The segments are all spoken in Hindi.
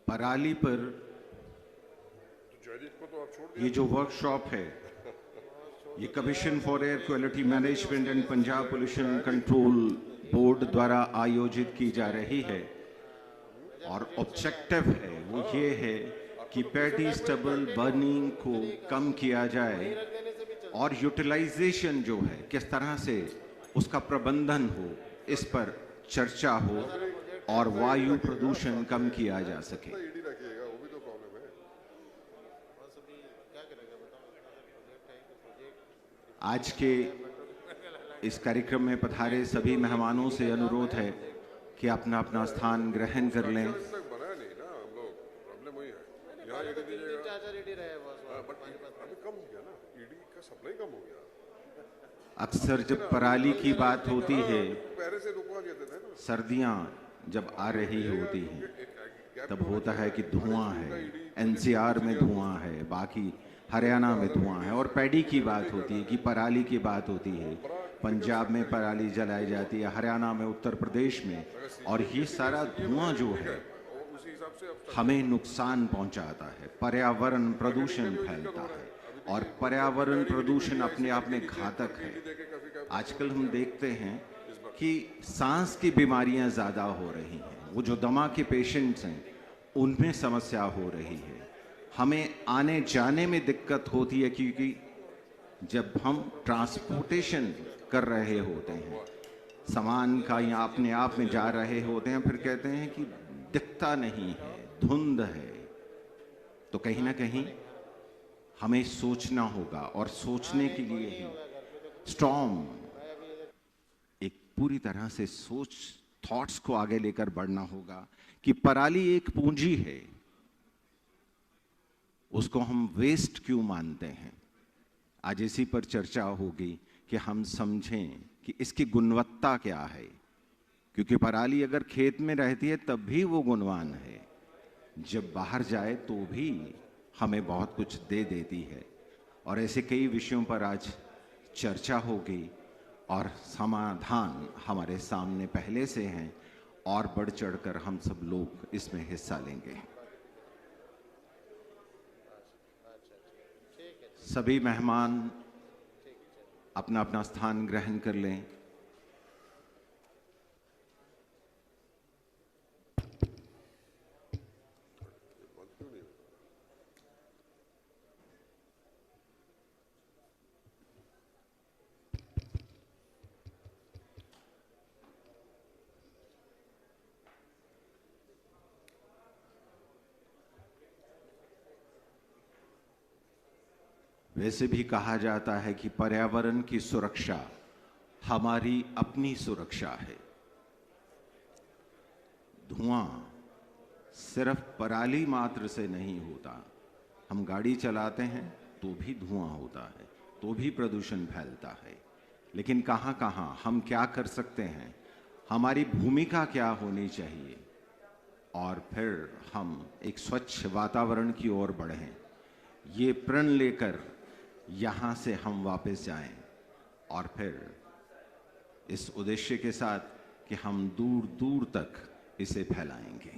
पराली पर ये जो वर्कशॉप है, ये commission for air quality management and Punjab pollution control board द्वारा आयोजित की जा रही है और ऑब्जेक्टिव है वो ये है कि पैडी स्टबल बर्निंग को कम किया जाए और यूटिलाइजेशन जो है किस तरह से उसका प्रबंधन हो, इस पर चर्चा हो और वायु प्रदूषण कम किया जा सके। आज के इस कार्यक्रम में पधारे सभी मेहमानों से अनुरोध है कि अपना अपना स्थान ग्रहण कर लें। अक्सर जब पराली की बात होती है, सर्दियां जब आ रही होती हैं, तब होता है कि धुआं है, एनसीआर में धुआं है, बाकी हरियाणा में धुआं है, और पैडी की बात होती है कि पराली की बात होती है, पंजाब में पराली जलाई जाती है, हरियाणा में, उत्तर प्रदेश में, और ये सारा धुआं जो है हमें नुकसान पहुंचाता है, पर्यावरण प्रदूषण फैलता है और पर्यावरण प्रदूषण अपने आप में घातक है। आजकल हम देखते हैं कि सांस की बीमारियां ज़्यादा हो रही हैं, वो जो दमा के पेशेंट्स हैं उनमें समस्या हो रही है, हमें आने जाने में दिक्कत होती है, क्योंकि जब हम ट्रांसपोर्टेशन कर रहे होते हैं सामान का या अपने आप में जा रहे होते हैं, फिर कहते हैं कि दिखता नहीं है, धुंध है, तो कहीं ना कहीं हमें सोचना होगा और सोचने के लिए ही स्ट्रॉन्ग एक पूरी तरह से सोच थॉट्स को आगे लेकर बढ़ना होगा कि पराली एक पूंजी है, उसको हम वेस्ट क्यों मानते हैं। आज इसी पर चर्चा होगी कि हम समझें कि इसकी गुणवत्ता क्या है, क्योंकि पराली अगर खेत में रहती है तब भी वो गुणवान है, जब बाहर जाए तो भी हमें बहुत कुछ दे देती है। और ऐसे कई विषयों पर आज चर्चा होगी और समाधान हमारे सामने पहले से हैं और बढ़ चढ़कर हम सब लोग इसमें हिस्सा लेंगे। सभी मेहमान अपना अपना स्थान ग्रहण कर लें। वैसे भी कहा जाता है कि पर्यावरण की सुरक्षा हमारी अपनी सुरक्षा है। धुआं सिर्फ पराली मात्र से नहीं होता, हम गाड़ी चलाते हैं तो भी धुआं होता है, तो भी प्रदूषण फैलता है। लेकिन कहाँ कहाँ हम क्या कर सकते हैं, हमारी भूमिका क्या होनी चाहिए, और फिर हम एक स्वच्छ वातावरण की ओर बढ़ें, ये प्रण लेकर यहाँ से हम वापस जाएं, और फिर इस उद्देश्य के साथ कि हम दूर दूर तक इसे फैलाएंगे।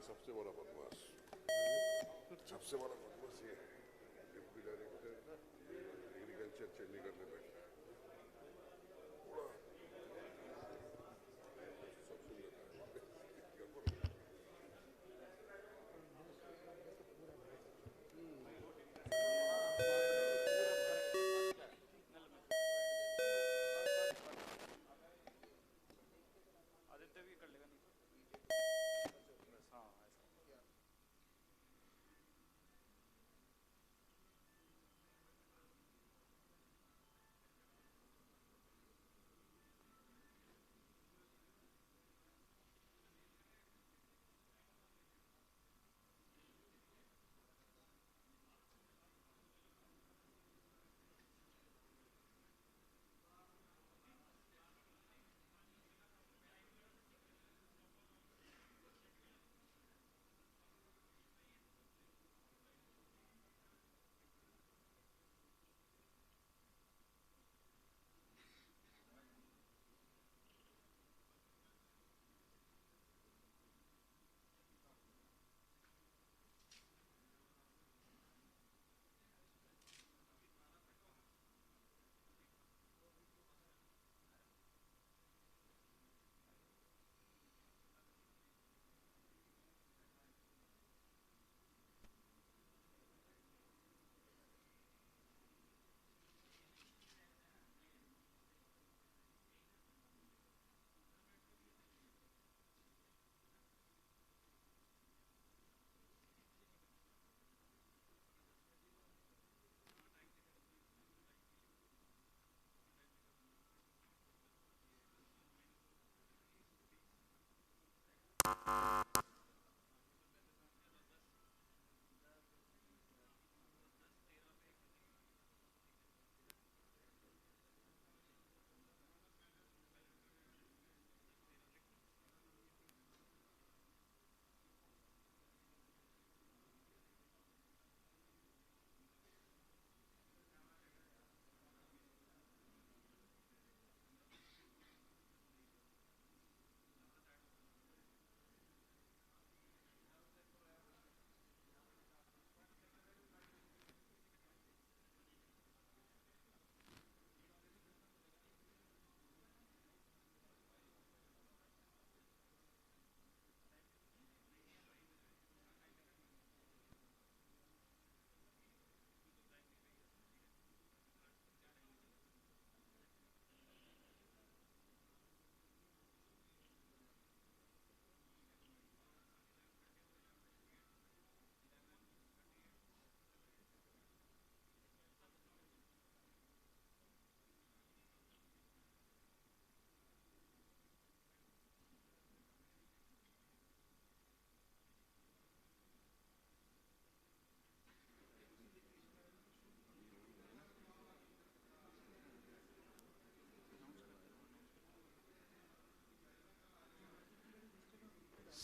सबसे बड़ा बदमाश, सबसे बड़ा बदमाश ये है डिप्टी डायरेक्टर एग्रीकल्चर चंडीगढ़ में बैठा है, बड़ा सब सुन लेता है।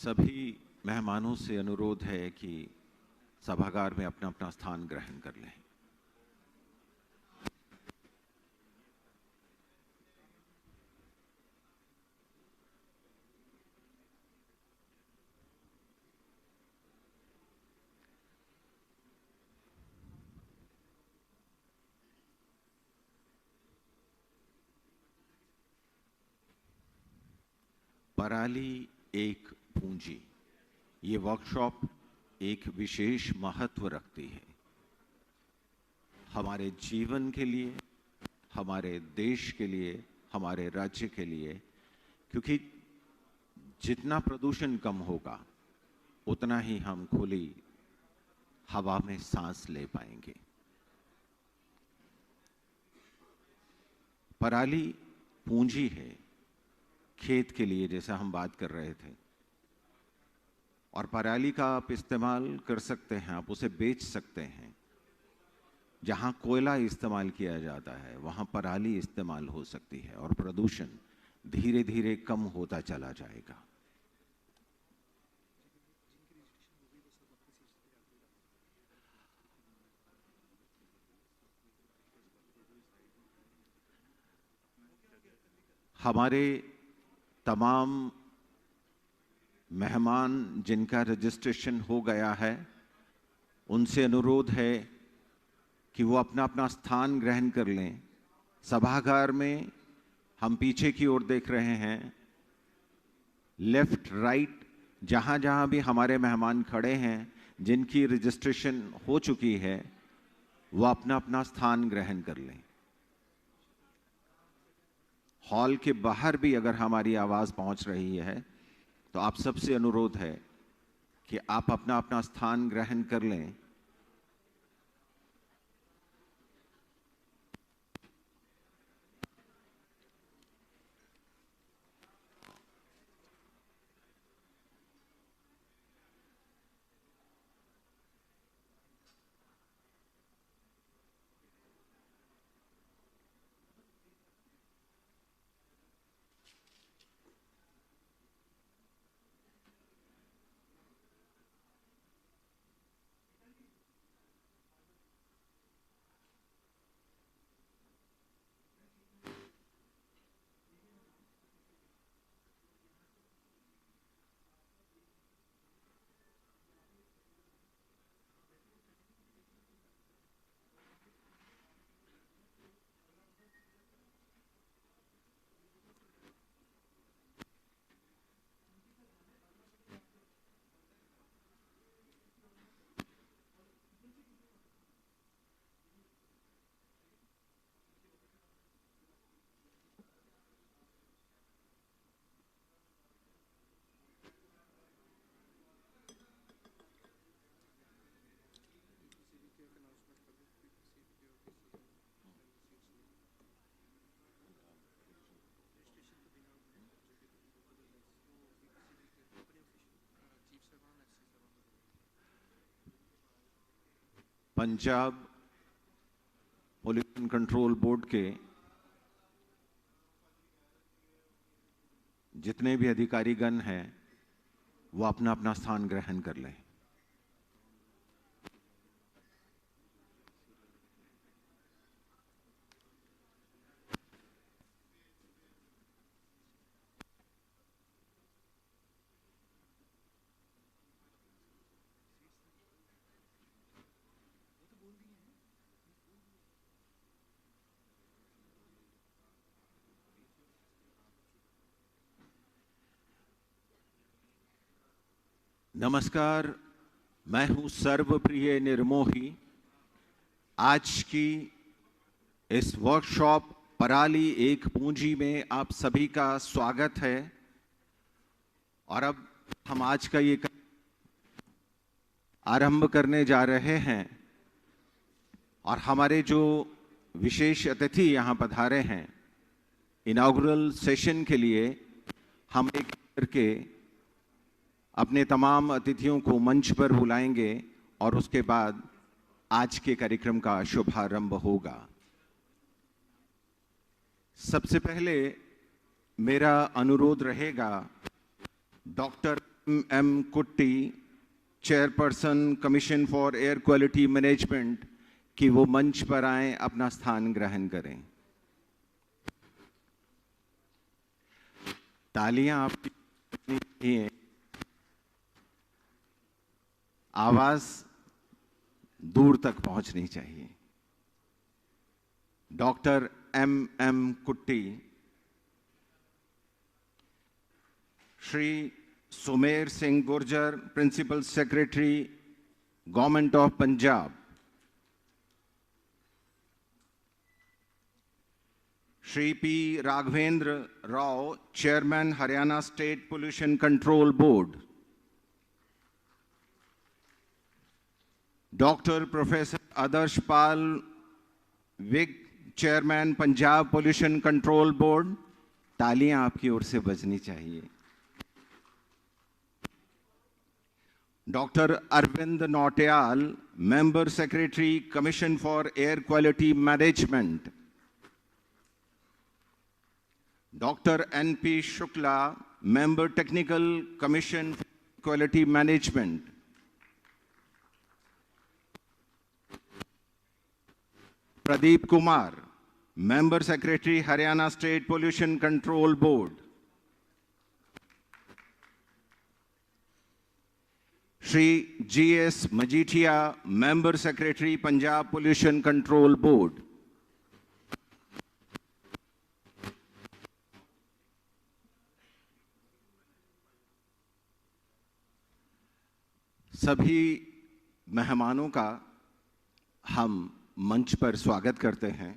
सभी मेहमानों से अनुरोध है कि सभागार में अपना अपना स्थान ग्रहण कर लें। पराली एक पूंजी, ये वर्कशॉप एक विशेष महत्व रखती है हमारे जीवन के लिए, हमारे देश के लिए, हमारे राज्य के लिए, क्योंकि जितना प्रदूषण कम होगा उतना ही हम खुली हवा में सांस ले पाएंगे। पराली पूंजी है खेत के लिए, जैसा हम बात कर रहे थे, और पराली का आप इस्तेमाल कर सकते हैं, आप उसे बेच सकते हैं। जहां कोयला इस्तेमाल किया जाता है वहां पराली इस्तेमाल हो सकती है और प्रदूषण धीरे धीरे कम होता चला जाएगा। हमारे तमाम मेहमान जिनका रजिस्ट्रेशन हो गया है, उनसे अनुरोध है कि वो अपना अपना स्थान ग्रहण कर लें। सभागार में हम पीछे की ओर देख रहे हैं, लेफ्ट राइट जहां जहां भी हमारे मेहमान खड़े हैं जिनकी रजिस्ट्रेशन हो चुकी है, वो अपना अपना स्थान ग्रहण कर लें। हॉल के बाहर भी अगर हमारी आवाज पहुंच रही है तो आप सबसे अनुरोध है कि आप अपना अपना स्थान ग्रहण कर लें। पंजाब पोल्यूशन कंट्रोल बोर्ड के जितने भी अधिकारीगण हैं वो अपना अपना स्थान ग्रहण कर लें। नमस्कार, मैं हूं सर्वप्रिय निर्मोही। आज की इस वर्कशॉप पराली एक पूंजी में आप सभी का स्वागत है। और अब हम आज का ये आरंभ करने जा रहे हैं और हमारे जो विशेष अतिथि यहां पधारे हैं, इनॉग्रल सेशन के लिए हम एक करके अपने तमाम अतिथियों को मंच पर बुलाएंगे और उसके बाद आज के कार्यक्रम का शुभारंभ होगा। सबसे पहले मेरा अनुरोध रहेगा doctor M Kutty, chairperson commission for air quality management, कि वो मंच पर आए, अपना स्थान ग्रहण करें। तालियां आपकी हैं। आवाज दूर तक पहुंचनी चाहिए। Doctor M Kutty, Shri Sumer Singh Gurjar, principal secretary government of Punjab, Shri P Raghavendra Rao, chairman Haryana state pollution control board. Doctor professor Adarsh Pal Vig, chairman Punjab pollution control board. तालियां आपकी ओर से बजनी चाहिए। Doctor Arvind Nautiyal, member secretary commission for air quality management. Doctor N P Shukla, member technical commission for quality management. Pradeep Kumar, member secretary Haryana state pollution control board. Shri जी.S. Majithia, member secretary Punjab pollution control board. सभी मेहमानों का हम मंच पर स्वागत करते हैं।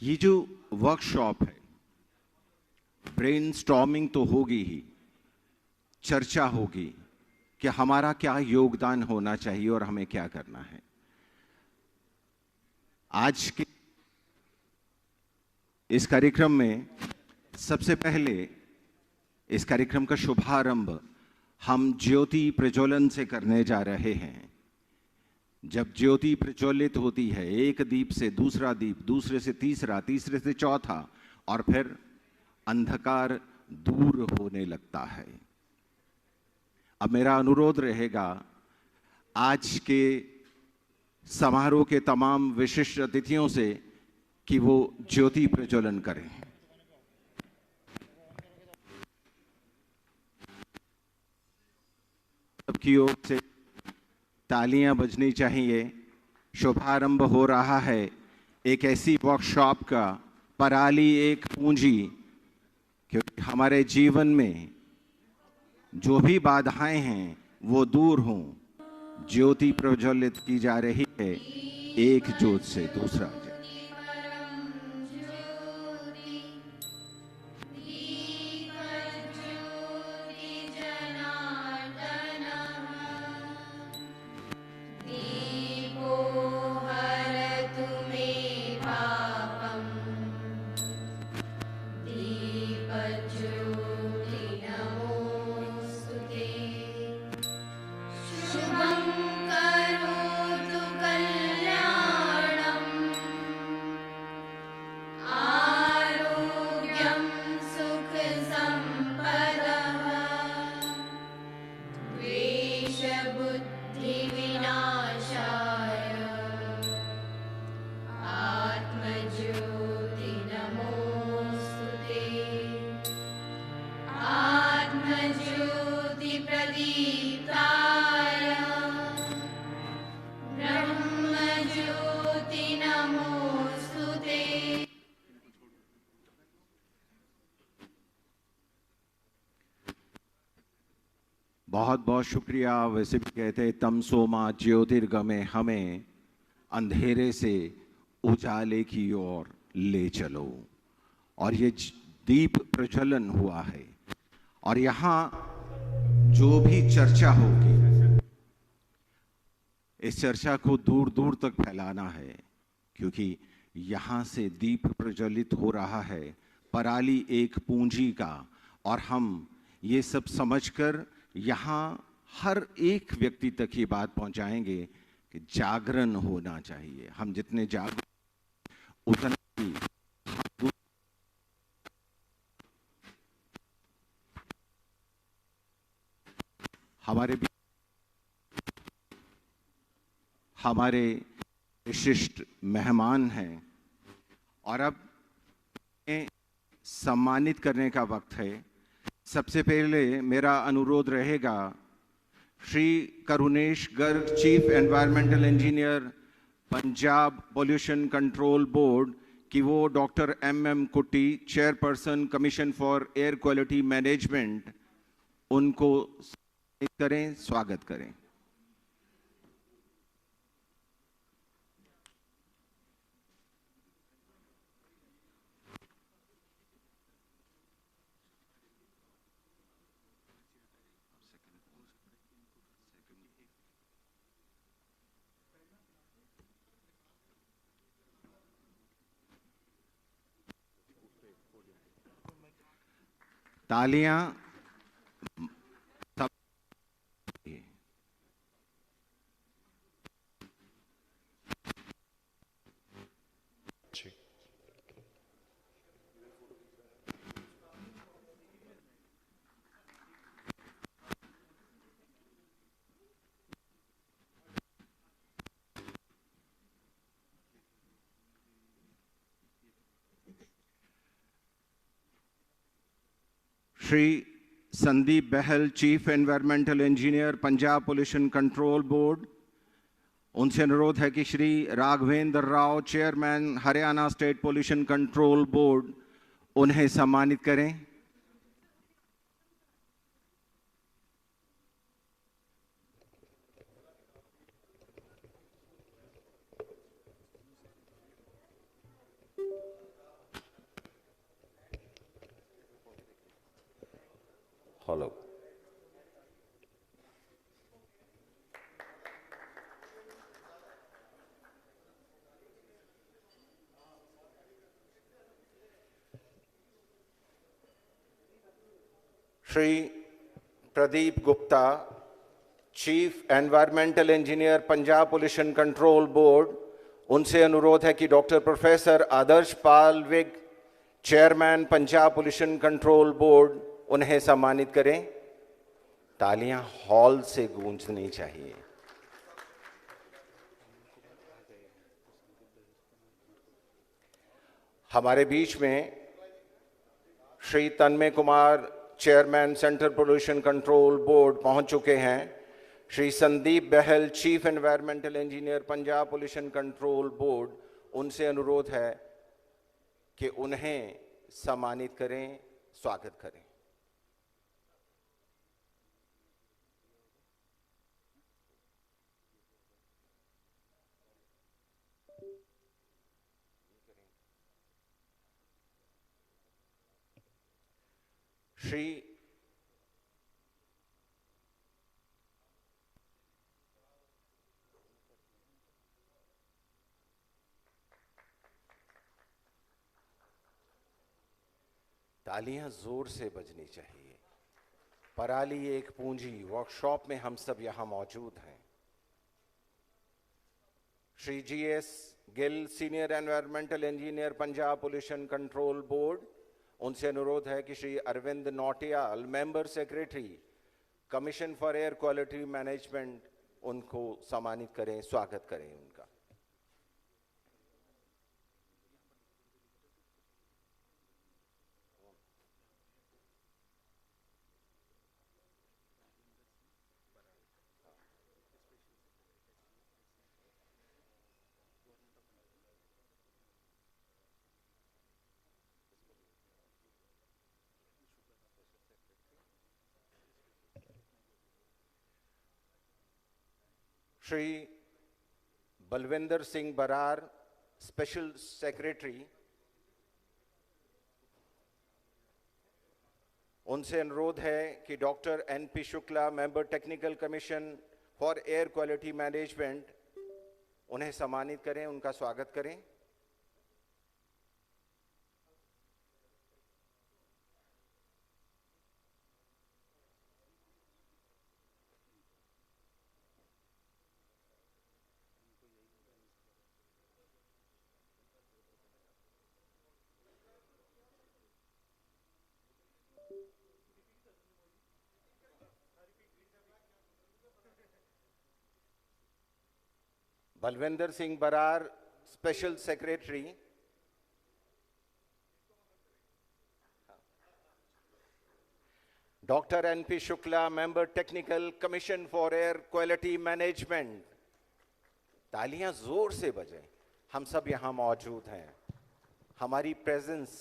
ये जो वर्कशॉप है, ब्रेनस्टॉर्मिंग तो होगी ही, चर्चा होगी कि हमारा क्या योगदान होना चाहिए और हमें क्या करना है। आज के इस कार्यक्रम में सबसे पहले इस कार्यक्रम का शुभारंभ हम ज्योति प्रज्वलन से करने जा रहे हैं। जब ज्योति प्रज्वलित होती है, एक दीप से दूसरा दीप, दूसरे से तीसरा, तीसरे से चौथा, और फिर अंधकार दूर होने लगता है। अब मेरा अनुरोध रहेगा आज के समारोह के तमाम विशिष्ट अतिथियों से कि वो ज्योति प्रज्वलन करें। सबकी ओर से तालियां बजनी चाहिए। शुभारंभ हो रहा है एक ऐसी वर्कशॉप का, पराली एक पूंजी, क्योंकि हमारे जीवन में जो भी बाधाएं हैं वो दूर हों। ज्योति प्रज्वलित की जा रही है, एक ज्योत से दूसरा ज्योत। बहुत बहुत शुक्रिया। वैसे भी कहते हैं तमसो मा ज्योतिर्गमे, हमें अंधेरे से उजाले की ओर ले चलो। और ये दीप प्रज्वलन हुआ है, और यहाँ जो भी चर्चा होगी, इस चर्चा को दूर दूर तक फैलाना है, क्योंकि यहाँ से दीप प्रज्वलित हो रहा है पराली एक पूंजी का। और हम ये सब समझकर यहाँ हर एक व्यक्ति तक ये बात पहुंचाएंगे कि जागरण होना चाहिए। हम जितने जागरूक, उतना ही हमारे विशिष्ट मेहमान हैं। और अब सम्मानित करने का वक्त है। सबसे पहले मेरा अनुरोध रहेगा Shri Karunesh Garg, chief environmental engineer, Punjab pollution control board, कि वो doctor M.M. Kutty, chairperson commission for air quality management, उनको करें, स्वागत करें। तालियां सब। Shri Sandeep Bahl, chief environmental engineer, Punjab pollution control board, उनसे अनुरोध है कि Shri Raghavendra Rao, chairman Haryana state pollution control board, उन्हें सम्मानित करें। Hello. Shri Pradeep Gupta, chief environmental engineer, Punjab pollution control board, उनसे अनुरोध है कि doctor professor Adarsh Pal Vig, chairman Punjab pollution control board, उन्हें सम्मानित करें। तालियां हॉल से गूंजनी चाहिए। हमारे बीच में Shri Tanmay Kumar, chairman central pollution control board, पहुंच चुके हैं। Shri Sandeep Bahl, chief environmental engineer, Punjab pollution control board, उनसे अनुरोध है कि उन्हें सम्मानित करें, स्वागत करें। श्री तालियां जोर से बजनी चाहिए। पराली एक पूंजी वर्कशॉप में हम सब यहां मौजूद हैं। Shri G.S. Gill, senior environmental engineer, Punjab pollution control board, उनसे अनुरोध है कि Shri Arvind Nautiyal, member secretary, commission for air quality management, उनको सम्मानित करें, स्वागत करें उनका। श्री बलविंदर सिंह बरार, स्पेशल सेक्रेटरी, उनसे अनुरोध है कि doctor N.P. Shukla, member technical commission for air quality management, उन्हें सम्मानित करें, उनका स्वागत करें। Balwinder Singh Brar, special secretary, doctor N.P. Shukla, member technical commission for air quality management. तालियां जोर से बजें, हम सब यहां मौजूद हैं। हमारी प्रेजेंस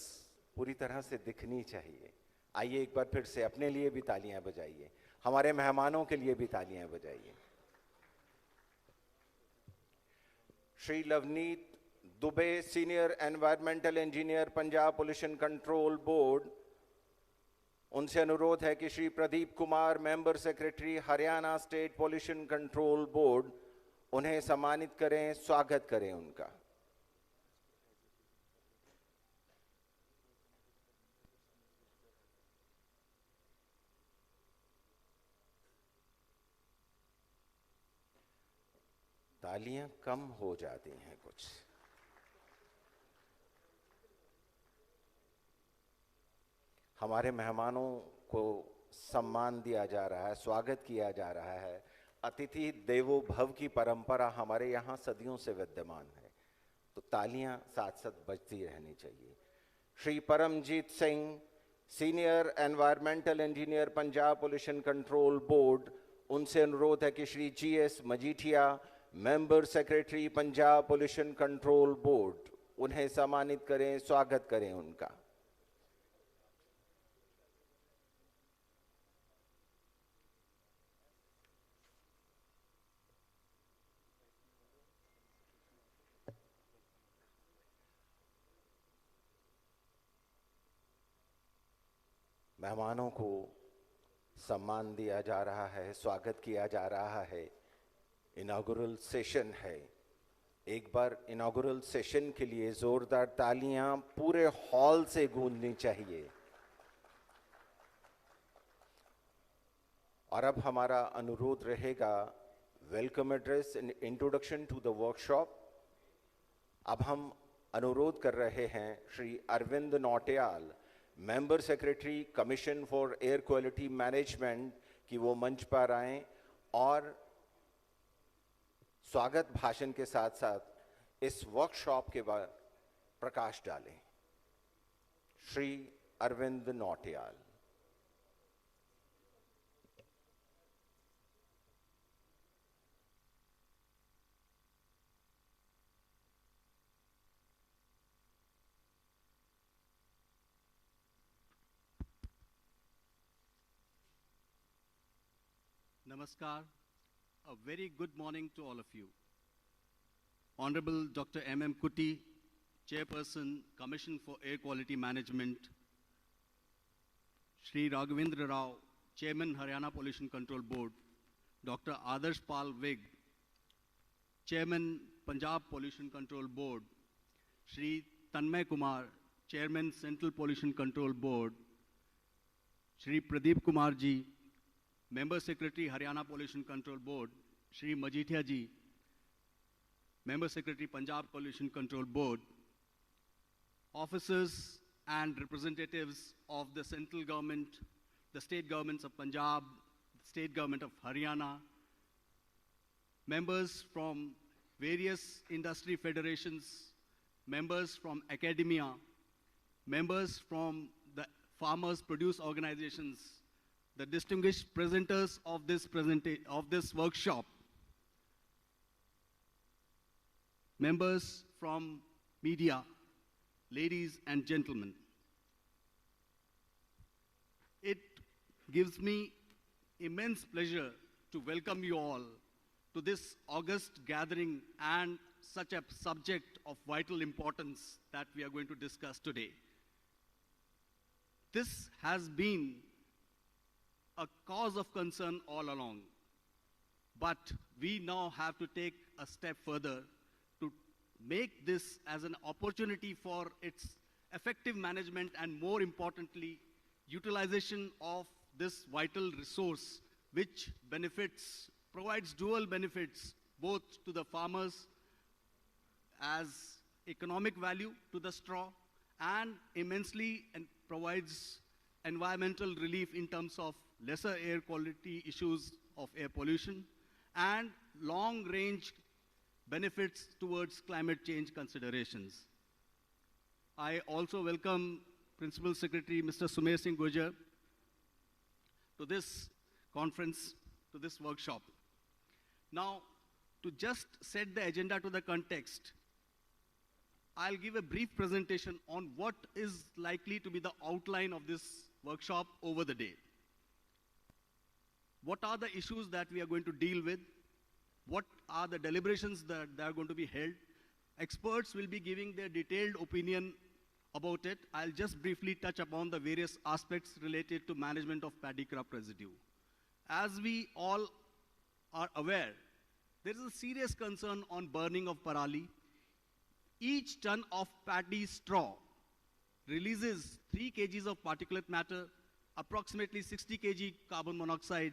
पूरी तरह से दिखनी चाहिए। आइए एक बार फिर से अपने लिए भी तालियां बजाइए, हमारे मेहमानों के लिए भी तालियां बजाइए। Shri Lavneet Dubey, senior environmental engineer, Punjab pollution control board, उनसे अनुरोध है कि Shri Pradeep Kumar, member secretary, Haryana state pollution control board, उन्हें सम्मानित करें, स्वागत करें उनका। तालियां कम हो जाती हैं कुछ। हमारे मेहमानों को सम्मान दिया जा रहा है, स्वागत किया जा रहा है। अतिथि देवो भव की परंपरा हमारे यहाँ सदियों से विद्यमान है, तो तालियां साथ साथ बजती रहनी चाहिए। Shri Paramjit Singh, senior environmental engineer Punjab pollution control board, उनसे अनुरोध है कि Shri G.S. Majithia, member secretary Punjab pollution control board, उन्हें सम्मानित करें, स्वागत करें उनका। मेहमानों को सम्मान दिया जा रहा है, स्वागत किया जा रहा है। इनॉग्रल सेशन है। एक बार इनॉग्रल सेशन के लिए जोरदार तालियां पूरे हॉल से गूंजनी चाहिए। और अब हमारा अनुरोध रहेगा welcome address and introduction to the workshop. अब हम अनुरोध कर रहे हैं Shri Arvind Nautiyal, member secretary commission for air quality management, कि वो मंच पर आएं और स्वागत भाषण के साथ साथ इस वर्कशॉप के बाद प्रकाश डालें। Shri Arvind Nautiyal. Namaskar. A very good morning to all of you. Honorable Dr. M.M. Kuti, Chairperson, Commission for Air Quality Management, Shri Raghavendra Rao, Chairman, Haryana Pollution Control Board, Dr. Adarsh Pal Vig, Chairman, Punjab Pollution Control Board, Shri Tanmay Kumar, Chairman, Central Pollution Control Board, Shri Pradeep Kumar Ji, Member Secretary, Haryana Pollution Control Board, Shri Majithia Ji, Member Secretary, Punjab Pollution Control Board, officers and representatives of the central government, the state governments of Punjab, the state government of Haryana, members from various industry federations, members from academia, members from the farmers' produce organizations, the distinguished presenters of this workshop, members from media, ladies and gentlemen. It gives me immense pleasure to welcome you all to this august gathering and such a subject of vital importance that we are going to discuss today. This has been a cause of concern all along, but we now have to take a step further to make this as an opportunity for its effective management and, more importantly, utilization of this vital resource, which provides dual benefits both to the farmers as economic value to the straw and immensely and provides environmental relief in terms of lesser air quality issues of air pollution and long-range benefits towards climate change considerations. I also welcome Principal Secretary Mr. Sumer Singh Gurjar to this conference, to this workshop. Now, to just set the agenda to the context, I'll give a brief presentation on what is likely to be the outline of this workshop over the day. What are the issues that we are going to deal with? What are the deliberations that are going to be held? Experts will be giving their detailed opinion about it. I'll just briefly touch upon the various aspects related to management of paddy crop residue. As we all are aware, there is a serious concern on burning of Parali. Each ton of paddy straw releases 3 kgs of particulate matter, approximately 60 kg carbon monoxide,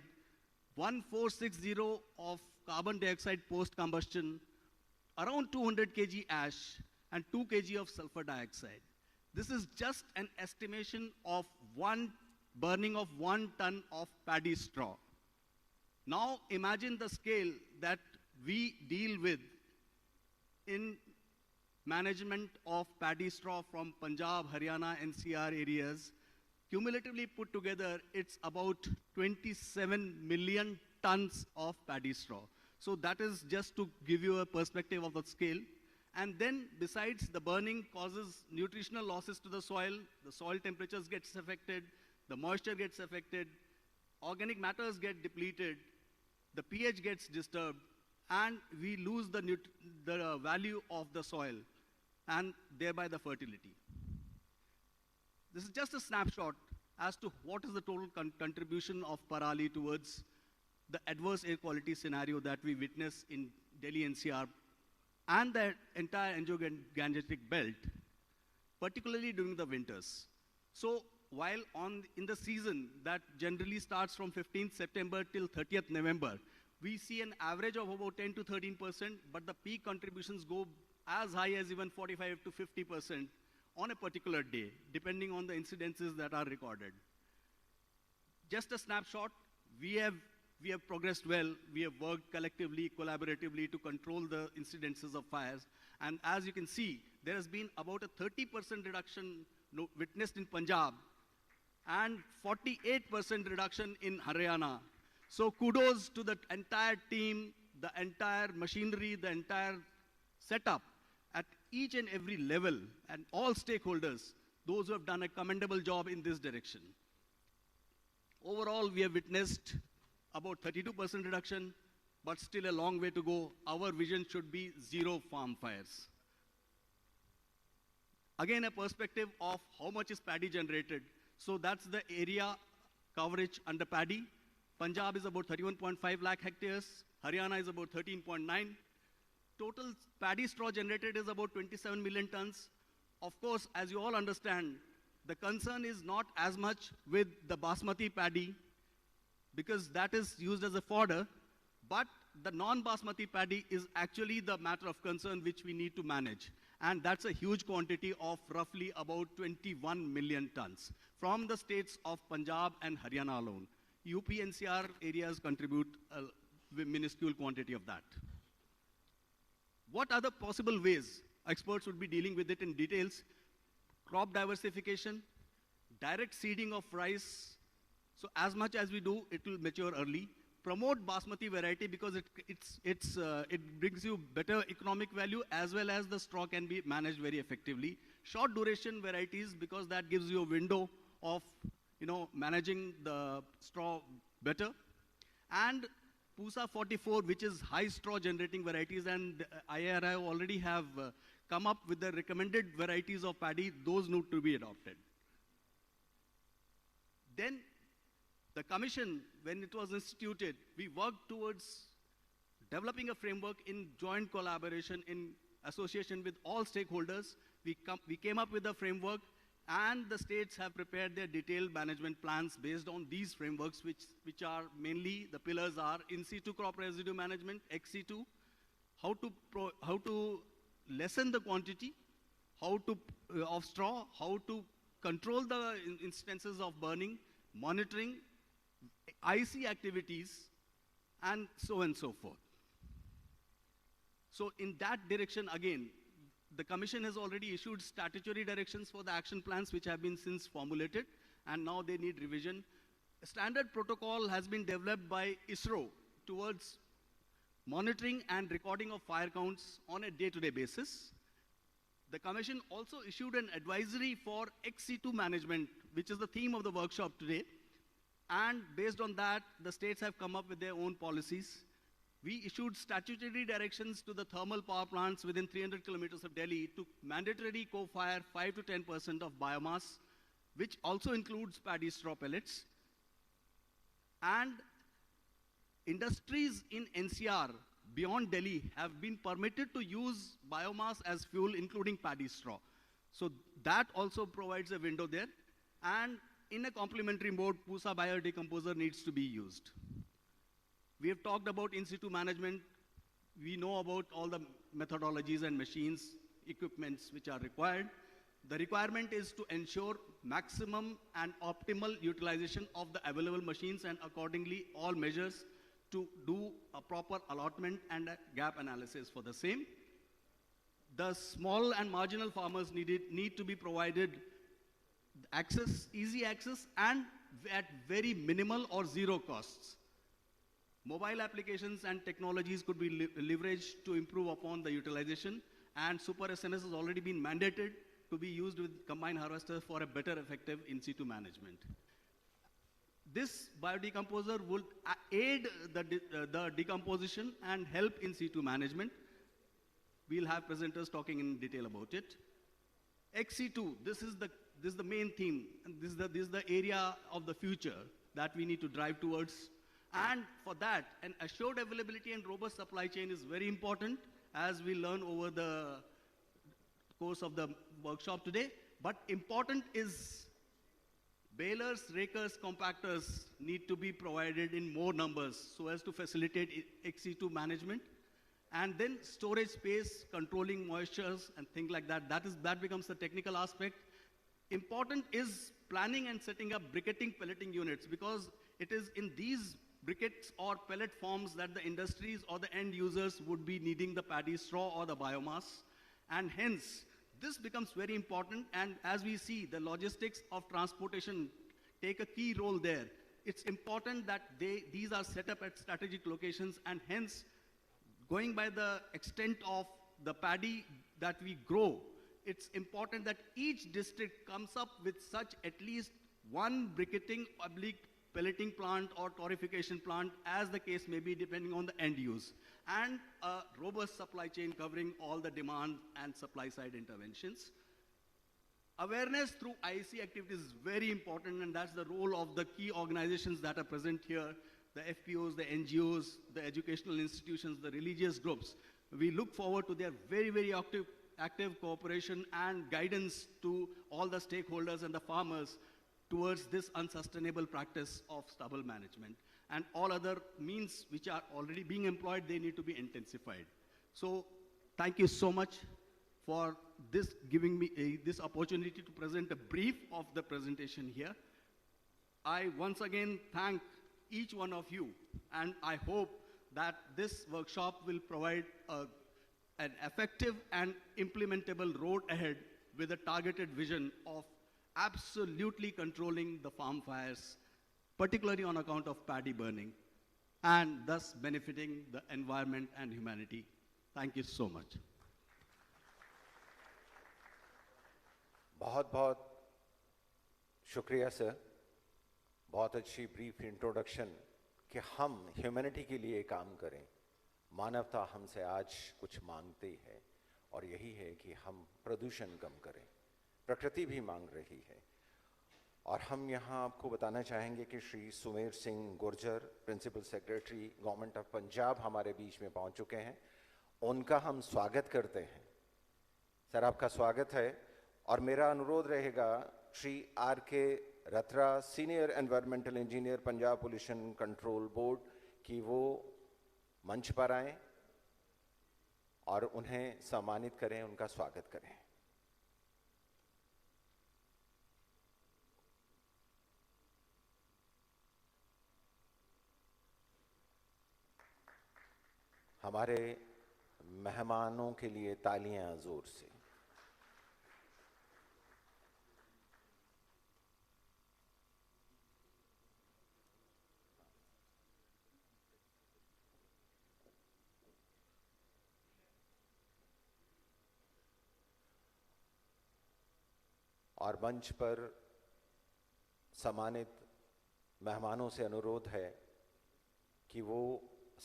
1460 of carbon dioxide post-combustion, around 200 kg ash and 2 kg of sulfur dioxide. This is just an estimation of burning of 1 ton of paddy straw. Now imagine the scale that we deal with in management of paddy straw from Punjab, Haryana, NCR areas. Cumulatively put together, it's about 27 million tons of paddy straw. So that is just to give you a perspective of the scale. And then besides, the burning causes nutritional losses to the soil temperatures gets affected, the moisture gets affected, organic matters get depleted, the pH gets disturbed, and we lose the value of the soil, and thereby the fertility. This is just a snapshot as to what is the total contribution of Parali towards the adverse air quality scenario that we witness in Delhi NCR and the entire Anglo-Gangetic belt, particularly during the winters. So while in the season that generally starts from 15th September till 30th November, we see an average of about 10 to 13%, but the peak contributions go as high as even 45 to 50% on a particular day, depending on the incidences that are recorded. Just a snapshot, we have progressed well. We have worked collectively, collaboratively to control the incidences of fires. And as you can see, there has been about a 30% reduction witnessed in Punjab and 48% reduction in Haryana. So kudos to the entire team, the entire machinery, the entire setup at each and every level, and all stakeholders, those who have done a commendable job in this direction. Overall, we have witnessed about 32% reduction, but still a long way to go. Our vision should be zero farm fires. Again, a perspective of how much is paddy generated. So that's the area coverage under paddy. Punjab is about 31.5 lakh hectares. Haryana is about 13.9. Total paddy straw generated is about 27 million tons. Of course, as you all understand, the concern is not as much with the basmati paddy, because that is used as a fodder, but the non-basmati paddy is actually the matter of concern which we need to manage. And that's a huge quantity of roughly about 21 million tons from the states of Punjab and Haryana alone. UP NCR areas contribute a minuscule quantity of that. What are the possible ways? Experts would be dealing with it in details. Crop diversification, direct seeding of rice. So as much as we do, it will mature early. Promote basmati variety because it brings you better economic value, as well as the straw can be managed very effectively. Short duration varieties, because that gives you a window of managing the straw better. And Pusa 44, which is high straw generating varieties, and IRI already have come up with the recommended varieties of paddy. Those need to be adopted. Then the commission, when it was instituted, we worked towards developing a framework in joint collaboration, in association with all stakeholders. We came up with a framework, and the states have prepared their detailed management plans based on these frameworks, which are mainly, the pillars are in situ crop residue management, ex situ, how to lessen the quantity, of straw, how to control the instances of burning, monitoring, IC activities, and so on and so forth. So in that direction, again, the Commission has already issued statutory directions for the action plans, which have been since formulated, and now they need revision. A standard protocol has been developed by ISRO towards monitoring and recording of fire counts on a day-to-day basis. The Commission also issued an advisory for ex situ management, which is the theme of the workshop today. And based on that, the states have come up with their own policies. We issued statutory directions to the thermal power plants within 300 kilometers of Delhi to mandatorily co-fire 5 to 10% of biomass, which also includes paddy straw pellets. And industries in NCR beyond Delhi have been permitted to use biomass as fuel, including paddy straw. So that also provides a window there. And in a complementary mode, Pusa biodecomposer needs to be used. We have talked about in situ management. we know about all the methodologies and machines, equipments which are required. The requirement is to ensure maximum and optimal utilization of the available machines and accordingly all measures to do a proper allotment and a gap analysis for the same. The small and marginal farmers need to be provided access, easy access, and at very minimal or zero costs. Mobile applications and technologies could be leveraged to improve upon the utilization, and Super SMS has already been mandated to be used with combined harvesters for a better effective in situ management. This biodecomposer will aid the decomposition and help in situ management. We'll have presenters talking in detail about it. XC2, this is the main theme, and this is the area of the future that we need to drive towards. And for that, an assured availability and robust supply chain is very important, as we learn over the course of the workshop today. But important is balers, rakers, compactors need to be provided in more numbers so as to facilitate XC2 management. And then storage space, controlling moistures and things like that. That becomes the technical aspect. Important is planning and setting up briquetting pelleting units, because it is in these briquettes or pellet forms that the industries or the end users would be needing the paddy straw or the biomass. And hence, this becomes very important. And as we see, the logistics of transportation take a key role there. It's important that these are set up at strategic locations, and hence, going by the extent of the paddy that we grow, it's important that each district comes up with such at least one briquetting oblique pelleting plant or torrefication plant, as the case may be, depending on the end use, and a robust supply chain covering all the demand and supply side interventions. Awareness through IC activities is very important, and that's the role of the key organizations that are present here, the FPOs, the NGOs, the educational institutions, the religious groups. We look forward to their very, very active cooperation and guidance to all the stakeholders and the farmers towards this unsustainable practice of stubble management. And all other means which are already being employed, they need to be intensified. So thank you so much for this, giving me this opportunity to present a brief of the presentation here. I once again thank each one of you, and I hope that this workshop will provide an effective and implementable road ahead with a targeted vision of absolutely controlling the farm fires, particularly on account of paddy burning, and thus benefiting the environment and humanity. Thank you so much. बहुत बहुत शुक्रिया सर, बहुत अच्छी ब्रीफ इंट्रोडक्शन कि हम ह्यूमैनिटी के लिए काम करें। मानवता हमसे आज कुछ मांगती है, और यही है कि हम प्रदूषण कम करें। प्रकृति भी मांग रही है। और हम यहाँ आपको बताना चाहेंगे कि Shri Sumer Singh Gurjar, principal secretary government of Punjab, हमारे बीच में पहुँच चुके हैं। उनका हम स्वागत करते हैं। सर, आपका स्वागत है। और मेरा अनुरोध रहेगा Shri R.K. Ratra, senior environmental engineer, Punjab pollution control board, कि वो मंच पर आएं और उन्हें सम्मानित करें, उनका स्वागत करें। हमारे मेहमानों के लिए तालियां जोर से। और मंच पर सम्मानित मेहमानों से अनुरोध है कि वो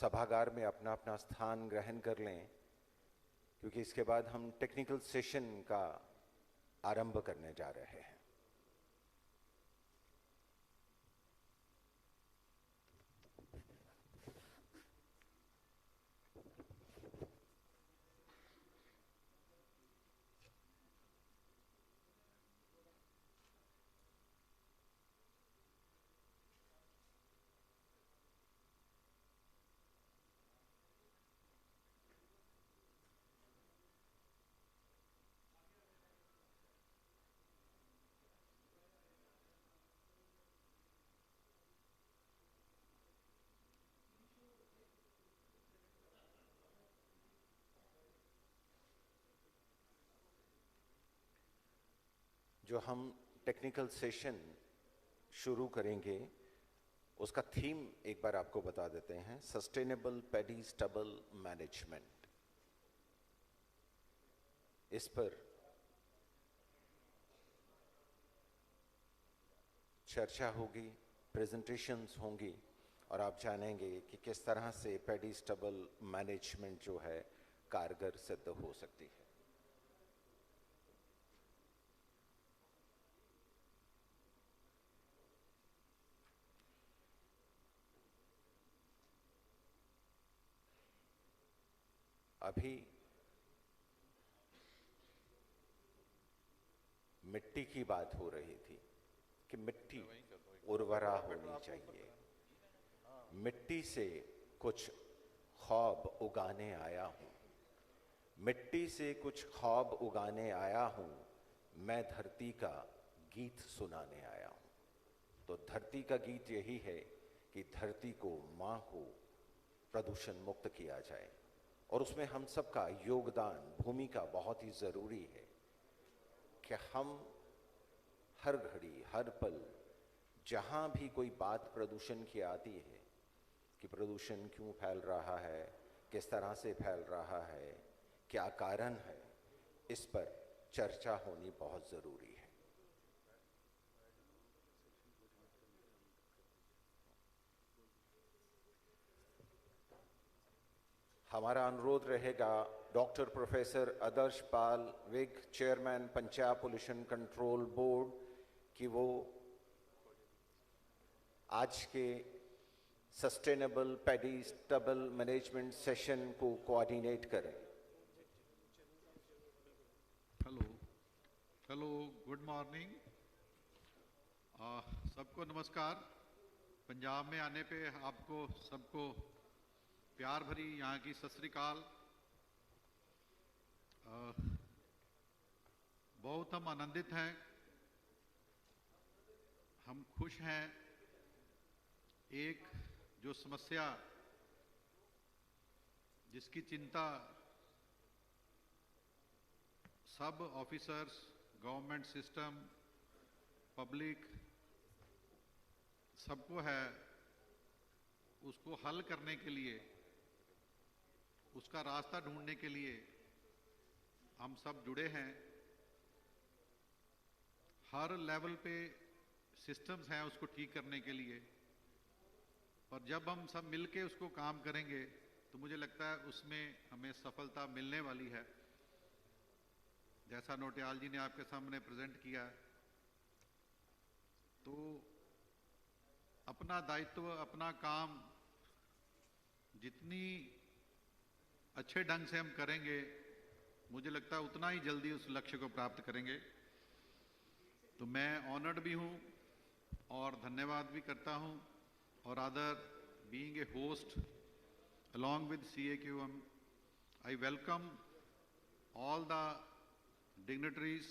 सभागार में अपना अपना स्थान ग्रहण कर लें, क्योंकि इसके बाद हम टेक्निकल सेशन का आरंभ करने जा रहे हैं। जो हम टेक्निकल सेशन शुरू करेंगे उसका थीम एक बार आपको बता देते हैं, सस्टेनेबल पैडी स्टबल मैनेजमेंट। इस पर चर्चा होगी, प्रेजेंटेशंस होंगी और आप जानेंगे कि किस तरह से पैडी स्टबल मैनेजमेंट जो है कारगर सिद्ध हो सकती है। अभी मिट्टी की बात हो रही थी कि मिट्टी उर्वरा होनी चाहिए। मिट्टी से कुछ ख्वाब उगाने आया हूं, मिट्टी से कुछ ख्वाब उगाने आया हूं, मैं धरती का गीत सुनाने आया हूं। तो धरती का गीत यही है कि धरती को मां को प्रदूषण मुक्त किया जाए और उसमें हम सबका योगदान, भूमिका बहुत ही जरूरी है कि हम हर घड़ी हर पल जहां भी कोई बात प्रदूषण की आती है कि प्रदूषण क्यों फैल रहा है, किस तरह से फैल रहा है, क्या कारण है, इस पर चर्चा होनी बहुत जरूरी है। हमारा अनुरोध रहेगा doctor professor Adarsh Pal Vig, chairman Punjab pollution control board, कि वो आज के sustainable paddy stubble management session को कोऑर्डिनेट करें। Hello, good morning. सबको नमस्कार। पंजाब में आने पे आपको सबको प्यार भरी यहाँ की सत श्री अकाल। बहुत हम आनंदित हैं, हम खुश हैं। एक जो समस्या जिसकी चिंता सब ऑफिसर्स, गवर्नमेंट सिस्टम, पब्लिक सबको है, उसको हल करने के लिए, उसका रास्ता ढूंढने के लिए हम सब जुड़े हैं। हर लेवल पे सिस्टम्स हैं उसको ठीक करने के लिए, पर जब हम सब मिलके उसको काम करेंगे तो मुझे लगता है उसमें हमें सफलता मिलने वाली है। जैसा नोटियाल जी ने आपके सामने प्रेजेंट किया, तो अपना दायित्व, अपना काम जितनी अच्छे ढंग से हम करेंगे, मुझे लगता है उतना ही जल्दी उस लक्ष्य को प्राप्त करेंगे। तो मैं ऑनर्ड भी हूँ और धन्यवाद भी करता हूँ। और other being a host along with CAQM, I welcome all the dignitaries,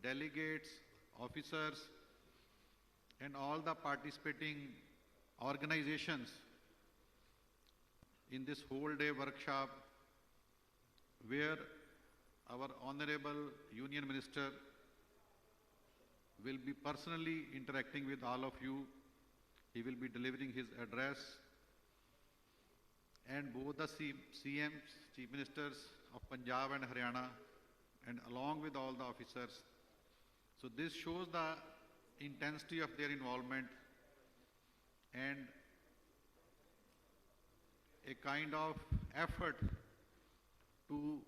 delegates, officers and all the participating organizations in this whole day workshop, where our Honorable Union Minister will be personally interacting with all of you. He will be delivering his address, and both the CMs, Chief Ministers of Punjab and Haryana, and along with all the officers. So this shows the intensity of their involvement and a kind of effort to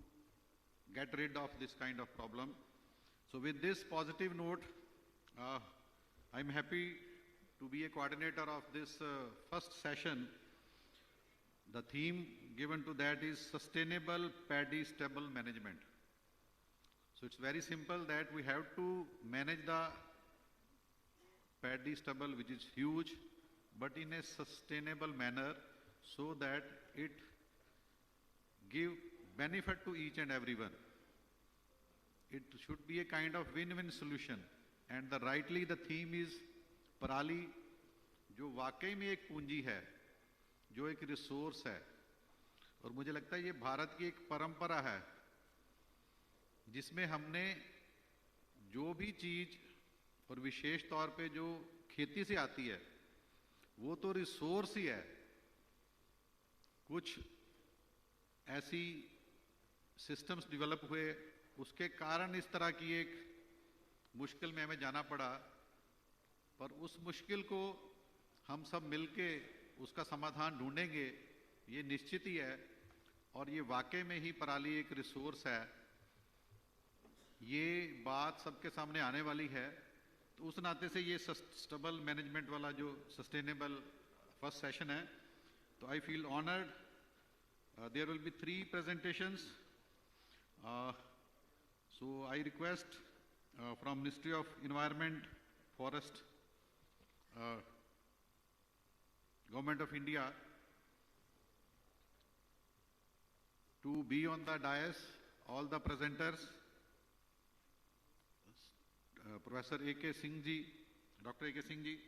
get rid of this kind of problem. So with this positive note, I'm happy to be a coordinator of this first session. The theme given to that is Sustainable Paddy Stubble Management. So it's very simple that we have to manage the paddy stubble, which is huge, but in a sustainable manner, so that it give benefit to each and everyone. It should be a kind of win-win solution. And rightly the theme is Parali, जो वाकई में एक पूंजी है, जो एक रिसोर्स है। और मुझे लगता है ये भारत की एक परंपरा है, जिसमें हमने जो भी चीज और विशेष तौर पे जो खेती से आती है वो तो रिसोर्स ही है। कुछ ऐसी सिस्टम्स डेवलप हुए उसके कारण इस तरह की एक मुश्किल में हमें जाना पड़ा, पर उस मुश्किल को हम सब मिलके उसका समाधान ढूंढेंगे ये निश्चित ही है। और ये वाकई में ही पराली एक रिसोर्स है, ये बात सबके सामने आने वाली है। तो उस नाते से ये स्टबल मैनेजमेंट वाला जो सस्टेनेबल फर्स्ट सेशन है, तो I feel honoured. There will be 3 presentations. So I request from Ministry of Environment, Forest, Government of India to be on the dais, all the presenters, Professor A.K. Singh ji, Dr. A.K. Singh ji.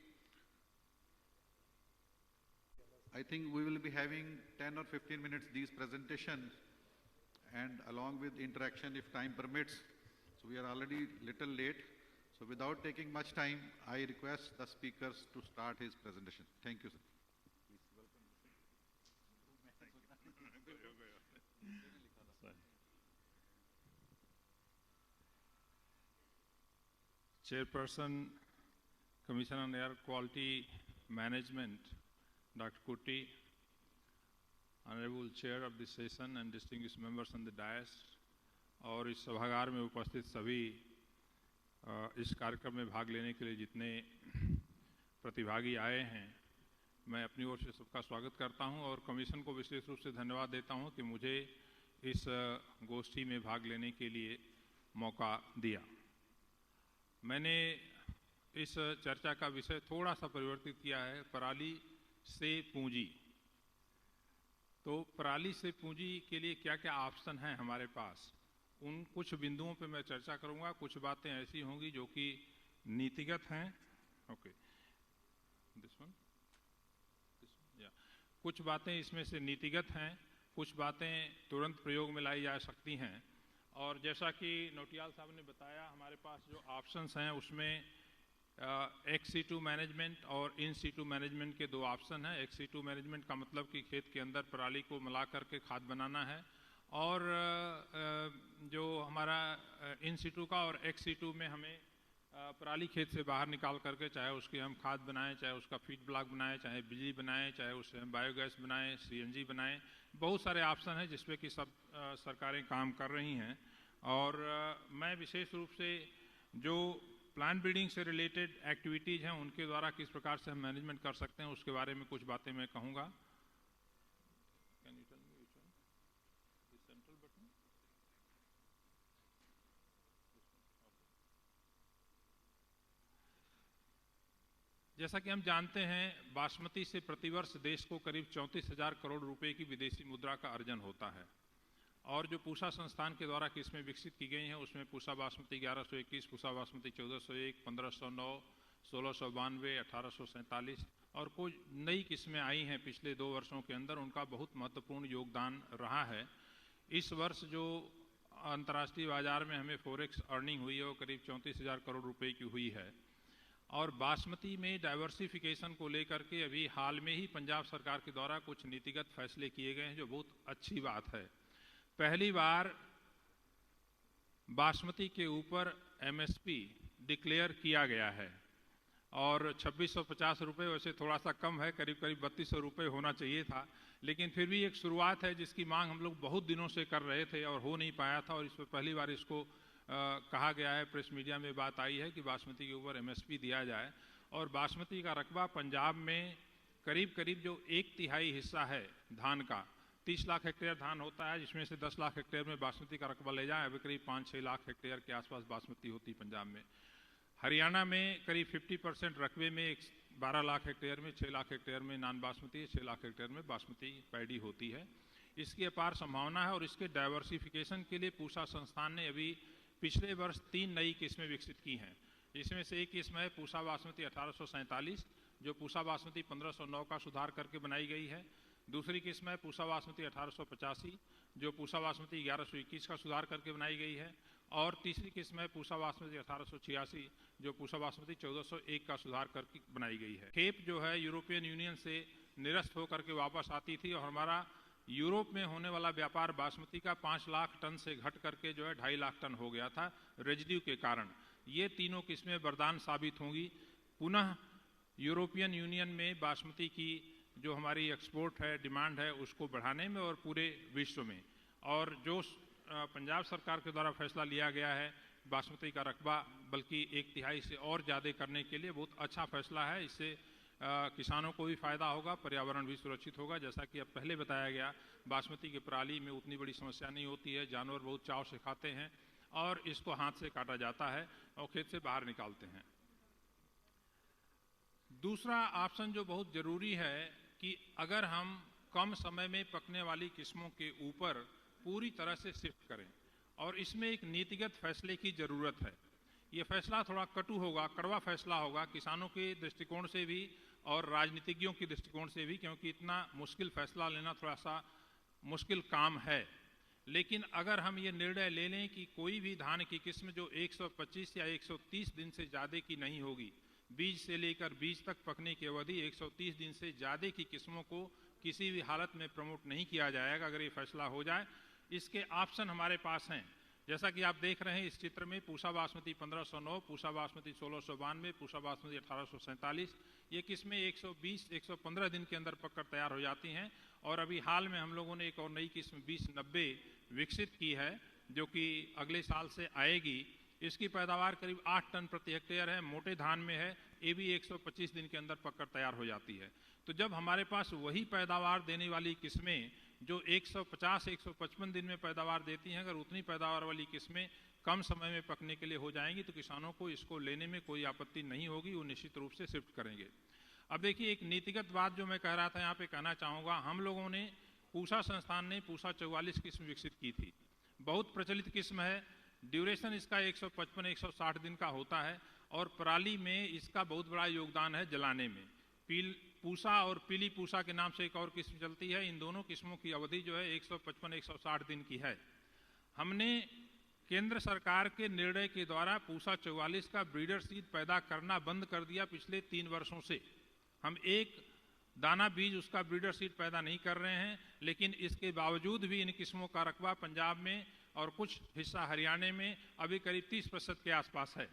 I think we will be having 10 or 15 minutes these presentations, and along with interaction if time permits. So we are already little late. So without taking much time, I request the speakers to start his presentation. Thank you, sir. Chairperson, Commission on Air Quality Management, Dr. Kuti, Honorable Chair of this session and distinguished members on the dais, और इस सभागार में उपस्थित सभी इस कार्यक्रम में भाग लेने के लिए जितने प्रतिभागी आए हैं, मैं अपनी ओर से सबका स्वागत करता हूं और कमीशन को विशेष रूप से धन्यवाद देता हूं कि मुझे इस गोष्ठी में भाग लेने के लिए मौका दिया। मैंने इस चर्चा का विषय थोड़ा सा परिवर्तित किया है, पराली से पूंजी। तो पराली से पूंजी के लिए क्या क्या ऑप्शन हैं हमारे पास, उन कुछ बिंदुओं पे मैं चर्चा करूंगा। कुछ बातें ऐसी होंगी जो कि नीतिगत हैं, ओके, कुछ बातें इसमें से नीतिगत हैं, कुछ बातें तुरंत प्रयोग में लाई जा सकती हैं। और जैसा कि नोटियाल साहब ने बताया, हमारे पास जो ऑप्शंस हैं उसमें एक्स सीटू मैनेजमेंट और इन सीटू मैनेजमेंट के 2 ऑप्शन हैं। एक्स सीटू मैनेजमेंट का मतलब कि खेत के अंदर पराली को मिला करके खाद बनाना है, और जो हमारा इन सीटू का और एक्स सीटू में हमें पराली खेत से बाहर निकाल करके चाहे उसकी हम खाद बनाएं, चाहे उसका फीड ब्लॉक बनाएं, चाहे बिजली बनाएं, चाहे उससे हम बायोगैस बनाएं, सीएनजी बनाएं, बहुत सारे ऑप्शन हैं जिसपे कि सब सरकारें काम कर रही हैं। और मैं विशेष रूप से जो प्लान बिल्डिंग से रिलेटेड एक्टिविटीज़ हैं उनके द्वारा किस प्रकार से हम मैनेजमेंट कर सकते हैं उसके बारे में कुछ बातें मैं कहूँगा। जैसा कि हम जानते हैं, बासमती से प्रतिवर्ष देश को करीब 34,000 करोड़ रुपए की विदेशी मुद्रा का अर्जन होता है। और जो पूसा संस्थान के द्वारा किस्में विकसित की गई हैं उसमें पूसा बासमती 1121, पूसा बासमती 1401, 1509, 1692, 1847 और कुछ नई किस्में आई हैं पिछले 2 वर्षों के अंदर, उनका बहुत महत्वपूर्ण योगदान रहा है। इस वर्ष जो अंतर्राष्ट्रीय बाजार में हमें फॉरेक्स अर्निंग हुई है वो करीब 34,000 करोड़ रुपए की हुई है। और बासमती में डाइवर्सिफिकेशन को लेकर के अभी हाल में ही पंजाब सरकार के द्वारा कुछ नीतिगत फैसले किए गए हैं जो बहुत अच्छी बात है। पहली बार बासमती के ऊपर एमएसपी डिक्लेयर किया गया है और 2650 रुपये, वैसे थोड़ा सा कम है, करीब करीब 3200 रुपये होना चाहिए था, लेकिन फिर भी एक शुरुआत है जिसकी मांग हम लोग बहुत दिनों से कर रहे थे और हो नहीं पाया था। और इस पर पहली बार इसको कहा गया है, प्रेस मीडिया में बात आई है कि बासमती के ऊपर एमएसपी दिया जाए। और बासमती का रकबा पंजाब में करीब करीब जो 1/3 हिस्सा है धान का, 30 लाख हेक्टेयर धान होता है जिसमें से 10 लाख हेक्टेयर में बासमती का रकबा ले जाए, अभी करीब 5-6 लाख हेक्टेयर के आसपास बासमती होती है पंजाब में। हरियाणा में करीब 50% रकबे में 12 लाख हेक्टेयर में 6 लाख हेक्टेयर में नॉन बासमती, 6 लाख हेक्टेयर में बासमती पैडी होती है। इसकी अपार संभावना है और इसके डाइवर्सिफिकेशन के लिए पूसा संस्थान ने अभी पिछले वर्ष 3 नई किस्में विकसित की हैं। इसमें से एक किस्म है पूसा बासमती 1847 जो पूसा बासमती 1509 का सुधार करके बनाई गई है। दूसरी किस्म है पूसा बासमती 1885 जो पूसा बासमती 1121 का सुधार करके बनाई गई है। और तीसरी किस्म है पूसा बासमती 1886, जो पूसा बासमती 1401 का सुधार करके बनाई गई है। खेप जो है यूरोपियन यूनियन से निरस्त होकर के वापस आती थी और हमारा यूरोप में होने वाला व्यापार बासमती का 5 लाख टन से घट करके जो है 2.5 लाख टन हो गया था रेजिड्यू के कारण। ये तीनों किस्में वरदान साबित होंगी पुनः यूरोपियन यूनियन में बासमती की जो हमारी एक्सपोर्ट है, डिमांड है, उसको बढ़ाने में और पूरे विश्व में। और जो पंजाब सरकार के द्वारा फैसला लिया गया है बासमती का रकबा बल्कि 1/3 से और ज़्यादा करने के लिए, बहुत अच्छा फैसला है। इससे किसानों को भी फ़ायदा होगा, पर्यावरण भी सुरक्षित होगा। जैसा कि अब पहले बताया गया, बासमती की पराली में उतनी बड़ी समस्या नहीं होती है, जानवर बहुत चाव से खाते हैं और इसको हाथ से काटा जाता है और खेत से बाहर निकालते हैं। दूसरा ऑप्शन जो बहुत ज़रूरी है कि अगर हम कम समय में पकने वाली किस्मों के ऊपर पूरी तरह से शिफ्ट करें, और इसमें एक नीतिगत फैसले की ज़रूरत है। ये फैसला थोड़ा कटु होगा, कड़वा फैसला होगा किसानों के दृष्टिकोण से भी और राजनीतिज्ञों के दृष्टिकोण से भी, क्योंकि इतना मुश्किल फैसला लेना थोड़ा सा मुश्किल काम है। लेकिन अगर हम ये निर्णय ले लें कि कोई भी धान की किस्म जो 125 या 130 दिन से ज़्यादा की नहीं होगी, बीज से लेकर बीज तक पकने की अवधि 130 दिन से ज़्यादा की किस्मों को किसी भी हालत में प्रमोट नहीं किया जाएगा। अगर ये फैसला हो जाए, इसके ऑप्शन हमारे पास हैं। जैसा कि आप देख रहे हैं इस चित्र में, पूसा बासमती 1509, पूसा बासमती 1692, पूसा बासमती 1847, ये किस्में 120-115 दिन के अंदर पककर तैयार हो जाती हैं। और अभी हाल में हम लोगों ने एक और नई किस्म 2090 विकसित की है जो कि अगले साल से आएगी। इसकी पैदावार करीब 8 टन प्रति हेक्टेयर है, मोटे धान में है, ये भी 125 दिन के अंदर पककर तैयार हो जाती है। तो जब हमारे पास वही पैदावार देने वाली किस्में जो 150-155 दिन में पैदावार देती हैं, अगर उतनी पैदावार वाली किस्में कम समय में पकने के लिए हो जाएंगी तो किसानों को इसको लेने में कोई आपत्ति नहीं होगी, वो निश्चित रूप से शिफ्ट करेंगे। अब देखिए, एक नीतिगत बात जो मैं कह रहा था यहाँ पे कहना चाहूँगा, हम लोगों ने पूसा संस्थान ने पूसा 44 किस्म विकसित की थी। बहुत प्रचलित किस्म है, ड्यूरेशन इसका 155-160 दिन का होता है और पराली में इसका बहुत बड़ा योगदान है जलाने में। पूसा और पीली पूसा के नाम से एक और किस्म चलती है। इन दोनों किस्मों की अवधि जो है 155-160 दिन की है। हमने केंद्र सरकार के निर्णय के द्वारा पूसा 44 का ब्रीडर सीड पैदा करना बंद कर दिया पिछले 3 वर्षों से। हम एक दाना बीज उसका ब्रीडर सीड पैदा नहीं कर रहे हैं, लेकिन इसके बावजूद भी इन किस्मों का रकबा पंजाब में और कुछ हिस्सा हरियाणा में अभी करीब 30% के आसपास है।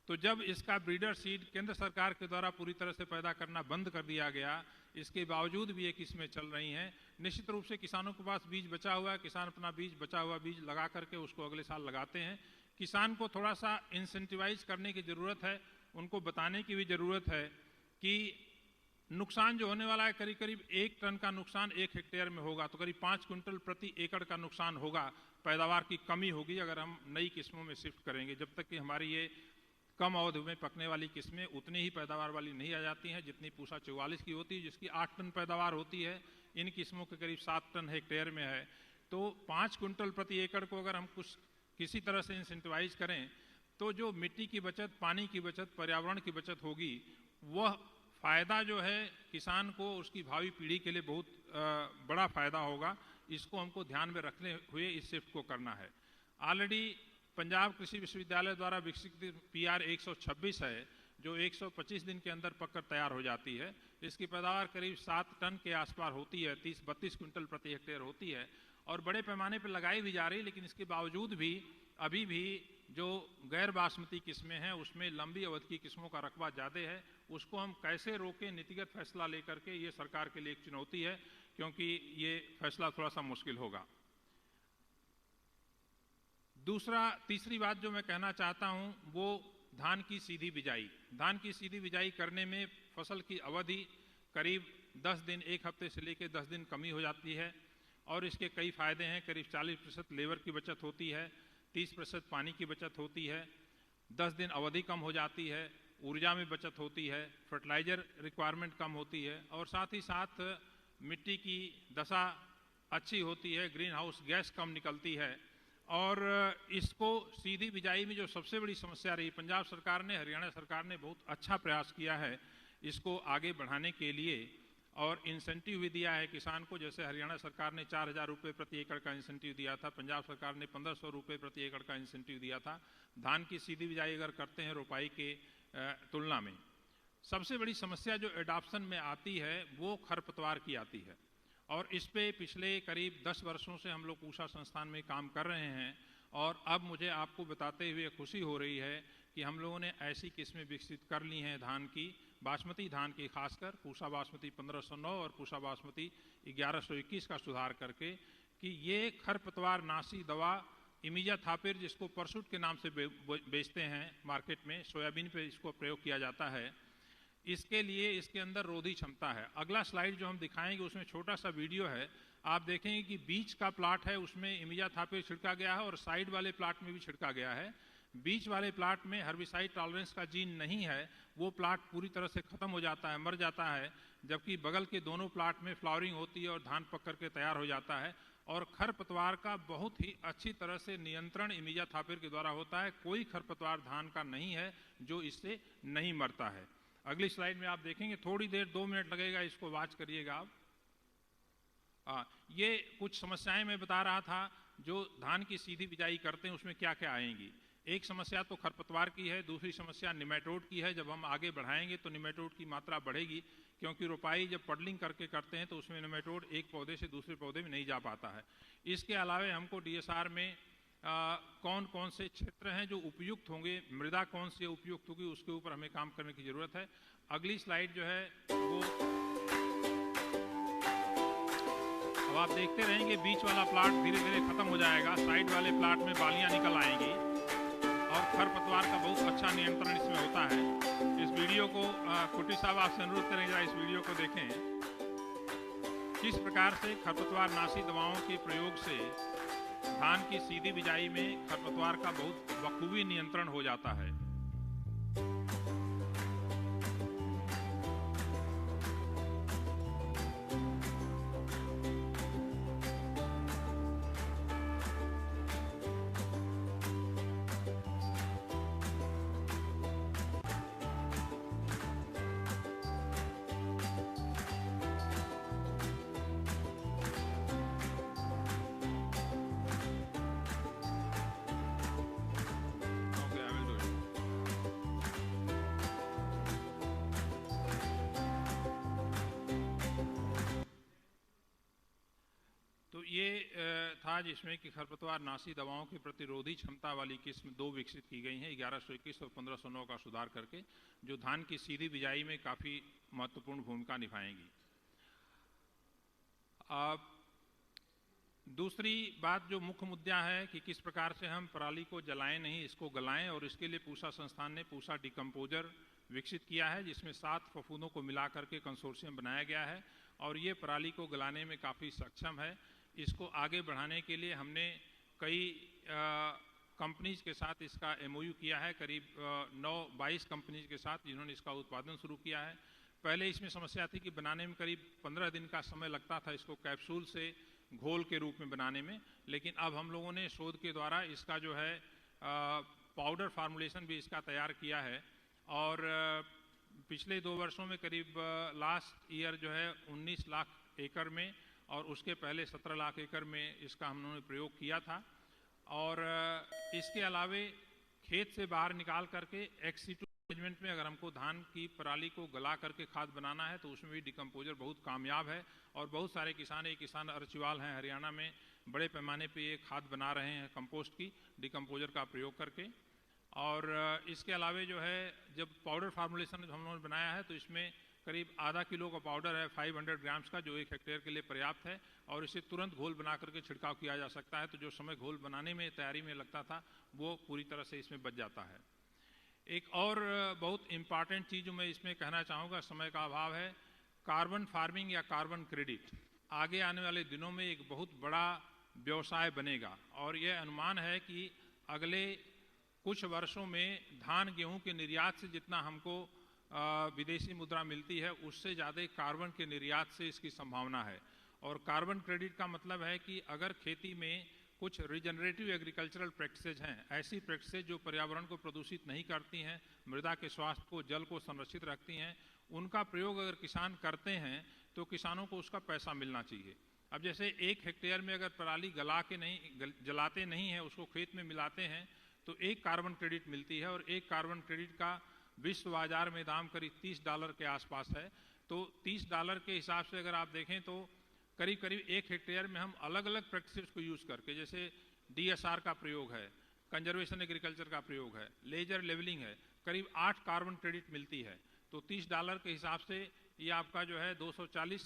तो जब इसका ब्रीडर सीड केंद्र सरकार के द्वारा पूरी तरह से पैदा करना बंद कर दिया गया, इसके बावजूद भी ये किस्में चल रही हैं। निश्चित रूप से किसानों के पास बीज बचा हुआ है, किसान अपना बचा हुआ बीज लगा करके उसको अगले साल लगाते हैं। किसान को थोड़ा सा इंसेंटिवाइज करने की ज़रूरत है, उनको बताने की भी ज़रूरत है कि नुकसान जो होने वाला है करीब करीब 1 टन का नुकसान 1 हेक्टेयर में होगा, तो करीब 5 क्विंटल प्रति एकड़ का नुकसान होगा, पैदावार की कमी होगी अगर हम नई किस्मों में शिफ्ट करेंगे। जब तक कि हमारी ये कम अवधि में पकने वाली किस्में उतनी ही पैदावार वाली नहीं आ जाती हैं जितनी पूसा 44 की होती है, जिसकी 8 टन पैदावार होती है। इन किस्मों के करीब 7 टन हेक्टेयर में है। तो 5 क्विंटल प्रति एकड़ को अगर हम किसी तरह से इंसेंटिवाइज करें तो जो मिट्टी की बचत, पानी की बचत, पर्यावरण की बचत होगी, वह फ़ायदा जो है किसान को उसकी भावी पीढ़ी के लिए बहुत बड़ा फ़ायदा होगा। इसको हमको ध्यान में रखते हुए इस शिफ्ट को करना है। ऑलरेडी पंजाब कृषि विश्वविद्यालय द्वारा विकसित PR 126 है जो 125 दिन के अंदर पककर तैयार हो जाती है। इसकी पैदावार करीब 7 टन के आसपास होती है, 30-32 क्विंटल प्रति हेक्टेयर होती है और बड़े पैमाने पर लगाई भी जा रही है। लेकिन इसके बावजूद भी अभी भी जो गैर बासमती किस्में हैं उसमें लंबी अवधि की किस्मों का रकबा ज़्यादा है। उसको हम कैसे रोकें, नीतिगत फैसला लेकर के, ये सरकार के लिए एक चुनौती है, क्योंकि ये फैसला थोड़ा सा मुश्किल होगा। तीसरी बात जो मैं कहना चाहता हूं वो धान की सीधी बिजाई। धान की सीधी बिजाई करने में फसल की अवधि करीब 10 दिन, 1 हफ्ते से लेकर 10 दिन कमी हो जाती है और इसके कई फायदे हैं। करीब 40% लेबर की बचत होती है, 30% पानी की बचत होती है, 10 दिन अवधि कम हो जाती है, ऊर्जा में बचत होती है, फर्टिलाइजर रिक्वायरमेंट कम होती है और साथ ही साथ मिट्टी की दशा अच्छी होती है, ग्रीन हाउस गैस कम निकलती है। और इसको सीधी बिजाई में जो सबसे बड़ी समस्या रही, पंजाब सरकार ने, हरियाणा सरकार ने बहुत अच्छा प्रयास किया है इसको आगे बढ़ाने के लिए और इंसेंटिव भी दिया है किसान को। जैसे हरियाणा सरकार ने 4,000 रुपये प्रति एकड़ का इंसेंटिव दिया था, पंजाब सरकार ने 1,500 रुपये प्रति एकड़ का इंसेंटिव दिया था धान की सीधी बिजाई अगर करते हैं रोपाई के तुलना में। सबसे बड़ी समस्या जो एडॉप्शन में आती है वो खरपतवार की आती है, और इस पे पिछले करीब 10 वर्षों से हम लोग पूषा संस्थान में काम कर रहे हैं। और अब मुझे आपको बताते हुए खुशी हो रही है कि हम लोगों ने ऐसी किस्में विकसित कर ली हैं धान की, बासमती धान की खासकर, पूषा बासमती 1509 और पूषा बासमती 1121 का सुधार करके, कि ये खरपतवार नाशी दवा इमिजाथापिर, जिसको परसूट के नाम से बेचते हैं मार्केट में, सोयाबीन पे इसको प्रयोग किया जाता है, इसके लिए इसके अंदर रोधी क्षमता है। अगला स्लाइड जो हम दिखाएंगे उसमें छोटा सा वीडियो है, आप देखेंगे कि बीच का प्लाट है उसमें इमिजाथापिर छिड़का गया है और साइड वाले प्लाट में भी छिड़का गया है। बीच वाले प्लाट में हर्बिसाइड टॉलरेंस का जीन नहीं है, वो प्लाट पूरी तरह से खत्म हो जाता है, मर जाता है, जबकि बगल के दोनों प्लाट में फ्लावरिंग होती है और धान पक करके तैयार हो जाता है। और खरपतवार का बहुत ही अच्छी तरह से नियंत्रण इमिजाथापिर के द्वारा होता है। कोई खरपतवार धान का नहीं है जो इससे नहीं मरता है। अगली स्लाइड में आप देखेंगे, थोड़ी देर 2 मिनट लगेगा, इसको वॉच करिएगा आप। ये कुछ समस्याएं मैं बता रहा था जो धान की सीधी बिजाई करते हैं उसमें क्या क्या आएंगी। एक समस्या तो खरपतवार की है, दूसरी समस्या निमेटोड की है। जब हम आगे बढ़ाएंगे तो निमेटोड की मात्रा बढ़ेगी, क्योंकि रोपाई जब पडलिंग करके करते हैं तो उसमें निमेटोड एक पौधे से दूसरे पौधे में नहीं जा पाता है। इसके अलावा हमको डीएसआर में कौन कौन से क्षेत्र हैं जो उपयुक्त होंगे, मृदा कौन सी उपयुक्त होगी, उसके ऊपर हमें काम करने की जरूरत है। अगली स्लाइड जो है वो अब आप देखते रहेंगे, बीच वाला प्लाट धीरे धीरे खत्म हो जाएगा, साइड वाले प्लाट में बालियां निकल आएंगी और खरपतवार का बहुत अच्छा नियंत्रण इसमें होता है। इस वीडियो को कुटी साहब आपसे अनुरोध करेंगे, इस वीडियो को देखें, किस प्रकार से खरपतवार नाशी दवाओं के प्रयोग से धान की सीधी बिजाई में खरपतवार का बहुत बखूबी नियंत्रण हो जाता है। ये था जिसमें कि खरपतवार नाशी दवाओं की प्रतिरोधी क्षमता वाली किस्म 2 विकसित की गई हैं 1121 और 1509 का सुधार करके, जो धान की सीधी बिजाई में काफ़ी महत्वपूर्ण भूमिका निभाएंगी। दूसरी बात जो मुख्य मुद्दा है कि किस प्रकार से हम पराली को जलाएं नहीं, इसको गलाएं, और इसके लिए पूषा संस्थान ने पूषा डिकम्पोजर विकसित किया है, जिसमें 7 फफूंदों को मिला करके कंसोर्शियम बनाया गया है और ये पराली को गलाने में काफ़ी सक्षम है। इसको आगे बढ़ाने के लिए हमने कई कंपनीज के साथ इसका MOU किया है, करीब 22 कंपनीज के साथ, जिन्होंने इसका उत्पादन शुरू किया है। पहले इसमें समस्या थी कि बनाने में करीब 15 दिन का समय लगता था इसको कैप्सूल से घोल के रूप में बनाने में, लेकिन अब हम लोगों ने शोध के द्वारा इसका जो है पाउडर फार्मुलेशन भी इसका तैयार किया है। और पिछले 2 वर्षों में करीब लास्ट ईयर जो है 19 लाख एकड़ में और उसके पहले 17 लाख एकड़ में इसका हम लोगों ने प्रयोग किया था। और इसके अलावे खेत से बाहर निकाल करके एक्सीटू मैनेजमेंट में अगर हमको धान की पराली को गला करके खाद बनाना है तो उसमें भी डिकम्पोजर बहुत कामयाब है और बहुत सारे किसान अर्चिवाल हैं हरियाणा में, बड़े पैमाने पे ये खाद बना रहे हैं कंपोस्ट की डिकम्पोजर का प्रयोग करके। और इसके अलावे जो है जब पाउडर फार्मुलेशन हम लोगों ने बनाया है तो इसमें करीब आधा किलो का पाउडर है 500 ग्राम्स का, जो 1 हेक्टेयर के लिए पर्याप्त है और इसे तुरंत घोल बना करके छिड़काव किया जा सकता है। तो जो समय घोल बनाने में तैयारी में लगता था वो पूरी तरह से इसमें बच जाता है। एक और बहुत इम्पॉर्टेंट चीज़ जो मैं इसमें कहना चाहूँगा, समय का अभाव है, कार्बन फार्मिंग या कार्बन क्रेडिट आगे आने वाले दिनों में एक बहुत बड़ा व्यवसाय बनेगा और यह अनुमान है कि अगले कुछ वर्षों में धान गेहूं के निर्यात से जितना हमको विदेशी मुद्रा मिलती है उससे ज़्यादा कार्बन के निर्यात से इसकी संभावना है। और कार्बन क्रेडिट का मतलब है कि अगर खेती में कुछ रिजनरेटिव एग्रीकल्चरल प्रैक्टिसेज हैं, ऐसी प्रैक्टिसेज जो पर्यावरण को प्रदूषित नहीं करती हैं, मृदा के स्वास्थ्य को, जल को संरक्षित रखती हैं, उनका प्रयोग अगर किसान करते हैं तो किसानों को उसका पैसा मिलना चाहिए। अब जैसे 1 हेक्टेयर में अगर पराली जलाते नहीं है, उसको खेत में मिलाते हैं तो 1 कार्बन क्रेडिट मिलती है, और 1 कार्बन क्रेडिट का विश्व बाजार में दाम करीब $30 के आसपास है। तो $30 के हिसाब से अगर आप देखें तो करीब करीब 1 हेक्टेयर में हम अलग अलग प्रैक्टिसेस को यूज़ करके, जैसे DSR का प्रयोग है, कंजर्वेशन एग्रीकल्चर का प्रयोग है, लेजर लेवलिंग है, करीब 8 कार्बन क्रेडिट मिलती है। तो $30 के हिसाब से ये आपका जो है $240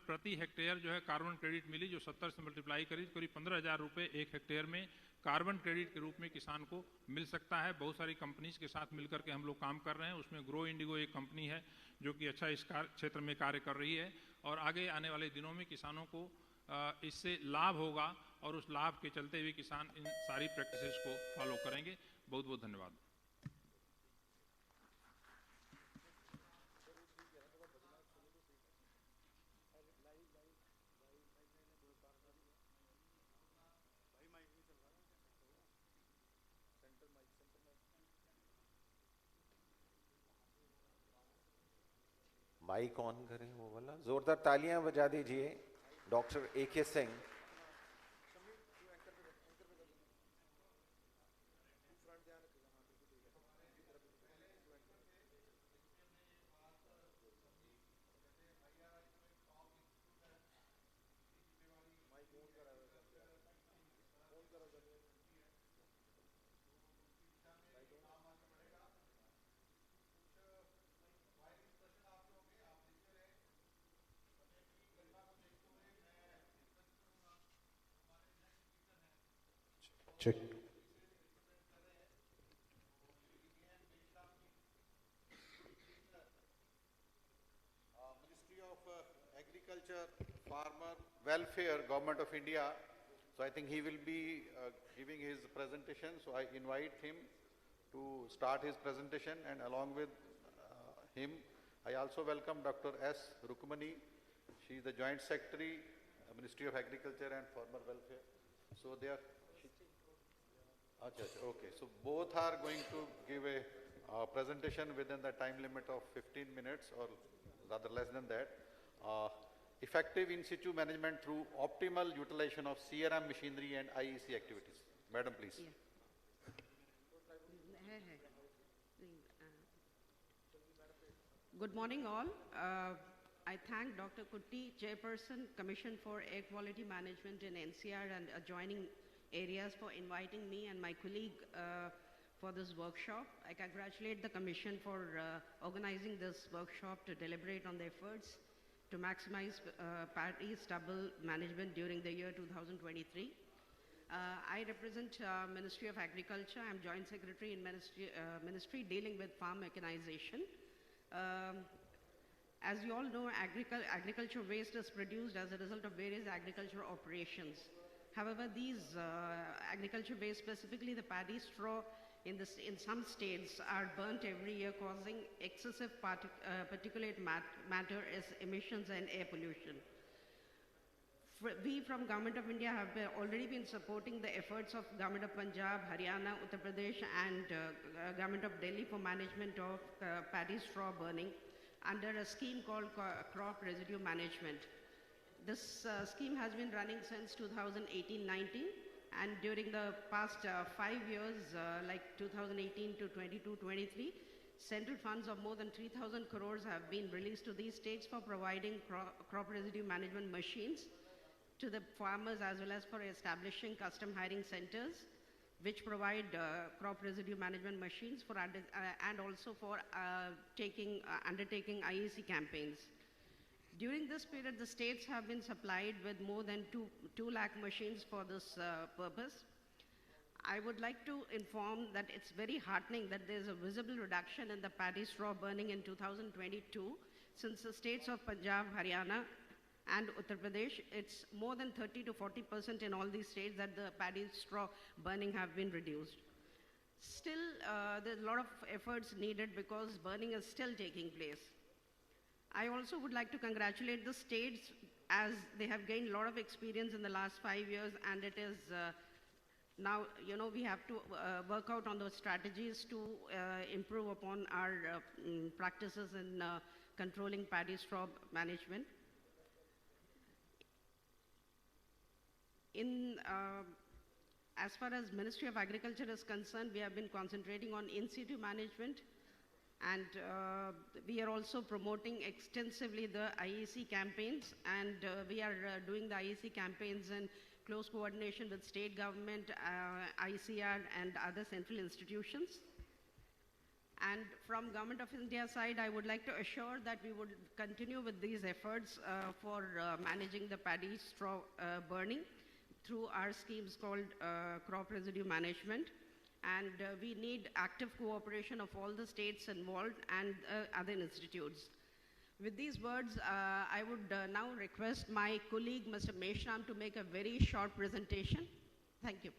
प्रति हेक्टेयर जो है कार्बन क्रेडिट मिली, जो 70 से मल्टीप्लाई करी करीब 15,000 रुपये 1 हेक्टेयर में कार्बन क्रेडिट के रूप में किसान को मिल सकता है। बहुत सारी कंपनीज के साथ मिलकर के हम लोग काम कर रहे हैं, उसमें ग्रो इंडिगो एक कंपनी है जो कि अच्छा इस क्षेत्र में कार्य कर रही है, और आगे आने वाले दिनों में किसानों को इससे लाभ होगा, और उस लाभ के चलते हुए किसान इन सारी प्रैक्टिसेस को फॉलो करेंगे। बहुत बहुत धन्यवाद। माइक ऑन करें वो वाला, जोरदार तालियां बजा दीजिए doctor AK Singh. Check. Ministry of Agriculture, Farmer Welfare, Government of India. So I think he will be giving his presentation. So I invite him to start his presentation, and along with him, I also welcome Dr. S. Rukmani. She is the Joint Secretary, Ministry of Agriculture and Farmer Welfare. So they are. Okay, so both are going to give a presentation within the time limit of 15 minutes or rather less than that. Effective in situ management through optimal utilization of CRM machinery and IEC activities. Madam, please. Yeah. Good morning all. I thank Dr. Kutti, Chairperson, Commission for Air Quality Management in NCR and adjoining areas for inviting me and my colleague for this workshop. I congratulate the Commission for organizing this workshop to deliberate on the efforts to maximize Paddy stubble management during the year 2023. I represent Ministry of Agriculture. I'm Joint Secretary in Ministry dealing with farm mechanization. As you all know, agriculture waste is produced as a result of various agricultural operations. However, these agriculture waste, specifically the paddy straw in some states, are burnt every year, causing excessive particulate matter as emissions and air pollution. We from Government of India have already been supporting the efforts of Government of Punjab, Haryana, Uttar Pradesh and Government of Delhi for management of paddy straw burning under a scheme called Crop Residue Management. This scheme has been running since 2018-19, and during the past 5 years, like 2018 to 22-23, central funds of more than 3,000 crores have been released to these states for providing crop residue management machines to the farmers, as well as for establishing custom hiring centers, which provide crop residue management machines for and also for undertaking IEC campaigns. During this period, the states have been supplied with more than 2 lakh machines for this purpose. I would like to inform that it's very heartening that there's a visible reduction in the paddy straw burning in 2022, since the states of Punjab, Haryana, and Uttar Pradesh, it's more than 30 to 40% in all these states that the paddy straw burning have been reduced. Still, there's a lot of efforts needed because burning is still taking place. I also would like to congratulate the states as they have gained a lot of experience in the last 5 years, and it is now, we have to work out on those strategies to improve upon our practices in controlling paddy straw management. As far as Ministry of Agriculture is concerned, we have been concentrating on in situ management, and we are also promoting extensively the IEC campaigns, and we are doing the IEC campaigns in close coordination with state government, ICR, and other central institutions. And from Government of India side, I would like to assure that we would continue with these efforts for managing the paddy straw burning through our schemes called crop residue management. And we need active cooperation of all the states involved and other institutes. With these words, I would now request my colleague, Mr. Meshram, to make a very short presentation. Thank you.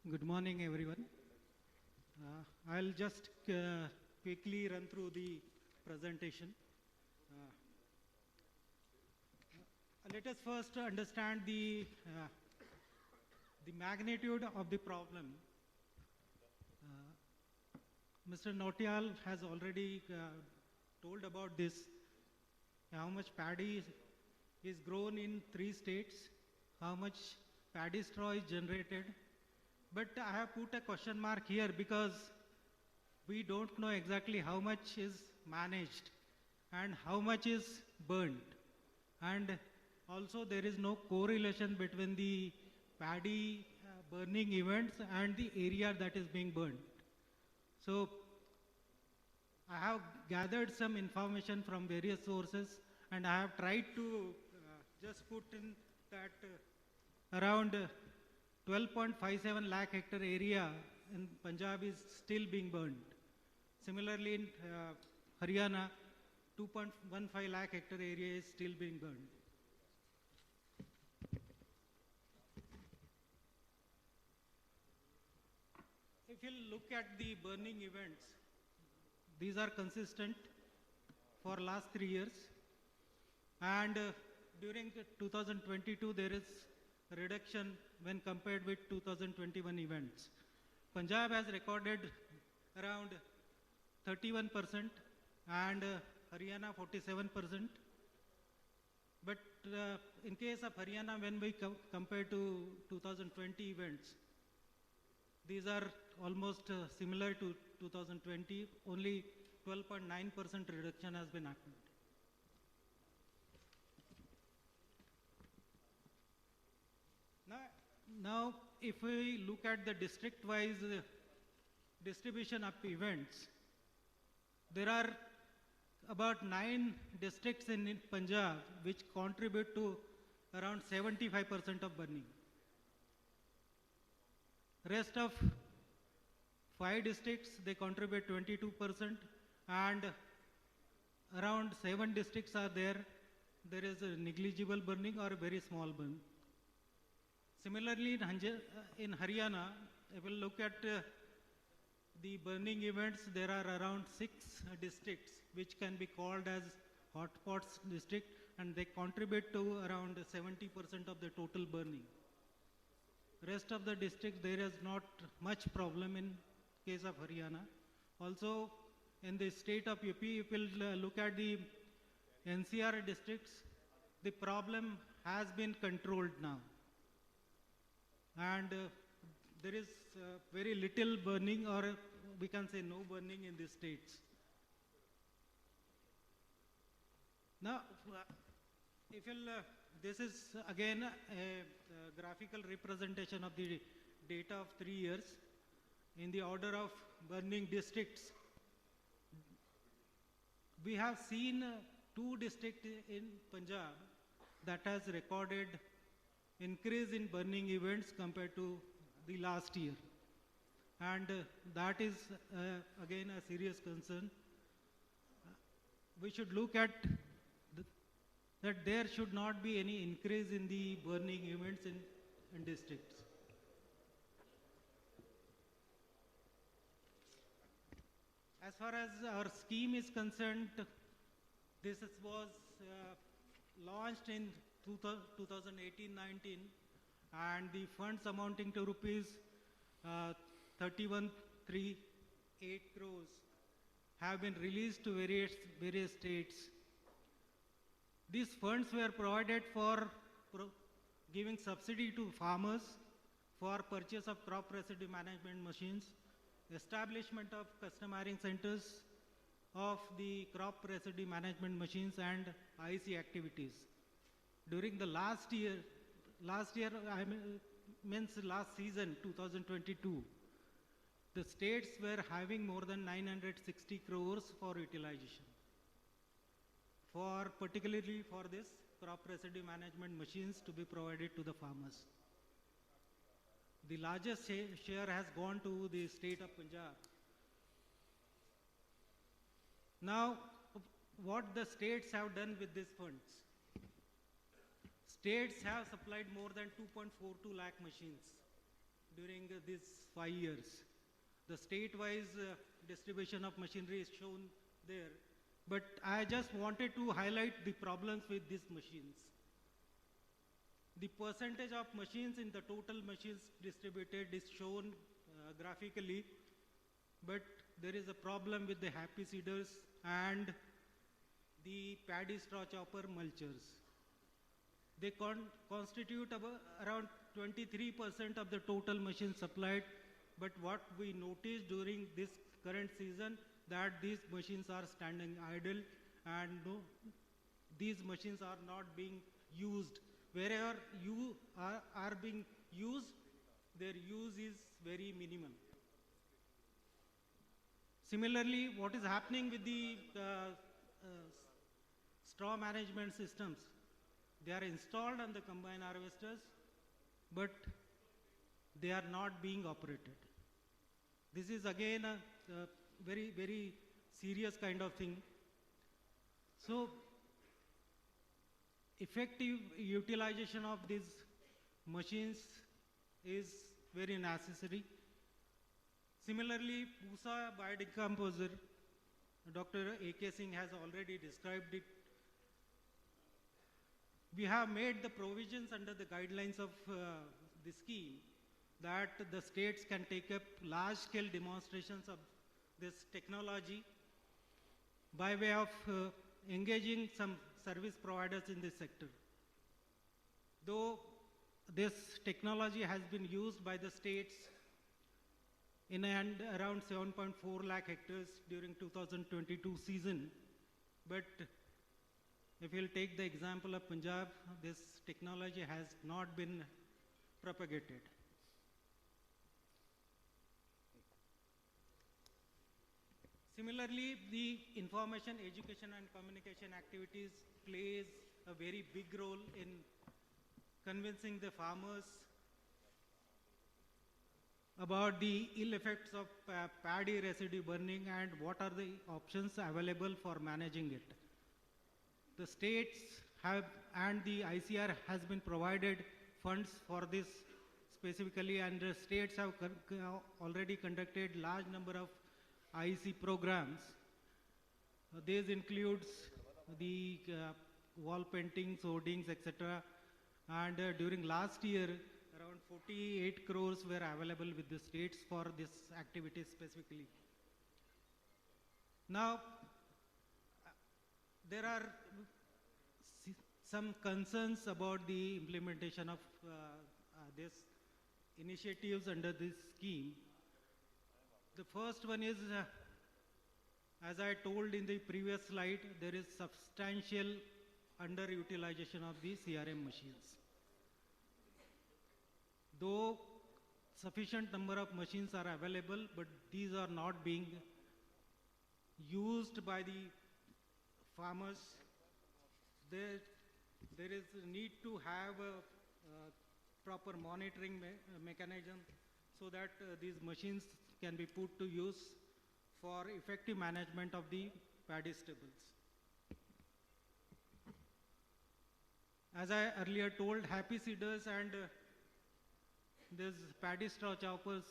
Good morning, everyone. I'll just quickly run through the presentation. Let us first understand the magnitude of the problem. Mr. Notial has already told about this, how much paddy is grown in 3 states, how much paddy straw is generated. But I have put a question mark here because we don't know exactly how much is managed and how much is burnt. And also there is no correlation between the paddy burning events and the area that is being burnt. So I have gathered some information from various sources, and I have tried to just put in that around 12.57 lakh hectare area in Punjab is still being burned. Similarly, in Haryana, 2.15 lakh hectare area is still being burned. If you look at the burning events, these are consistent for last 3 years. And during 2022, there is a reduction when compared with 2021 events. Punjab has recorded around 31% and Haryana 47%. But in case of Haryana, when we compare to 2020 events, these are almost similar to 2020, only 12.9% reduction has been happened. Now, if we look at the district-wise distribution of events, there are about 9 districts in Punjab which contribute to around 75% of burning. Rest of 5 districts, they contribute 22%, and around 7 districts are there is a negligible burning or a very small burn. Similarly, in Haryana, if we look at the burning events, there are around 6 districts which can be called as hotspots district, and they contribute to around 70% of the total burning. Rest of the districts, there is not much problem in case of Haryana. Also, in the state of UP, if we look at the NCR districts, the problem has been controlled now. And there is very little burning, or we can say no burning in these states. Now, if you'll, this is again a graphical representation of the data of 3 years in the order of burning districts. We have seen 2 districts in Punjab that has recorded increase in burning events compared to the last year. And that is again a serious concern. we should look at the, that there should not be any increase in the burning events in districts. As far as our scheme is concerned, was launched in 2018-19, and the funds amounting to rupees 3138 crores have been released to various states. These funds were provided for giving subsidy to farmers for purchase of crop residue management machines, establishment of customizing centers of the crop residue management machines, and IC activities. During the last season 2022, the states were having more than 960 crores for utilization, particularly for this crop residue management machines to be provided to the farmers. The largest share has gone to the state of Punjab. Now, what the states have done with these funds? States have supplied more than 2.42 lakh machines during these 5 years. The state-wise distribution of machinery is shown there, but I just wanted to highlight the problems with these machines. The percentage of machines in the total machines distributed is shown graphically, but there is a problem with the happy seeders and the paddy straw chopper mulchers. They constitute around 23% of the total machines supplied, but what we noticed during this current season that these machines are standing idle and these machines are not being used. Wherever you are being used, their use is very minimal. Similarly, what is happening with the straw management systems? They are installed on the combine harvesters, but they are not being operated. This is again a very, very serious kind of thing. So, effective utilization of these machines is very necessary. Similarly, PUSA biodecomposer, Dr. A.K. Singh has already described it. We have made the provisions under the guidelines of the scheme that the states can take up large-scale demonstrations of this technology by way of engaging some service providers in this sector. Though this technology has been used by the states in around 7.4 lakh hectares during 2022 season, but if you'll take the example of Punjab, this technology has not been propagated. Similarly, the information, education and communication activities plays a very big role in convincing the farmers about the ill effects of paddy residue burning and what are the options available for managing it. The states have and the ICR has been provided funds for this specifically, and the states have already conducted large number of IEC programs. These includes the wall paintings, hoardings, etc. And during last year, around 48 crores were available with the states for this activity specifically. Now, there are some concerns about the implementation of these initiatives under this scheme. The first one is, as I told in the previous slide, there is substantial underutilization of the CRM machines. Though sufficient number of machines are available, but these are not being used by the farmers. There is a need to have a proper monitoring mechanism so that these machines can be put to use for effective management of the paddy stubbles. as I earlier told, happy seeders and these paddy straw choppers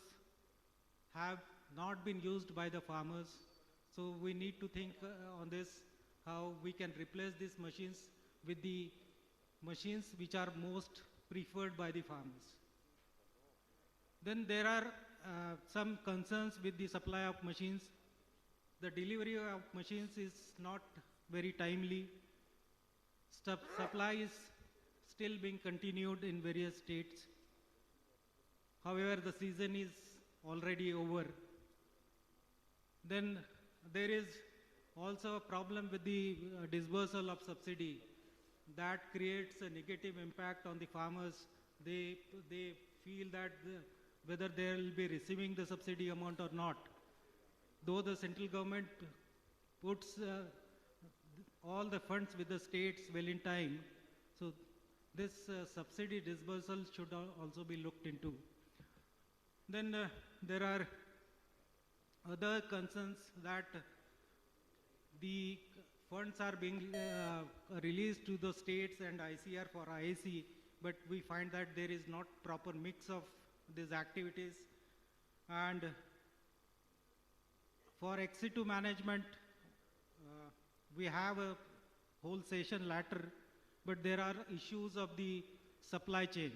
have not been used by the farmers. So we need to think on this, how we can replace these machines with the machines which are most preferred by the farmers. Then there are some concerns with the supply of machines. The delivery of machines is not very timely. Supply is still being continued in various states. However, the season is already over. Then there is also a problem with the disbursal of subsidy. That creates a negative impact on the farmers. They feel that whether they will be receiving the subsidy amount or not. Though the central government puts all the funds with the states well in time, so this subsidy disbursal should also be looked into. Then there are other concerns that the funds are being released to the states and ICR for IAC, but we find that there is not proper mix of these activities. And for XC2 management, we have a whole session later, but there are issues of the supply chain.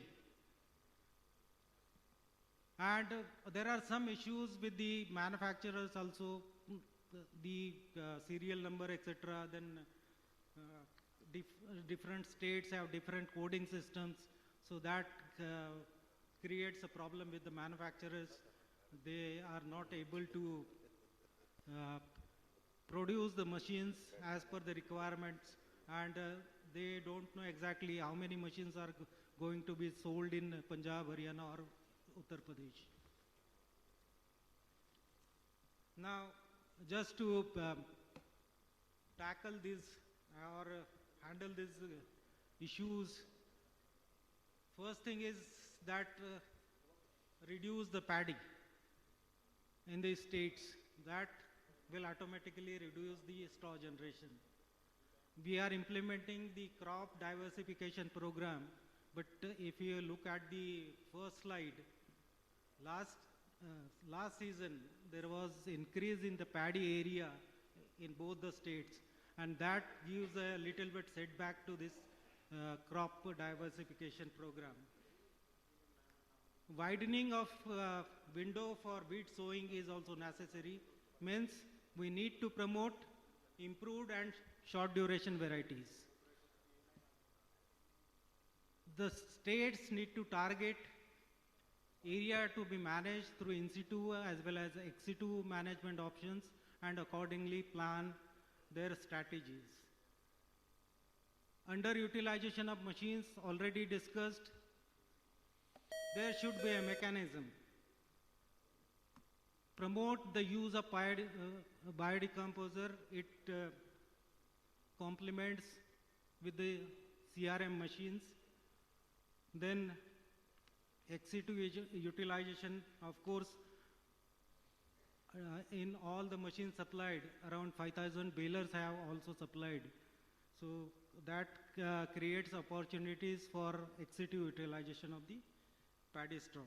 And there are some issues with the manufacturers also, the serial number, etc. Then different states have different coding systems, so that creates a problem with the manufacturers. They are not able to produce the machines as per the requirements, and they don't know exactly how many machines are going to be sold in Punjab, Haryana or Uttar Pradesh. Now, just to tackle this or handle these issues, first thing is that reduce the paddy in the states. That will automatically reduce the straw generation. We are implementing the crop diversification program, but if you look at the first slide, last season there was increase in the paddy area in both the states, and that gives a little bit setback to this crop diversification program. Widening of window for wheat sowing is also necessary. Means we need to promote improved and short duration varieties. The states need to target area to be managed through in situ as well as ex situ management options, and accordingly plan their strategies. Underutilization of machines already discussed. There should be a mechanism. Promote the use of biodecomposer. It complements with the CRM machines. Then ex situ utilization, of course, in all the machines supplied, around 5,000 balers have also supplied. So that creates opportunities for ex situ utilization of the paddy straw.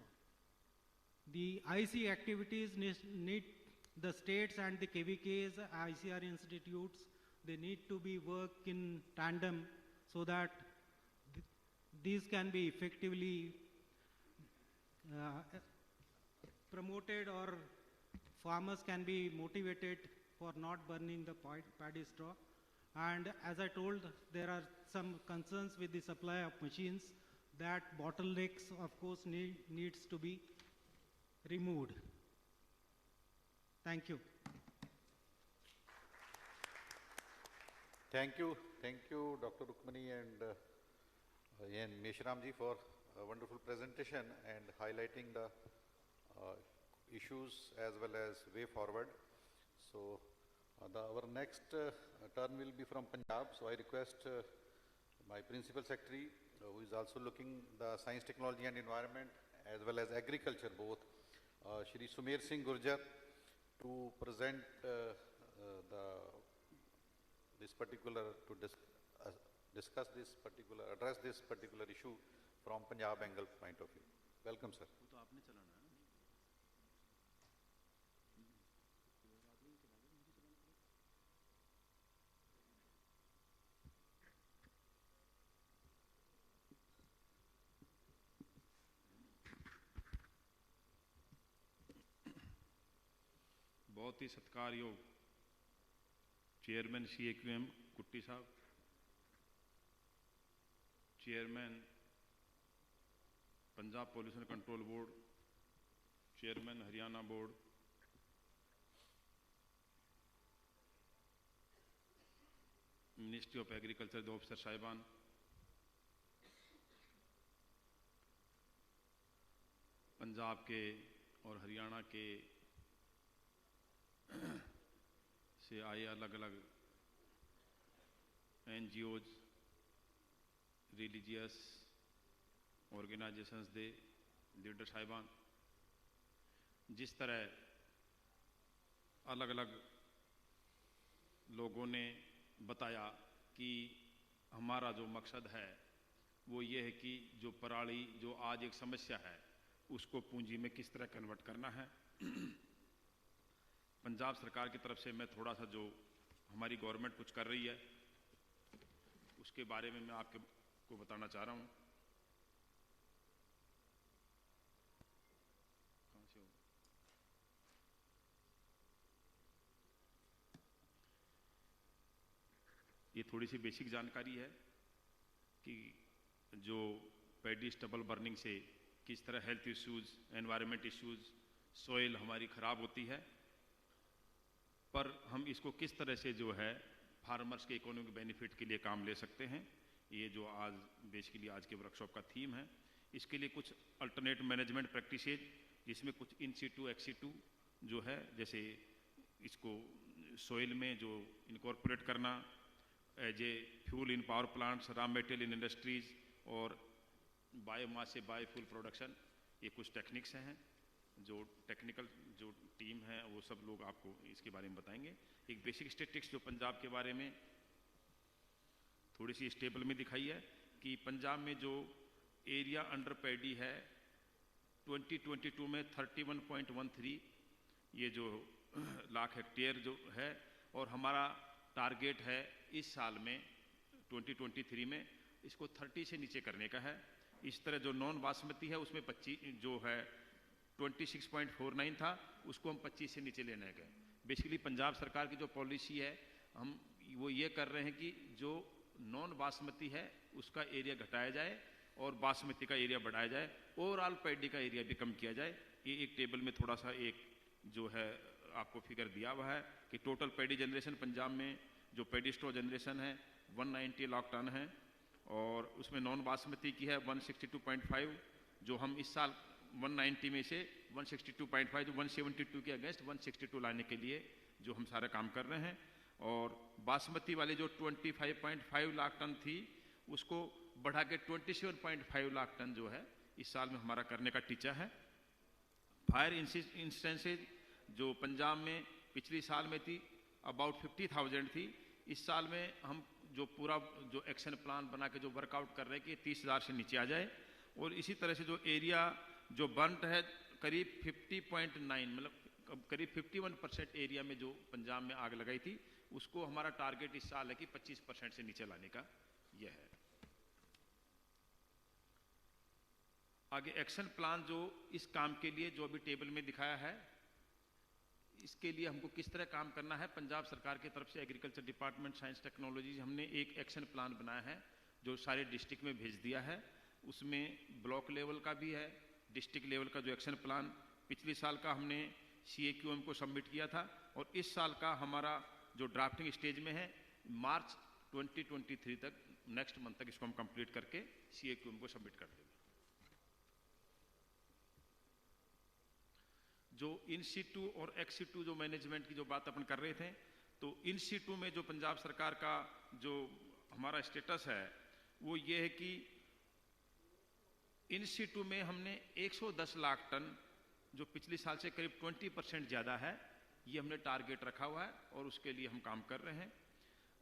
The IC activities need the states and the KVKs, ICR institutes, they need to be work in tandem so that these can be effectively promoted, or farmers can be motivated for not burning the paddy straw. And as I told, there are some concerns with the supply of machines. That bottlenecks, of course, needs to be removed. Thank you. Thank you, Dr. Rukmani and Meshramji for a wonderful presentation and highlighting the issues as well as way forward. So our next turn will be from Punjab. So I request my Principal Secretary, who is also looking the Science, Technology and Environment as well as Agriculture both, Shri Sumer Singh Gurjar, to present this particular address this particular issue from Punjab angle point of view. Welcome, sir. बहुत ही सत्कारयोग चेयरमैन CAQM कुट्टी साहब, chairman Punjab pollution control board, chairman Haryana board, ministry of agriculture के ऑफिसर साहिबान, पंजाब के और हरियाणा के से आए अलग अलग NGOs, रिलीजियस ऑर्गेनाइजेशंस दे लीडर साहिबान, जिस तरह अलग अलग लोगों ने बताया कि हमारा जो मकसद है वो ये है कि जो पराली जो आज एक समस्या है उसको पूंजी में किस तरह कन्वर्ट करना है। पंजाब सरकार की तरफ से मैं थोड़ा सा जो हमारी गवर्नमेंट कुछ कर रही है उसके बारे में मैं आपको बताना चाह रहा हूँ। ये थोड़ी सी बेसिक जानकारी है कि जो पैडी स्टबल बर्निंग से किस तरह health issues, environment issues, soil हमारी ख़राब होती है, पर हम इसको किस तरह से जो है फार्मर्स के इकोनॉमिक बेनिफिट के लिए काम ले सकते हैं। ये जो आज बेसिकली आज के वर्कशॉप का थीम है। इसके लिए कुछ अल्टरनेट मैनेजमेंट प्रैक्टिसेज जिसमें कुछ इन सीटू एक्सीटू जो है, जैसे इसको सॉइल में जो इनकॉर्पोरेट करना as a fuel in power plants, raw material in industries और बायोमास से बायोफ्यूल प्रोडक्शन, ये कुछ टेक्निक्स हैं जो टेक्निकल जो टीम है वो सब लोग आपको इसके बारे में बताएंगे। एक बेसिक स्टैटिस्टिक्स जो पंजाब के बारे में थोड़ी सी स्टेबल में दिखाई है कि पंजाब में जो एरिया अंडर पैडी है 2022 में 31.13 ये जो लाख हेक्टेयर जो है, और हमारा टारगेट है इस साल में 2023 में इसको 30 से नीचे करने का है। इस तरह जो नॉन बासमती है उसमें 25 जो है 26.49 था, उसको हम 25 से नीचे लेने गए। बेसिकली पंजाब सरकार की जो पॉलिसी है हम वो ये कर रहे हैं कि जो नॉन बासमती है उसका एरिया घटाया जाए और बासमती का एरिया बढ़ाया जाए, ओवरऑल पैडी का एरिया भी कम किया जाए। ये एक टेबल में थोड़ा सा एक जो है आपको फिगर दिया हुआ है कि टोटल पैडी जनरेशन पंजाब में जो पैडी स्टोर जनरेशन है 190 लाख टन है, और उसमें नॉन बासमती की है 162.5, जो हम इस साल 190 में से 162.5 जो 172 के अगेंस्ट 162 लाने के लिए जो हम सारा काम कर रहे हैं। और बासमती वाली जो 25.5 लाख टन थी उसको बढ़ा के 27.5 लाख टन जो है इस साल में हमारा करने का टीचा है। फायर इंस्टेंसेज जो पंजाब में पिछली साल में थी अबाउट 50,000 थी, इस साल में हम जो पूरा जो एक्शन प्लान बना के जो वर्कआउट कर रहे हैं कि 30,000 से नीचे आ जाए। और इसी तरह से जो एरिया जो बर्न्ट है करीब 50.9 मतलब करीब 51% एरिया में जो पंजाब में आग लगाई थी उसको हमारा टारगेट इस साल है कि 25% से नीचे लाने का यह है। आगे एक्शन प्लान जो इस काम के लिए जो अभी टेबल में दिखाया है, इसके लिए हमको किस तरह काम करना है। पंजाब सरकार की तरफ से एग्रीकल्चर डिपार्टमेंट साइंस टेक्नोलॉजी हमने एक एक्शन प्लान बनाया है जो सारे डिस्ट्रिक्ट में भेज दिया है। उसमें ब्लॉक लेवल का भी है, डिस्ट्रिक्ट लेवल का जो एक्शन प्लान पिछले साल का हमने CAQM को सबमिट किया था, और इस साल का हमारा जो ड्राफ्टिंग स्टेज में है मार्च 2023 तक नेक्स्ट मंथ तक इसको हम कंप्लीट करके CAQM को सबमिट कर देंगे। जो इन सीटू और एक्स सीटू जो मैनेजमेंट की जो बात अपन कर रहे थे, तो इन सीटू में जो पंजाब सरकार का जो हमारा स्टेटस है वो ये है कि इन सीटू में हमने 110 लाख टन जो पिछले साल से करीब 20% ज़्यादा है, ये हमने टारगेट रखा हुआ है और उसके लिए हम काम कर रहे हैं।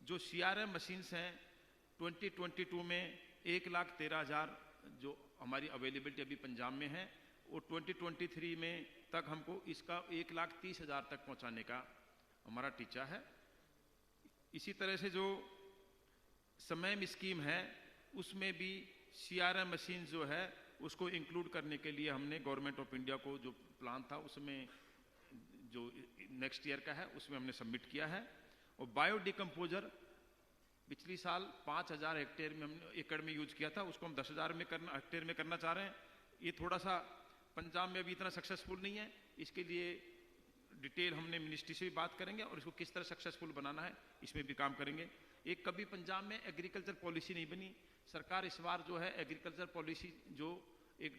जो CRM मशीन्स हैं 2022 में 1,13,000 जो हमारी अवेलेबिलिटी अभी पंजाब में है, वो 2023 में तक हमको इसका 1,30,000 तक पहुंचाने का हमारा टीचा है। इसी तरह से जो समय स्कीम है उसमें भी CRM मशीन जो है उसको इंक्लूड करने के लिए हमने गवर्नमेंट ऑफ इंडिया को जो प्लान था उसमें जो नेक्स्ट ईयर का है उसमें हमने सबमिट किया है। और बायो डिकम्पोजर पिछली साल 5,000 एकड़ में यूज किया था, उसको हम 10,000 हेक्टेयर में करना चाह रहे हैं। ये थोड़ा सा पंजाब में अभी इतना सक्सेसफुल नहीं है, इसके लिए डिटेल हमने मिनिस्ट्री से भी बात करेंगे और इसको किस तरह सक्सेसफुल बनाना है इसमें भी काम करेंगे। एक कभी पंजाब में एग्रीकल्चर पॉलिसी नहीं बनी, सरकार इस बार जो है एग्रीकल्चर पॉलिसी जो एक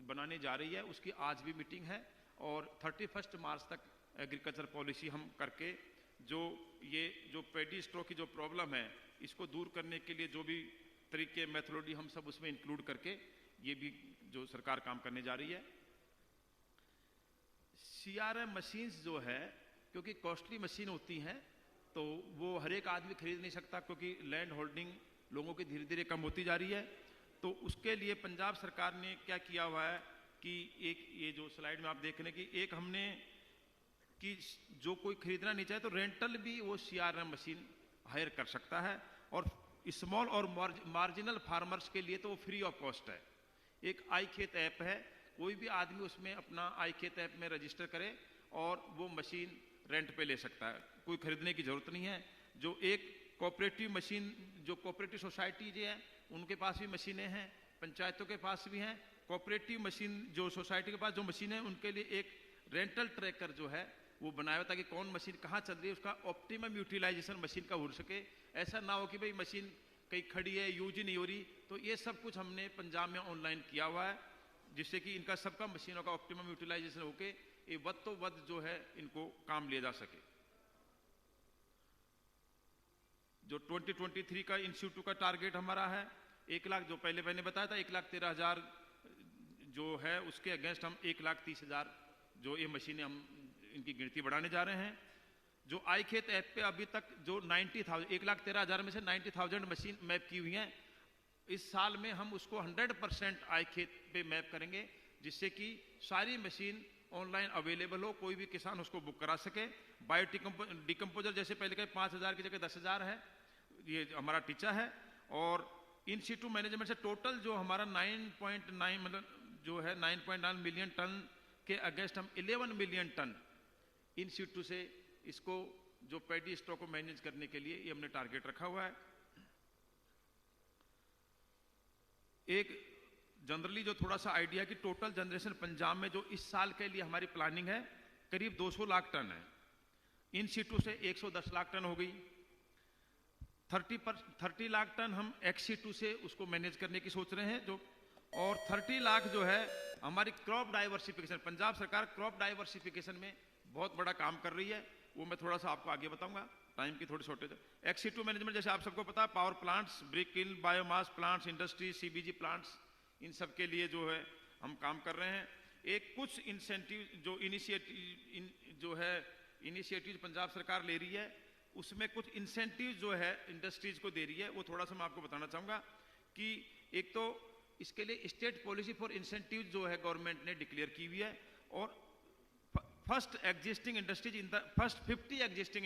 बनाने जा रही है उसकी आज भी मीटिंग है और 31 मार्च तक एग्रीकल्चर पॉलिसी हम करके जो पैडी स्ट्रो की जो प्रॉब्लम है इसको दूर करने के लिए जो भी तरीके मेथोडोलॉजी हम सब उसमें इंक्लूड करके ये भी जो सरकार काम करने जा रही है। CRM मशीन्स जो है क्योंकि कॉस्टली मशीन होती हैं तो वो हर एक आदमी खरीद नहीं सकता, क्योंकि लैंड होल्डिंग लोगों की धीरे धीरे कम होती जा रही है। तो उसके लिए पंजाब सरकार ने क्या किया हुआ है कि एक ये जो स्लाइड में आप देख रहे हैं कि एक हमने कि जो कोई खरीदना नहीं चाहे तो रेंटल भी वो CRM मशीन हायर कर सकता है और स्मॉल और मार्जिनल फार्मर्स के लिए तो वो फ्री ऑफ कॉस्ट है। एक आई खेत ऐप है, कोई भी आदमी उसमें अपना आई खेत ऐप में रजिस्टर करे और वो मशीन रेंट पे ले सकता है, कोई खरीदने की जरूरत नहीं है। जो एक कोऑपरेटिव मशीन जो कोऑपरेटिव सोसाइटी जो है उनके पास भी मशीनें हैं, पंचायतों के पास भी हैं। कोऑपरेटिव मशीन जो सोसाइटी के पास जो मशीन है उनके लिए एक रेंटल ट्रैकर जो है वो बनाया हुआ ताकि कौन मशीन कहाँ चल रही है उसका ऑप्टिमम यूटिलाइजेशन मशीन का हो सके। ऐसा ना हो कि भाई मशीन कहीं खड़ी है यूज ही नहीं हो रही। तो ये सब कुछ हमने पंजाब में ऑनलाइन किया हुआ है जिससे कि इनका सबका मशीनों का ऑप्टिमम यूटिलाइजेशन होके ये वध तो वध जो है इनको काम लिया जा सके। जो 2023 का इंस्टीट्यूट का टारगेट हमारा है 1 लाख, जो पहले मैंने बताया था 1,13,000 जो है उसके अगेंस्ट हम 1,30,000 जो ये मशीनें हम इनकी गिनती बढ़ाने जा रहे हैं। जो आई खेत ऐप पे अभी तक जो 90,000 1,13,000 में से 90,000 मशीन मैप की हुई हैं, इस साल में हम उसको 100% आई खेत पे मैप करेंगे जिससे कि सारी मशीन ऑनलाइन अवेलेबल हो, कोई भी किसान उसको बुक करा सके। बायो डिकम्पोजर जैसे पहले के 5,000 की जगह 10,000 है, ये हमारा टीचा है। और इन सीटू मैनेजमेंट से टोटल जो हमारा 9.9 मतलब जो है 9.9 मिलियन टन के अगेंस्ट हम 11 मिलियन टन इन सीटू से इसको जो पैडी स्टॉक को मैनेज करने के लिए ये हमने टारगेट रखा हुआ है। एक जनरली जो थोड़ा सा आइडिया कि टोटल जनरेशन पंजाब में जो इस साल के लिए हमारी प्लानिंग है करीब 200 लाख टन है। इन सीटू से 110 लाख टन हो गई। 30 लाख टन हम एक्स सीटू से उसको मैनेज करने की सोच रहे हैं जो, और 30 लाख जो है हमारी क्रॉप डाइवर्सिफिकेशन, पंजाब सरकार क्रॉप डाइवर्सिफिकेशन में बहुत बड़ा काम कर रही है, वो मैं थोड़ा सा आपको आगे बताऊंगा, टाइम की थोड़ी शॉर्टेज है। एक्स सीटू मैनेजमेंट जैसे आप सबको पता है power plants, brick kiln, biomass plants, industry, CBG plants, इन सब के लिए जो है हम काम कर रहे हैं। एक कुछ इंसेंटिव जो इनिशिएटिव जो है इनिशिएटिव पंजाब सरकार ले रही है उसमें कुछ इंसेंटिव जो है इंडस्ट्रीज को दे रही है, वो थोड़ा सा मैं आपको बताना चाहूंगा कि एक तो इसके लिए स्टेट पॉलिसी फॉर इंसेंटिव जो है गवर्नमेंट ने डिक्लेयर की हुई है और first 50 existing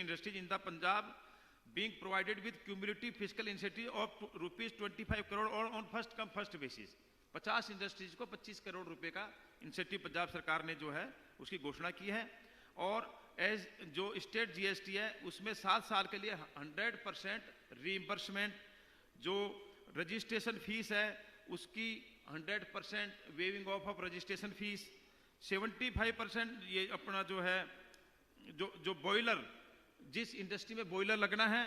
industries in the Punjab being provided with cumulative fiscal incentive of ₹25 crore और on first come first basis 50 industries को 25 करोड़ रुपए का इंसेंटिव पंजाब सरकार ने जो है उसकी घोषणा की है। और एज जो स्टेट GST है उसमें 7 साल के लिए 100% रीइंबर्समेंट, जो रजिस्ट्रेशन फीस है उसकी 100% वेविंग ऑफ रजिस्ट्रेशन फीस, 75% ये अपना जो है जो बॉयलर जिस इंडस्ट्री में बॉयलर लगना है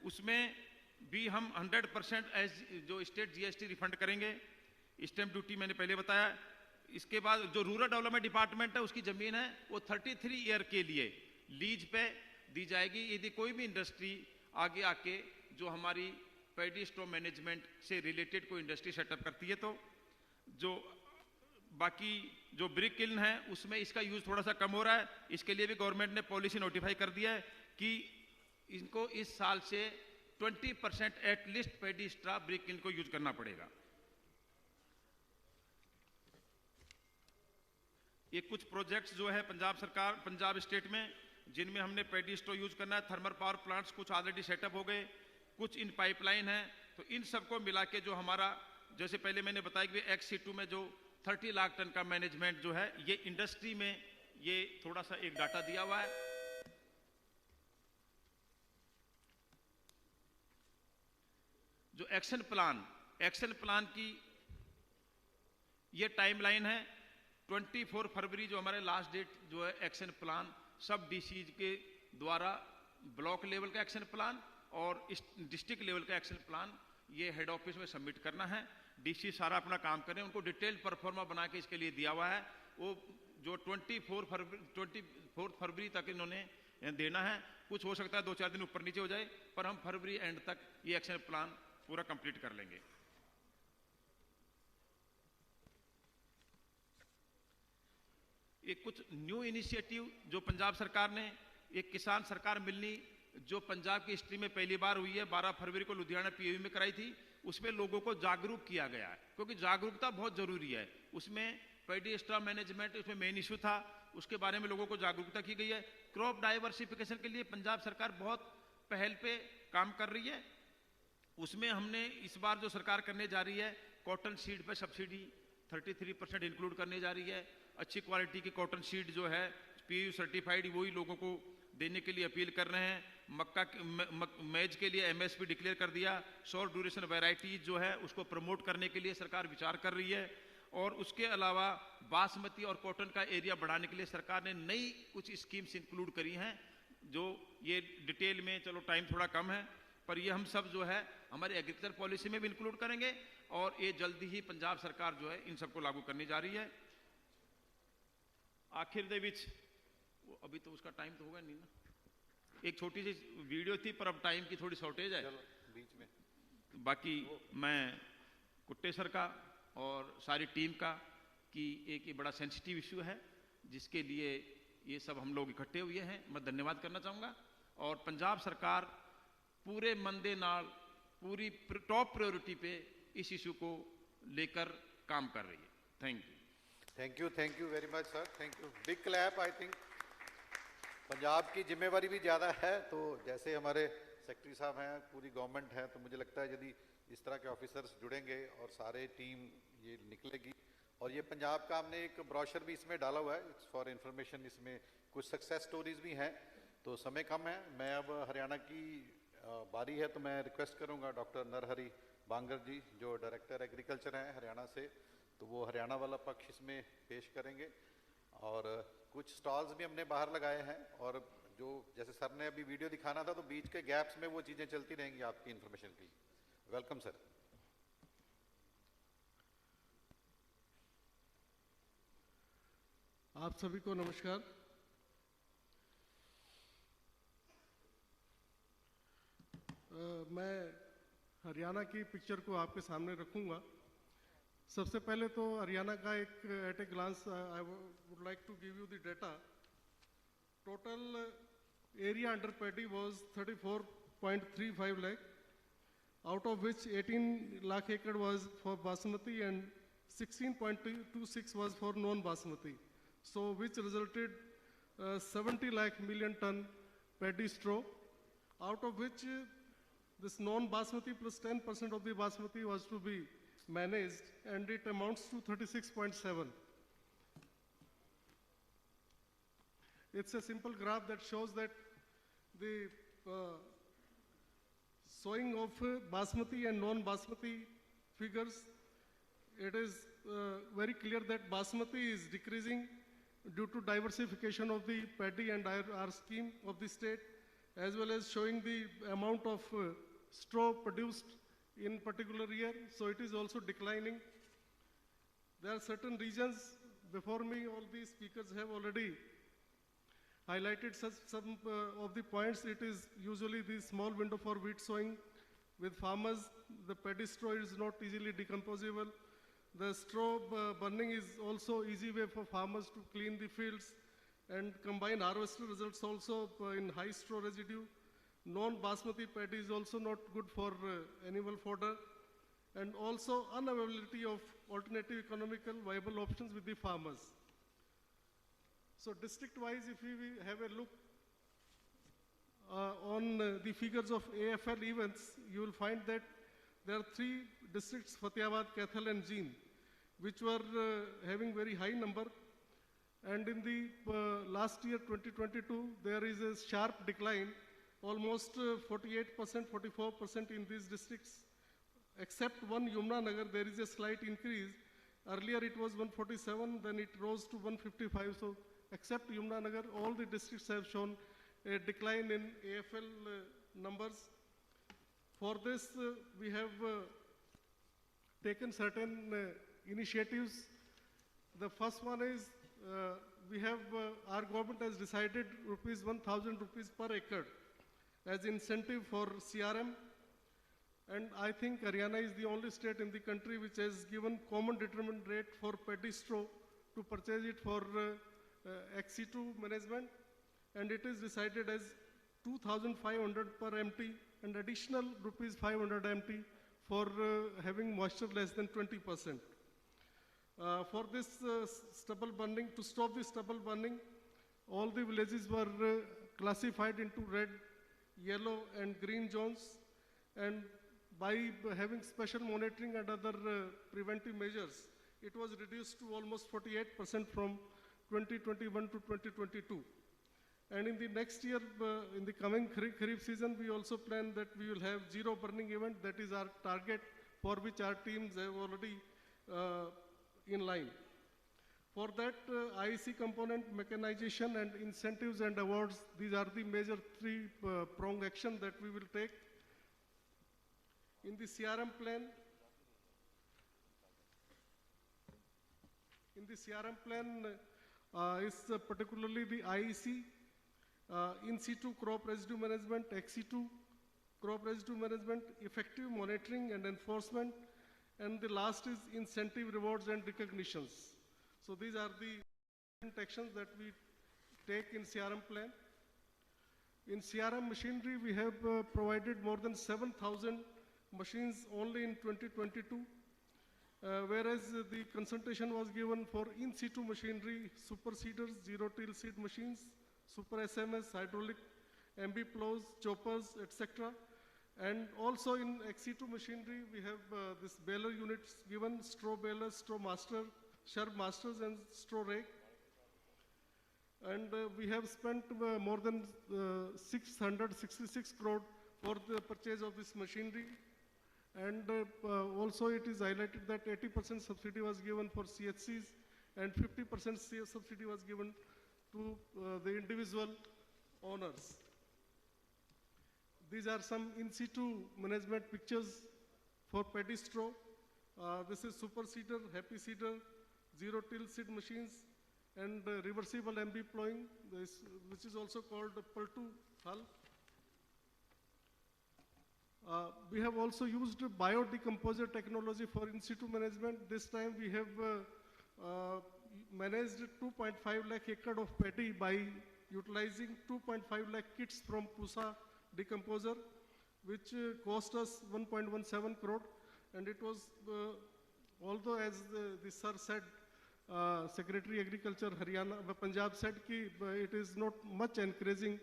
उसमें भी हम 100% एज जो स्टेट GST रिफंड करेंगे। स्टैंप ड्यूटी मैंने पहले बताया। इसके बाद जो रूरल डेवलपमेंट डिपार्टमेंट है उसकी जमीन है वो 33 ईयर के लिए लीज पे दी जाएगी। यदि कोई भी इंडस्ट्री आगे आके जो हमारी पैडी स्टॉक मैनेजमेंट से रिलेटेड कोई इंडस्ट्री सेटअप करती है तो जो बाकी जो ब्रिक किल्न है उसमें इसका यूज थोड़ा सा कम हो रहा है। इसके लिए भी गवर्नमेंट ने पॉलिसी नोटिफाई कर दिया है कि इनको इस साल से 20% एटलीस्ट पैडी स्ट्रा ब्रिक इनको यूज करना पड़ेगा। ये कुछ प्रोजेक्ट्स जो है पंजाब सरकार, पंजाब स्टेट में, जिनमें हमने पैडी स्ट्रॉ यूज करना है। थर्मल पावर प्लांट्स कुछ ऑलरेडी सेटअप हो गए, कुछ इन पाइपलाइन है। तो इन सबको मिला के जो हमारा, जैसे पहले मैंने बताया कि XC2 में जो 30 लाख टन का मैनेजमेंट जो है, ये इंडस्ट्री में ये थोड़ा सा एक डाटा दिया हुआ है। जो एक्शन प्लान की ये टाइमलाइन है। 24 फरवरी जो हमारे लास्ट डेट जो है एक्शन प्लान सब डीसीज के द्वारा, ब्लॉक लेवल का एक्शन प्लान और डिस्ट्रिक्ट लेवल का एक्शन प्लान ये हेड ऑफिस में सबमिट करना है। डीसी सारा अपना काम करें, उनको डिटेल परफॉर्मा बना के इसके लिए दिया हुआ है। वो जो 24 फरवरी तक इन्होंने देना है। कुछ हो सकता है 2-4 दिन ऊपर नीचे हो जाए, पर हम फरवरी एंड तक ये एक्शन प्लान पूरा कंप्लीट कर लेंगे। एक कुछ न्यू इनिशिएटिव जो पंजाब सरकार ने, एक किसान सरकार मिलनी जो पंजाब की हिस्ट्री में पहली बार हुई है, 12 फरवरी को लुधियाना PAV में कराई थी। उसमें लोगों को जागरूक किया गया है, क्योंकि जागरूकता बहुत जरूरी है। उसमें पैडी स्ट्रॉ मैनेजमेंट उसमें मेन इशू था, उसके बारे में लोगों को जागरूकता की गई है। क्रॉप डाइवर्सिफिकेशन के लिए पंजाब सरकार बहुत पहल पे काम कर रही है। उसमें हमने इस बार जो सरकार करने जा रही है, कॉटन सीड पे सब्सिडी 33% इंक्लूड करने जा रही है। अच्छी क्वालिटी की कॉटन सीड जो है PAU सर्टिफाइड, वही लोगों को देने के लिए अपील कर रहे हैं। मैज के लिए MSP डिक्लेयर कर दिया। शॉर्ट ड्यूरेशन वैरायटीज जो है उसको प्रमोट करने के लिए सरकार विचार कर रही है। और उसके अलावा बासमती और कॉटन का एरिया बढ़ाने के लिए सरकार ने नई कुछ स्कीम्स इंक्लूड करी हैं, जो ये डिटेल में, चलो टाइम थोड़ा कम है, पर ये हम सब जो है हमारे एग्रीकल्चर पॉलिसी में भी इंक्लूड करेंगे और ये जल्दी ही पंजाब सरकार जो है इन सबको लागू करने जा रही है। आखिर दे विच अभी तो उसका टाइम तो होगा नहीं ना, एक छोटी सी वीडियो थी, पर अब टाइम की थोड़ी शॉर्टेज है बीच में। बाकी मैं कुट्टे सर का और सारी टीम का कि एक ये बड़ा सेंसिटिव इशू है, जिसके लिए ये सब हम लोग इकट्ठे हुए हैं, मैं धन्यवाद करना चाहूँगा। और पंजाब सरकार पूरे मंदे नाल, पूरी टॉप प्रायोरिटी पे इस इशू को लेकर काम कर रही है। Thank you. Thank you very much sir, thank you. Big clap. I think Punjab की जिम्मेवारी भी ज़्यादा है, तो जैसे हमारे सेक्रेटरी साहब हैं, पूरी गवर्नमेंट है, तो मुझे लगता है यदि इस तरह के ऑफिसर्स जुड़ेंगे और सारे टीम ये निकलेगी। और ये पंजाब का हमने एक ब्रोशर भी इसमें डाला हुआ है, इट्स फॉर इन्फॉर्मेशन। इसमें कुछ सक्सेस स्टोरीज भी हैं। तो समय कम है, मैं अब हरियाणा की बारी है, तो मैं रिक्वेस्ट करूँगा डॉक्टर नरहरि बांगर जी, जो डायरेक्टर एग्रीकल्चर हैं हरियाणा से, तो वो हरियाणा वाला पक्ष इसमें पेश करेंगे। और कुछ स्टॉल्स भी हमने बाहर लगाए हैं, और जो जैसे सर ने अभी वीडियो दिखाना था, तो बीच के गैप्स में वो चीज़ें चलती रहेंगी आपकी इन्फॉर्मेशन के लिए। Welcome sir. आप सभी को नमस्कार। मैं हरियाणा की पिक्चर को आपके सामने रखूंगा। सबसे पहले तो हरियाणा का एक at a glance I would like to give you the data. Total area under paddy was 34.35 lakh, out of which 18 lakh acre was for basmati and 16.26 was for non-basmati. So which resulted 70 lakh million ton paddy straw, out of which this non-basmati plus 10% of the basmati was to be managed, and it amounts to 36.7. It's a simple graph that shows that the sowing of basmati and non-basmati figures, it is very clear that basmati is decreasing due to diversification of the paddy and our scheme of the state, as well as showing the amount of straw produced in particular year, so it is also declining. There are certain regions, before me all these speakers have already highlighted some of the points. It is usually the small window for wheat sowing. With farmers, the paddy straw is not easily decomposable. The straw burning is also easy way for farmers to clean the fields, and combined harvester results also in high straw residue. Non-basmati paddy is also not good for animal fodder, and also unavailability of alternative economical viable options with the farmers. So district-wise, if we have a look on the figures of AFL events, you will find that there are 3 districts, Fatehabad, Kaithal and Jeend, which were having very high number. And in the last year, 2022, there is a sharp decline, almost 48%, 44% in these districts. Except one Yamuna Nagar, there is a slight increase. Earlier it was 147, then it rose to 155. So except Yamuna Nagar, all the districts have shown a decline in AFL numbers. For this, we have taken certain initiatives. The first one is our government has decided 1,000 rupees per acre as incentive for CRM. And I think Haryana is the only state in the country which has given common determined rate for paddy straw to purchase it for XC2 management. And it is decided as 2,500 per MT and additional rupees 500 MT for having moisture less than 20%. For this stubble burning, to stop the stubble burning, all the villages were classified into red, yellow and green zones, and by having special monitoring and other preventive measures, it was reduced to almost 48% from 2021 to 2022. And in the next year, in the coming Kharif season, we also plan that we will have zero burning event. That is our target, for which our teams have already in line. For that, IEC component, mechanization and incentives and awards, these are the major 3-pronged action that we will take. In the CRM plan, is particularly the IEC, in situ crop residue management, XC2 crop residue management, effective monitoring and enforcement, and the last is incentive rewards and recognitions. So these are the actions that we take in CRM plan. In CRM machinery, we have provided more than 7,000 machines only in 2022, whereas the consultation was given for in situ machinery, super seeders, zero till seed machines, super SMS, hydraulic, MB plows, choppers, etc. And also in XC2 machinery, we have this baler units given, straw baler, straw master, sherb masters and straw rake. And we have spent more than 666 crore for the purchase of this machinery. And also it is highlighted that 80% subsidy was given for CHCs and 50% subsidy was given to the individual owners. These are some in situ management pictures for paddy straw. This is super seeder, happy seeder, zero till seed machines, and reversible MB plowing, which is also called Paltu hull. We have also used biodecomposer technology for in situ management. This time we have managed 2.5 lakh acre of paddy by utilizing 2.5 lakh kits from Pusa decomposer, which cost us 1.17 crore. And it was, although as the sir said, Secretary Agriculture Haryana, Punjab said ki it is not much encouraging,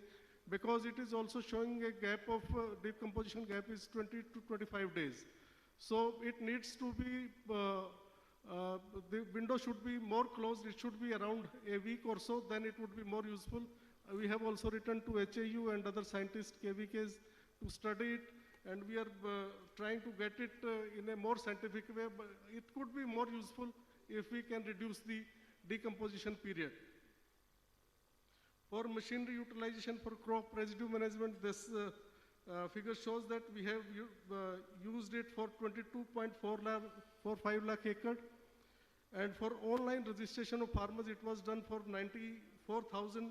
because it is also showing a gap of decomposition gap is 20 to 25 days. So it needs to be, the window should be more closed. It should be around a week or so, then it would be more useful. We have also written to HAU and other scientists, KVKs, to study it, and we are trying to get it in a more scientific way. But it could be more useful if we can reduce the decomposition period. For machinery utilization for crop residue management, this figure shows that we have used it for 22.45 lakh acre. And for online registration of farmers, it was done for 94,000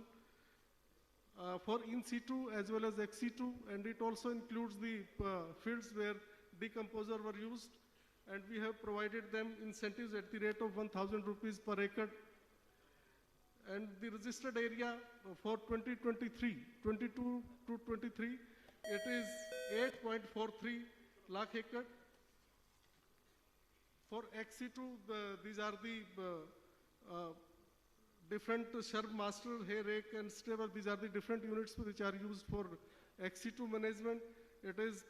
for in situ as well as XC2, and it also includes the fields where decomposer were used, and we have provided them incentives at the rate of 1,000 rupees per acre. And the registered area for 2023, 22 to 23, it is 8.43 lakh acre. For XC2, these are the different shrub master, hay rake and stubble. These are the different units which are used for XC2 management. It is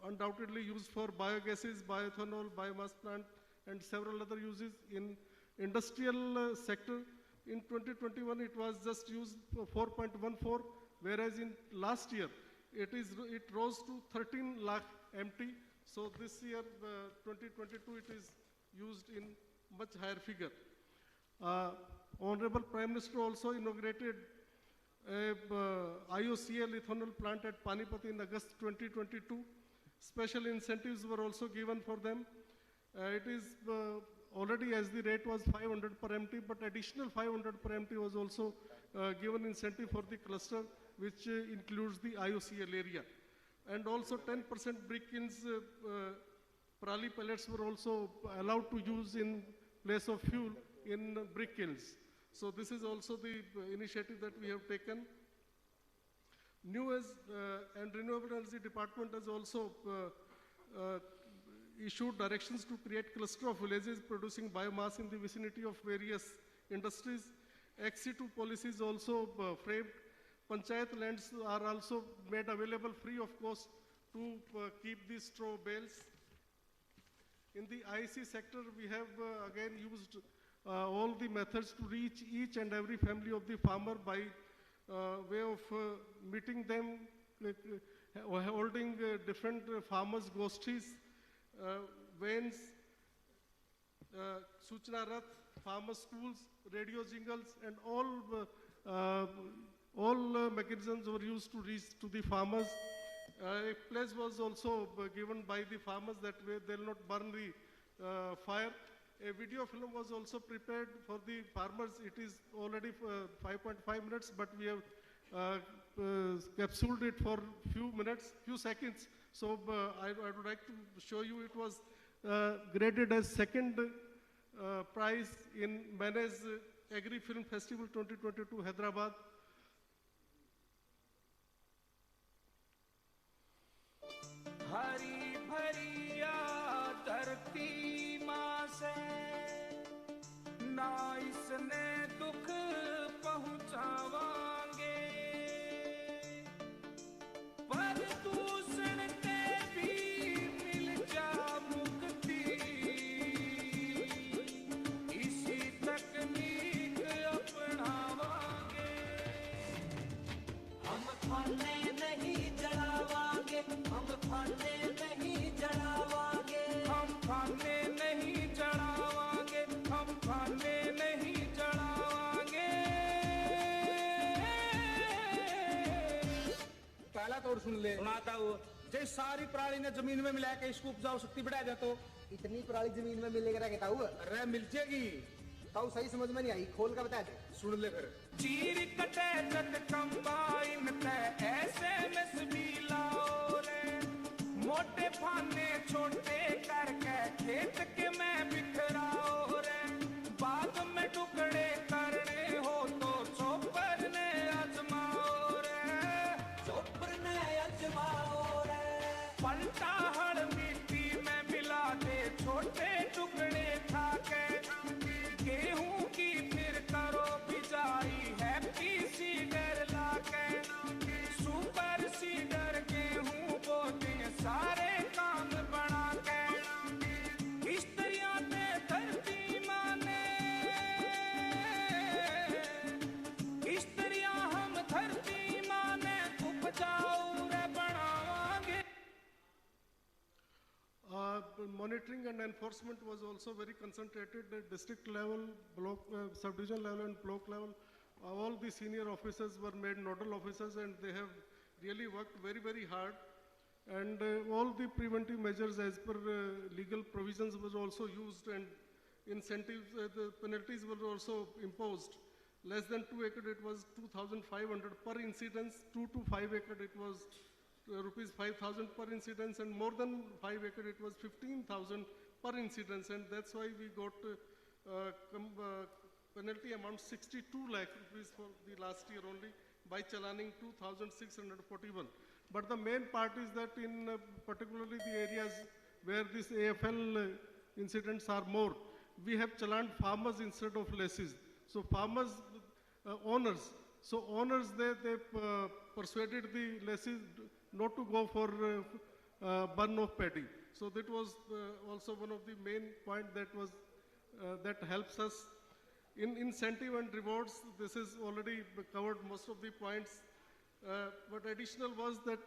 undoubtedly used for biogases, bioethanol, biomass plant, and several other uses. In industrial sector, in 2021, it was just used for 4.14, whereas in last year, it rose to 13 lakh MT. So this year, 2022, it is used in much higher figure. Honorable Prime Minister also inaugurated a IOCL ethanol plant at Panipat in August 2022. Special incentives were also given for them. It is already, as the rate was 500 per MT, but additional 500 per MT was also given incentive for the cluster, which includes the IOCL area. And also 10% brick kilns, Parali pellets were also allowed to use in place of fuel in brick kilns. So this is also the initiative that we have taken. New and Renewable Energy Department has also issued directions to create cluster of villages producing biomass in the vicinity of various industries. XC2 policies also framed. Panchayat lands are also made available free of cost to keep these straw bales. In the IC sector, we have again used all the methods to reach each and every family of the farmer by way of meeting them, holding different farmers' gostis, vans, Suchna Rath, farmer schools, radio jingles, and all mechanisms were used to reach to the farmers. A pledge was also given by the farmers that they will not burn the fire. A video film was also prepared for the farmers. It is already 5.5 minutes, but we have capsuled it for few seconds. So I would like to show you. It was graded as second prize in Mane's Agri Film Festival 2022, Hyderabad. हरी भरिया धरती माँ से ना इसने दुख पहुँचावांगे पर दूषण ते भी मिल जा मुक्ति इसी तकनीक अपनावांगे हम खाने नहीं जलावांगे हम खाने नहीं जलावांगे हम खाने नहीं जलावांगे हम खाने नहीं जलावांगे पहला तोड़ सुन ले सुनाता हूँ जे सारी पराली ने जमीन में मिला के इसको उपजाऊ शक्ति बढ़ा दे तो इतनी पराली जमीन में मिलेगा कहता हूँ अरे मिल जाएगी ताऊ सही समझ में नहीं आई खोल का बता दे सुन ले फिर चीर कटे जट कंबाइन ते SMS भी लाओ रे मोटे फाने छोटे करके खेत के मैं बिखराओ रे बाग में टुकड़े करने हो तो चोपर ने आजमाओ रे पलटा हड़ मिट्टी में मिला दे छोटे टुकड़े खा के गेहूं की फिर करो बिजाई हैप्पी सीडर लाके सुपर सीडर गेहूं बोते सारे काम बना के स्त्रियां ने धरती माने स्त्रियां हम धरती माने उपजाऊ रे बनावांगे. Monitoring and enforcement was also very concentrated at district level, block, sub-division level and block level. All the senior officers were made nodal officers and they have really worked very, very hard. And all the preventive measures as per legal provisions were also used and incentives, the penalties were also imposed. Less than 2 acre it was 2,500 per incidence, 2 to 5 acre it was rupees 5,000 per incidence, and more than 5 acre it was 15,000 per incidence, and that's why we got penalty amount 62 lakh rupees for the last year only by chalaning 2,641. But the main part is that in particularly the areas where these AFL incidents are more, we have challaned farmers instead of lessees. So farmers, owners, so owners, they persuaded the lessees not to go for burn of paddy. So that was also one of the main point that helps us. In incentive and rewards, this is already covered most of the points. But additional was that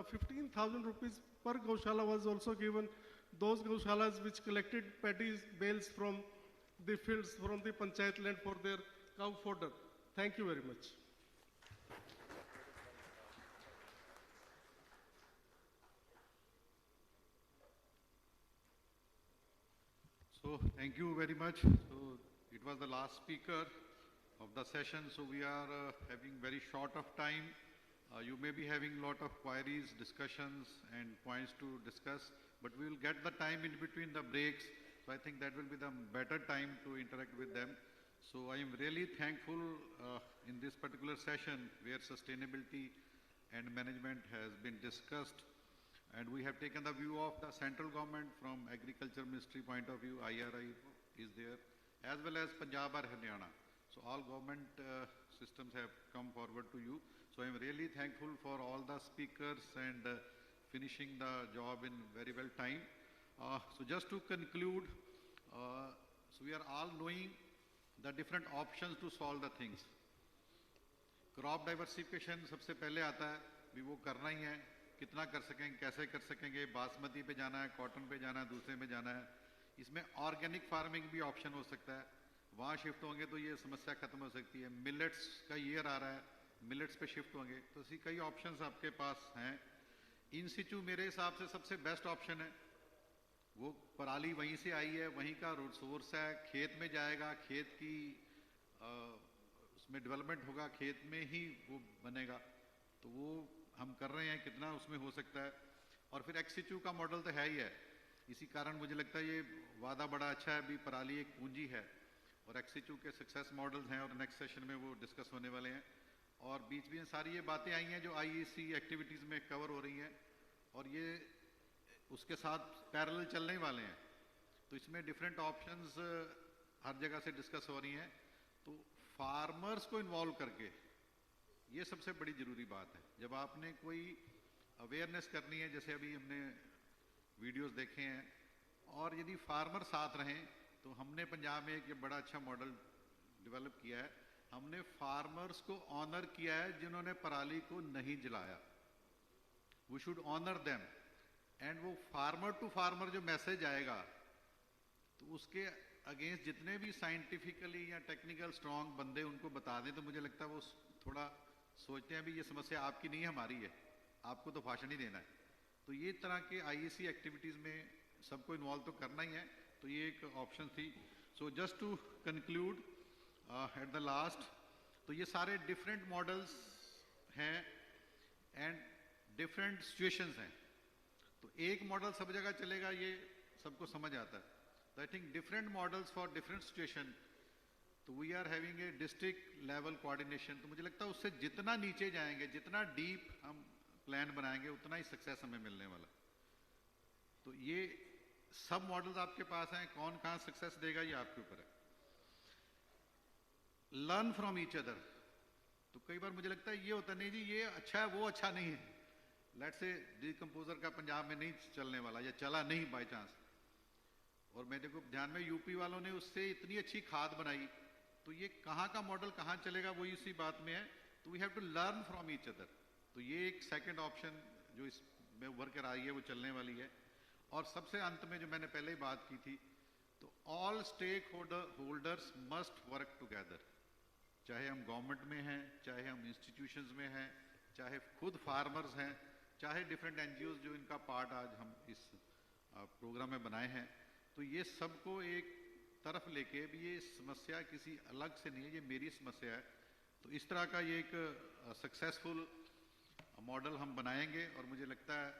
15,000 rupees per Gaushala was also given. Those Gaushalas which collected paddy bales from the fields, from the panchayat land for their cow fodder. Thank you very much. So thank you very much. So it was the last speaker of the session. So we are having very short of time. You may be having a lot of queries, discussions and points to discuss, but we will get the time in between the breaks. So I think that will be the better time to interact with them. So I am really thankful in this particular session where sustainability and management has been discussed. And we have taken the view of the central government from Agriculture Ministry point of view, IRI is there, as well as Punjab or Haryana. So all government systems have come forward to you. So I am really thankful for all the speakers and finishing the job in very well time. So just to conclude, so we are all knowing the different options to solve the things. Crop diversification सबसे पहले आता है, भी वो करना ही है, कितना कर सकेंगे, कैसे कर सकेंगे, बासमती पे जाना है, कॉटन पे जाना है, दूसरे में जाना है. इसमें ऑर्गेनिक फार्मिंग भी ऑप्शन हो सकता है, वहाँ शिफ्ट होंगे तो ये समस्या खत्म हो सकती है. मिलेट्स का ईयर आ रहा है, मिलेट्स पे शिफ्ट होंगे तो ऐसी कई ऑप्शंस आपके पास हैं. इन सिचू मेरे हिसाब से सबसे बेस्ट ऑप्शन है. वो पराली वहीं से आई है, वहीं का सोर्स है, खेत में जाएगा, खेत की उसमें डेवलपमेंट होगा, खेत में ही वो बनेगा. तो वो हम कर रहे हैं, कितना उसमें हो सकता है. और फिर एक्सिचू का मॉडल तो है ही है. इसी कारण मुझे लगता है ये वादा बड़ा अच्छा है. अभी पराली एक पूंजी है और एक्सिचू के सक्सेस मॉडल्स हैं और नेक्स्ट सेशन में वो डिस्कस होने वाले हैं. और बीच में सारी ये बातें आई हैं जो आईईसी एक्टिविटीज़ में कवर हो रही हैं और ये उसके साथ पैरेलल चलने वाले हैं. तो इसमें डिफरेंट ऑप्शंस हर जगह से डिस्कस हो रही हैं. तो फार्मर्स को इन्वॉल्व करके ये सबसे बड़ी ज़रूरी बात है. जब आपने कोई अवेयरनेस करनी है, जैसे अभी हमने वीडियोस देखे हैं, और यदि फार्मर साथ रहें, तो हमने पंजाब में एक बड़ा अच्छा मॉडल डेवलप किया है. हमने फार्मर्स को ऑनर किया है जिन्होंने पराली को नहीं जलाया. We should honour them. And वो फार्मर टू फार्मर जो मैसेज आएगा, तो उसके अगेंस्ट जितने भी साइंटिफिकली या टेक्निकल स्ट्रॉन्ग बंदे उनको बता दें, तो मुझे लगता है वो थोड़ा सोचते हैं भी ये समस्या आपकी नहीं हमारी है, आपको तो भाषण ही देना है. तो ये तरह के आईईसी एक्टिविटीज़ में सबको इन्वॉल्व तो करना ही है. तो ये एक ऑप्शन थी. So just to conclude at the last, तो ये सारे डिफरेंट मॉडल्स हैं एंड डिफरेंट सिचुएशंस हैं. तो एक मॉडल सब जगह चलेगा ये सबको समझ आता है. तो I think different models for different situation. तो we are having a district level coordination. तो मुझे लगता है उससे जितना नीचे जाएंगे, जितना डीप हम प्लान बनाएंगे, उतना ही सक्सेस हमें मिलने वाला. तो ये सब मॉडल्स आपके पास हैं. कौन कहाँ सक्सेस देगा ये आपके ऊपर है. Learn from each other. तो कई बार मुझे लगता है ये होता नहीं जी ये अच्छा है वो अच्छा नहीं है. लेट्स से डिकम्पोजर का पंजाब में नहीं चलने वाला या चला नहीं बाय चांस, और मेरे को ध्यान में यूपी वालों ने उससे इतनी अच्छी खाद बनाई, तो ये कहाँ का मॉडल कहाँ चलेगा वो इसी बात में है. तो we have to learn from each other. तो ये एक सेकंड ऑप्शन जो इसमें उभर कर आई है वो चलने वाली है. और सबसे अंत में जो मैंने पहले ही बात की थी, तो all stakeholders must work together. चाहे हम गवर्नमेंट में हैं, चाहे हम इंस्टीट्यूशंस में हैं, चाहे खुद फार्मर्स हैं, चाहे डिफरेंट एनजीओज जो इनका पार्ट आज हम इस प्रोग्राम में बनाए हैं. तो ये सबको एक तरफ लेके भी ये समस्या किसी अलग से नहीं है, ये मेरी समस्या है. तो इस तरह का ये एक सक्सेसफुल मॉडल हम बनाएंगे. और मुझे लगता है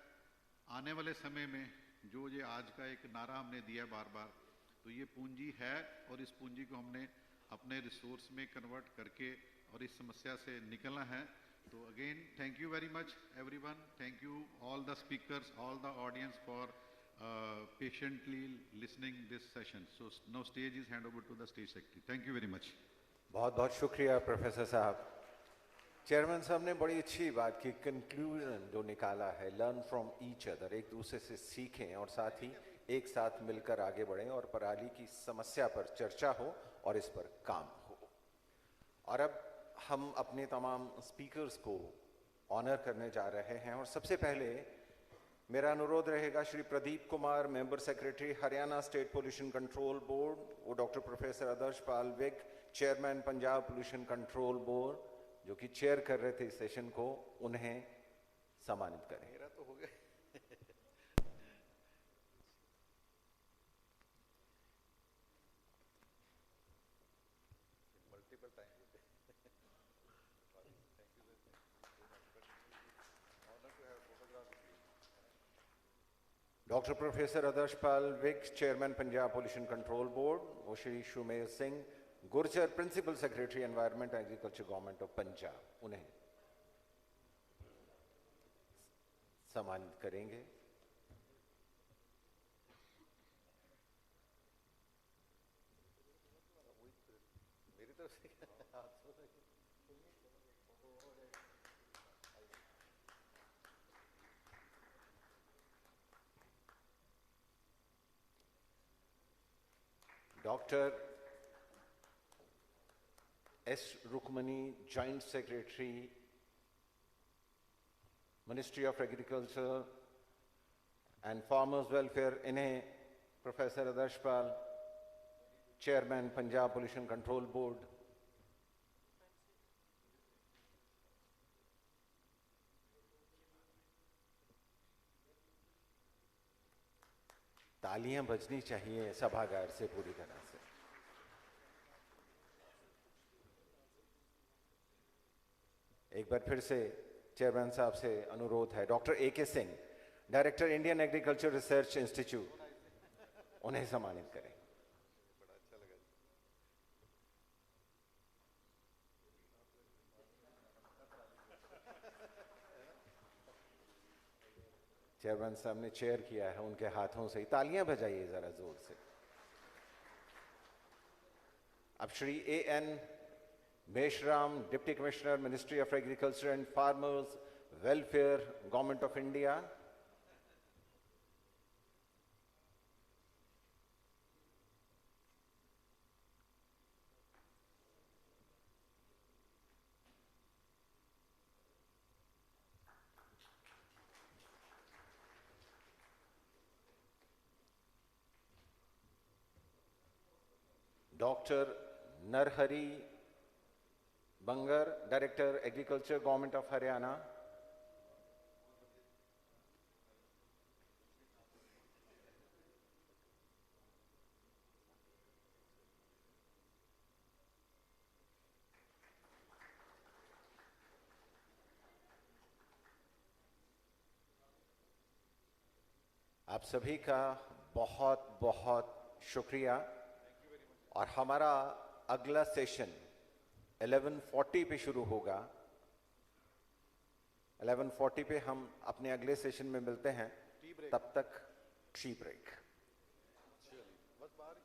आने वाले समय में जो ये आज का एक नारा हमने दिया बार बार, तो ये पूंजी है और इस पूंजी को हमने अपने रिसोर्स में कन्वर्ट करके और इस समस्या से निकलना है। तो again thank you very much everyone, thank you all the speakers, all the audience for patiently listening this session. So now stage is hand over to the stage secretary. Thank you very much. बहुत बहुत शुक्रिया प्रोफेसर साहब। चेयरमैन साहब ने बड़ी अच्छी बात की, कंक्लूजन जो निकाला है, लर्न फ्रॉम ईच अदर, एक दूसरे से सीखें और साथ ही एक साथ मिलकर आगे बढ़ें और पराली की समस्या पर चर्चा हो और इस पर काम हो। और अब हम अपने तमाम स्पीकर्स को ऑनर करने जा रहे हैं और सबसे पहले मेरा अनुरोध रहेगा Shri Pradeep Kumar, member secretary Haryana state pollution control board, वो doctor professor Adarsh Pal Vig, chairman Punjab pollution control board, जो कि चेयर कर रहे थे इस सेशन को, उन्हें सम्मानित करें। मेरा तो हो गया। Multiple time doctor professor Adarsh Pal Vig, chairman Punjab pollution control board, वो Shri Sumer Singh Gurjar, principal secretary environment agriculture government of Punjab, उन्हें सम्मानित करेंगे। मेरी तरफ से doctor S. Rukmani, joint secretary ministry of agriculture and farmers welfare, इन्हें professor Adarsh Pal, chairman Punjab pollution control board, तालियां बजनी चाहिए सभागार से पूरी तरह से। एक बार फिर से चेयरमैन साहब से अनुरोध है, doctor A.K. Singh, director Indian agriculture research institute, उन्हें सम्मानित करें। बड़ा अच्छा लगा। चेयरमैन साहब ने चेयर किया है, उनके हाथों से ही तालियां बजाइए जरा जोर से। अब Shri A.N. Meshram, deputy commissioner, ministry of agriculture and farmers welfare, government of India, doctor Narhari Bangar, director agriculture government of Haryana, आप सभी का बहुत बहुत शुक्रिया। और हमारा अगला सेशन 11:40 पे शुरू होगा। 11:40 पे हम अपने अगले सेशन में मिलते हैं, तब तक टी ब्रेक। बस बाहर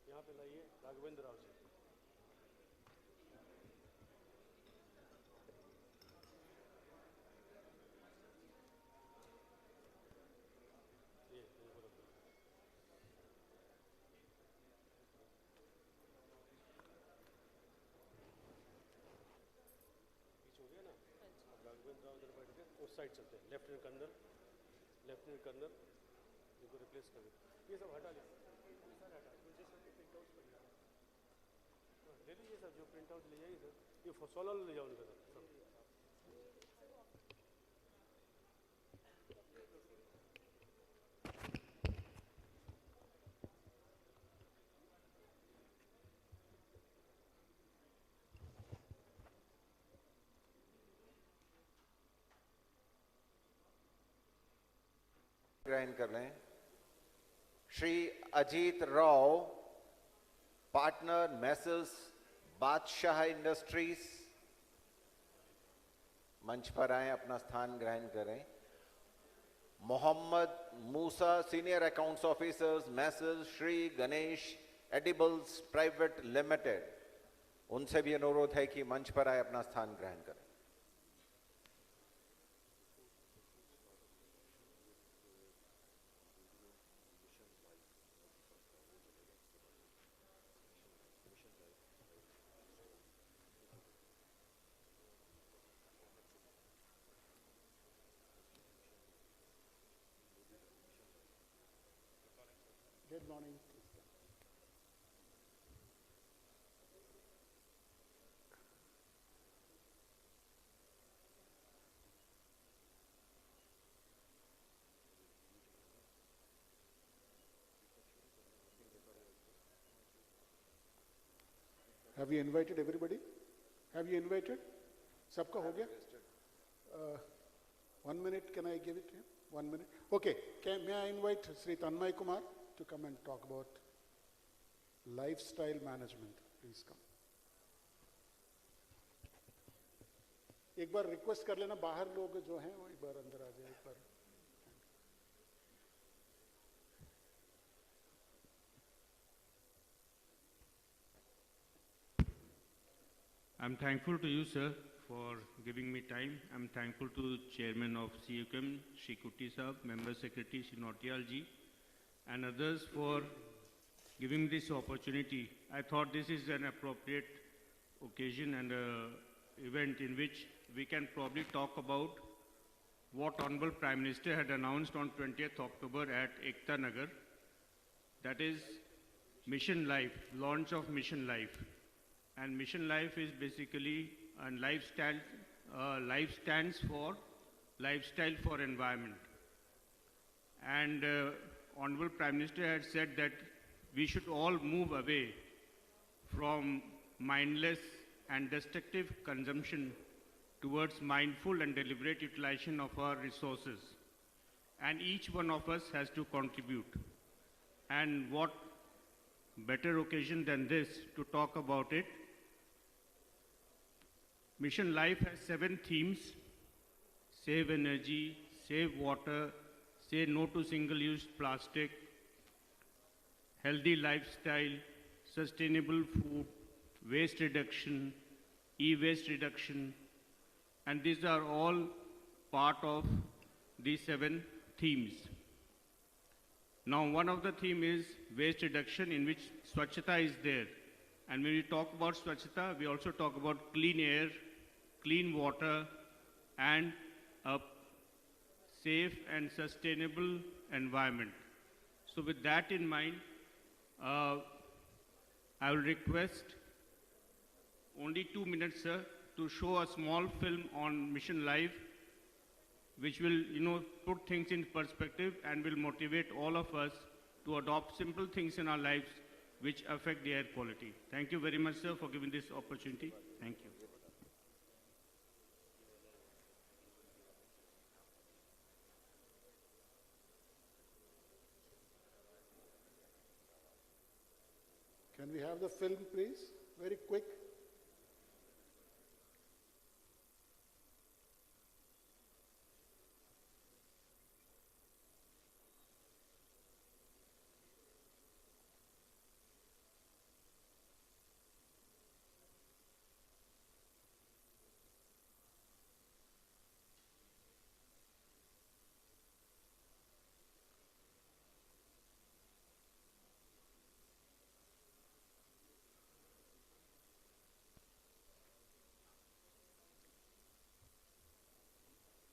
यहाँ पे लाइए राघवेंद्र राव जी। राघवेंद्र राव इधर बैठ के उस साइड चलते हैं, लेफ्टिनेंट कर्नल इनको रिप्लेस कर दो। ये सब हटा लिया, ये सारे हटा, मुझे सब प्रिंट आउट कर लिया, ले लीजिए सर, जो प्रिंट आउट ले जाइए सर, ये 16 ले जाओ उनका सर सब। ग्रहण कर लें। Shri Ajit Rao, partner messrs Badshah industries, मंच पर आए, अपना स्थान ग्रहण करें। Mohammad Musa, senior accounts officers messes Shri Ganesh edibles private limited, उनसे भी अनुरोध है कि मंच पर आए, अपना स्थान ग्रहण करें। Good morning. Have you invited everybody? Have you invited? Sabka ho gaya? 1 minute, can I give it to him? 1 minute. Okay, may I invite Sri Tanmay Kumar to come and talk about lifestyle management. Please come. एक बार रिक्वेस्ट कर लेना, बाहर लोग जो हैं वो एक बार अंदर आ जाए एक बार। I'm thankful to you, sir, for giving me time. I'm thankful to Chairman of CUCM, Shri Kutti Sahab, Member Secretary Shri Nautiyal ji, and others for giving this opportunity. I thought this is an appropriate occasion and event in which we can probably talk about what Honorable Prime Minister had announced on 20th October at Ekta Nagar, that is Mission Life, launch of Mission Life. And Mission Life is basically a lifestyle, life stands for lifestyle for environment. And Honorable Prime Minister had said that we should all move away from mindless and destructive consumption towards mindful and deliberate utilization of our resources. And each one of us has to contribute. And what better occasion than this to talk about it. Mission Life has 7 themes: save energy, save water, say no to single-use plastic, healthy lifestyle, sustainable food, waste reduction, e-waste reduction, and these are all part of these 7 themes. Now, one of the theme is waste reduction, in which Swachhata is there. And when we talk about Swachhata, we also talk about clean air, clean water, and a safe and sustainable environment. So with that in mind, I will request only 2 minutes, sir, to show a small film on Mission Life, which will, put things in perspective and will motivate all of us to adopt simple things in our lives which affect the air quality. Thank you very much, sir, for giving this opportunity. Thank you. Can we have the film, please? Very quick.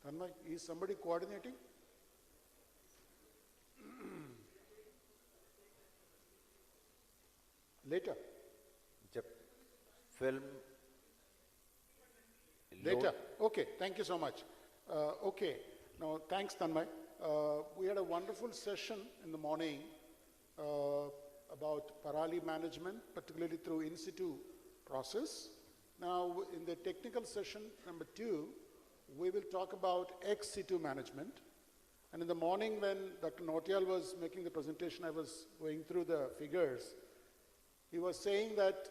Tanmay, is somebody coordinating? Later. जब film Later. Okay, thank you so much. Okay, now thanks Tanmay. We had a wonderful session in the morning about Parali management, particularly through in situ process. Now in the technical session number 2, we will talk about ex situ management. And in the morning when Dr. Nautiyal was making the presentation, I was going through the figures. He was saying that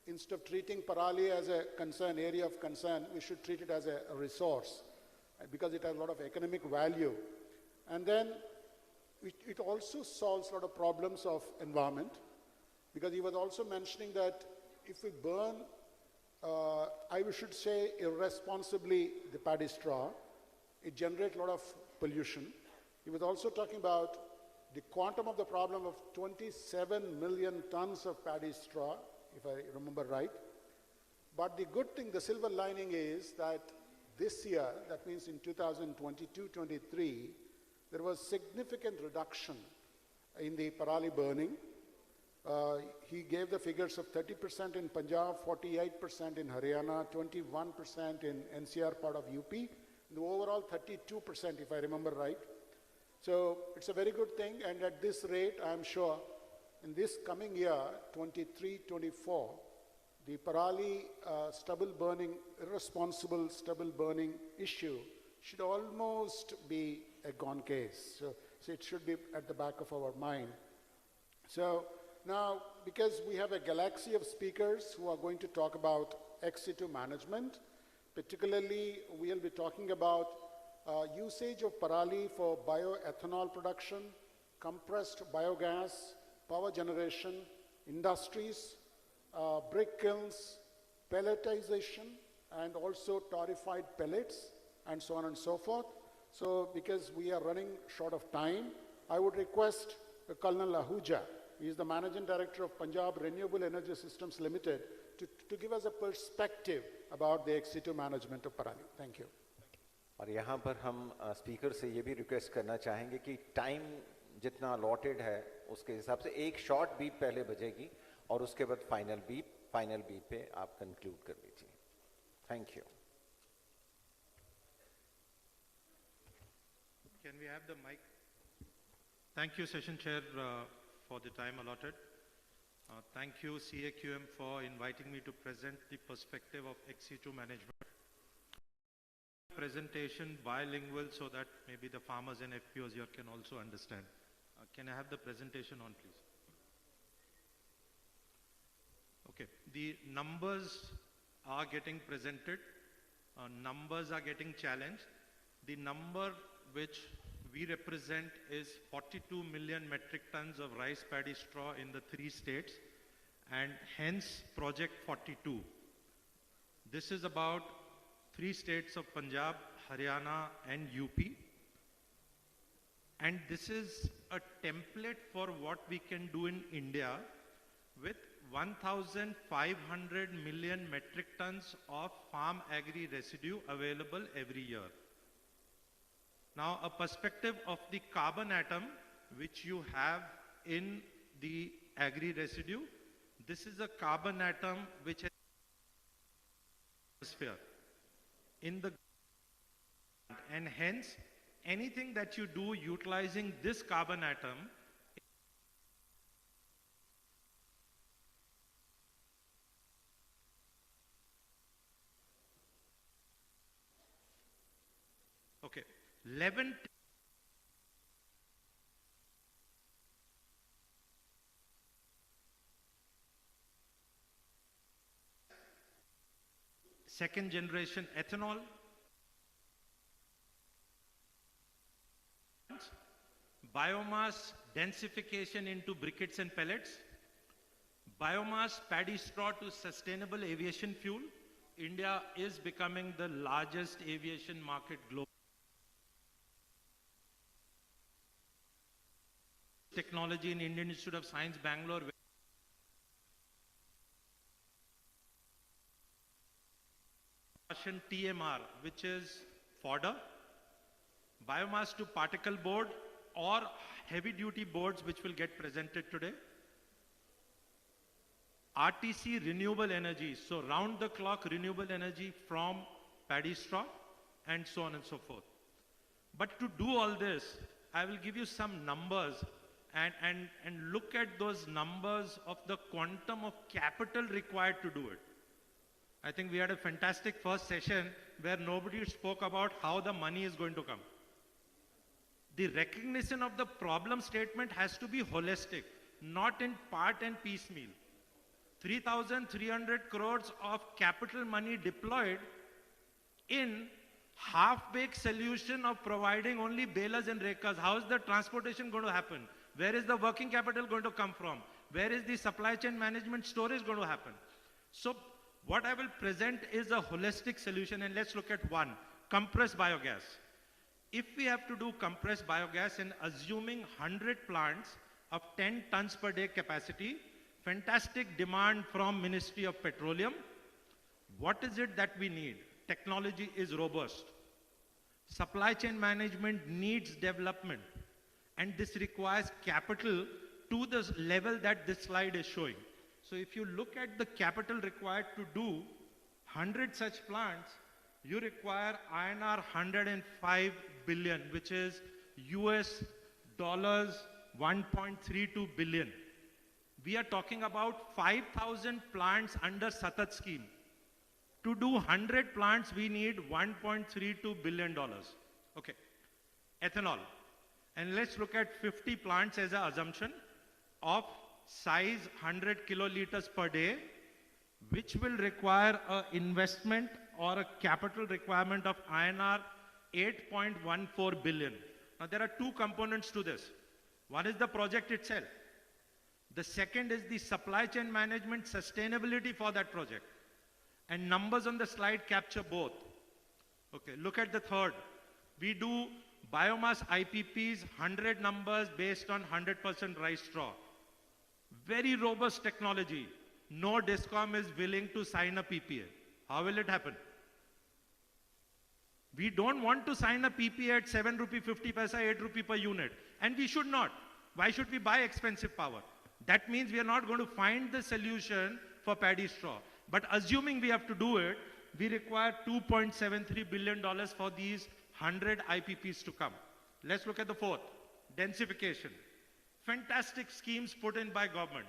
instead of treating Parali as a concern, area of concern, we should treat it as a resource because it has a lot of economic value. And then it also solves a lot of problems of environment, because he was also mentioning that if we burn, I should say irresponsibly, the paddy straw, it generates a lot of pollution. He was also talking about the quantum of the problem of 27 million tons of paddy straw, if I remember right. But the good thing, the silver lining is that this year, that means in 2022-23, there was significant reduction in the Parali burning. He gave the figures of 30% in Punjab, 48% in Haryana, 21% in NCR part of UP, and overall 32%, if I remember right. So it's a very good thing, and at this rate, I'm sure in this coming year, 23-24, the Parali stubble burning, irresponsible stubble burning issue should almost be a gone case. So it should be at the back of our mind. So now, because we have a galaxy of speakers who are going to talk about ex situ management, particularly we'll be talking about usage of Parali for bioethanol production, compressed biogas, power generation, industries, brick kilns, pelletization, and also torrefied pellets, and so on and so forth. So because we are running short of time, I would request Colonel Ahuja, he is the Managing Director of Punjab Renewable Energy Systems Limited, to give us a perspective about the ex situ management of Parali. Thank you. और यहाँ पर हम स्पीकर से ये भी रिक्वेस्ट करना चाहेंगे कि टाइम जितना अलॉटेड है उसके हिसाब से एक शॉर्ट बीप पहले बजेगी और उसके बाद फाइनल बीप पे आप कंक्लूड कर लीजिए. Thank you. Can we have the mic? Thank you, Session Chair, for the time allotted. Thank you, CAQM, for inviting me to present the perspective of ex situ management. Presentation bilingual so that maybe the farmers and FPOs here can also understand. Can I have the presentation on, please? Okay, the numbers are getting presented. Numbers are getting challenged. The number which we represent is 42 million metric tons of rice paddy straw in the 3 states, and hence Project 42. This is about 3 states of Punjab, Haryana, and UP. And this is a template for what we can do in India with 1,500 million metric tons of farm agri residue available every year. Now, a perspective of the carbon atom which you have in the agri residue. This is a carbon atom which has atmosphere in the, and hence anything that you do utilizing this carbon atom okay 11 second generation ethanol, biomass densification into briquettes and pellets, biomass paddy straw to sustainable aviation fuel. India is becoming the largest aviation market globally. Technology in Indian Institute of Science, Bangalore. TMR, which is fodder, biomass to particle board or heavy duty boards which will get presented today. RTC renewable energy, so round the clock renewable energy from paddy straw and so on and so forth. But to do all this, I will give you some numbers and look at those numbers of the quantum of capital required to do it. I think we had a fantastic first session where nobody spoke about how the money is going to come. The recognition of the problem statement has to be holistic, not in part and piecemeal. 3,300 crores of capital money deployed in half-baked solution of providing only balers and rakers. How is the transportation going to happen? Where is the working capital going to come from? Where is the supply chain management storage going to happen? So what I will present is a holistic solution, and let's look at one, compressed biogas. If we have to do compressed biogas and assuming 100 plants of 10 tons per day capacity, fantastic demand from Ministry of Petroleum, what is it that we need? Technology is robust. Supply chain management needs development, and this requires capital to the level that this slide is showing. So if you look at the capital required to do 100 such plants, you require INR 105 billion, which is US dollars 1.32 billion. We are talking about 5,000 plants under Satat scheme. To do 100 plants, we need $1.32 billion. Okay. Ethanol. And let's look at 50 plants as an assumption of size 100 kiloliters per day, which will require an investment or a capital requirement of INR 8.14 billion. Now there are two components to this. One is the project itself. The second is the supply chain management sustainability for that project. And numbers on the slide capture both. Okay, look at the third. We do biomass IPPs, 100 numbers based on 100% rice straw. Very robust technology. No DISCOM is willing to sign a PPA. How will it happen? We don't want to sign a PPA at 7 rupee 50 paisa, 8 rupee per unit. And we should not. Why should we buy expensive power? That means we are not going to find the solution for paddy straw. But assuming we have to do it, we require $2.73 billion for these 100 IPPs to come. Let's look at the fourth, densification. Fantastic schemes put in by government.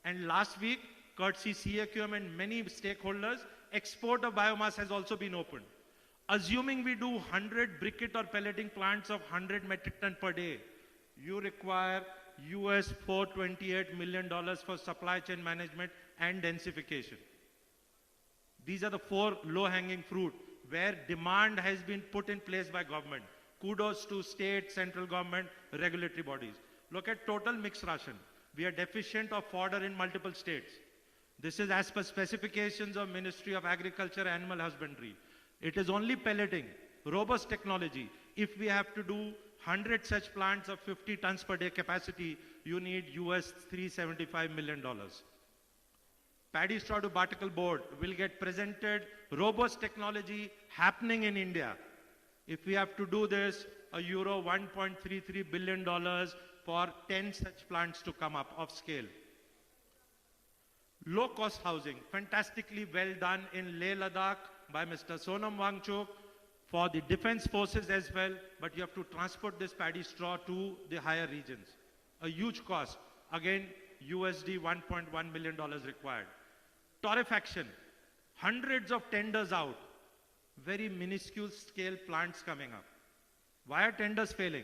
And last week, courtesy CAQM and many stakeholders, export of biomass has also been opened. Assuming we do 100 briquette or pelleting plants of 100 metric ton per day, you require US $428 million for supply chain management and densification. These are the four low-hanging fruit where demand has been put in place by government. Kudos to state, central government, regulatory bodies. Look at total mixed ration. We are deficient of fodder in multiple states. This is as per specifications of Ministry of Agriculture, Animal Husbandry. It is only pelleting, robust technology. If we have to do 100 such plants of 50 tons per day capacity, you need US $375 million. Paddy straw to particle board will get presented, robust technology happening in India. If we have to do this, a euro $1.33 billion for 10 such plants to come up of scale. Low cost housing, fantastically well done in Leh Ladakh by Mr. Sonam Wangchuk for the defense forces as well, but you have to transport this paddy straw to the higher regions. A huge cost, again USD $1.1 million required. Torrefaction, hundreds of tenders out, very minuscule scale plants coming up. Why are tenders failing?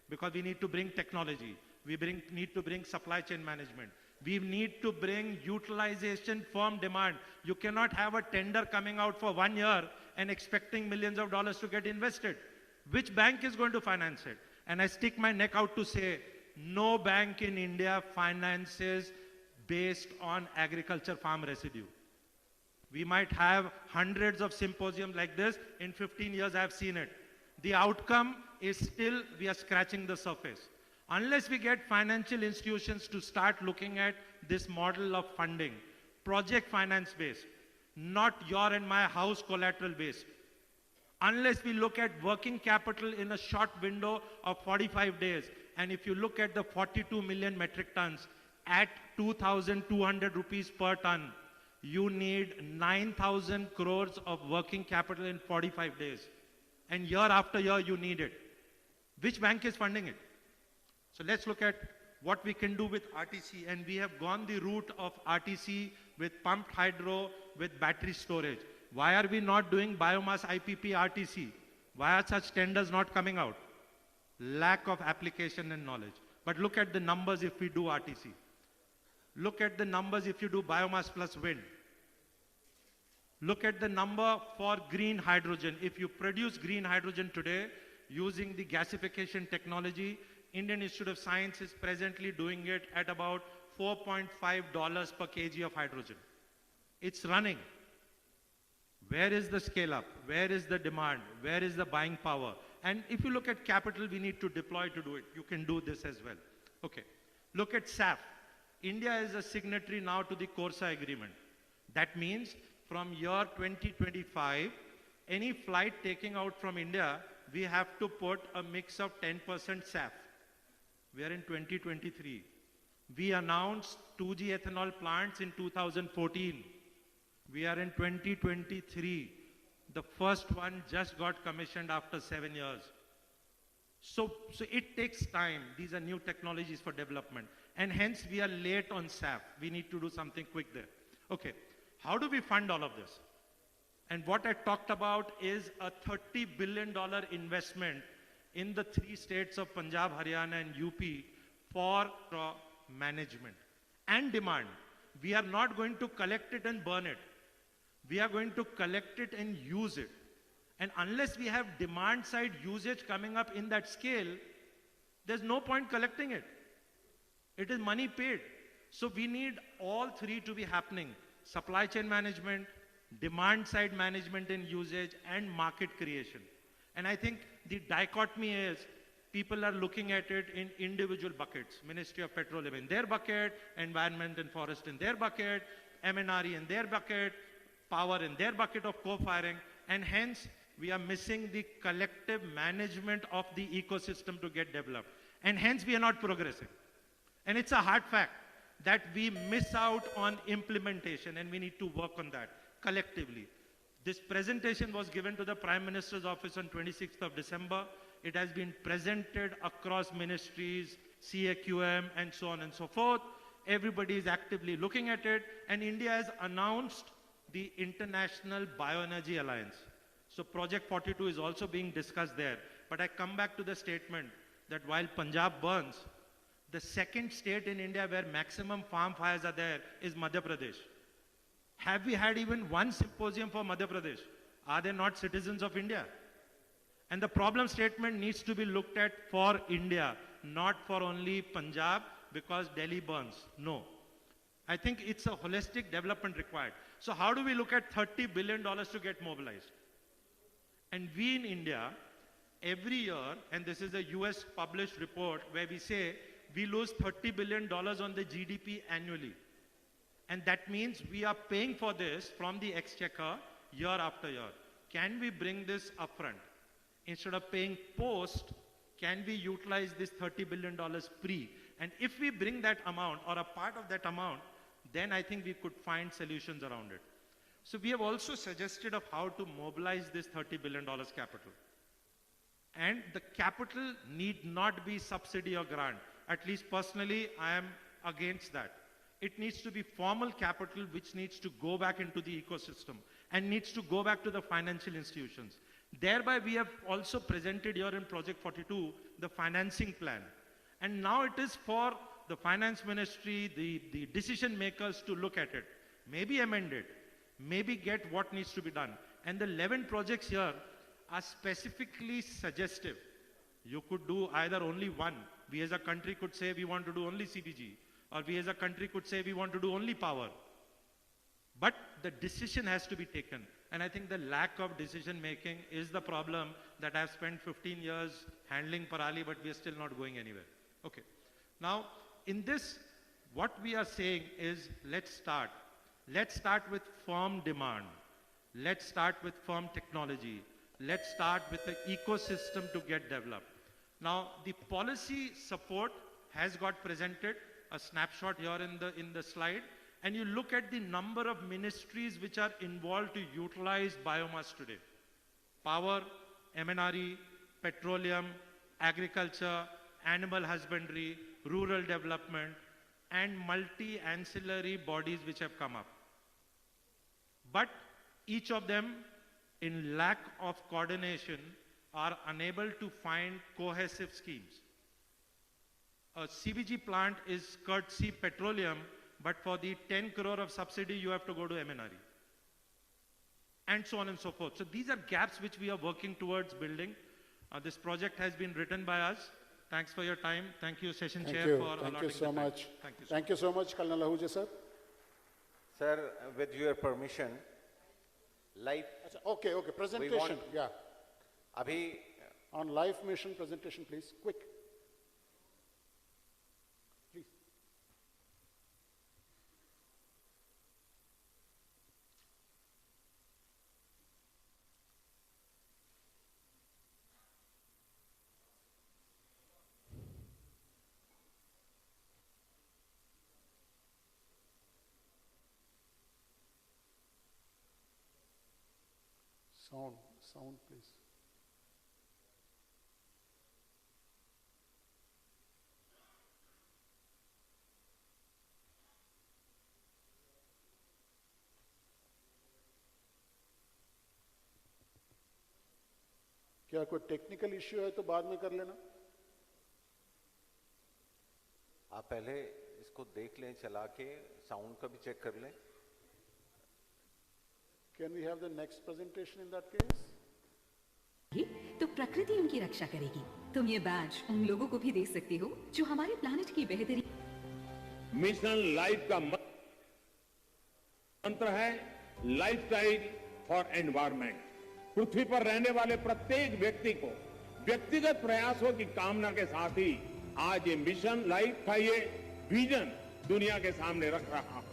Because we need to bring technology. We need to bring supply chain management. We need to bring utilization firm demand. You cannot have a tender coming out for 1 year and expecting millions of dollars to get invested. Which bank is going to finance it? And I stick my neck out to say, no bank in India finances based on agriculture farm residue. We might have hundreds of symposiums like this. In 15 years, I have seen it. The outcome is still, we are scratching the surface. Unless we get financial institutions to start looking at this model of funding, project finance based, not your and my house collateral based. Unless we look at working capital in a short window of 45 days. And if you look at the 42 million metric tons at 2,200 rupees per ton, you need 9,000 crores of working capital in 45 days. And year after year, you need it. Which bank is funding it? So let's look at what we can do with RTC. And we have gone the route of RTC with pumped hydro, with battery storage. Why are we not doing biomass IPP RTC? Why are such tenders not coming out? Lack of application and knowledge. But look at the numbers if we do RTC. Look at the numbers if you do biomass plus wind. Look at the number for green hydrogen. If you produce green hydrogen today using the gasification technology, Indian Institute of Science is presently doing it at about $4.5 per kg of hydrogen. It's running. Where is the scale up? Where is the demand? Where is the buying power? And if you look at capital we need to deploy to do it, you can do this as well. Okay. Look at SAF. India is a signatory now to the Corsa agreement. That means from year 2025, any flight taking out from India, we have to put a mix of 10% SAF. We are in 2023. We announced 2G ethanol plants in 2014. We are in 2023. The first one just got commissioned after 7 years. So it takes time. These are new technologies for development. And hence we are late on SAF. We need to do something quick there. Okay, how do we fund all of this? And what I talked about is a $30 billion investment in the 3 states of Punjab, Haryana and UP for management and demand. We are not going to collect it and burn it. We are going to collect it and use it. And unless we have demand side usage coming up in that scale, there's no point collecting it. It is money paid. So we need all 3 to be happening. Supply chain management, demand side management and usage, and market creation. And I think the dichotomy is people are looking at it in individual buckets. Ministry of Petroleum in their bucket, Environment and Forest in their bucket, MNRE in their bucket, power in their bucket of co-firing, and hence we are missing the collective management of the ecosystem to get developed. And hence we are not progressing. And it's a hard fact that we miss out on implementation, and we need to work on that collectively. This presentation was given to the Prime Minister's office on 26th of December. It has been presented across ministries, CAQM, and so on and so forth. Everybody is actively looking at it, and India has announced the International Bioenergy Alliance. So Project 42 is also being discussed there. But I come back to the statement that while Punjab burns, the second state in India where maximum farm fires are there is Madhya Pradesh. Have we had even one symposium for Madhya Pradesh? Are they not citizens of India? And the problem statement needs to be looked at for India, not for only Punjab because Delhi burns. No. I think it's a holistic development required. So how do we look at $30 billion to get mobilized? And we in India, every year, and this is a US published report where we say we lose $30 billion on the GDP annually. And that means we are paying for this from the exchequer year after year. Can we bring this upfront? Instead of paying post, can we utilize this $30 billion pre? And if we bring that amount or a part of that amount, then I think we could find solutions around it. So we have also suggested of how to mobilize this $30 billion capital. And the capital need not be subsidy or grant. At least personally, I am against that. It needs to be formal capital which needs to go back into the ecosystem and needs to go back to the financial institutions. Thereby, we have also presented here in Project 42 the financing plan. And now it is for the finance ministry, the decision makers to look at it, maybe amend it, maybe get what needs to be done. And the 11 projects here are specifically suggestive. You could do either only one. We as a country could say we want to do only CBG, or we as a country could say we want to do only power. But the decision has to be taken. And I think the lack of decision making is the problem that I've spent 15 years handling Parali, but we are still not going anywhere. Okay. Now, in this, what we are saying is let's start. Let's start with firm demand. Let's start with firm technology. let's start with the ecosystem to get developed. Now, the policy support has got presented, a snapshot here in the slide, and you look at the number of ministries which are involved to utilize biomass today. Power, MNRE, petroleum, agriculture, animal husbandry, rural development, and multi-ancillary bodies which have come up. But each of them, in lack of coordination, are unable to find cohesive schemes. A CBG plant is courtesy petroleum, but for the 10 crore of subsidy, you have to go to MNRE. And so on and so forth. So these are gaps which we are working towards building. This project has been written by us. Thanks for your time. Thank you, Session Chair, for allotting Thank you so the time. much. Thank you. Thank you so much, Colonel Ahuja sir. Sir, with your permission, live. Okay, presentation, yeah. Abhi, on live mission presentation, please, quick. Please. Sound, please. क्या कोई टेक्निकल इश्यू है तो बाद में कर लेना. आप पहले इसको देख लें, चला के साउंड का भी चेक कर लें. Can we have the next presentation in that case? तो प्रकृति उनकी रक्षा करेगी. तुम ये बैज उन लोगों को भी दे सकते हो जो हमारे प्लानेट की बेहतरी. मिशन लाइफ का मंत्र है लाइफस्टाइल फॉर एनवायरमेंट. पृथ्वी पर रहने वाले प्रत्येक व्यक्ति को व्यक्तिगत प्रयासों की कामना के साथ ही आज ये मिशन लाइफ का ये विजन दुनिया के सामने रख रहा हूं.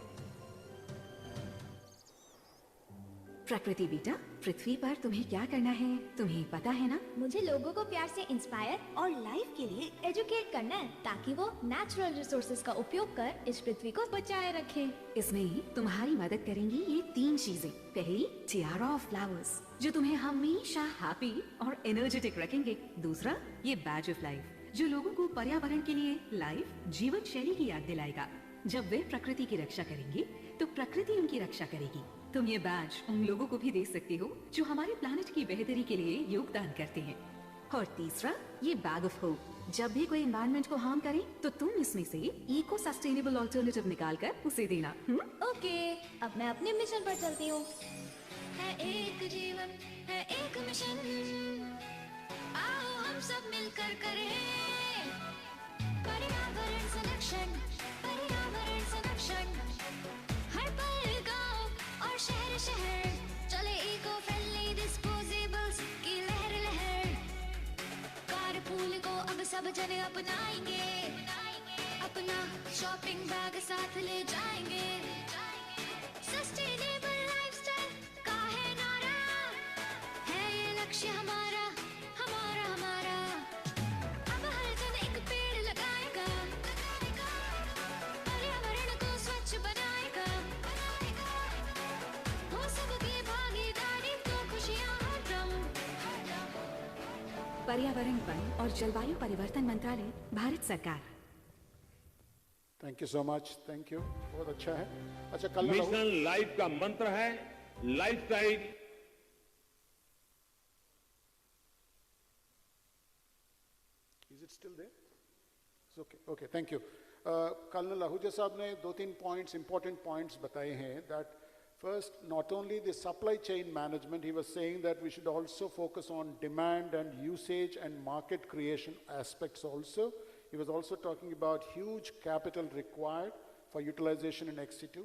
प्रकृति बेटा, पृथ्वी पर तुम्हें क्या करना है तुम्हें पता है ना. मुझे लोगों को प्यार से इंस्पायर और लाइफ के लिए एजुकेट करना है ताकि वो नेचुरल रिसोर्सेज का उपयोग कर इस पृथ्वी को बचाए रखें. इसमें तुम्हारी मदद करेंगी ये 3 चीजें. पहली, टियारा ऑफ फ्लावर्स जो तुम्हें हमेशा हैप्पी और एनर्जेटिक रखेंगे. दूसरा, ये बैज ऑफ लाइफ जो लोगों को पर्यावरण के लिए लाइफ जीवन शैली की याद दिलाएगा. जब वे प्रकृति की रक्षा करेंगे तो प्रकृति उनकी रक्षा करेगी. तुम ये बैज उन लोगों को भी दे सकते हो जो हमारे प्लानेट की बेहतरी के लिए योगदान करते हैं. और तीसरा, ये बैग ऑफ होप. जब भी कोई एनवायरनमेंट को हार्म करे तो तुम इसमें से इको सस्टेनेबल ऑल्टरनेटिव निकाल कर उसे देना. ओके, अब मैं अपने मिशन पर चलती हूँ. है एक जीवन, है एक मिशन, आओ हम सब मिलकर करें पर्यावरण संरक्षण. पर्यावरण संरक्षण हर पल गांव और शहर शहर चले इको फ्रेंडली डिस्पोजेबल्स की लहर लहर. कारपूल को अब सब जने अपनाएंगे. अपना शॉपिंग बैग साथ ले जाएंगे. सस्टेनेबल लाइफस्टाइल का है नारा, है ये लक्ष्य हमारा हमारा हमारा. अब हर जन एक पेड़ लगाएगा, पर्यावरण को स्वच्छ बनाएगा. हो सबकी भागीदारी तो खुशियां हरदम. पर्यावरण, वन और जलवायु परिवर्तन मंत्रालय, भारत सरकार. Thank you so much. Thank you, बहुत अच्छा है. अच्छा, कल मिशन लाइफ का मंत्र है lifestyle. Is it still there? It's okay. Okay, thank you. Colonel Ahuja साहब ने 2-3 points, important points बताए हैं. That first, not only the supply chain management, he was saying that we should also focus on demand and usage and market creation aspects also. He was also talking about huge capital required for utilization in ex-situ.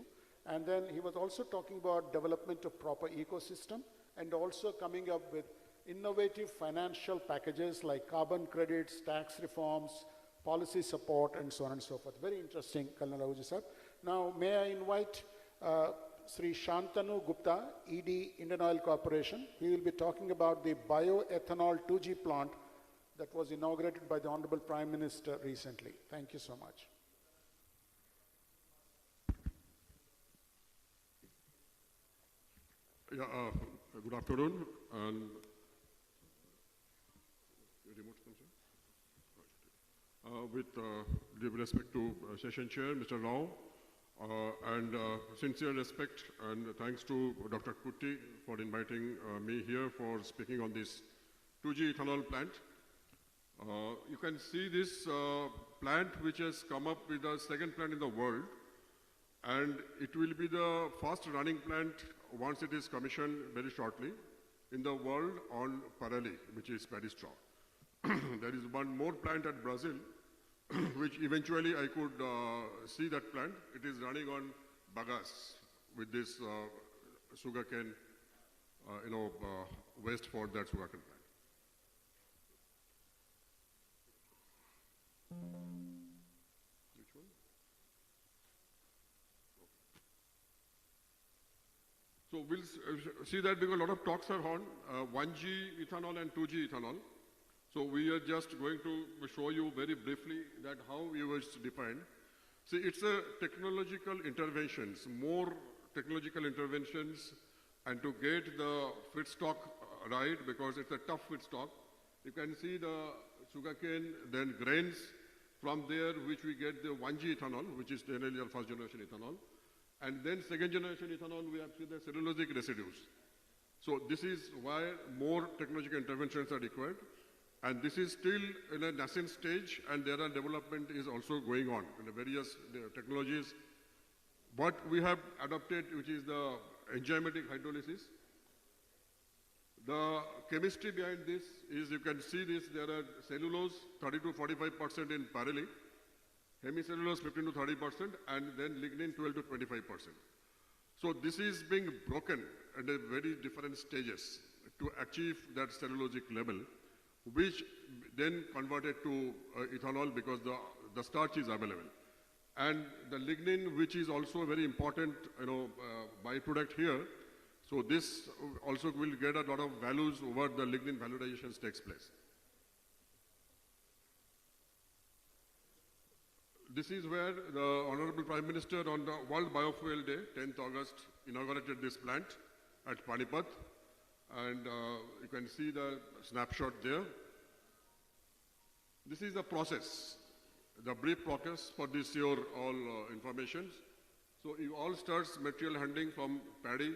And then he was also talking about development of proper ecosystem and also coming up with innovative financial packages like carbon credits, tax reforms, policy support, and so on and so forth. Very interesting, Colonel Ahuja sir. Now, may I invite Sri Shantanu Gupta, ED, Indian Oil Corporation. He will be talking about the bioethanol 2G plant that was inaugurated by the Honorable Prime Minister recently. Thank you so much. Yeah, good afternoon. And remote comes in? With due respect to Session Chair, Mr. Rao, and sincere respect and thanks to Dr. Kutty for inviting me here for speaking on this 2G ethanol plant. You can see this plant which has come up with the second plant in the world, and it will be the first running plant once it is commissioned very shortly in the world on Parali, which is paddy straw. There is one more plant at Brazil, which eventually I could see that plant. It is running on bagasse with this sugarcane, waste for that sugarcane plant. Which one? So we'll see that because a lot of talks are on 1G ethanol and 2G ethanol. So we are just going to show you very briefly that how it was defined. See, it's a technological interventions, more technological interventions, and to get the feedstock right, because it's a tough feedstock. You can see the sugarcane, then grains, from there which we get the 1G ethanol, which is generally our first generation ethanol. And then second generation ethanol, we have seen the cellulosic residues. So this is why more technological interventions are required. And this is still in a nascent stage, and there are development is also going on in the various technologies. What we have adopted, which is the enzymatic hydrolysis. The chemistry behind this is, you can see this, there are cellulose 30 to 45% in Parali, hemicellulose 15 to 30%, and then lignin 12 to 25%. So this is being broken at a very different stages to achieve that cellulosic level, which then converted to ethanol because the starch is available. And the lignin, which is also a very important byproduct here, so this also will get a lot of values over the lignin valorizations takes place. This is where the Honorable Prime Minister on the World Biofuel Day, 10th August, inaugurated this plant at Panipat. And you can see the snapshot there. This is the process, the brief process for this your all information. So it all starts material handling from paddy,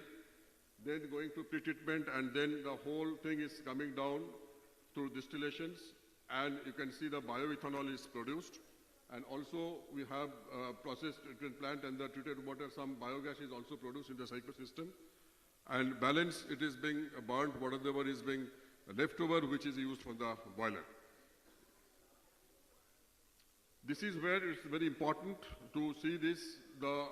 then going to pre-treatment, and then the whole thing is coming down through distillations, and you can see the bioethanol is produced. And also we have processed treatment plant, and the treated water, some biogas is also produced in the cycle system. And balance, it is being burnt, whatever is being left over, which is used for the boiler. This is where it's very important to see this, the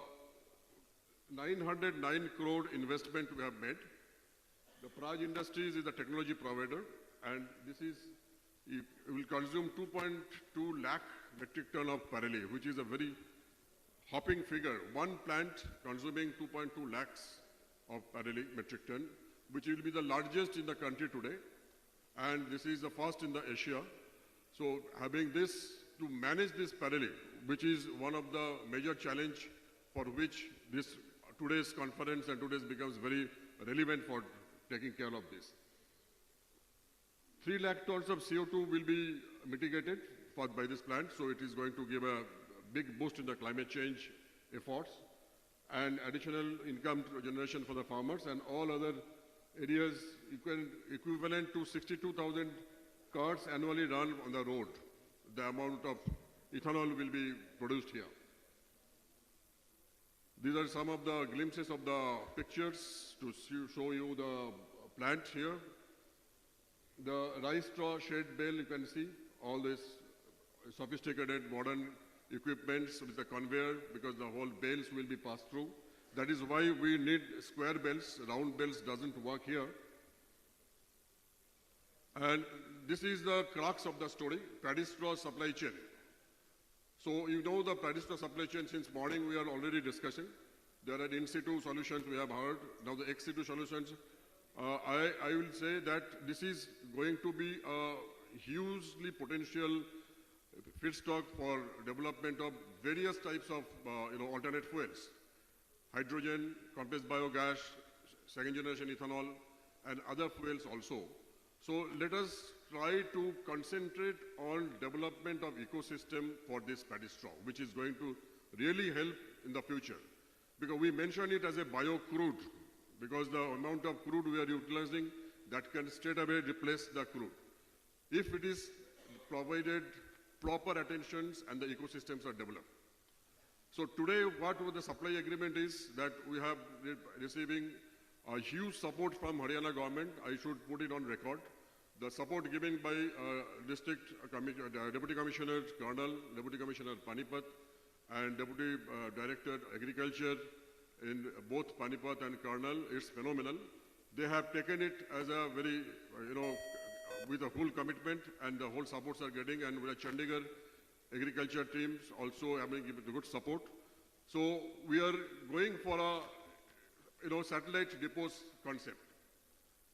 909 crore investment we have made. The Praj Industries is the technology provider, and this is, it will consume 2.2 lakh metric ton of Parali, which is a very hopping figure. One plant consuming 2.2 lakhs of Parali metric ton, which will be the largest in the country today, and this is the first in the Asia. So having this, to manage this Parali, which is one of the major challenge for which this today's conference and today's becomes very relevant for taking care of this. 3 lakh tons of CO2 will be mitigated by this plant, so it is going to give a big boost in the climate change efforts, and additional income generation for the farmers, and all other areas equivalent to 62,000 cars annually run on the road. The amount of ethanol will be produced here. These are some of the glimpses of the pictures to show you the plant here. The rice straw shed bale, you can see all this sophisticated modern equipments with the conveyor, because the whole bales will be passed through. That is why we need square belts. Round belts doesn't work here. And this is the crux of the story, paddy straw supply chain. So you know the paddy straw supply chain since morning we are already discussing. There are in-situ solutions we have heard. Now the ex-situ solutions, I will say that this is going to be a hugely potential feedstock for development of various types of alternate fuels. Hydrogen, compressed biogas, second generation ethanol, and other fuels also. So let us try to concentrate on development of ecosystem for this paddy straw, which is going to really help in the future. Because we mention it as a bio-crude, because the amount of crude we are utilizing, that can straight away replace the crude. If it is provided proper attentions and the ecosystems are developed. So today, what the supply agreement is that we have receiving a huge support from Haryana government. I should put it on record. The support given by Deputy Commissioner Colonel, Deputy Commissioner Panipat, and Deputy Director Agriculture in both Panipat and Colonel is phenomenal. They have taken it as a very, with a full commitment, and the whole supports are getting, and with the Chandigarh agriculture teams also having given good support. So we are going for a satellite depots concept.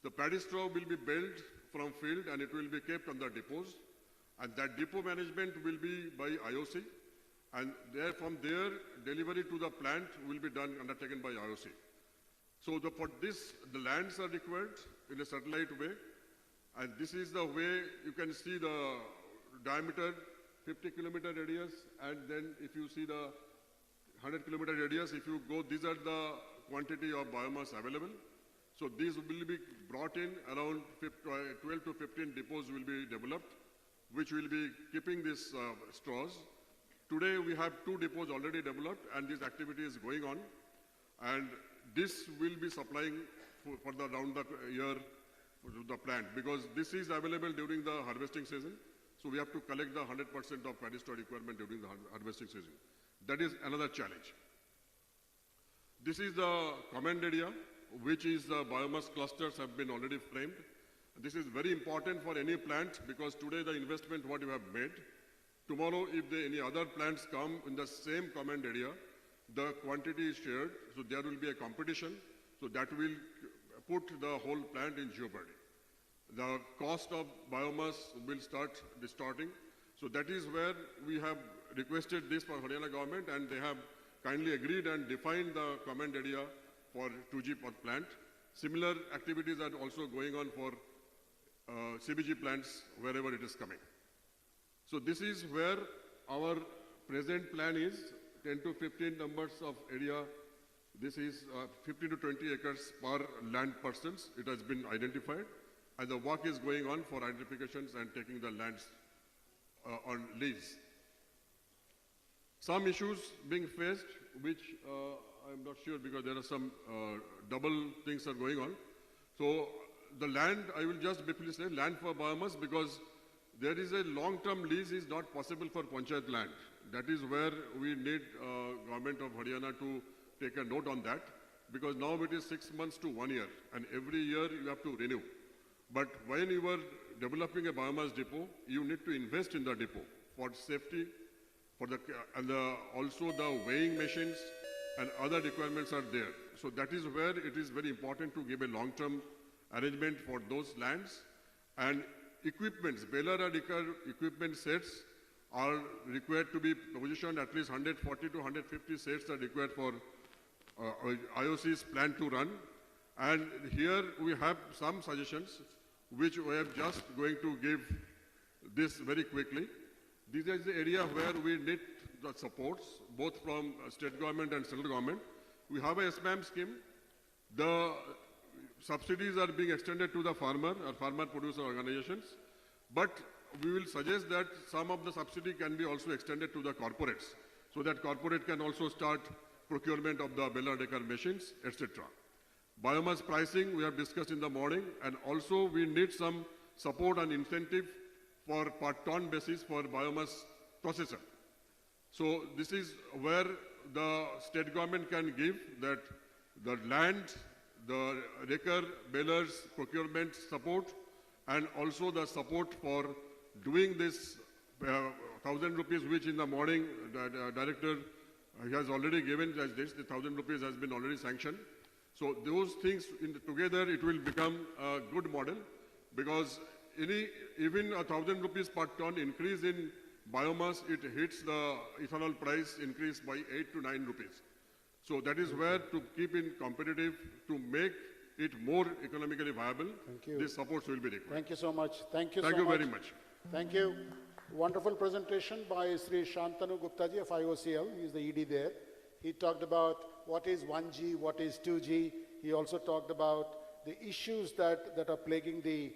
The paddy straw will be built from field and it will be kept on the depots, and that depot management will be by IOC, and from there delivery to the plant will be undertaken by IOC. So for this, the lands are required in a satellite way, and this is the way you can see the diameter, 50-kilometer radius, and then if you see the 100-kilometer radius, if you go, these are the quantity of biomass available. So these will be brought in, around 12 to 15 depots will be developed, which will be keeping these straws. Today we have 2 depots already developed, and this activity is going on. And this will be supplying for the round the year to the plant, because this is available during the harvesting season. So we have to collect the 100% of paddy straw requirement during the harvesting season. That is another challenge. This is the command area, which is the biomass clusters have been already framed. This is very important for any plant, because today the investment what you have made, tomorrow if any other plants come in the same command area, the quantity is shared, so there will be a competition, so that will put the whole plant in jeopardy. The cost of biomass will start distorting, so that is where we have requested this for Haryana government, and they have kindly agreed and defined the command area for 2G plant. Similar activities are also going on for CBG plants wherever it is coming. So this is where our present plan is, 10 to 15 numbers of area. This is 15 to 20 acres per land parcels. It has been identified, and the work is going on for identifications and taking the lands on lease. Some issues being faced, which I'm not sure, because there are some double things are going on. So the land, I will just briefly say, land for biomass, because there is a long-term lease is not possible for Panchayat land. That is where we need government of Haryana to take a note on that, because now it is 6 months to 1 year, and every year you have to renew. But when you are developing a biomass depot, you need to invest in the depot for safety, and also the weighing machines and other requirements are there. So that is where it is very important to give a long-term arrangement for those lands. And equipments, baler and equipment sets are required to be positioned. At least 140 to 150 sets are required for IOC's plan to run. And here we have some suggestions which we are just going to give this very quickly. This is the area where we need the supports, both from state government and central government. We have a S.A.S scheme. The subsidies are being extended to the farmer or farmer producer organizations, but we will suggest that some of the subsidy can be also extended to the corporates, so that corporate can also start procurement of the baler decker machines, etc. Biomass pricing we have discussed in the morning, and also we need some support and incentive for per ton basis for biomass processor. So this is where the state government can give that the land, the decker, balers, procurement support, and also the support for doing this 1,000 rupees, which in the morning the Director he has already given as this, the 1,000 rupees has been already sanctioned. So those things together, it will become a good model, because even 1,000 rupees per ton increase in biomass, it hits the ethanol price increase by 8 to 9 rupees. So that is where to keep it competitive, to make it more economically viable, these supports will be required. Thank you so much. Thank you Thank so you much. very much. Thank you. Wonderful presentation by Sri Shantanu Gupta ji of IOCL. He is the ED there. He talked about what is 1G, what is 2G. He also talked about the issues that are plaguing the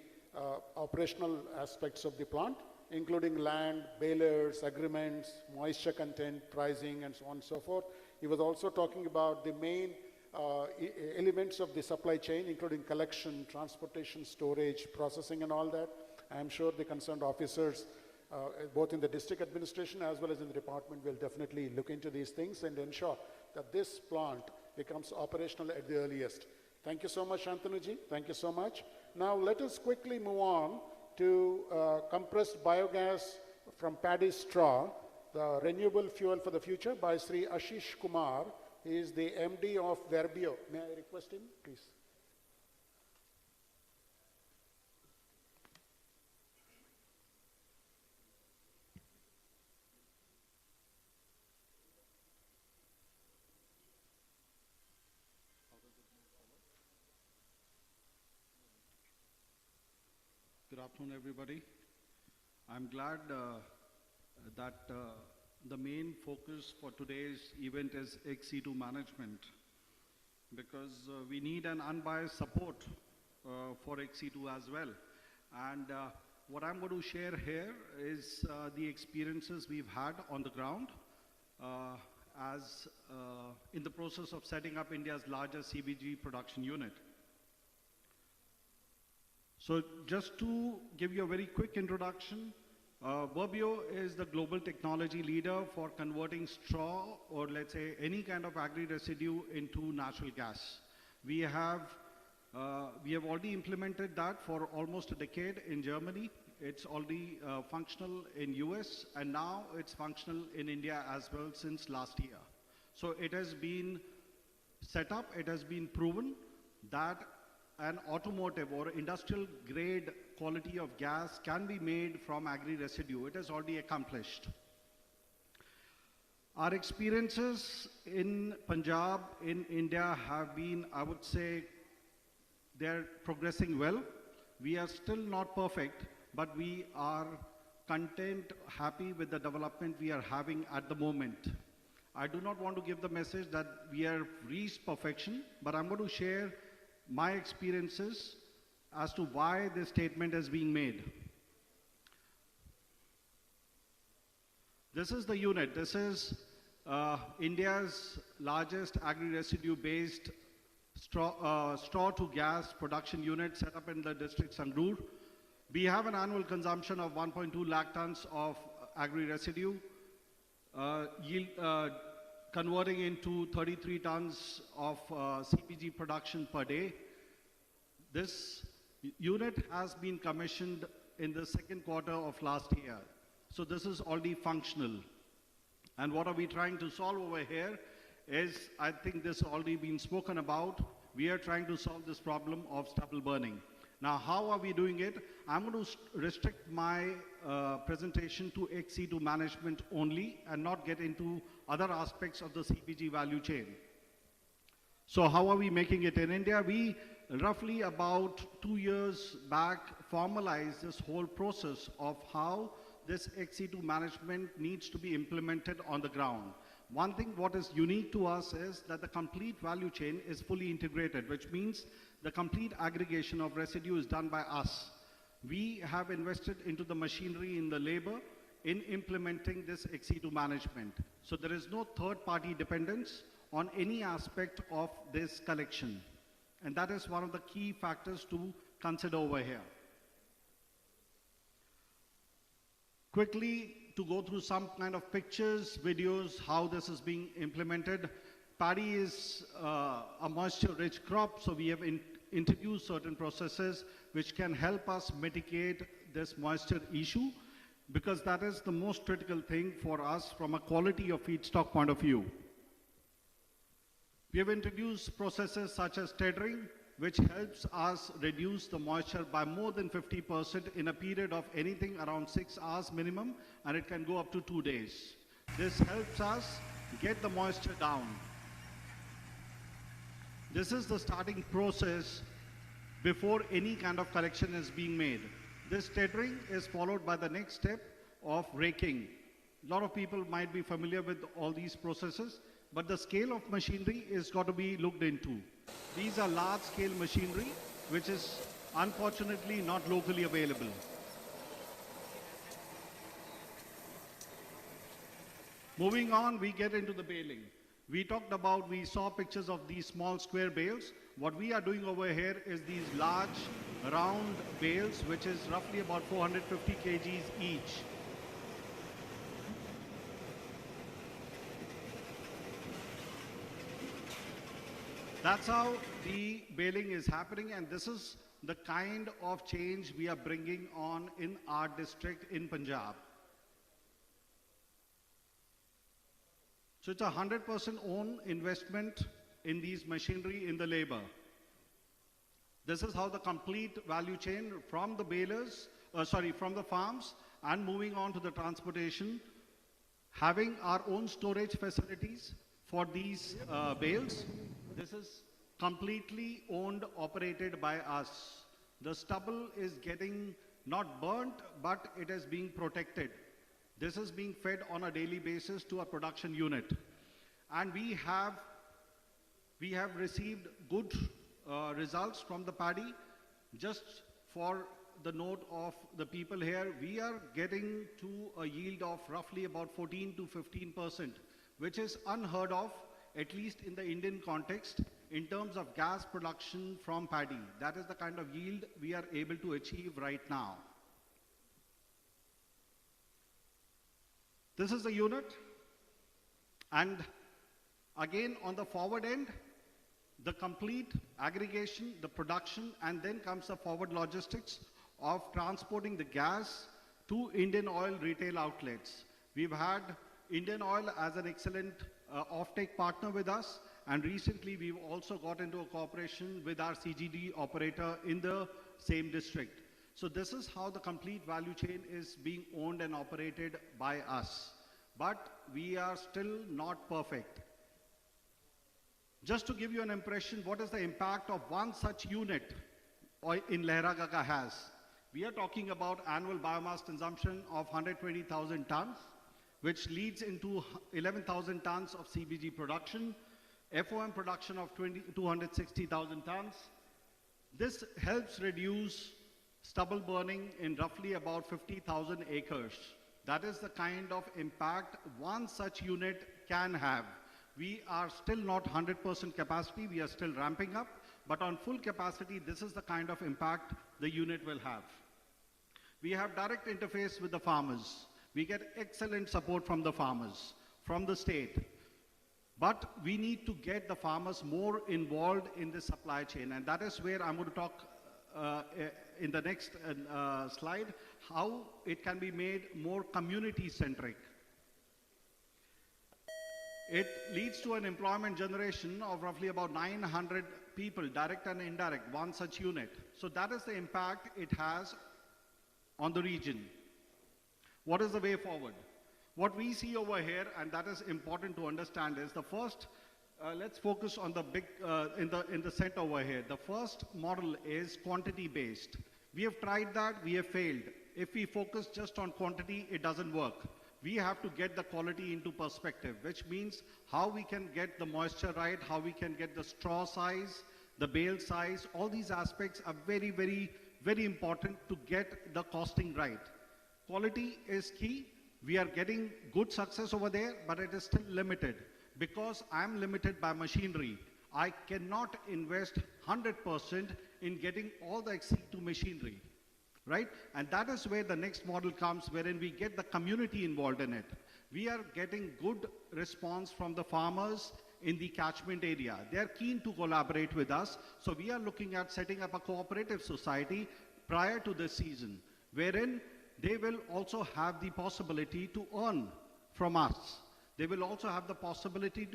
operational aspects of the plant, including land, balers, agreements, moisture content, pricing, and so on and so forth. He was also talking about the main elements of the supply chain, including collection, transportation, storage, processing, and all that. I am sure the concerned officers, both in the district administration as well as in the department, will definitely look into these things and ensure that this plant becomes operational at the earliest. Thank you so much, Shantanuji. Thank you so much. Now let us quickly move on to compressed biogas from paddy straw, the renewable fuel for the future, by Sri Ashish Kumar. He is the MD of Verbio. May I request him, please? Good afternoon, everybody. I'm glad that the main focus for today's event is XC2 management, because we need an unbiased support for XC2 as well. And what I'm going to share here is the experiences we've had on the ground as in the process of setting up India's largest CBG production unit. So just to give you a very quick introduction, Verbio is the global technology leader for converting straw, or let's say any kind of agri-residue, into natural gas. We have already implemented that for almost a decade in Germany. It's already functional in US, and now it's functional in India as well since last year. So it has been set up, it has been proven that an automotive or industrial grade quality of gas can be made from agri-residue. It is already accomplished. Our experiences in Punjab, in India, have been, I would say, they're progressing well. We are still not perfect, but we are content, happy with the development we are having at the moment. I do not want to give the message that we have reached perfection, but I'm going to share my experiences as to why this statement is being made. This is the unit. This is India's largest agri-residue-based straw-to-gas production unit set up in the district Sangrur. We have an annual consumption of 1.2 lakh tons of agri-residue, converting into 33 tons of CPG production per day. This unit has been commissioned in the second quarter of last year. So this is already functional. And what are we trying to solve over here is, I think this has already been spoken about, we are trying to solve this problem of stubble burning. Now, how are we doing it? I'm going to restrict my presentation to XC2 management only and not get into other aspects of the CPG value chain. So how are we making it in India? We roughly about 2 years back formalized this whole process of how this XC2 management needs to be implemented on the ground. One thing what is unique to us is that the complete value chain is fully integrated, which means the complete aggregation of residue is done by us. We have invested into the machinery, in the labor, in implementing this XC2 management. So there is no third-party dependence on any aspect of this collection. And that is one of the key factors to consider over here. Quickly, to go through some kind of pictures, videos, how this is being implemented. Paddy is a moisture-rich crop, so we have introduced certain processes which can help us mitigate this moisture issue, because that is the most critical thing for us from a quality of feedstock point of view. We have introduced processes such as tethering, which helps us reduce the moisture by more than 50% in a period of anything around 6 hours minimum, and it can go up to 2 days. This helps us get the moisture down. This is the starting process before any kind of correction is being made. This tethering is followed by the next step of raking. A lot of people might be familiar with all these processes, but the scale of machinery is got to be looked into. These are large-scale machinery, which is unfortunately not locally available. Moving on, we get into the baling. We saw pictures of these small square bales. What we are doing over here is these large, round bales, which is roughly about 450 kgs each. That's how the baling is happening, and this is the kind of change we are bringing on in our district in Punjab. So it's a 100% own investment in these machinery, in the labor. This is how the complete value chain from the balers, from the farms and moving on to the transportation, having our own storage facilities for these bales. This is completely owned, operated by us. The stubble is getting not burnt, but it is being protected. This is being fed on a daily basis to a production unit. And we have received good results from the paddy. Just for the note of the people here, we are getting to a yield of roughly about 14 to 15%, which is unheard of, at least in the Indian context, in terms of gas production from paddy. That is the kind of yield we are able to achieve right now. This is the unit, and again on the forward end, the complete aggregation, the production, and then comes the forward logistics of transporting the gas to Indian Oil retail outlets. We've had Indian Oil as an excellent offtake partner with us, and recently we've also got into a cooperation with our CGD operator in the same district. So this is how the complete value chain is being owned and operated by us. But we are still not perfect. Just to give you an impression, what is the impact of one such unit in Lehragaga has? We are talking about annual biomass consumption of 120,000 tons, which leads into 11,000 tons of CBG production, FOM production of 260,000 tons. This helps reduce stubble burning in roughly about 50,000 acres. That is the kind of impact one such unit can have. We are still not 100% capacity, we are still ramping up, but on full capacity, this is the kind of impact the unit will have. We have direct interface with the farmers. We get excellent support from the farmers, from the state. But we need to get the farmers more involved in the supply chain, and that is where I'm going to talk in the next slide, how it can be made more community-centric. It leads to an employment generation of roughly about 900 people, direct and indirect, one such unit. So that is the impact it has on the region. What is the way forward? What we see over here, and that is important to understand, is the first, let's focus on the big, in the center over here. The first model is quantity-based. We have tried that, we have failed. If we focus just on quantity, it doesn't work. We have to get the quality into perspective, which means how we can get the moisture right, how we can get the straw size, the bale size. All these aspects are very, very, very important to get the costing right. Quality is key. We are getting good success over there, but it is still limited. Because I'm limited by machinery, I cannot invest 100% in getting all the XC2 machinery, right? And that is where the next model comes, wherein we get the community involved in it. We are getting good response from the farmers in the catchment area. They are keen to collaborate with us. So we are looking at setting up a cooperative society prior to this season, wherein they will also have the possibility to earn from us. they will also have the possibility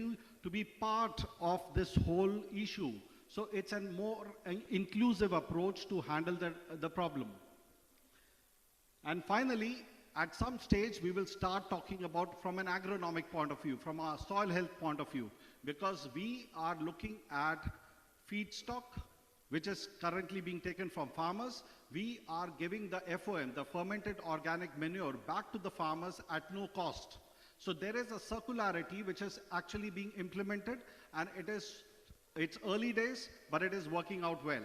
to be part of this whole issue. So it's a more inclusive approach to handle the problem. And finally, at some stage, we will start talking about from an agronomic point of view, from a soil health point of view, because we are looking at feedstock, which is currently being taken from farmers. We are giving the FOM, the fermented organic manure, back to the farmers at no cost. So there is a circularity which is actually being implemented, and it's early days, but it is working out well.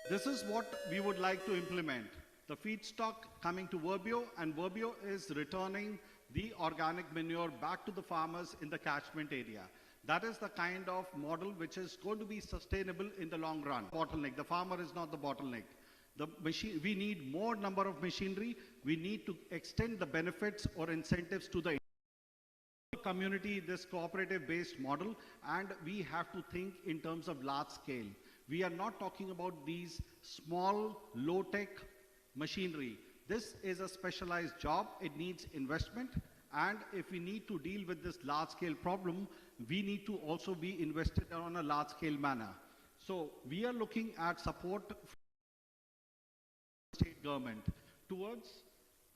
This is what we would like to implement. The feedstock coming to Verbio, and Verbio is returning the organic manure back to the farmers in the catchment area. That is the kind of model which is going to be sustainable in the long run. Bottleneck, the farmer is not the bottleneck. We need more number of machinery. We need to extend the benefits or incentives to the community, this cooperative-based model, and we have to think in terms of large scale. We are not talking about these small, low-tech machinery. This is a specialized job. It needs investment, and if we need to deal with this large-scale problem, we need to also be invested on a large-scale manner. So we are looking at support from the state government towards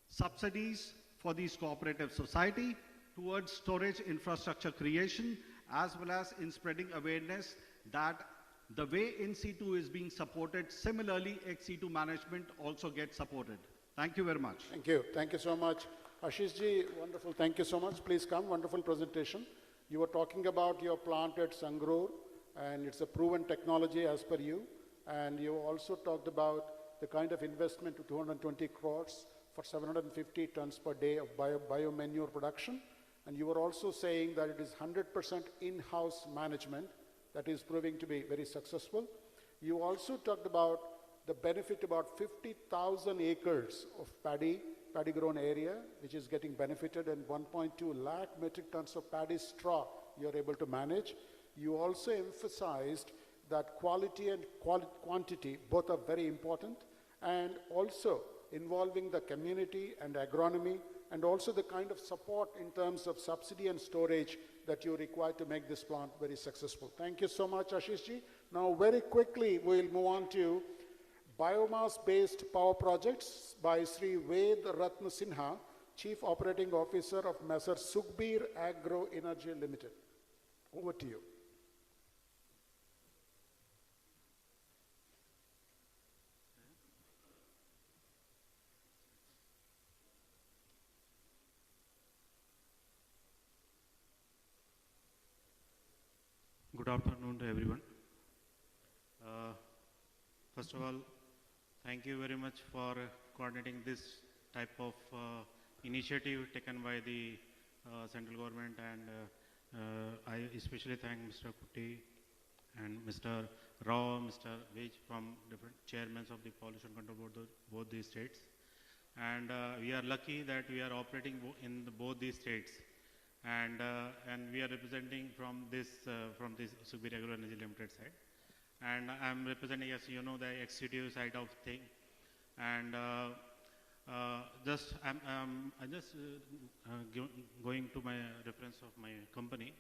subsidies for these cooperative society, towards storage infrastructure creation, as well as in spreading awareness that the way in situ is being supported, similarly ex situ management also gets supported. Thank you very much. Thank you. Thank you so much. Ashish ji, wonderful. Thank you so much. Please come. Wonderful presentation. You were talking about your plant at Sangrur, and it's a proven technology as per you. And you also talked about the kind of investment to 220 crores for 750 tons per day of bio-manure production. And you were also saying that it is 100% in-house management that is proving to be very successful. You also talked about the benefit about 50,000 acres of paddy grown area, which is getting benefited, and 1.2 lakh metric tons of paddy straw you're able to manage. You also emphasized that quality and quantity both are very important, and also involving the community and agronomy, and also the kind of support in terms of subsidy and storage that you require to make this plant very successful. Thank you so much, Ashish ji. Now, very quickly, we'll move on to biomass-based power projects by Sri Ved Ratna Sinha, Chief Operating Officer of Messer Sukhbir Agro Energy Limited. Over to you. Good afternoon to everyone. First of all, thank you very much for coordinating this type of initiative taken by the central government, and I especially thank Mr. Kuti and Mr. Rao, Mr. Vij from different chairmen of the Pollution Control Board, both these states. And we are lucky that we are operating in both these states. And we are representing from this Sukhbir Agro Energy Limited side, and I am representing, as you know, the executive side of thing. And going to my reference of my company.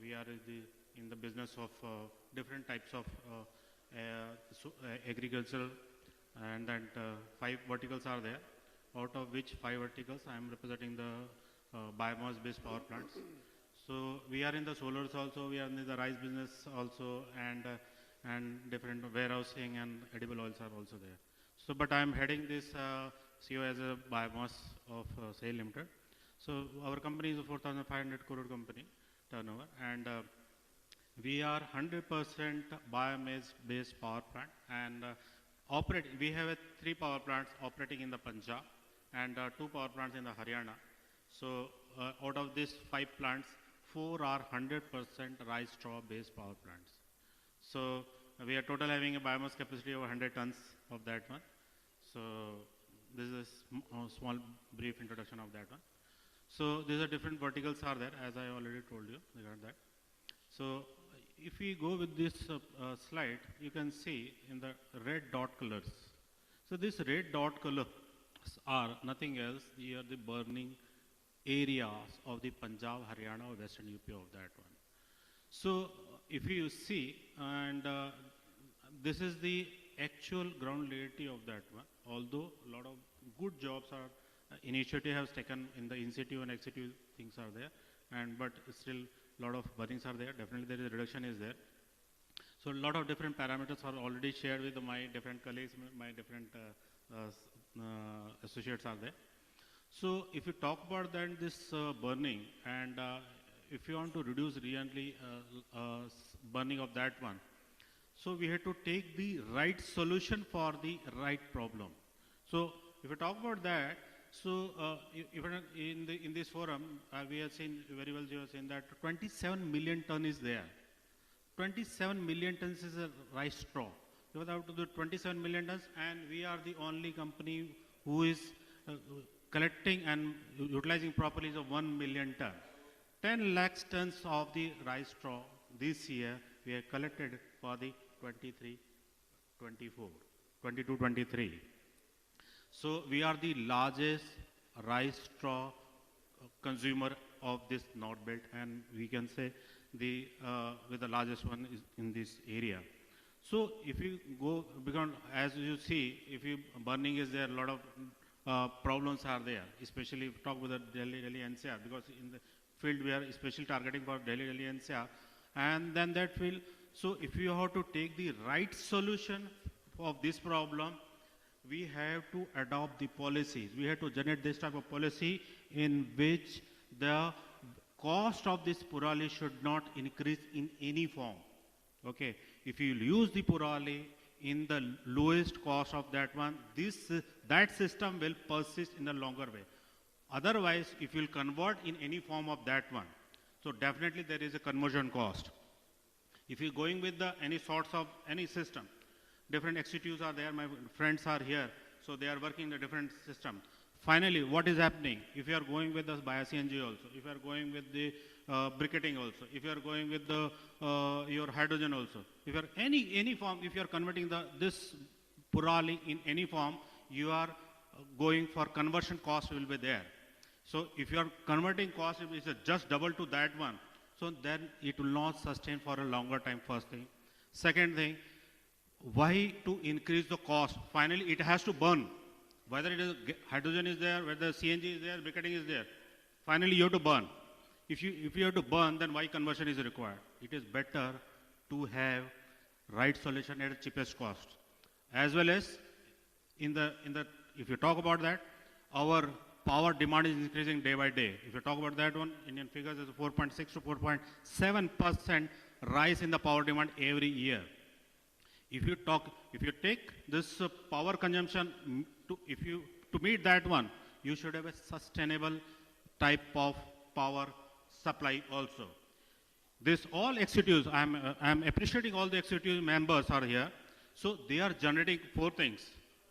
We are in the business of different types of agricultural, and that 5 verticals are there. Out of which 5 verticals I am representing the biomass-based power plants. So we are in the solars also, we are in the rice business also, and different warehousing and edible oils are also there. So, but I am heading this CO as a biomass of SAIL Limited. So our company is a 4,500 crore company turnover, and we are 100% biomass-based power plant, and we have 3 power plants operating in the Punjab and 2 power plants in the Haryana. So out of these 5 plants, 4 are 100% rice straw based power plants. So we are total having a biomass capacity of 100 tons of that one. So this is a small brief introduction of that one. So these are different verticals are there, as I already told you regarding that. So if we go with this slide, you can see in the red dot colors. So this red dot colors are nothing else. They are the burning areas of the Punjab, Haryana, or Western UP of that one. So if you see, and this is the actual ground reality of that one, although a lot of good jobs are, initiative has taken in the in-situ and ex-situ things are there, and but still a lot of burnings are there, definitely there is a reduction is there. So a lot of different parameters are already shared with my different colleagues, my different associates are there. So if you talk about then this burning, and if you want to reduce really burning of that one, so we have to take the right solution for the right problem. So if you talk about that, so even in this forum, we have seen very well, you have seen that 27 million ton is there. 27 million tons is a rice straw. You have to do 27 million tons, and we are the only company who is collecting and utilizing properly is of 1 million ton. 10 lakhs tons of the rice straw this year we have collected for the 22-23. So we are the largest rice straw consumer of this North Belt, and we can say the with the largest one is in this area. So if you go, because as you see, if you burning is there, a lot of problems are there, especially if you talk with the Delhi NCR, because in the field we are especially targeting for Delhi NCR, and then that field. So if you have to take the right solution of this problem, we have to adopt the policies. We have to generate this type of policy in which the cost of this Parali should not increase in any form. Okay, if you use the Parali in the lowest cost of that one, that system will persist in a longer way. Otherwise, if you will convert in any form of that one, so definitely there is a conversion cost. If you're going with any sorts of any system, different executives are there, my friends are here, so they are working the different system. Finally, what is happening? If you are going with the bio-CNG also, if you are going with the briquetting also, if you are going with the your hydrogen also, if you are any form, if you are converting this Parali in any form, you are going for conversion cost will be there. So if you are converting cost, it is just double to that one, so then it will not sustain for a longer time, first thing. Second thing, why to increase the cost? Finally, it has to burn. Whether it is hydrogen is there, whether CNG is there, briquetting is there. Finally, you have to burn. If you have to burn, then why conversion is required? It is better to have right solution at the cheapest cost. As well as if you talk about that, our power demand is increasing day by day. If you talk about that one, Indian figures is 4.6 to 4.7% rise in the power demand every year. If you take this power consumption, to meet that one, you should have a sustainable type of power supply also. This all executives, I am appreciating all the executive members are here. So they are generating four things.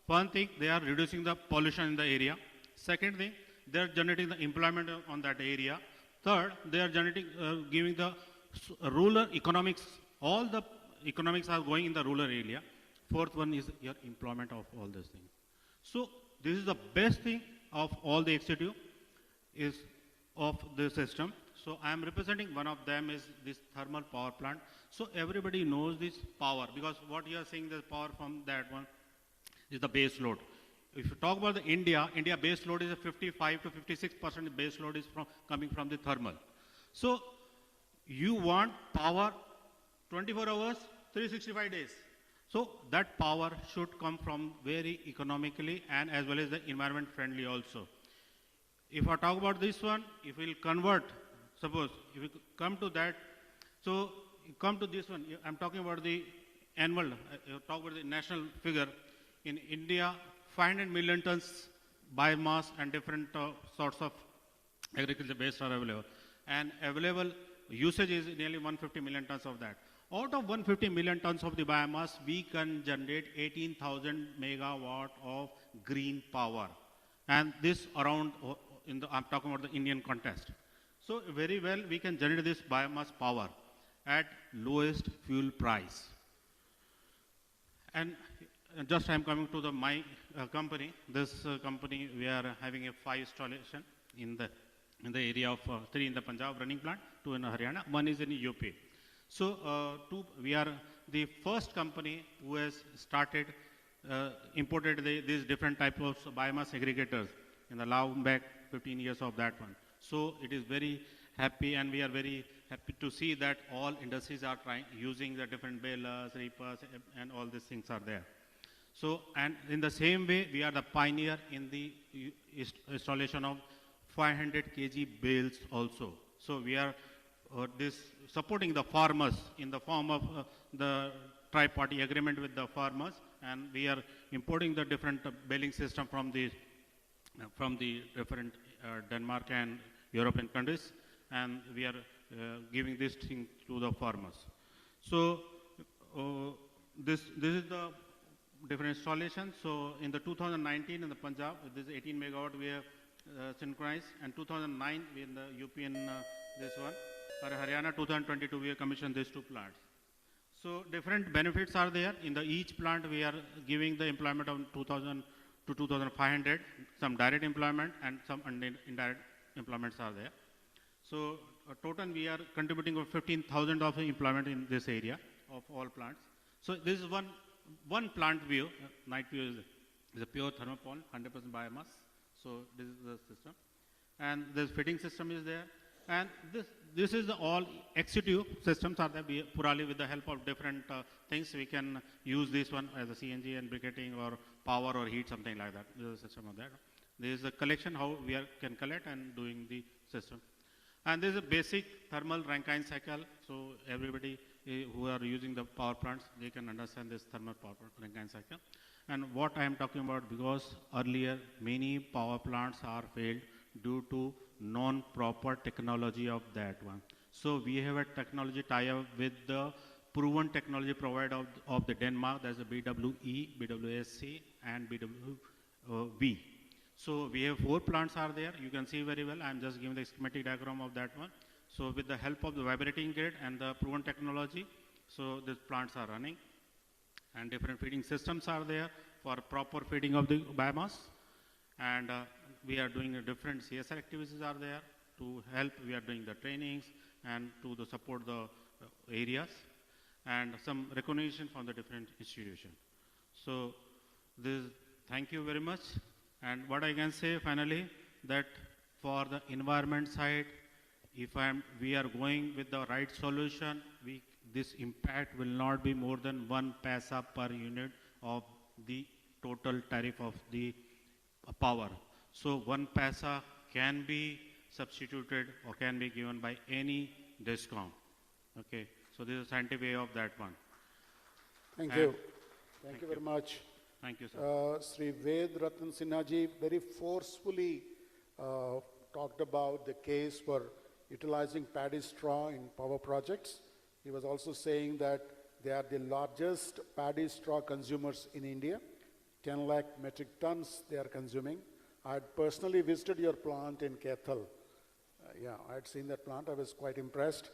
One thing, they are reducing the pollution in the area. Second thing, they are generating the employment on that area. Third, they are generating, giving the rural economics, all the economics are going in the rural area. Fourth one is your employment of all these things. So this is the best thing of all the executive is of the system. So I am representing one of them is this thermal power plant. So everybody knows this power, because what you are seeing the power from that one is the base load. If you talk about the India base load is a 55 to 56% base load is coming from the thermal. So you want power 24 hours, 365 days. So that power should come from very economically and as well as the environment friendly also. If I talk about this one, if we'll convert, suppose if we come to that, so you come to this one, I'm talking about the annual, talk about the national figure. In India, 500 million tons biomass and different sorts of agriculture waste are available. And available usage is nearly 150 million tons of that. Out of 150 million tons of the biomass, we can generate 18,000 megawatt of green power. And this around, I'm talking about the Indian context. So very well, we can generate this biomass power at lowest fuel price. And just I'm coming to my company. This company, we are having a 5 installation in in the area of 3 in the Punjab running plant, 2 in Haryana, 1 is in UP. So we are the first company who has started imported these different types of biomass aggregators in the long back 15 years of that one. So it is very happy, and we are very happy to see that all industries are using the different balers, reapers, and all these things are there. So, and in the same way, we are the pioneer in the installation of 500 kg bales also. So we are supporting the farmers in the form of the tri-party agreement with the farmers, and we are importing the different baling system from the different Denmark and European countries, and we are giving this thing to the farmers. So this is the different installations. So in the 2019 in the Punjab, this 18 megawatt we have synchronized, and 2009 we in the UP in this one. For Haryana 2022 we have commissioned these 2 plants. So different benefits are there. In the each plant we are giving the employment of 2,000 to 2,500, some direct employment and some indirect employments are there. So total we are contributing of 15,000 of employment in this area of all plants. So this is one plant view. Night view is a pure thermopole, 100% biomass. So this is the system, and this fitting system is there, and this is the all ex-situ systems are there. Parali, with the help of different things, we can use this one as a CNG and briquetting or power or heat, something like that. This is a system of that. There is a collection how we can collect and doing the system, and there is a basic thermal Rankine cycle. So everybody who are using the power plants, they can understand this thermal power Rankine cycle. And what I am talking about, because earlier many power plants are failed due to non-proper technology of that one. So we have a technology tie-up with the proven technology provider of the Denmark, that's the BWE, BWSC, and BWV. So we have 4 plants are there. You can see very well. I am just giving the schematic diagram of that one. So with the help of the vibrating grid and the proven technology, so these plants are running. And different feeding systems are there for proper feeding of the biomass, and we are doing different CSR activities are there to help. We are doing the trainings and to support the areas, and some recognition from the different institutions. So thank you very much. And what I can say finally, that for the environment side, if we are going with the right solution, this impact will not be more than 1 paisa per unit of the total tariff of the power. So 1 paisa can be substituted or can be given by any discom. Okay, so this is a scientific way of that one. Thank you. Thank you very much. Thank you, sir. Sri Ved Ratan Sinha ji very forcefully talked about the case for utilizing paddy straw in power projects. He was also saying that they are the largest paddy straw consumers in India. 10 lakh metric tons they are consuming. I had personally visited your plant in Kethal. Yeah, I had seen that plant. I was quite impressed.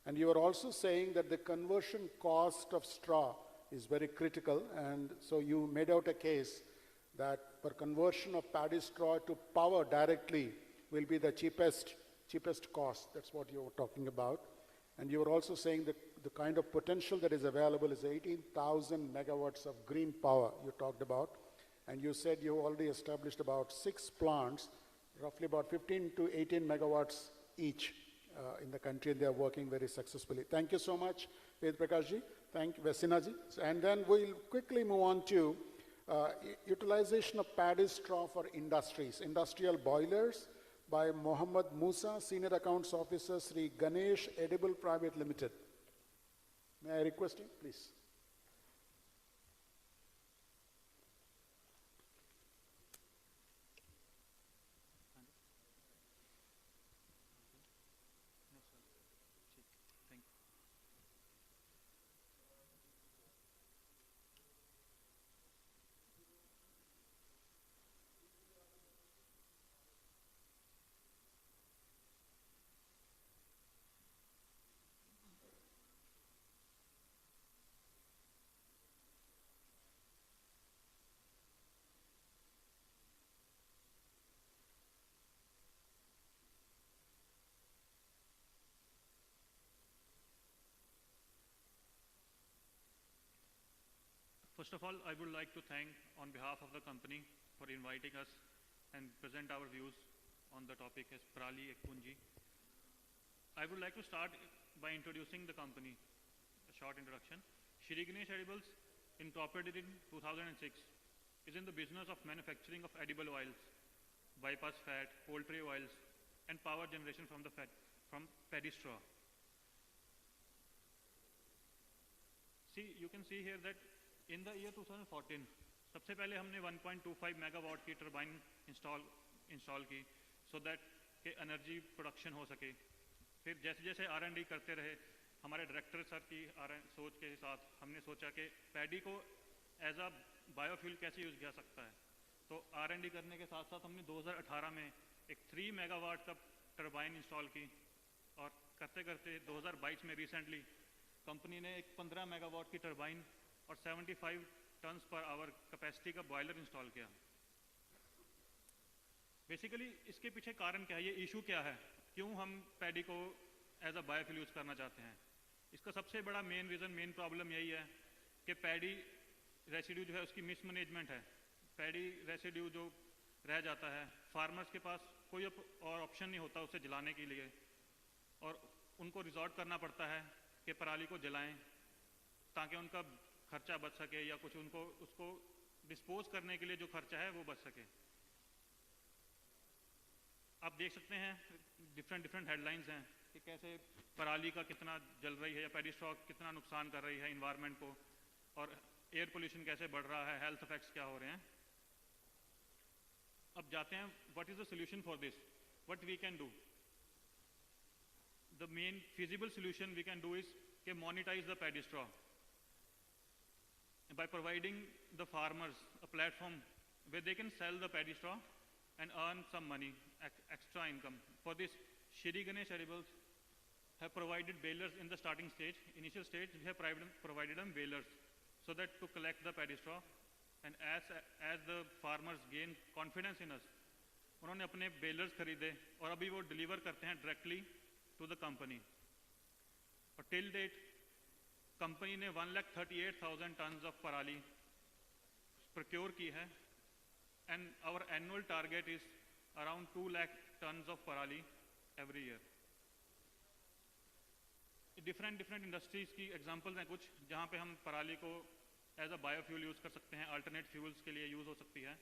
And you were also saying that the conversion cost of straw is very critical. And so you made out a case that for conversion of paddy straw to power directly will be the cheapest cost. That's what you were talking about. And you were also saying that the kind of potential that is available is 18,000 megawatts of green power you talked about. And you said you already established about 6 plants, roughly about 15 to 18 megawatts each in the country, and they are working very successfully. Thank you so much, Ved Prakash ji. Thank you, Sinha ji. And then we'll quickly move on to utilization of paddy straw for industries, industrial boilers, by Mohammad Musa, Senior Accounts Officer, Sri Ganesh Edible Private Limited. May I request you, please? First of all, I would like to thank on behalf of the company for inviting us and present our views on the topic as Parali ek Punji. I would like to start by introducing the company, a short introduction. Shri Ganesh Edibles, incorporated in 2006, is in the business of manufacturing of edible oils, bypass fat, poultry oils, and power generation from the fat from paddy straw. See, you can see here that in the year 2014, सबसे पहले हमने 1.25 मेगावाट की टरबाइन इंस्टॉल की so that कि एनर्जी प्रोडक्शन हो सके. फिर जैसे जैसे R&D करते रहे, हमारे डायरेक्टर सर की सोच के साथ हमने सोचा कि पैडी को एज अ बायोफ्यूल कैसे यूज़ किया सकता है. तो R&D करने के साथ साथ हमने 2018 में एक 3 मेगावाट का टरबाइन इंस्टॉल की और करते करते 2022 में रिसेंटली कंपनी ने एक 15 मेगावाट की टरबाइन और 75 टन्स पर आवर कैपेसिटी का बॉयलर इंस्टॉल किया. बेसिकली इसके पीछे कारण क्या है, ये इशू क्या है, क्यों हम पैडी को एज अ बायोफ्यूल यूज़ करना चाहते हैं. इसका सबसे बड़ा मेन रीज़न, मेन प्रॉब्लम यही है कि पैडी रेसिड्यू जो है उसकी मिसमैनेजमेंट है. पैडी रेसिड्यू जो रह जाता है, फार्मर्स के पास कोई और ऑप्शन नहीं होता उसे जलाने के लिए और उनको रिजॉर्ट करना पड़ता है कि पराली को जलाएं ताकि उनका खर्चा बच सके या कुछ उनको उसको डिस्पोज करने के लिए जो खर्चा है वो बच सके. आप देख सकते हैं डिफरेंट हेडलाइंस हैं कि कैसे पराली का कितना जल रही है या पैडी स्ट्रॉ कितना नुकसान कर रही है इन्वायरमेंट को और एयर पोल्यूशन कैसे बढ़ रहा है, हेल्थ इफेक्ट्स क्या हो रहे हैं. अब जाते हैं what is the solution for this, what we can do. The main feasible solution we can do is के monetize the paddy straw by providing the farmers a platform where they can sell the paddy straw and earn some money, extra income. For this, Shri Ganesh Edibles have provided balers in the starting stage. Initial stage, we have provided them balers so that to collect the paddy straw. And as the farmers gain confidence in us, उन्होंने अपने balers खरीदे और अभी वो deliver करते हैं directly to the company. और till date, कंपनी ने 1,38,000 टन्स ऑफ पराली प्रोक्योर की है and our annual target is around 2 lakh tons of parali every year. Different industries की एग्जांपल्स हैं कुछ जहां पे हम पराली को एज अ बायोफ्यूल यूज़ कर सकते हैं, अल्टरनेट फ्यूल्स के लिए यूज़ हो सकती है.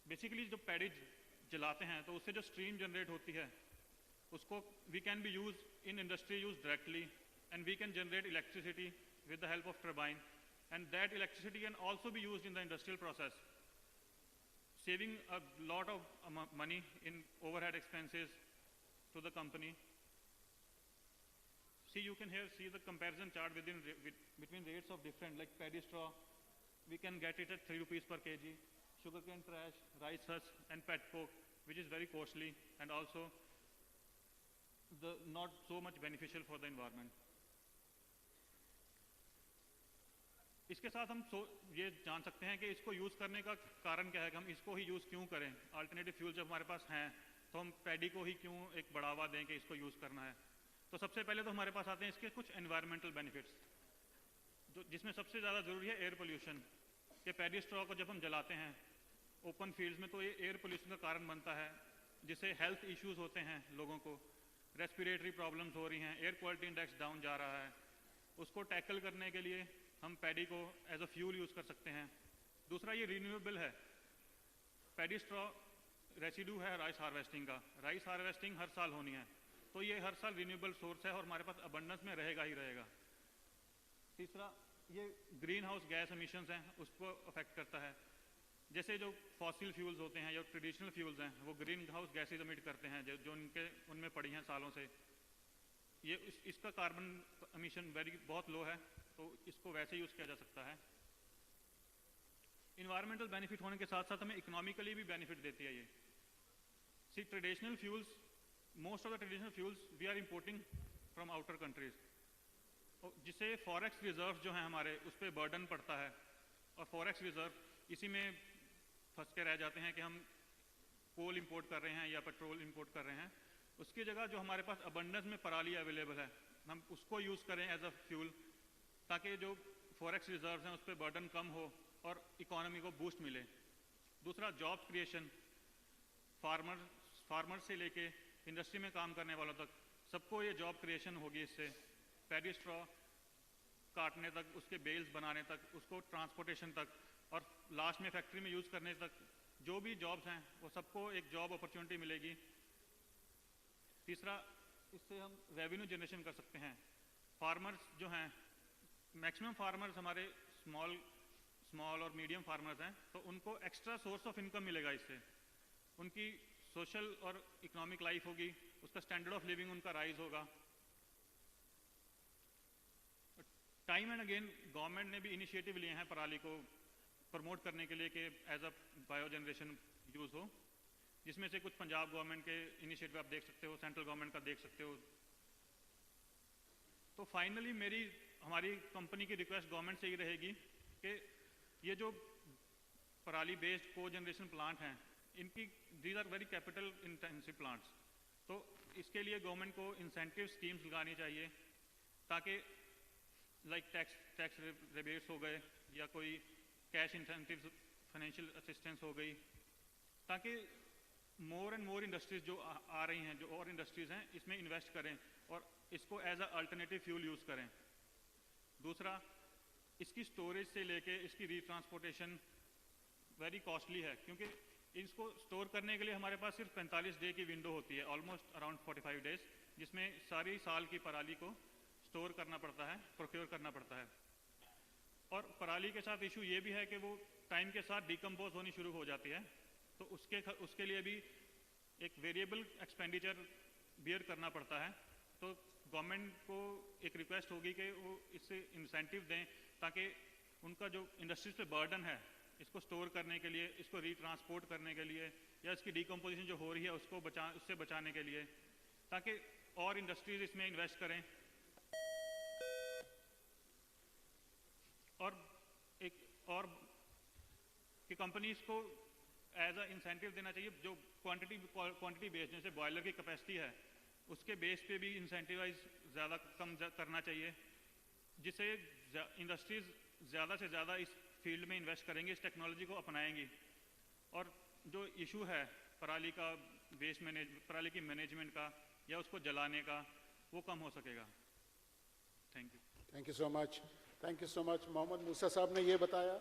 बेसिकली जब पैडी जलाते हैं तो उससे जो स्ट्रीम जनरेट होती है उसको we can be used in industry use directly and we can generate electricity with the help of turbine and that electricity can also be used in the industrial process, saving a lot of money in overhead expenses to the company. See, you can here see the comparison chart between rates of different, like paddy straw we can get it at 3 rupees per kg, sugarcane trash, rice husk and pet coke which is very costly and also not so much beneficial for the environment. इसके साथ हम ये जान सकते हैं कि इसको यूज़ करने का कारण क्या है कि हम इसको ही यूज़ क्यों करें. अल्टरनेटिव फ्यूल जब हमारे पास हैं तो हम पैडी को ही क्यों एक बढ़ावा दें कि इसको यूज़ करना है. तो सबसे पहले तो हमारे पास आते हैं इसके कुछ एनवायरमेंटल बेनिफिट्स, जिसमें सबसे ज़्यादा ज़रूरी है एयर पोल्यूशन. कि पैडी स्ट्रॉ को जब हम जलाते हैं ओपन फील्ड्स में तो ये एयर पोल्यूशन का कारण बनता है जिससे हेल्थ इश्यूज़ होते हैं, लोगों को रेस्पिरेटरी प्रॉब्लम्स हो रही हैं, एयर क्वालिटी इंडेक्स डाउन जा रहा है. उसको टैकल करने के लिए हम पैडी को एज अ फ्यूल यूज़ कर सकते हैं. दूसरा, ये रिन्यूएबल है. पैडी स्ट्रॉ रेसिड्यू है राइस हार्वेस्टिंग का, राइस हार्वेस्टिंग हर साल होनी है तो ये हर साल रिन्यूएबल सोर्स है और हमारे पास अबंडेंस में रहेगा ही रहेगा. तीसरा, ये ग्रीन हाउस गैस एमिशंस हैं उसको अफेक्ट करता है. जैसे जो फॉसिल फ्यूल्स होते हैं या ट्रेडिशनल फ्यूल्स हैं वो ग्रीन हाउस गैसेज एमिट करते हैं जो उनमें पड़ी हैं सालों से. ये इसका कार्बन एमिशन बहुत लो है तो इसको वैसे यूज़ किया जा सकता है. इन्वायरमेंटल बेनिफिट होने के साथ साथ हमें इकोनॉमिकली भी बेनिफिट देती है ये. See, traditional fuels, most of the traditional fuels we are importing from outer countries, जिससे फॉरेक्स रिजर्व जो हैं हमारे उस पर बर्डन पड़ता है और फॉरेक्स रिजर्व इसी में फंस के रह जाते हैं कि हम कोल इंपोर्ट कर रहे हैं या पेट्रोल इंपोर्ट कर रहे हैं. उसकी जगह जो हमारे पास अबंडेंस में पराली अवेलेबल है हम उसको यूज़ करें एज अ फ्यूल ताकि जो फॉरेक्स रिजर्व्स हैं उस पर बर्डन कम हो और इकोनॉमी को बूस्ट मिले। दूसरा जॉब क्रिएशन, फार्मर से लेके इंडस्ट्री में काम करने वालों तक सबको ये जॉब क्रिएशन होगी इससे। पैडी स्ट्रॉ काटने तक, उसके बेल्स बनाने तक, उसको ट्रांसपोर्टेशन तक और लास्ट में फैक्ट्री में यूज़ करने तक जो भी जॉब्स हैं वो सबको एक जॉब अपॉर्चुनिटी मिलेगी। तीसरा, इससे हम रेवेन्यू जनरेशन कर सकते हैं। फार्मर्स जो हैं, मैक्सिमम फार्मर्स हमारे स्मॉल और मीडियम फार्मर्स हैं, तो उनको एक्स्ट्रा सोर्स ऑफ इनकम मिलेगा इससे। उनकी सोशल और इकोनॉमिक लाइफ होगी, उसका स्टैंडर्ड ऑफ लिविंग उनका राइज होगा। टाइम एंड अगेन गवर्नमेंट ने भी इनिशिएटिव लिए हैं पराली को प्रमोट करने के लिए कि as a bio generation use हो, जिसमें से कुछ पंजाब गवर्नमेंट के इनिशिएटिव आप देख सकते हो, सेंट्रल गवर्नमेंट का देख सकते हो। तो फाइनली हमारी कंपनी की रिक्वेस्ट गवर्नमेंट से ही रहेगी कि ये जो पराली बेस्ड को जनरेशन प्लांट हैं, इनकी these are very capital intensive plants, तो इसके लिए गवर्नमेंट को इंसेंटिव स्कीम्स लगानी चाहिए ताकि लाइक टैक्स रिबेट्स हो गए या कोई कैश इंसेंटिव फाइनेंशियल असिस्टेंस हो गई, ताकि मोर एंड मोर इंडस्ट्रीज जो आ रही हैं, जो और इंडस्ट्रीज हैं, इसमें इन्वेस्ट करें और इसको as a alternative fuel use करें। दूसरा, इसकी स्टोरेज से लेके इसकी रीट्रांसपोर्टेशन वेरी कॉस्टली है, क्योंकि इसको स्टोर करने के लिए हमारे पास सिर्फ 45 डे की विंडो होती है, ऑलमोस्ट अराउंड 45 डेज, जिसमें सारी साल की पराली को स्टोर करना पड़ता है, प्रोक्योर करना पड़ता है। और पराली के साथ इशू ये भी है कि वो टाइम के साथ डिकम्पोज होनी शुरू हो जाती है, तो उसके लिए भी एक वेरिएबल एक्सपेंडिचर बियर करना पड़ता है। तो गवर्नमेंट को एक रिक्वेस्ट होगी कि वो इससे इंसेंटिव दें ताकि उनका जो इंडस्ट्रीज पे बर्डन है इसको स्टोर करने के लिए, इसको रीट्रांसपोर्ट करने के लिए या इसकी डिकम्पोजिशन जो हो रही है उससे बचाने के लिए, ताकि और इंडस्ट्रीज इसमें इन्वेस्ट करें। और कि कंपनीज को एज अ इंसेंटिव देना चाहिए, जो क्वांटिटी बेस्ड, जैसे बॉयलर की कैपेसिटी है उसके बेस पे भी इंसेंटिवाइज ज़्यादा कम करना चाहिए, जिससे इंडस्ट्रीज ज़्यादा से ज़्यादा इस फील्ड में इन्वेस्ट करेंगे, इस टेक्नोलॉजी को अपनाएंगी और जो इशू है पराली का पराली की मैनेजमेंट का या उसको जलाने का, वो कम हो सकेगा। Thank you. Thank you so much. Thank you so much. Mohammad Musa sahab ने ये बताया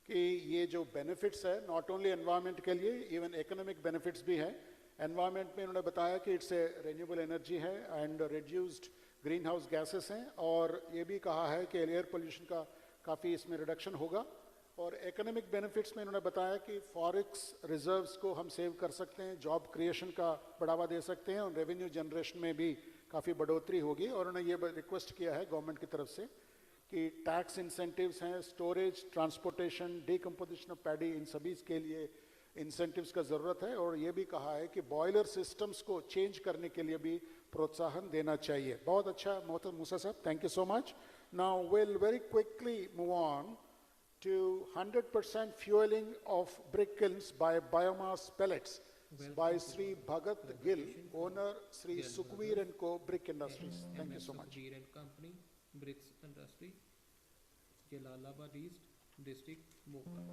कि ये जो बेनिफिट्स है नॉट ओनली एनवायरनमेंट के लिए, इवन इकोनॉमिक बेनिफिट्स भी हैं। एनवायरनमेंट में उन्होंने बताया कि इट्स ए रिन्यूएबल एनर्जी है and reduced green house gases हैं, और ये भी कहा है कि एयर पोल्यूशन का काफ़ी इसमें रिडक्शन होगा। और इकोनॉमिक बेनिफिट्स में उन्होंने बताया कि फॉरेक्स रिजर्व्स को हम सेव कर सकते हैं, जॉब क्रिएशन का बढ़ावा दे सकते हैं और रेवेन्यू जनरेशन में भी काफ़ी बढ़ोतरी होगी। और उन्होंने ये रिक्वेस्ट किया है गवर्नमेंट की तरफ से कि टैक्स इंसेंटिव्स हैं, storage, transportation, decomposition of paddy, इन सभी के लिए इंसेंटिव्स का ज़रूरत है। और ये भी कहा है कि बॉयलर सिस्टम्स को चेंज करने के लिए भी प्रोत्साहन देना चाहिए। बहुत अच्छा मोहतरम मूसा साहब, thank you so much. Now will very quickly move on to 100% fueling of brick kilns by biomass pellets by Sri Bhagat Gill, owner Sri Sukhveer and Co. Brick Industries. Thank you so much. Sukhveer and Company, Bricks Industry, Jalalabad East, District Mocha.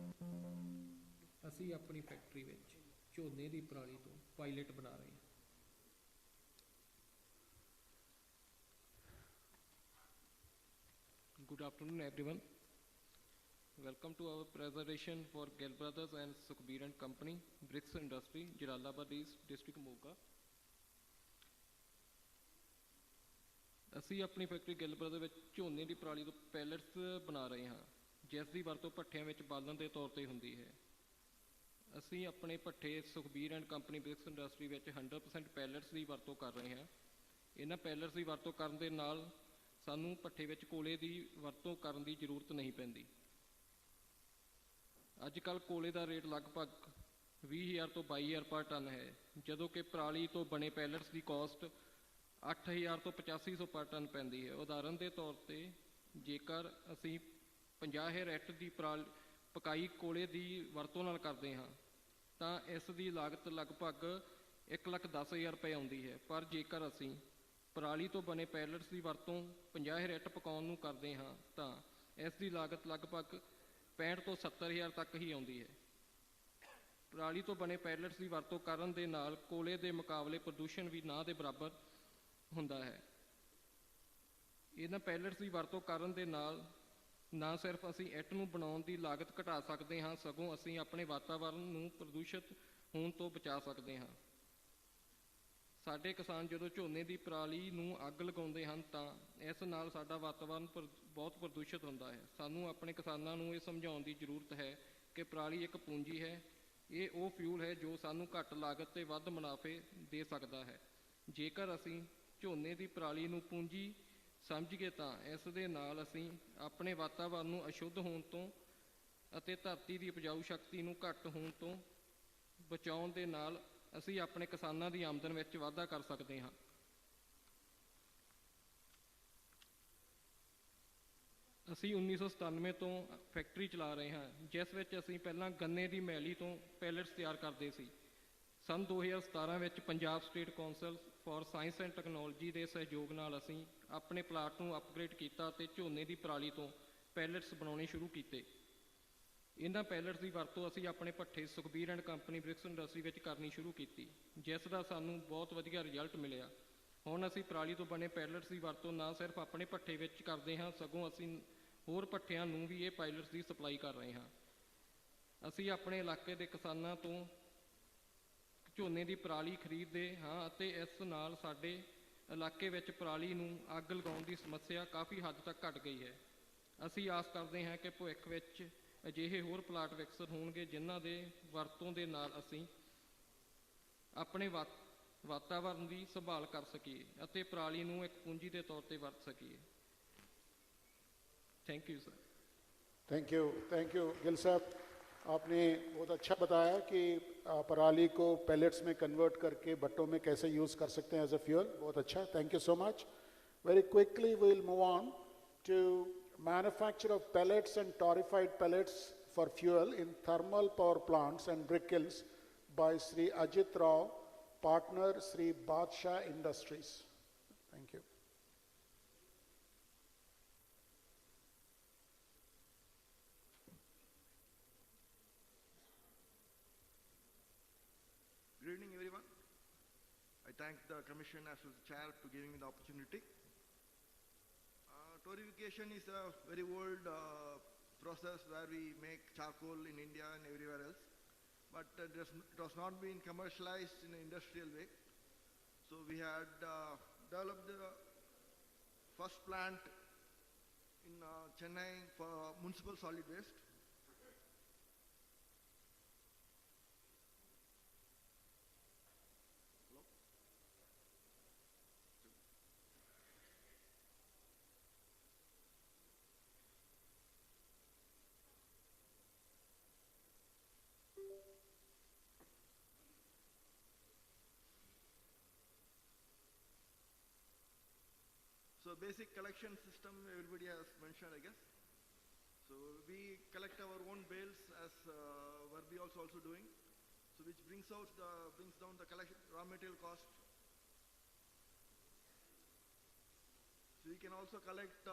ਅਸੀਂ ਆਪਣੀ ਫੈਕਟਰੀ ਵਿੱਚ ਝੋਨੇ ਦੀ ਪਰਾਲੀ ਤੋਂ ਪਾਇਲਟ ਬਣਾ ਰਹੇ ਹਾਂ। Good afternoon everyone. Welcome to our presentation for Gill Brothers and Sukhveer and Company, Bricks Industry, Jalalabad East, District Mocha. ਅਸੀਂ ਆਪਣੀ ਫੈਕਟਰੀ ਗਿੱਲ ਬ੍ਰਦਰ ਵਿੱਚ ਝੋਨੇ ਦੀ ਪਰਾਲੀ ਤੋਂ ਪੈਲਟਸ ਬਣਾ ਰਹੇ ਹਾਂ, ਜਿਸ ਦੀ ਵਰਤੋਂ ਭੱਠਿਆਂ ਵਿੱਚ ਬਾਲਣ ਦੇ ਤੌਰ ਤੇ ਹੁੰਦੀ ਹੈ। ਅਸੀਂ ਆਪਣੇ ਭੱਠੇ Sukhbir and company bricks industry ਵਿੱਚ 100% ਪੈਲਟਸ ਦੀ ਵਰਤੋਂ ਕਰ ਰਹੇ ਹਾਂ। ਇਹਨਾਂ ਪੈਲਟਸ ਦੀ ਵਰਤੋਂ ਕਰਨ ਦੇ ਨਾਲ ਸਾਨੂੰ ਭੱਠੇ ਵਿੱਚ ਕੋਲੇ ਦੀ ਵਰਤੋਂ ਕਰਨ ਦੀ ਜ਼ਰੂਰਤ ਨਹੀਂ ਪੈਂਦੀ। ਅੱਜ ਕੱਲ੍ਹ ਕੋਲੇ ਦਾ ਰੇਟ ਲਗਭਗ 20,000 ਤੋਂ 22,000 ਪਰ ਟਨ ਹੈ, ਜਦੋਂ ਕਿ ਪਰਾਲੀ ਤੋਂ ਬਣੇ ਪੈਲਟਸ ਦੀ ਕੋਸਟ 8,000 ਤੋਂ 8,500 ਪਰ ਟਨ ਪੈਂਦੀ ਹੈ। ਉਦਾਹਰਨ ਦੇ ਤੌਰ 'ਤੇ ਜੇਕਰ ਅਸੀਂ 50,000 ਐਟ ਦੀ ਪਕਾਈ ਕੋਲੇ ਦੀ ਵਰਤੋਂ ਨਾਲ ਕਰਦੇ ਹਾਂ ਤਾਂ ਇਸ ਦੀ ਲਾਗਤ ਲਗਭਗ 1,10,000 ਰੁਪਏ ਆਉਂਦੀ ਹੈ। ਪਰ ਜੇਕਰ ਅਸੀਂ ਪਰਾਲੀ ਤੋਂ ਬਣੇ ਪੈਲਟਸ ਦੀ ਵਰਤੋਂ 50 ਰੈਟ ਪਕਾਉਣ ਨੂੰ ਕਰਦੇ ਹਾਂ ਤਾਂ ਇਸ ਦੀ ਲਾਗਤ ਲਗਭਗ 65 ਤੋਂ 70,000 ਤੱਕ ਹੀ ਆਉਂਦੀ ਹੈ। ਪਰਾਲੀ ਤੋਂ ਬਣੇ ਪੈਲਟਸ ਦੀ ਵਰਤੋਂ ਕਰਨ ਦੇ ਨਾਲ ਕੋਲੇ ਦੇ ਮੁਕਾਬਲੇ ਪ੍ਰਦੂਸ਼ਣ ਵੀ ਨਾ ਦੇ ਬਰਾਬਰ ਹੁੰਦਾ ਹੈ। ਇਹਨਾਂ ਪੈਲਟਸ ਦੀ ਵਰਤੋਂ ਕਰਨ ਦੇ ਨਾਲ ਨਾ ਸਿਰਫ ਅਸੀਂ ਇੱਟ ਨੂੰ ਬਣਾਉਣ ਦੀ ਲਾਗਤ ਘਟਾ ਸਕਦੇ ਹਾਂ, ਸਗੋਂ ਅਸੀਂ ਆਪਣੇ ਵਾਤਾਵਰਣ ਨੂੰ ਪ੍ਰਦੂਸ਼ਿਤ ਹੋਣ ਤੋਂ ਬਚਾ ਸਕਦੇ ਹਾਂ। ਸਾਡੇ ਕਿਸਾਨ ਜਦੋਂ ਝੋਨੇ ਦੀ ਪਰਾਲੀ ਨੂੰ ਅੱਗ ਲਗਾਉਂਦੇ ਹਨ ਤਾਂ ਇਸ ਨਾਲ ਸਾਡਾ ਵਾਤਾਵਰਣ ਬਹੁਤ ਪ੍ਰਦੂਸ਼ਿਤ ਹੁੰਦਾ ਹੈ। ਸਾਨੂੰ ਆਪਣੇ ਕਿਸਾਨਾਂ ਨੂੰ ਇਹ ਸਮਝਾਉਣ ਦੀ ਜ਼ਰੂਰਤ ਹੈ ਕਿ ਪਰਾਲੀ ਇੱਕ ਪੂੰਜੀ ਹੈ। ਇਹ ਉਹ ਫਿਊਲ ਹੈ ਜੋ ਸਾਨੂੰ ਘੱਟ ਲਾਗਤ ਤੇ ਵੱਧ ਮੁਨਾਫੇ ਦੇ ਸਕਦਾ ਹੈ। ਜੇਕਰ ਅਸੀਂ ਝੋਨੇ ਦੀ ਪਰਾਲੀ ਨੂੰ ਪੂੰਜੀ ਸਮਝੀਏ ਤਾਂ ਇਸ ਦੇ ਨਾਲ ਅਸੀਂ ਆਪਣੇ ਵਾਤਾਵਰਣ ਨੂੰ ਅਸ਼ੁੱਧ ਹੋਣ ਤੋਂ ਅਤੇ ਧਰਤੀ ਦੀ ਉਪਜਾਊ ਸ਼ਕਤੀ ਨੂੰ ਘੱਟ ਹੋਣ ਤੋਂ ਬਚਾਉਣ ਦੇ ਨਾਲ ਅਸੀਂ ਆਪਣੇ ਕਿਸਾਨਾਂ ਦੀ ਆਮਦਨ ਵਿੱਚ ਵਾਧਾ ਕਰ ਸਕਦੇ ਹਾਂ। ਅਸੀਂ 1997 ਤੋਂ ਫੈਕਟਰੀ ਚਲਾ ਰਹੇ ਹਾਂ, ਜਿਸ ਵਿੱਚ ਅਸੀਂ ਪਹਿਲਾਂ ਗੰਨੇ ਦੀ ਮੈਲੀ ਤੋਂ ਪੈਲਟਸ ਤਿਆਰ ਕਰਦੇ ਸੀ। ਸੰਨ 2017 ਵਿੱਚ Punjab state council for science and technology ਦੇ ਸਹਿਯੋਗ ਨਾਲ ਅਸੀਂ ਆਪਣੇ ਪਲਾਟ ਨੂੰ ਅਪਗ੍ਰੇਡ ਕੀਤਾ ਅਤੇ ਝੋਨੇ ਦੀ ਪਰਾਲੀ ਤੋਂ ਪੈਲਟਸ ਬਣਾਉਣੇ ਸ਼ੁਰੂ ਕੀਤੇ। ਇਹਨਾਂ ਪੈਲਟਸ ਦੀ ਵਰਤੋਂ ਅਸੀਂ ਆਪਣੇ ਭੱਠੇ Sukhbir and company bricks industry ਵਿੱਚ ਕਰਨੀ ਸ਼ੁਰੂ ਕੀਤੀ, ਜਿਸ ਦਾ ਸਾਨੂੰ ਬਹੁਤ ਵਧੀਆ ਰਿਜ਼ਲਟ ਮਿਲਿਆ। ਹੁਣ ਅਸੀਂ ਪਰਾਲੀ ਤੋਂ ਬਣੇ ਪੈਲਟਸ ਦੀ ਵਰਤੋਂ ਨਾ ਸਿਰਫ ਆਪਣੇ ਭੱਠੇ ਵਿੱਚ ਕਰਦੇ ਹਾਂ, ਸਗੋਂ ਅਸੀਂ ਹੋਰ ਭੱਠਿਆਂ ਨੂੰ ਵੀ ਇਹ ਪੈਲਟਸ ਦੀ ਸਪਲਾਈ ਕਰ ਰਹੇ ਹਾਂ। ਅਸੀਂ ਆਪਣੇ ਇਲਾਕੇ ਦੇ ਕਿਸਾਨਾਂ ਤੋਂ ਝੋਨੇ ਦੀ ਪਰਾਲੀ ਖਰੀਦਦੇ ਹਾਂ ਅਤੇ ਇਸ ਨਾਲ ਸਾਡੇ ਇਲਾਕੇ ਵਿੱਚ ਪਰਾਲੀ ਨੂੰ ਅੱਗ ਲਗਾਉਣ ਦੀ ਸਮੱਸਿਆ ਕਾਫੀ ਹੱਦ ਤੱਕ ਘਟ ਗਈ ਹੈ। ਅਸੀਂ ਆਸ ਕਰਦੇ ਹਾਂ ਕਿ ਭਵਿੱਖ ਵਿੱਚ ਅਜਿਹੇ ਹੋਰ ਪਲਾਟ ਵਿਕਸਿਤ ਹੋਣਗੇ ਜਿਨ੍ਹਾਂ ਦੇ ਵਰਤੋਂ ਦੇ ਨਾਲ ਅਸੀਂ ਆਪਣੇ ਵਾਤਾਵਰਣ ਦੀ ਸੰਭਾਲ ਕਰ ਸਕੀਏ ਅਤੇ ਪਰਾਲੀ ਨੂੰ ਇੱਕ ਪੂੰਜੀ ਦੇ ਤੌਰ ਤੇ ਵਰਤ ਸਕੀਏ। Thank you sir. Thank you Gill साहब, आपने बहुत अच्छा बताया कि पराली को पैलेट्स में कन्वर्ट करके भट्टों में कैसे यूज़ कर सकते हैं एज अ फ्यूल। बहुत अच्छा, thank you so much. Very quickly we will move on to manufacture of pellets and torrefied pellets for fuel in thermal power plants and brick kilns by Sri Ajit Rao, partner Sri Badshah Industries. Thank you. Good evening, everyone. I thank the Commission as well as the Chair for giving me the opportunity. Torrefication is a very old process where we make charcoal in India and everywhere else, but it has not been commercialized in an industrial way. So we had developed the first plant in Chennai for municipal solid waste. So basic collection system everybody has mentioned, I guess. So we collect our own bales as Verbi also doing. So which brings down the collection raw material cost. So we can also collect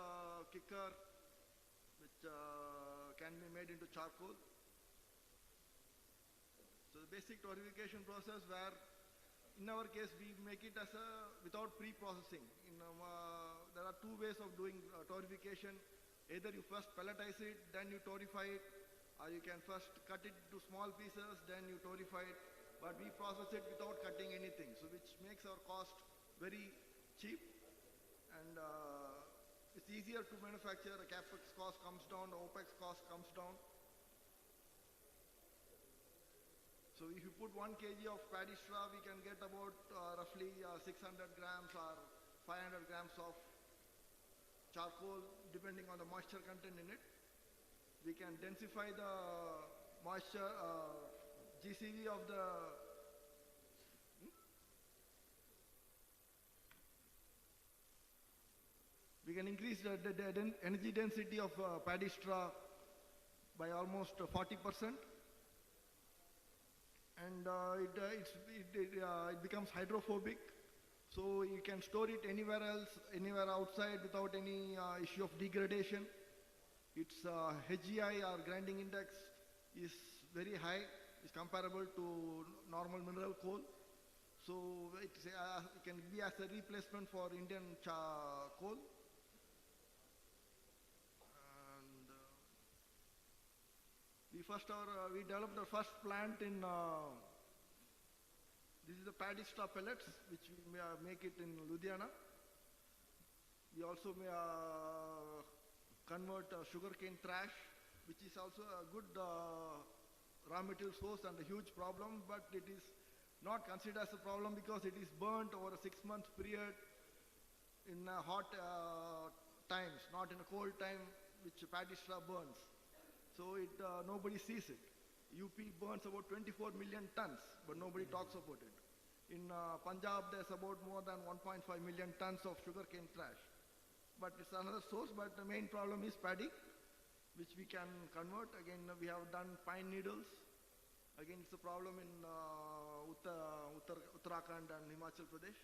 kicker, which can be made into charcoal. So the basic torrefication process where in our case we make it as without pre-processing. There are two ways of doing torrefication. Either you first pelletize it, then you torrefy it, or you can first cut it to small pieces, then you torrefy it. But we process it without cutting anything, so which makes our cost very cheap, and it's easier to manufacture. The capex cost comes down, the opex cost comes down. So if you put 1 kg of paddy straw, we can get about roughly 600 grams or 500 grams of charcoal, depending on the moisture content in it. We can densify the moisture GCV of the we can increase the energy density of paddy straw by almost 40%, and it becomes hydrophobic. So you can store it anywhere else, anywhere outside without any issue of degradation. Its HGI or grinding index is very high, is comparable to normal mineral coal. So it can be as a replacement for Indian coal. And we developed our first plant in, this is the paddy straw pellets, which we make it in Ludhiana. We also convert sugarcane trash, which is also a good raw material source and a huge problem, but it is not considered as a problem because it is burnt over a 6-month period in hot times, not in a cold time, which paddy straw burns. So nobody sees it. UP burns about 24 million tons, but nobody talks about it. In Punjab, there's about more than 1.5 million tons of sugarcane trash. But it's another source, but the main problem is paddy, which we can convert. Again, we have done pine needles. Again, it's a problem in Uttarakhand and Himachal Pradesh.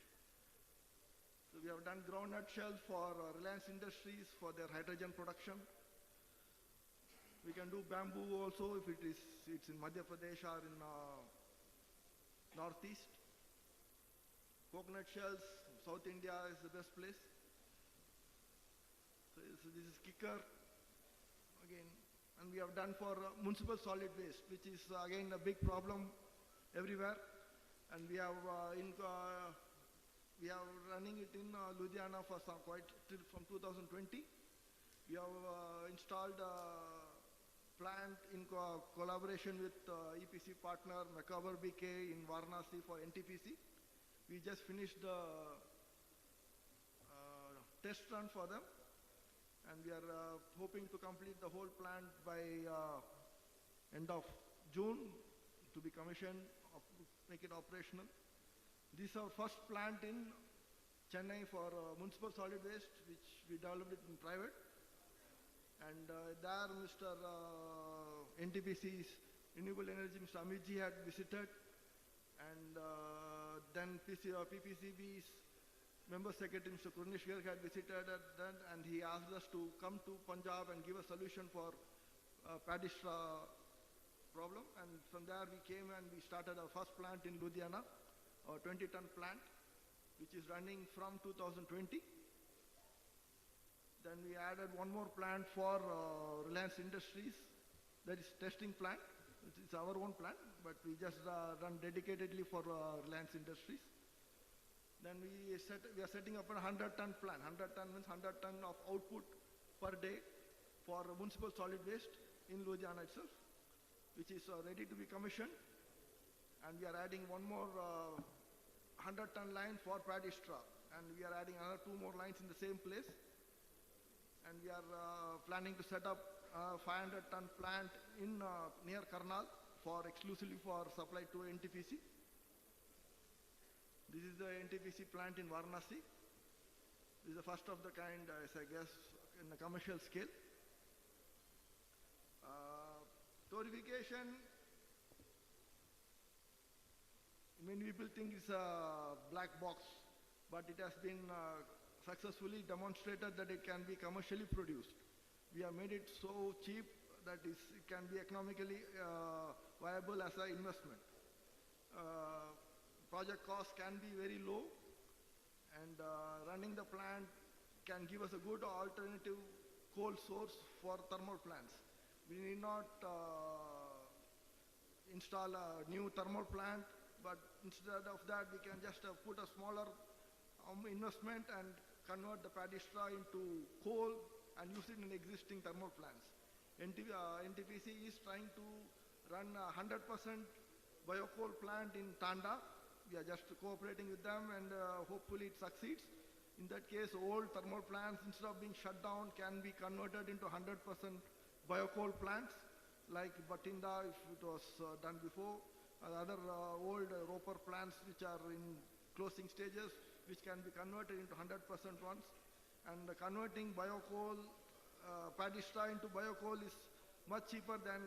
So we have done groundnut shells for Reliance Industries for their hydrogen production. We can do bamboo also if it's in Madhya Pradesh or in Northeast. Coconut shells, South India is the best place. So this is kicker again. And we have done for municipal solid waste, which is again a big problem everywhere. And we have running it in Ludhiana for from 2020. We have installed a plant in collaboration with EPC partner Macabre BK in Varanasi for NTPC. We just finished the test run for them. And we are hoping to complete the whole plant by end of June to be commissioned, make it operational. This is our first plant in Chennai for municipal solid waste, which we developed it in private. And there Mr. NTPC's Renewable Energy, Mr. Amitji had visited. And then PPCB's Member Secretary Mr. Kurnish Garg had visited at that, and he asked us to come to Punjab and give a solution for paddy straw problem. And from there we came and we started our first plant in Ludhiana, a 20-ton plant, which is running from 2020. Then we added one more plant for Reliance Industries, that is testing plant. It's our own plant, but we just run dedicatedly for Reliance Industries. Then we are setting up a 100-ton plant. 100 ton means 100 ton of output per day for municipal solid waste in Ludhiana itself, which is ready to be commissioned. And we are adding one more 100-ton line for paddy straw. And we are adding another 2 more lines in the same place. And we are planning to set up a 500-ton plant in near Karnal exclusively for supply to NTPC. This is the NTPC plant in Varanasi. This is the first of the kind, as I guess, in a commercial scale. Torrefication, many people think it's a black box, but it has been successfully demonstrated that it can be commercially produced. We have made it so cheap that it can be economically viable as an investment. Project cost can be very low, and running the plant can give us a good alternative coal source for thermal plants. We need not install a new thermal plant, but instead of that we can just put a smaller investment and convert the paddy straw into coal and use it in existing thermal plants. NTPC is trying to run a 100% biocoal plant in Tanda. We are just cooperating with them, and hopefully it succeeds. In that case, old thermal plants, instead of being shut down, can be converted into 100% biocoal plants, like Batinda, if it was done before, other old Roper plants which are in closing stages, which can be converted into 100% ones. And converting biocoal, paddy straw into biocoal is much cheaper than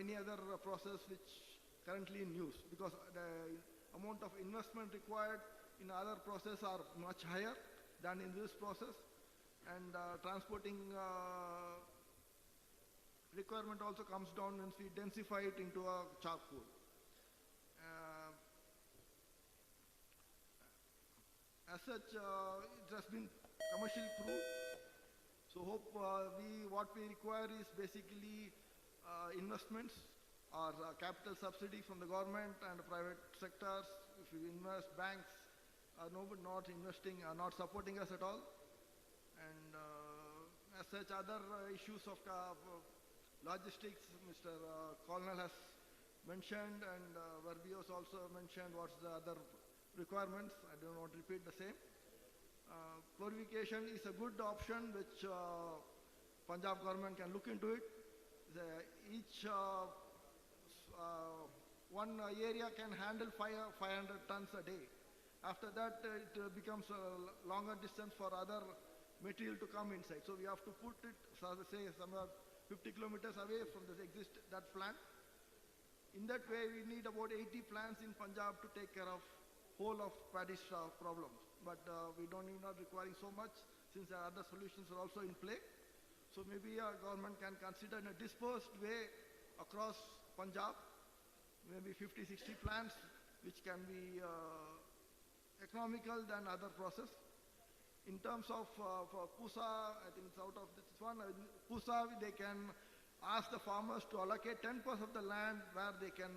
any other process which currently in use, because the amount of investment required in other process are much higher than in this process, and transporting requirement also comes down once we densify it into a charcoal. As such, it has been commercially proved. So hope what we require is basically investments or capital subsidy from the government and the private sectors. If we invest, banks are not investing, are not supporting us at all. And as such, other issues of logistics, Mr. Colonel has mentioned, and Verbios also mentioned what's the other requirements. I don't want to repeat the same. Chlorification is a good option which Punjab government can look into it. Each one area can handle 500 tons a day. After that, it becomes a longer distance for other material to come inside. So we have to put it, say, somewhere 50 kilometers away from that plant. In that way, we need about 80 plants in Punjab to take care of whole of paddy straw problems. But we don't even not requiring so much, since there are other solutions are also in play. So maybe our government can consider in a dispersed way across Punjab, maybe 50, 60 plants, which can be economical than other process. In terms of for Pusa, I think it's out of this one. Pusa, they can ask the farmers to allocate 10% of the land where they can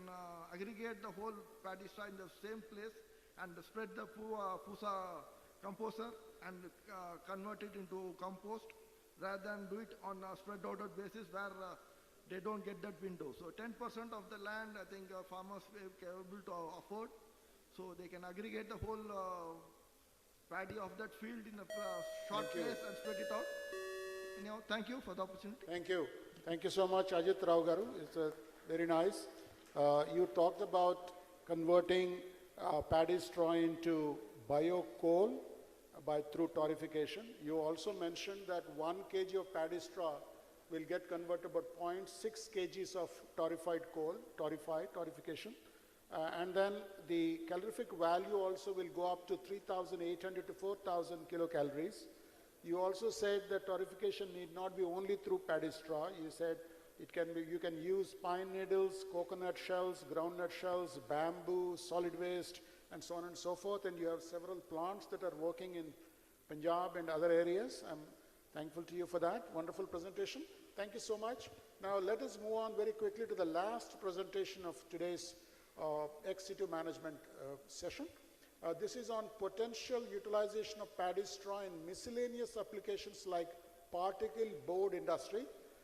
aggregate the whole paddy straw in the same place and spread the Pusa composer and convert it into compost, rather than do it on a spread ordered basis where they don't get that window. So 10% of the land, I think farmers are able to afford, so they can aggregate the whole paddy of that field in a short place and spread it out. Anyhow, thank you for the opportunity. Thank you. Thank you so much, Ajit Rao Garu. It's very nice. You talked about converting paddy straw into bio-coal through torrification. You also mentioned that 1 kg of paddy straw will get converted about 0.6 kgs of torrified coal, torrification. And then the calorific value also will go up to 3,800 to 4,000 kilocalories. You also said that torrification need not be only through paddy straw. You said it can be, you can use pine needles, coconut shells, groundnut shells, bamboo, solid waste, and so on and so forth. And you have several plants that are working in Punjab and other areas. I'm thankful to you for that. Wonderful presentation. Thank you so much. Now let us move on very quickly to the last presentation of today's ex-situ management session. This is on potential utilization of paddy straw in miscellaneous applications like particle board industry.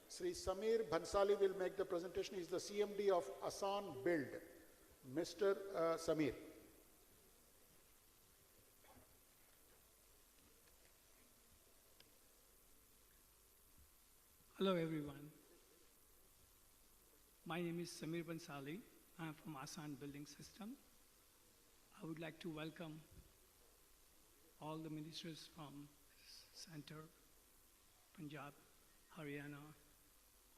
Sri Samir Bhansali will make the presentation. He is the CMD of Asan Build. Mr. Samir. Hello everyone. My name is Samir Bhansali. I am from Asan Building System. I would like to welcome all the ministers from Center, Punjab, Haryana,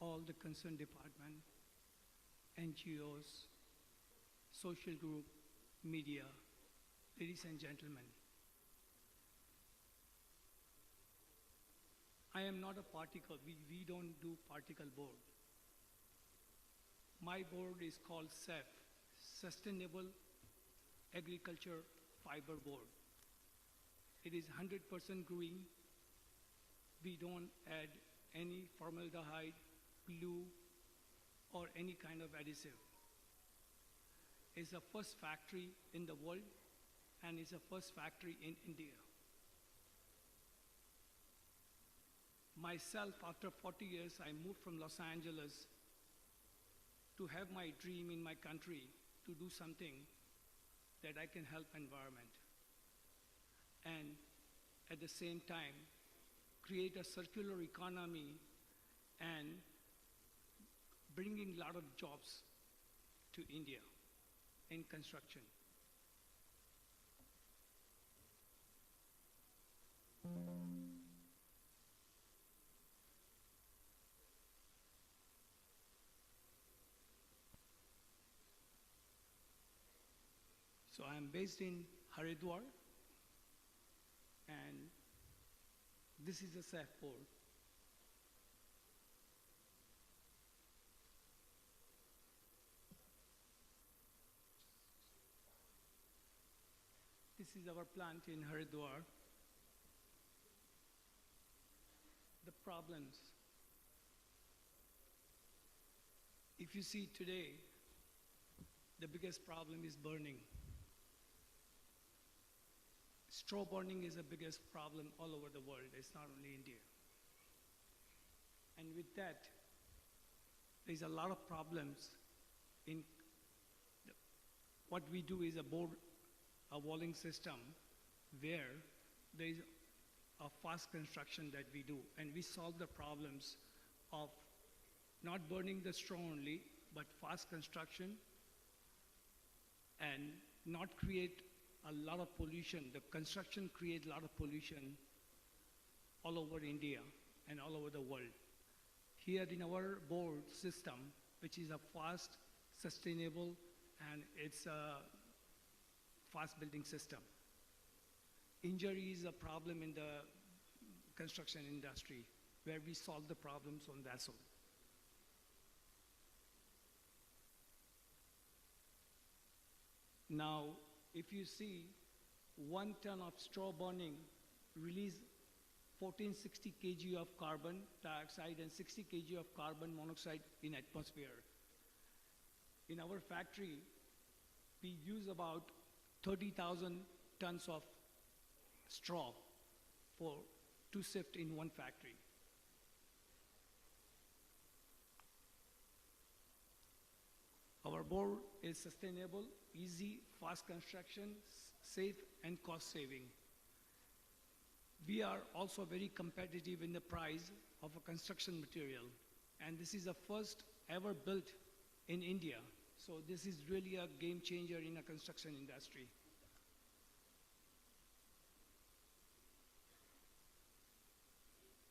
all the concerned department, NGOs, social group, media, ladies and gentlemen. I am not a particle, we don't do particle board. My board is called SAF, Sustainable Agriculture Fiber Board. It is 100% green. We don't add any formaldehyde, glue, or any kind of adhesive. It's the first factory in the world, and it's the first factory in India. Myself, after 40 years, I moved from Los Angeles to have my dream in my country to do something that I can help environment. And at the same time, create a circular economy and bringing a lot of jobs to India in construction. So I am based in Haridwar, And this is a SAF board. This is our plant in Haridwar. The problems. If you see today, the biggest problem is burning. Straw burning is the biggest problem all over the world. It's not only India. And with that, there's a lot of problems in what we do is a walling system where there is a fast construction that we do, and we solve the problems of not burning the straw only, but fast construction and not create a lot of pollution. The construction creates a lot of pollution all over India and all over the world. Here in our board system, which is a fast, sustainable, and it's a fast building system. Injury is a problem in the construction industry where we solve the problems on that side. Now, if you see 1 ton of straw burning release 1460 kg of carbon dioxide and 60 kg of carbon monoxide in atmosphere. In our factory, we use about 30,000 tons of straw to sift in one factory. Our board is sustainable, easy, fast construction, safe, and cost saving. We are also very competitive in the price of a construction material, and this is the first ever built in India. So this is really a game changer in the construction industry.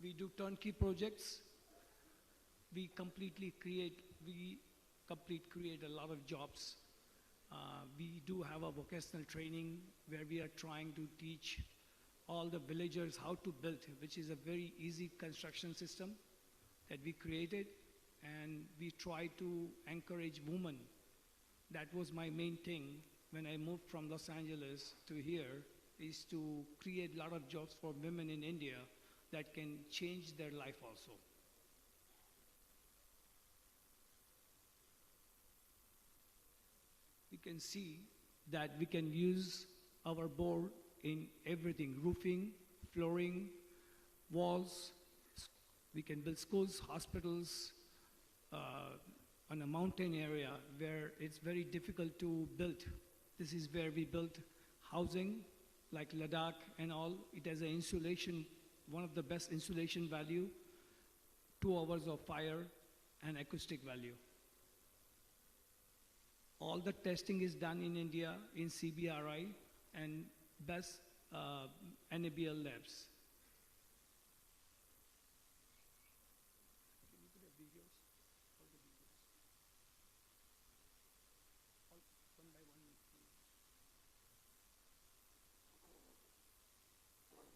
We do turnkey projects. We create a lot of jobs. We do have a vocational training where we are trying to teach all the villagers how to build, which is a very easy construction system that we created, and we try to encourage women. That was my main thing when I moved from Los Angeles to here, is to create a lot of jobs for women in India that can change their life also. We can see that we can use our board in everything: roofing, flooring, walls. We can build schools, hospitals, on a mountain area where it's very difficult to build. This is where we built housing, like Ladakh and all. It has an insulation, one of the best insulation value, 2 hours of fire, and acoustic value. All the testing is done in India in CBRI and best NABL labs. Can you put the videos? All the videos. All one by one.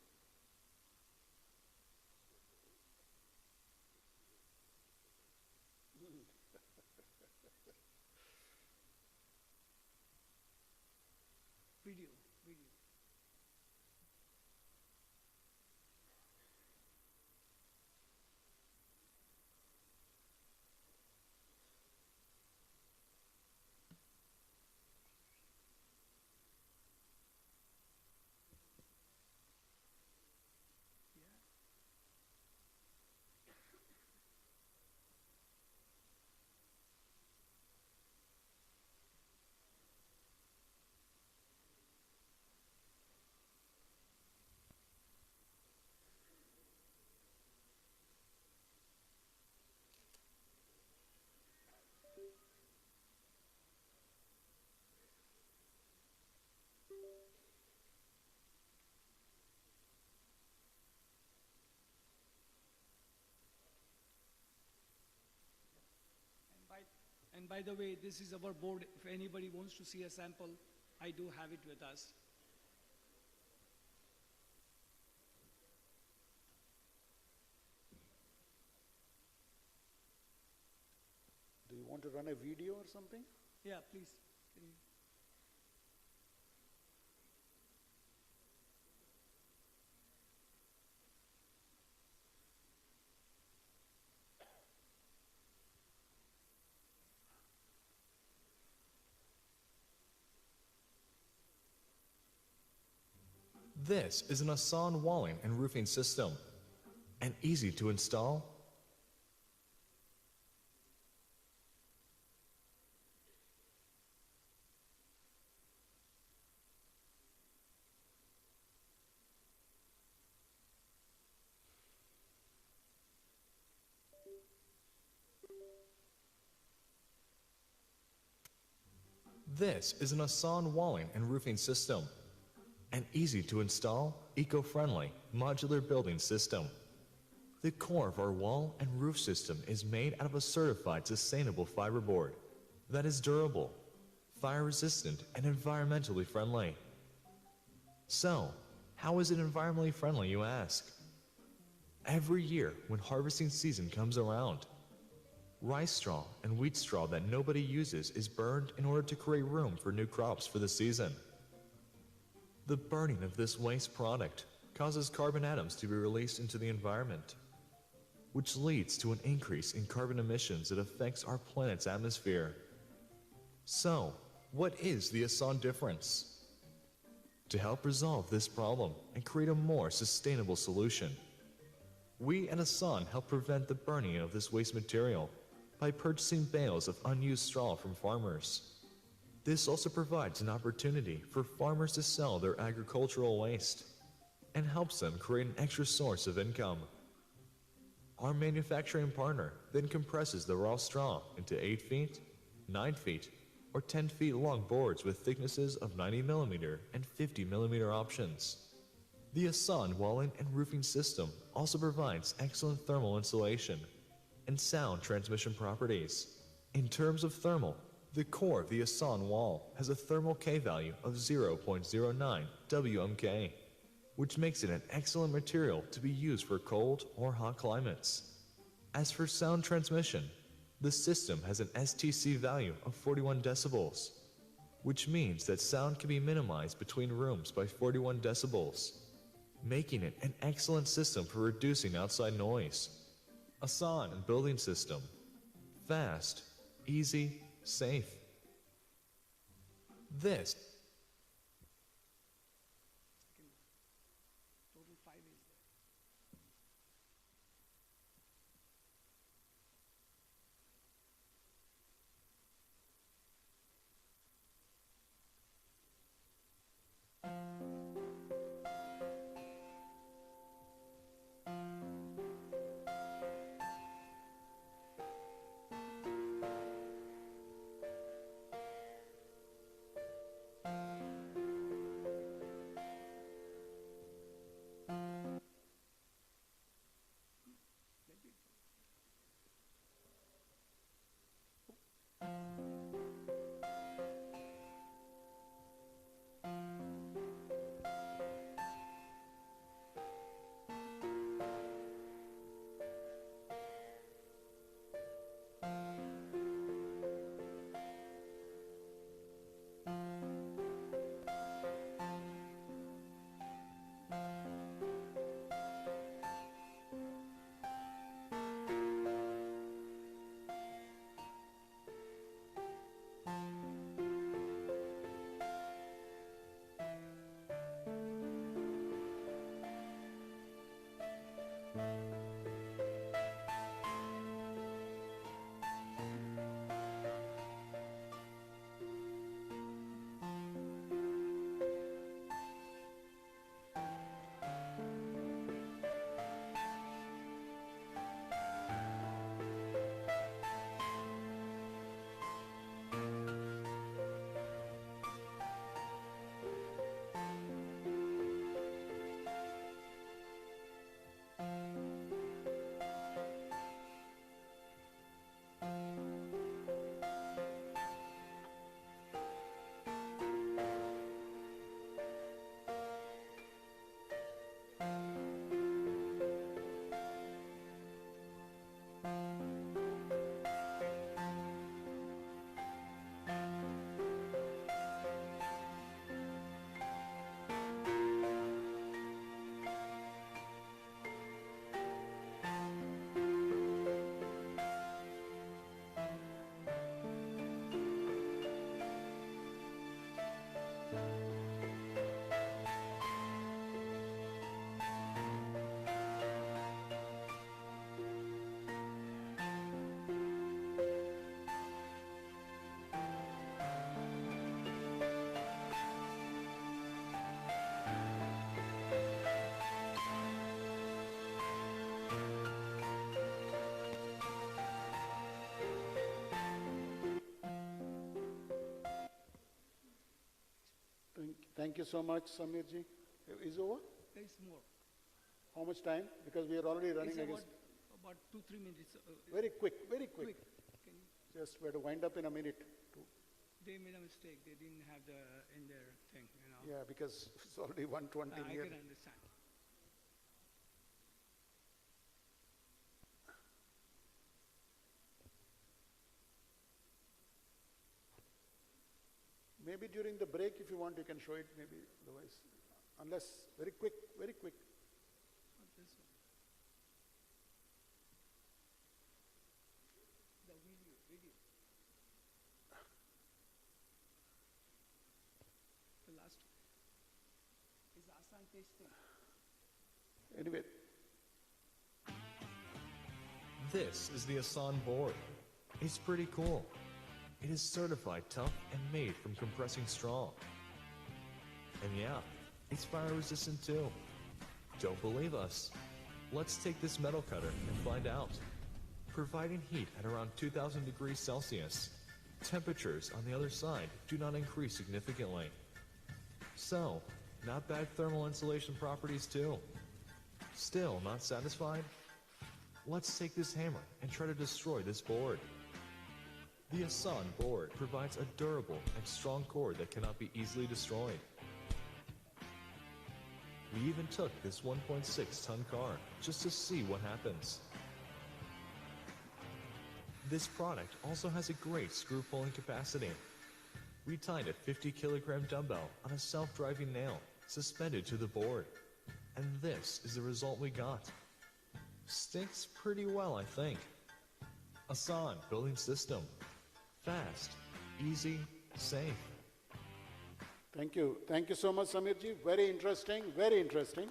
Video. And by the way, this is our board. If anybody wants to see a sample, I do have it with us. want to run a video or something? Yeah, please. Can you? This is an S.A.S walling and roofing system, and easy to install. This is an S.A.S walling and roofing system, an easy to install, eco-friendly, modular building system. The core of our wall and roof system is made out of a certified sustainable fiberboard that is durable, fire-resistant, and environmentally friendly. So, how is it environmentally friendly, you ask? Every year when harvesting season comes around, rice straw and wheat straw that nobody uses is burned in order to create room for new crops for the season. The burning of this waste product causes carbon atoms to be released into the environment, which leads to an increase in carbon emissions that affects our planet's atmosphere. So, what is the S.A.S difference? To help resolve this problem and create a more sustainable solution, we at S.A.S help prevent the burning of this waste material by purchasing bales of unused straw from farmers. This also provides an opportunity for farmers to sell their agricultural waste and helps them create an extra source of income. Our manufacturing partner then compresses the raw straw into 8 feet, 9 feet, or 10 feet long boards with thicknesses of 90 millimeter and 50 millimeter options. The S.A.S walling and roofing system also provides excellent thermal insulation and sound transmission properties. In terms of thermal, the core of the S.A.S wall has a thermal K value of 0.09 WMK, which makes it an excellent material to be used for cold or hot climates. As for sound transmission, the system has an STC value of 41 decibels, which means that sound can be minimized between rooms by 41 decibels, making it an excellent system for reducing outside noise. S.A.S building system. Fast, easy, safe. This Total 5 is there. Thank you so much, Samirji. Is over? There is more. How much time? Because we are already running It's against. about 2-3 minutes. Very quick, very quick. Can you, Just we have to wind up in a minute. they made a mistake. They didn't have the in their thing, you know. Yeah, because it's already 1:20 I here. can understand. Maybe during the break, if you want, you can show it. Maybe otherwise, unless very quick, very quick. Not this one. The video. The last one. Is Asan tasting? Anyway, This is the Asan board. It's pretty cool. It is certified tough and made from compressing straw. And yeah, it's fire resistant too. Don't believe us? Let's take this metal cutter and find out. Providing heat at around 2000 degrees Celsius, temperatures on the other side do not increase significantly. So, not bad thermal insulation properties too. Still not satisfied? Let's take this hammer and try to destroy this board. The Asan board provides a durable and strong core that cannot be easily destroyed. We even took this 1.6-ton car just to see what happens. This product also has a great screw pulling capacity. We tied a 50-kilogram dumbbell on a self-driving nail suspended to the board. And this is the result we got. Sticks pretty well, I think. Asan building system. Fast, easy, safe. thank you. Thank you so much, Samirji. Very interesting, very interesting.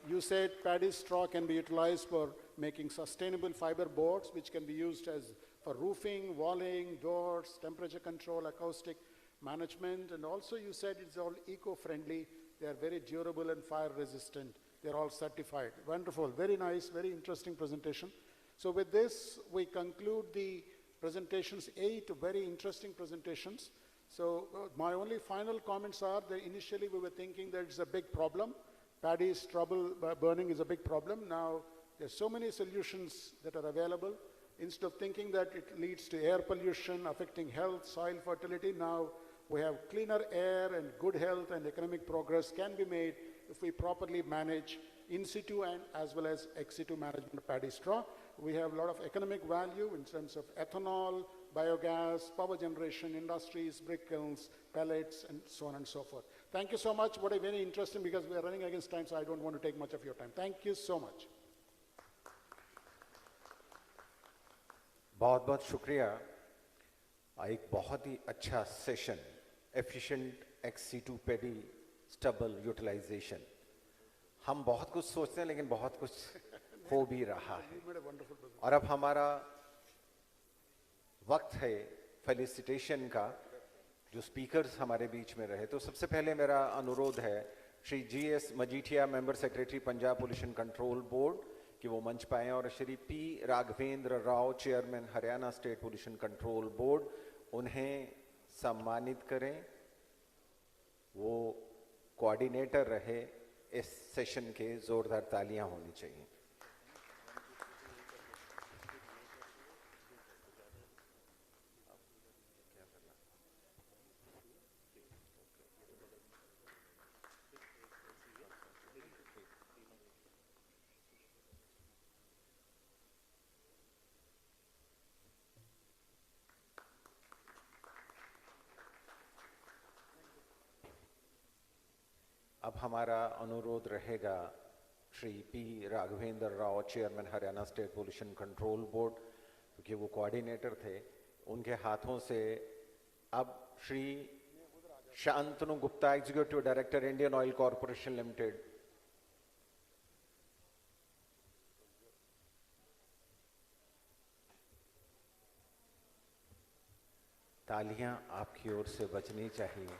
You said paddy straw can be utilized for making sustainable fiber boards, which can be used as for roofing, walling, doors, temperature control, acoustic management, and also you said it's all eco-friendly. They are very durable and fire resistant. They're all certified. Wonderful, very nice, very interesting presentation. So with this, we conclude the presentations, 8 very interesting presentations. So my only final comments are that initially we were thinking that it's a big problem. Paddy stubble burning is a big problem. Now there's so many solutions that are available. Instead of thinking that it leads to air pollution affecting health, soil fertility, now we have cleaner air and good health and economic progress can be made if we properly manage in situ and as well as ex situ management of paddy straw. We have a lot of economic value in terms of ethanol, biogas, power generation, industries, brick kilns, pellets, and so on and so forth. Thank you so much. What a very interesting, because we are running against time, so I don't want to take much of your time. Thank you so much. बहुत बहुत शुक्रिया. एक बहुत ही अच्छा session, efficient XC2 paddy stubble utilisation. हम बहुत कुछ सोचते हैं लेकिन बहुत कुछ हो भी रहा है. और अब हमारा वक्त है फेलिसिटेशन का. जो स्पीकर्स हमारे बीच में रहे, तो सबसे पहले मेरा अनुरोध है Shri GS Majithia, member secretary Punjab pollution control board, कि वो मंच पाएं, और Shri P Raghavendra Rao, chairman Haryana state pollution control board, उन्हें सम्मानित करें. वो कोऑर्डिनेटर रहे इस सेशन के. जोरदार तालियां होनी चाहिए. अब हमारा अनुरोध रहेगा Shri P Raghavendra Rao, chairman Haryana state pollution control board, क्योंकि वो कोऑर्डिनेटर थे, उनके हाथों से अब Shri Shantanu Gupta, executive director Indian oil corporation limited. तालियां आपकी ओर से बजनी चाहिए.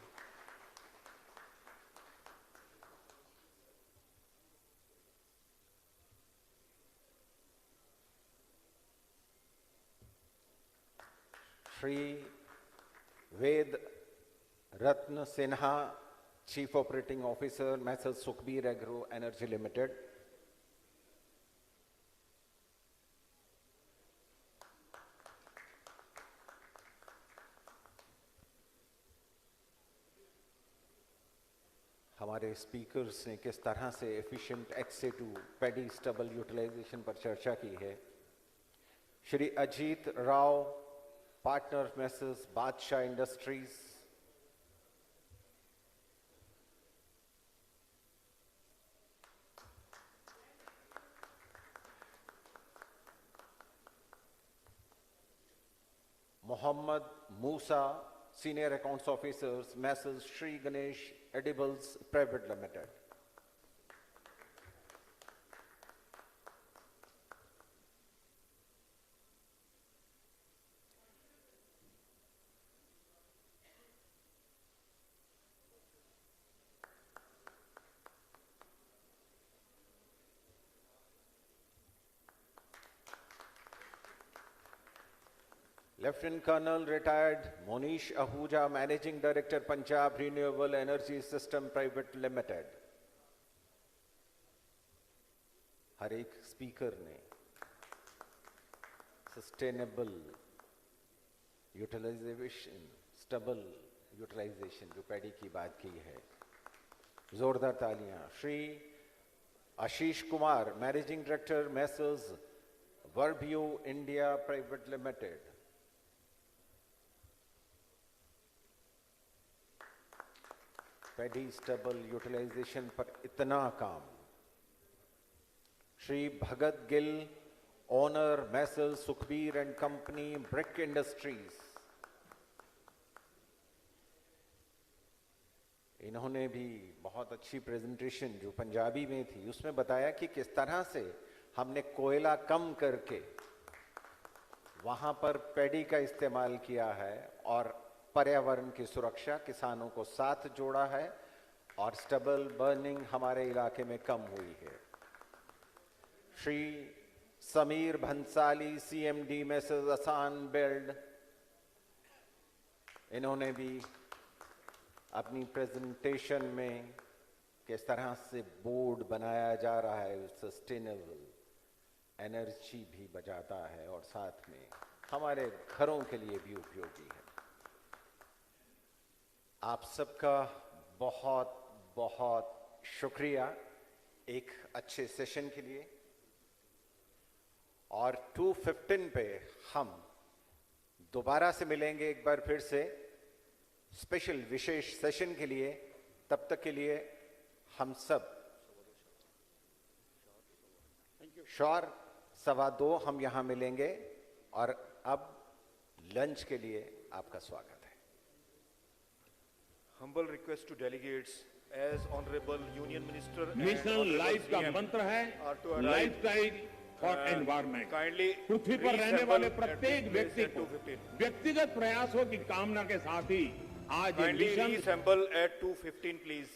Shri Ved Ratna Sinha, Chief Operating Officer, Messrs. Sukhbir Agro Energy Limited. हमारे स्पीकर्स ने किस तरह से efficient ex situ paddy stubble utilisation पर चर्चा की है। Shri Ajit Rao, partner messrs Badshah industries, Mohammad Musa, senior accounts officers, messes Shri Ganesh edibles private limited. Lieutenant Colonel retired Monish Ahuja, Managing Director, Punjab Renewable Energy System Private Limited. हर एक स्पीकर ने सस्टेनेबल यूटिलाइजेशन, स्टबल यूटिलाइजेशन जो पैडी की बात की है, जोरदार तालियां। Shri Ashish Kumar, managing director, messrs Verbio India private limited. Paddy stubble utilisation पर इतना काम। Shri Bhagat Gill, owner messrs Sukhbir and company brick industries. इन्होंने भी बहुत अच्छी प्रेजेंटेशन जो पंजाबी में थी उसमें बताया कि किस तरह से हमने कोयला कम करके वहां पर पैडी का इस्तेमाल किया है और पर्यावरण की सुरक्षा, किसानों को साथ जोड़ा है और स्टबल बर्निंग हमारे इलाके में कम हुई है। श्री समीर भंसाली, सीएमडी मैसेज आसान बिल्ड, इन्होंने भी अपनी प्रेजेंटेशन में किस तरह से बोर्ड बनाया जा रहा है, सस्टेनेबल एनर्जी भी बचाता है और साथ में हमारे घरों के लिए भी उपयोगी है। आप सबका बहुत बहुत शुक्रिया एक अच्छे सेशन के लिए। और 2:15 पे हम दोबारा से मिलेंगे एक बार फिर से स्पेशल विशेष सेशन के लिए। तब तक के लिए हम सब शॉर 2:15 हम यहां मिलेंगे और अब लंच के लिए आपका स्वागत है। Humble request to delegates, as Honorable Union Minister mission life का मंत्र है लाइफस्टाइल फॉर एनवायरमेंट। पृथ्वी पर रहने वाले प्रत्येक व्यक्ति को व्यक्तिगत प्रयासों की कामना के साथ ही आज ये mission assemble at 2:15 please,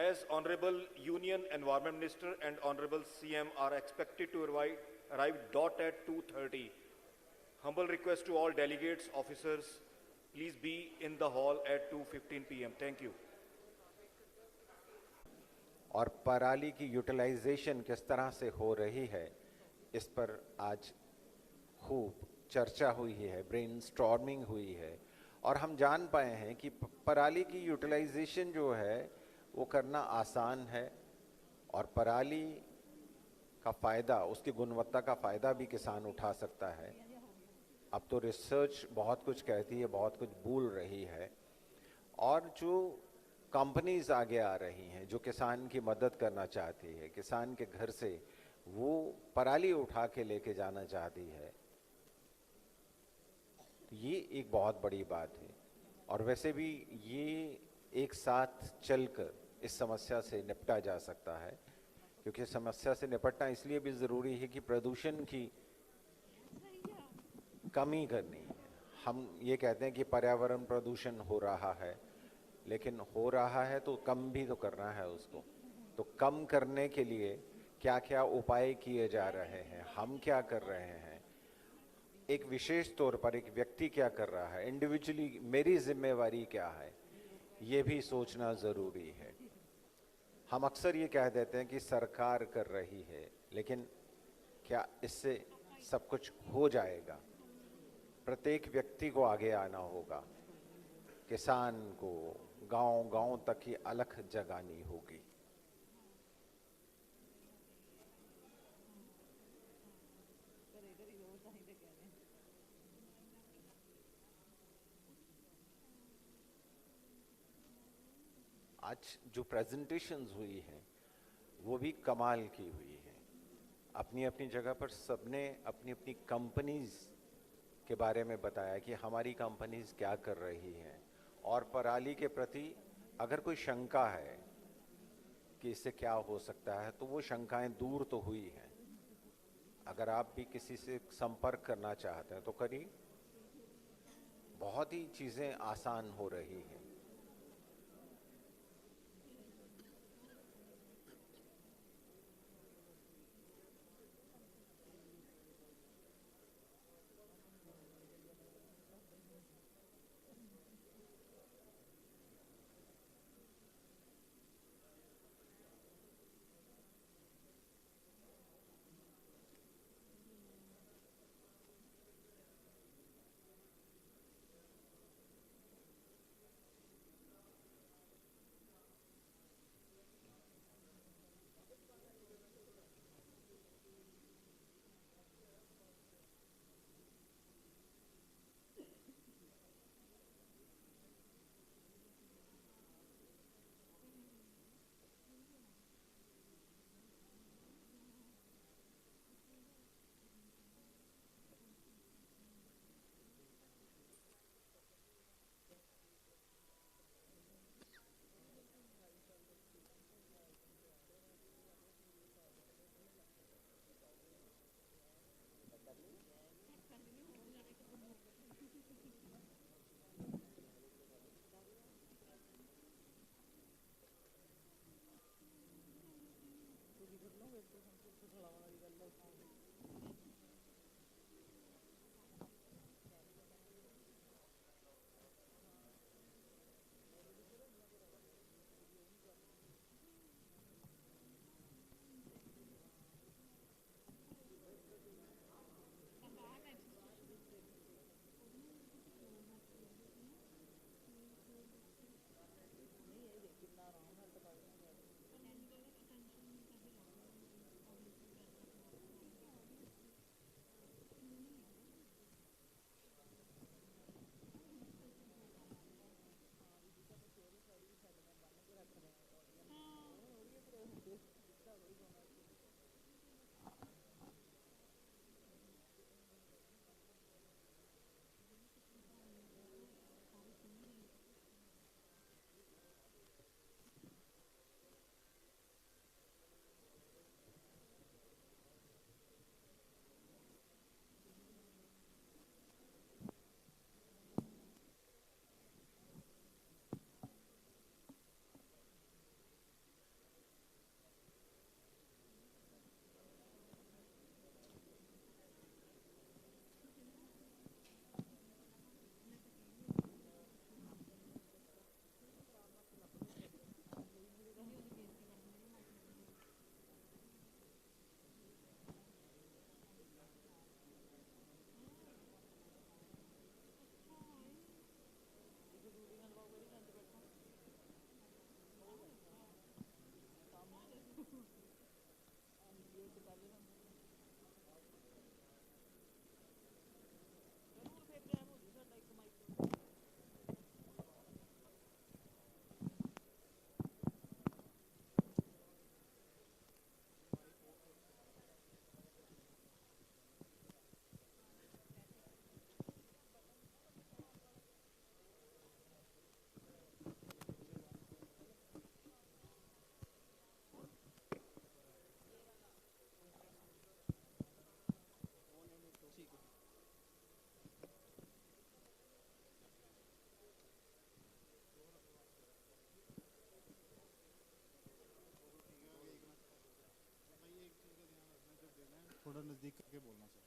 as Honorable Union Environment Minister and Honorable CM are expected to arrive dot at 2:30. Humble request to all delegates, officers, please be in the hall at 2:15 p.m. Thank you. और पराली की यूटिलाइजेशन किस तरह से हो रही है इस पर आज खूब चर्चा हुई है, ब्रेनस्टॉर्मिंग हुई है और हम जान पाए हैं कि पराली की यूटिलाइजेशन जो है वो करना आसान है और पराली का फ़ायदा, उसकी गुणवत्ता का फ़ायदा भी किसान उठा सकता है। अब तो रिसर्च बहुत कुछ कहती है, बहुत कुछ भूल रही है और जो कंपनीज आगे आ रही हैं जो किसान की मदद करना चाहती है, किसान के घर से वो पराली उठा के लेके जाना चाहती है, ये एक बहुत बड़ी बात है। और वैसे भी ये एक साथ चलकर इस समस्या से निपटा जा सकता है, क्योंकि समस्या से निपटना इसलिए भी ज़रूरी है कि प्रदूषण की कमी करनी है। हम ये कहते हैं कि पर्यावरण प्रदूषण हो रहा है, लेकिन हो रहा है तो कम भी तो करना है उसको। तो कम करने के लिए क्या क्या उपाय किए जा रहे हैं, हम क्या कर रहे हैं, एक विशेष तौर पर एक व्यक्ति क्या कर रहा है, इंडिविजुअली मेरी जिम्मेवारी क्या है, ये भी सोचना ज़रूरी है। हम अक्सर ये कह देते हैं कि सरकार कर रही है, लेकिन क्या इससे सब कुछ हो जाएगा? प्रत्येक व्यक्ति को आगे आना होगा, किसान को गांव-गांव तक की अलख जगानी होगी। आज जो प्रेजेंटेशंस हुई हैं वो भी कमाल की हुई है। अपनी अपनी जगह पर सबने अपनी अपनी कंपनीज के बारे में बताया कि हमारी कंपनीज क्या कर रही हैं, और पराली के प्रति अगर कोई शंका है कि इससे क्या हो सकता है तो वो शंकाएं दूर तो हुई हैं। अगर आप भी किसी से संपर्क करना चाहते हैं तो करिए, बहुत ही चीज़ें आसान हो रही हैं। थोड़ा नजदीक करके बोलना सर।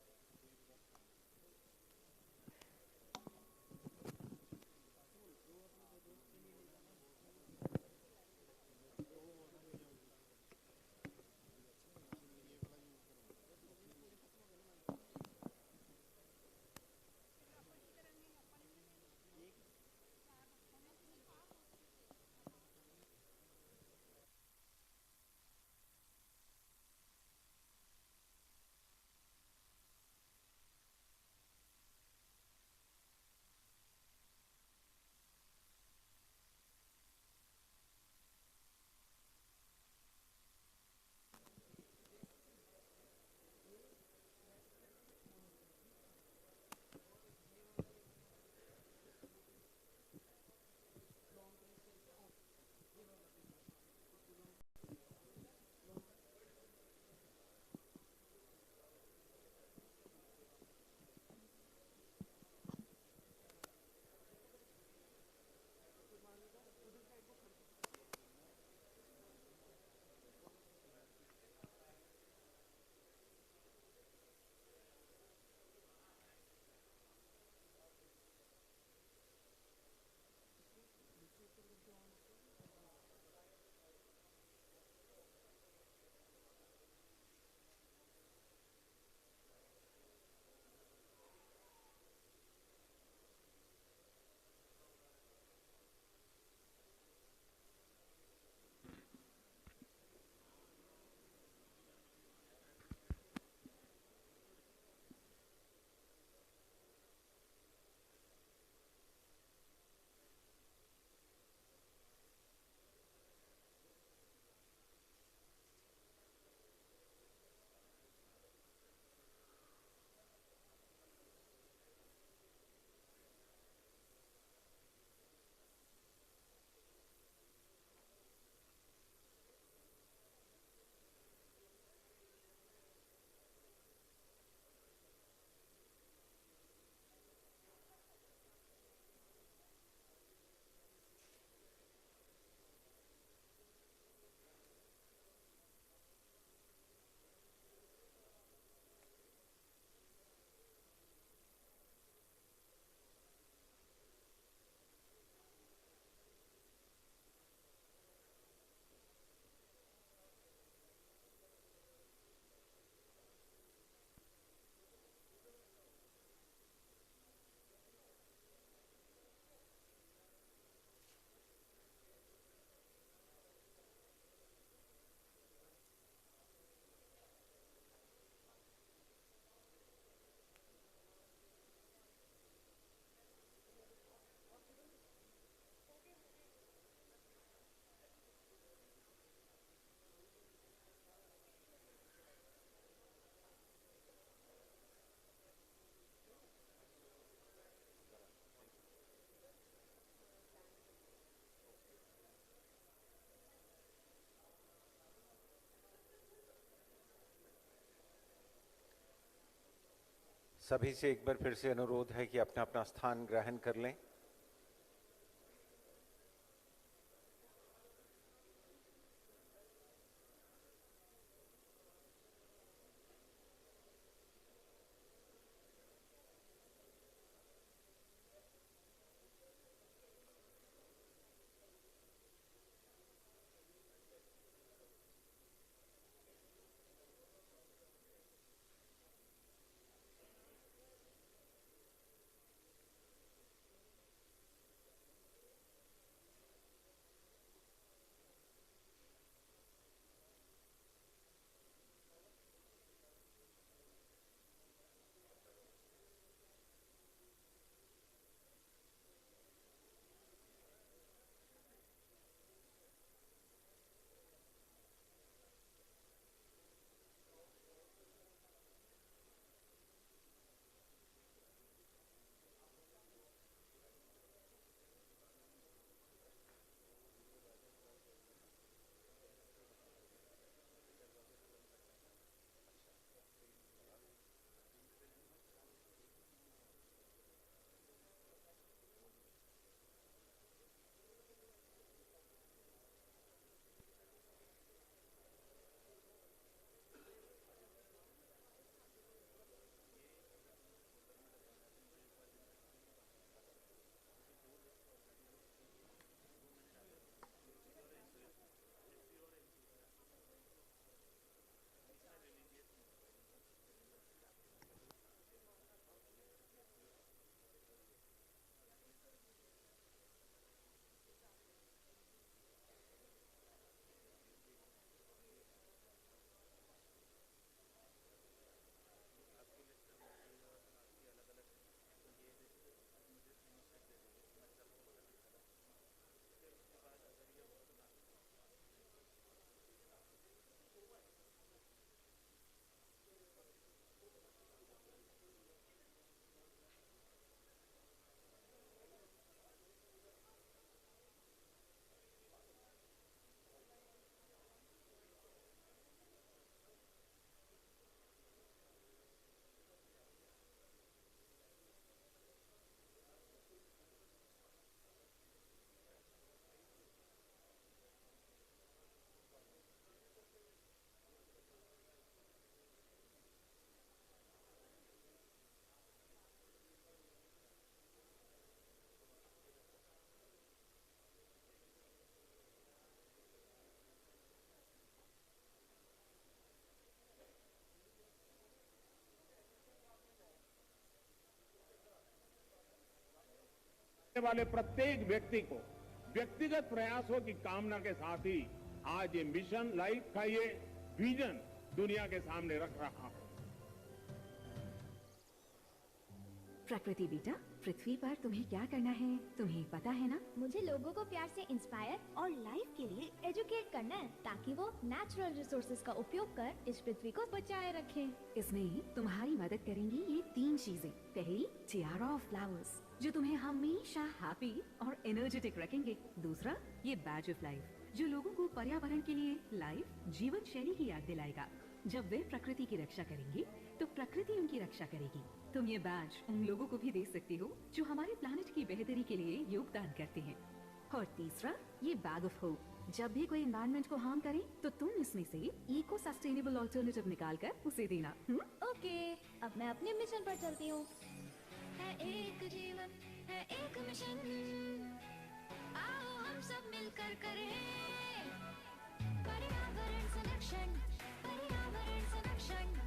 सभी से एक बार फिर से अनुरोध है कि अपना अपना स्थान ग्रहण कर लें। वाले प्रत्येक व्यक्ति को व्यक्तिगत प्रयासों की कामना के साथ ही आज ये मिशन लाइफ का ये विजन दुनिया के सामने रख रहा हूं। प्रकृति बेटा, पृथ्वी पर तुम्हें क्या करना है तुम्हें पता है ना? मुझे लोगों को प्यार से इंस्पायर और लाइफ के लिए एजुकेट करना है ताकि वो नेचुरल रिसोर्सेज का उपयोग कर इस पृथ्वी को बचाए रखें। इसमें तुम्हारी मदद करेंगी ये 3 चीजें। पहली, टियारा ऑफ फ्लावर्स जो तुम्हें हमेशा हैप्पी और एनर्जेटिक रखेंगे। दूसरा, ये बैज ऑफ लाइफ जो लोगों को पर्यावरण के लिए लाइफ जीवन शैली की याद दिलाएगा। जब वे प्रकृति की रक्षा करेंगे तो प्रकृति उनकी रक्षा करेगी। तुम ये बैज उन लोगों को भी दे सकते हो जो हमारे प्लानिट की बेहतरी के लिए योगदान करते हैं। और तीसरा, ये बैग ऑफ होप जब भी कोई एनवायरनमेंट को हार्म करे तो तुम इसमें से इको सस्टेनेबल ऑल्टरनेटिव निकाल कर उसे देना। ओके, अब मैं अपने मिशन पर चलती हूँ। है एक जीवन, है एक मिशन, आओ हम सब मिलकर करें पर्यावरण संरक्षण, पर्यावरण संरक्षण।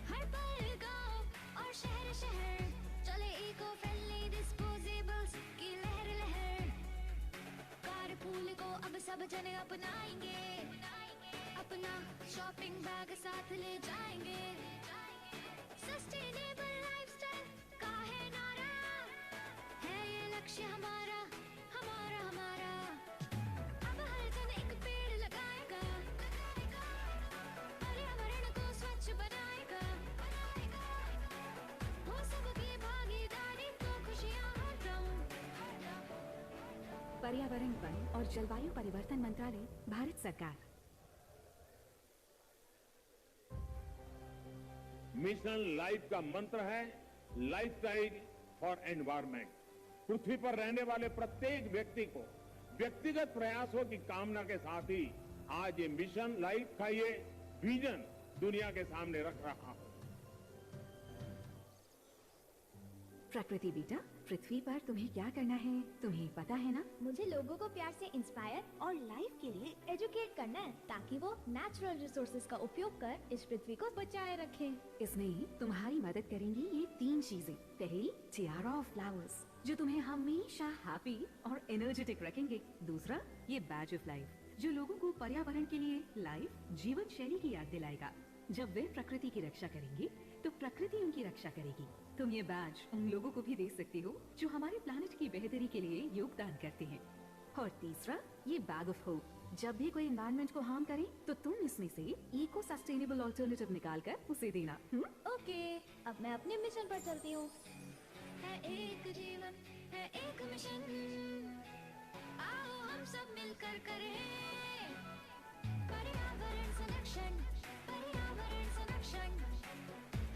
हर पल गांव और शहर शहर चले इको फ्रेंडली डिस्पोजेबल्स की लहर लहर। कारपूल को अब सब जने अपनाएंगे, अपना शॉपिंग बैग साथ ले जाएंगे। सस्टेनेबल लाइफस्टाइल का है नारा, है ये लक्ष्य हमारा हमारा हमारा। अब हर जन एक पेड़ लगाएगा, पर्यावरण को स्वच्छ बनाएगा। हो सबकी भागीदारी तो खुशियां हरदम। पर्यावरण, वन और जलवायु परिवर्तन मंत्रालय, भारत सरकार। मिशन लाइफ का मंत्र है लाइफस्टाइल फॉर एनवायरमेंट। पृथ्वी पर रहने वाले प्रत्येक व्यक्ति को व्यक्तिगत प्रयासों की कामना के साथ ही आज ये मिशन लाइफ का ये विजन दुनिया के सामने रख रहा हूं। प्रकृति बेटा, पृथ्वी पर तुम्हें क्या करना है तुम्हें पता है ना? मुझे लोगों को प्यार से इंस्पायर और लाइफ के लिए एजुकेट करना है ताकि वो नेचुरल रिसोर्सेज का उपयोग कर इस पृथ्वी को बचाए रखें। इसमें तुम्हारी मदद करेंगी ये 3 चीजें। पहली, टियारा ऑफ फ्लावर्स जो तुम्हें हमेशा हैप्पी और एनर्जेटिक रखेंगे। दूसरा, ये बैज ऑफ लाइफ जो लोगों को पर्यावरण के लिए लाइफ जीवन शैली की याद दिलाएगा। जब वे प्रकृति की रक्षा करेंगे तो प्रकृति उनकी रक्षा करेगी। तुम ये बैज उन लोगों को भी दे सकते हो जो हमारे प्लानिट की बेहतरी के लिए योगदान करते हैं। और तीसरा, ये बैग ऑफ होप जब भी कोई एनवायरनमेंट को हार्म करे तो तुम इसमें से इको सस्टेनेबल ऑल्टरनेटिव निकाल कर उसे देना। ओके, अब मैं अपने मिशन पर चलती हूँ। है एक जीवन, है एक मिशन, आओ हम सब मिलकर करें पर्यावरण संरक्षण, पर्यावरण संरक्षण।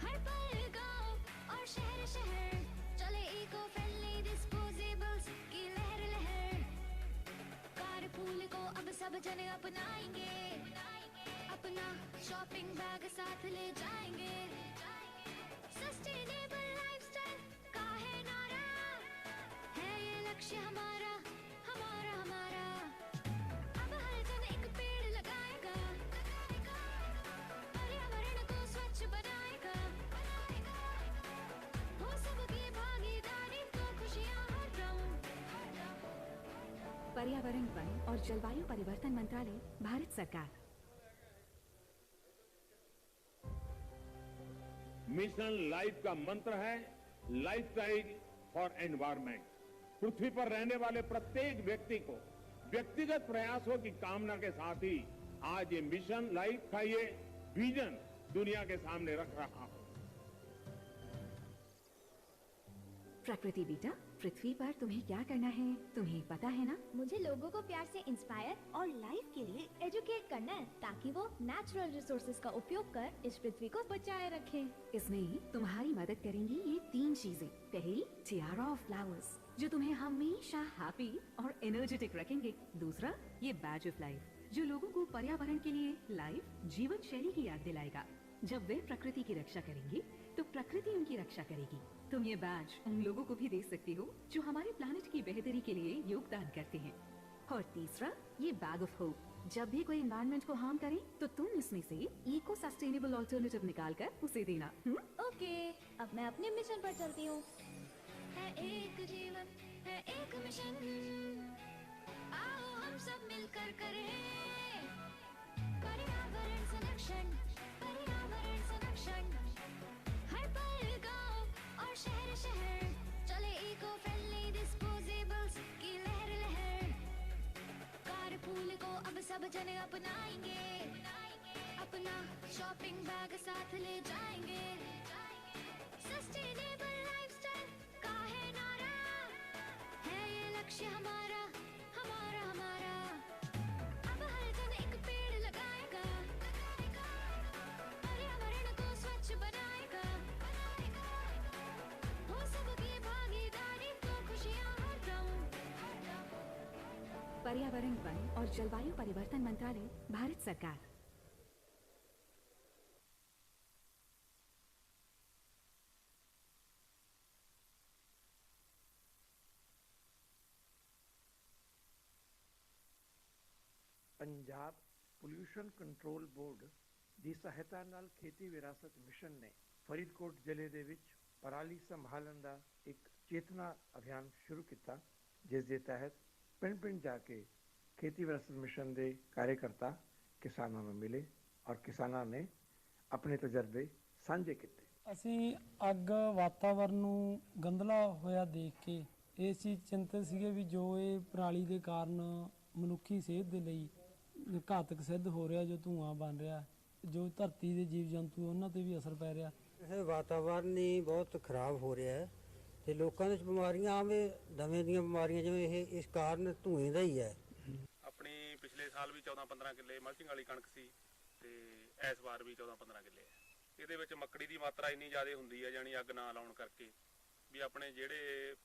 हर पल गांव और शहर शहर चले इको फ्रेंडली डिस्पोजेबल्स की लहर लहर। कारपूल को अब सब जने अपनाएंगे, अपना शॉपिंग बैग साथ ले जाएंगे। सस्टेनेबल लाइफस्टाइल का है नारा, है ये लक्ष्य हमारा हमारा हमारा। अब हर जन एक पेड़ लगाएगा, पर्यावरण को स्वच्छ बनाएगा। हो सबकी भागीदारी तो खुशियां हर गांव। पर्यावरण, वन और जलवायु परिवर्तन मंत्रालय, भारत सरकार। मिशन लाइफ का मंत्र है लाइफस्टाइल फॉर एनवायरमेंट। पृथ्वी पर रहने वाले प्रत्येक व्यक्ति को व्यक्तिगत प्रयासों की कामना के साथ ही आज ये मिशन लाइफ का ये विजन दुनिया के सामने रख रहा हूं। प्रकृति बेटा, पृथ्वी पर तुम्हें क्या करना है तुम्हें पता है ना? मुझे लोगों को प्यार से इंस्पायर और लाइफ के लिए एजुकेट करना है ताकि वो नेचुरल रिसोर्सेज का उपयोग कर इस पृथ्वी को बचाए रखें। इसमें तुम्हारी मदद करेंगी ये 3 चीजें। पहली, टियारा ऑफ फ्लावर्स जो तुम्हें हमेशा हैप्पी और एनर्जेटिक रखेंगे। दूसरा, ये बैज ऑफ लाइफ जो लोगों को पर्यावरण के लिए लाइफ जीवन शैली की याद दिलाएगा। जब वे प्रकृति की रक्षा करेंगे तो प्रकृति उनकी रक्षा करेगी। तुम ये बैज उन लोगों को भी दे सकते हो जो हमारे प्लानिट की बेहतरी के लिए योगदान करते हैं। और तीसरा, ये बैग ऑफ होप जब भी कोई एनवायरनमेंट को हार्म करे तो तुम इसमें से इको सस्टेनेबल ऑल्टरनेटिव निकाल कर उसे देना। ओके, अब मैं अपने मिशन पर चलती हूँ। है एक जीवन, है एक मिशन, आओ हम सब मिलकर करें पर्यावरण संरक्षण, पर्यावरण संरक्षण। हर पल गांव और शहर शहर चले इको फ्रेंडली डिस्पोजेबल्स की लहर लहर। कारपूल को अब सब जने अपनाएंगे, अपना शॉपिंग बैग साथ ले जाएंगे। सस्टेनेबल लाइफस्टाइल का है नारा, है ये लक्ष्य हमारा हमारा हमारा। अब हर जन एक पेड़ लगाएगा, पर्यावरण को स्वच्छ बनाएगा। हो सबकी भागीदारी तो खुशियां हर गांव। पर्यावरण, वन और जलवायु परिवर्तन मंत्रालय, भारत सरकार। ਪੰਜਾਬ ਪੋਲਿਊਸ਼ਨ ਕੰਟਰੋਲ ਬੋਰਡ ਦੀ ਸਹਾਇਤਾ ਨਾਲ ਖੇਤੀ ਵਿਰਾਸਤ ਮਿਸ਼ਨ ਨੇ ਫਰੀਦਕੋਟ ਜ਼ਿਲ੍ਹੇ ਦੇ ਵਿੱਚ ਪਰਾਲੀ ਸੰਭਾਲਣ ਦਾ ਇੱਕ ਚੇਤਨਾ ਅਭਿਆਨ ਸ਼ੁਰੂ ਕੀਤਾ, ਜਿਸ ਦੇ ਤਹਿਤ ਪਿੰਡ-ਪਿੰਡ ਜਾ ਕੇ ਖੇਤੀ ਵਿਰਾਸਤ ਮਿਸ਼ਨ ਦੇ ਕਾਰਜਕਰਤਾ ਕਿਸਾਨਾਂ ਨੂੰ ਮਿਲੇ ਔਰ ਕਿਸਾਨਾਂ ਨੇ ਆਪਣੇ ਤਜਰਬੇ ਸਾਂਝੇ ਕੀਤੇ। ਅਸੀਂ ਅੱਗ ਵਾਤਾਵਰਨ ਨੂੰ ਗੰਧਲਾ ਹੋਇਆ ਦੇਖ ਕੇ ਇਸ ਚੀਜ਼ ਚਿੰਤਤ ਸੀਗੇ ਵੀ ਜੋ ਇਹ ਪਰਾਲੀ ਦੇ ਕਾਰਨ ਮਨੁੱਖੀ ਸਿਹਤ ਦੇ ਲਈ ਘਾਤਕ ਸਿੱਧ ਹੋ ਰਿਹਾ, ਜੋ ਧੂਆਂ ਬਣ ਰਿਹਾ, ਜੋ ਧਰਤੀ ਦੇ ਜੀਵ ਜੰਤੂ ਉਹਨਾਂ ਤੇ ਵੀ ਅਸਰ ਪੈ ਰਿਹਾ। ਇਹ ਵਾਤਾਵਰਨ ਹੀ ਬਹੁਤ ਖਰਾਬ ਹੋ ਰਿਹਾ ਹੈ ਤੇ ਲੋਕਾਂ ਦੇ ਬਿਮਾਰੀਆਂ ਆਵੇਂ ਦਮੇ ਦੀਆਂ ਬਿਮਾਰੀਆਂ ਜਿਵੇਂ ਇਹ ਇਸ ਕਾਰਨ ਧੂਏ ਦਾ ਹੀ ਹੈ। ਆਪਣੀ ਪਿਛਲੇ ਸਾਲ ਵੀ 14-15 ਕਿੱਲੇ ਮਲਚਿੰਗ ਵਾਲੀ ਕਣਕ ਸੀ ਤੇ ਇਸ ਵਾਰ ਵੀ 14-15 ਕਿੱਲੇ ਹੈ। ਇਹਦੇ ਵਿੱਚ ਮੱਕੜੀ ਦੀ ਮਾਤਰਾ ਇੰਨੀ ਜ਼ਿਆਦਾ ਹੁੰਦੀ ਹੈ ਜਾਣੀ ਅੱਗ ਨਾ ਲਾਉਣ ਕਰਕੇ ਵੀ ਆਪਣੇ ਜਿਹੜੇ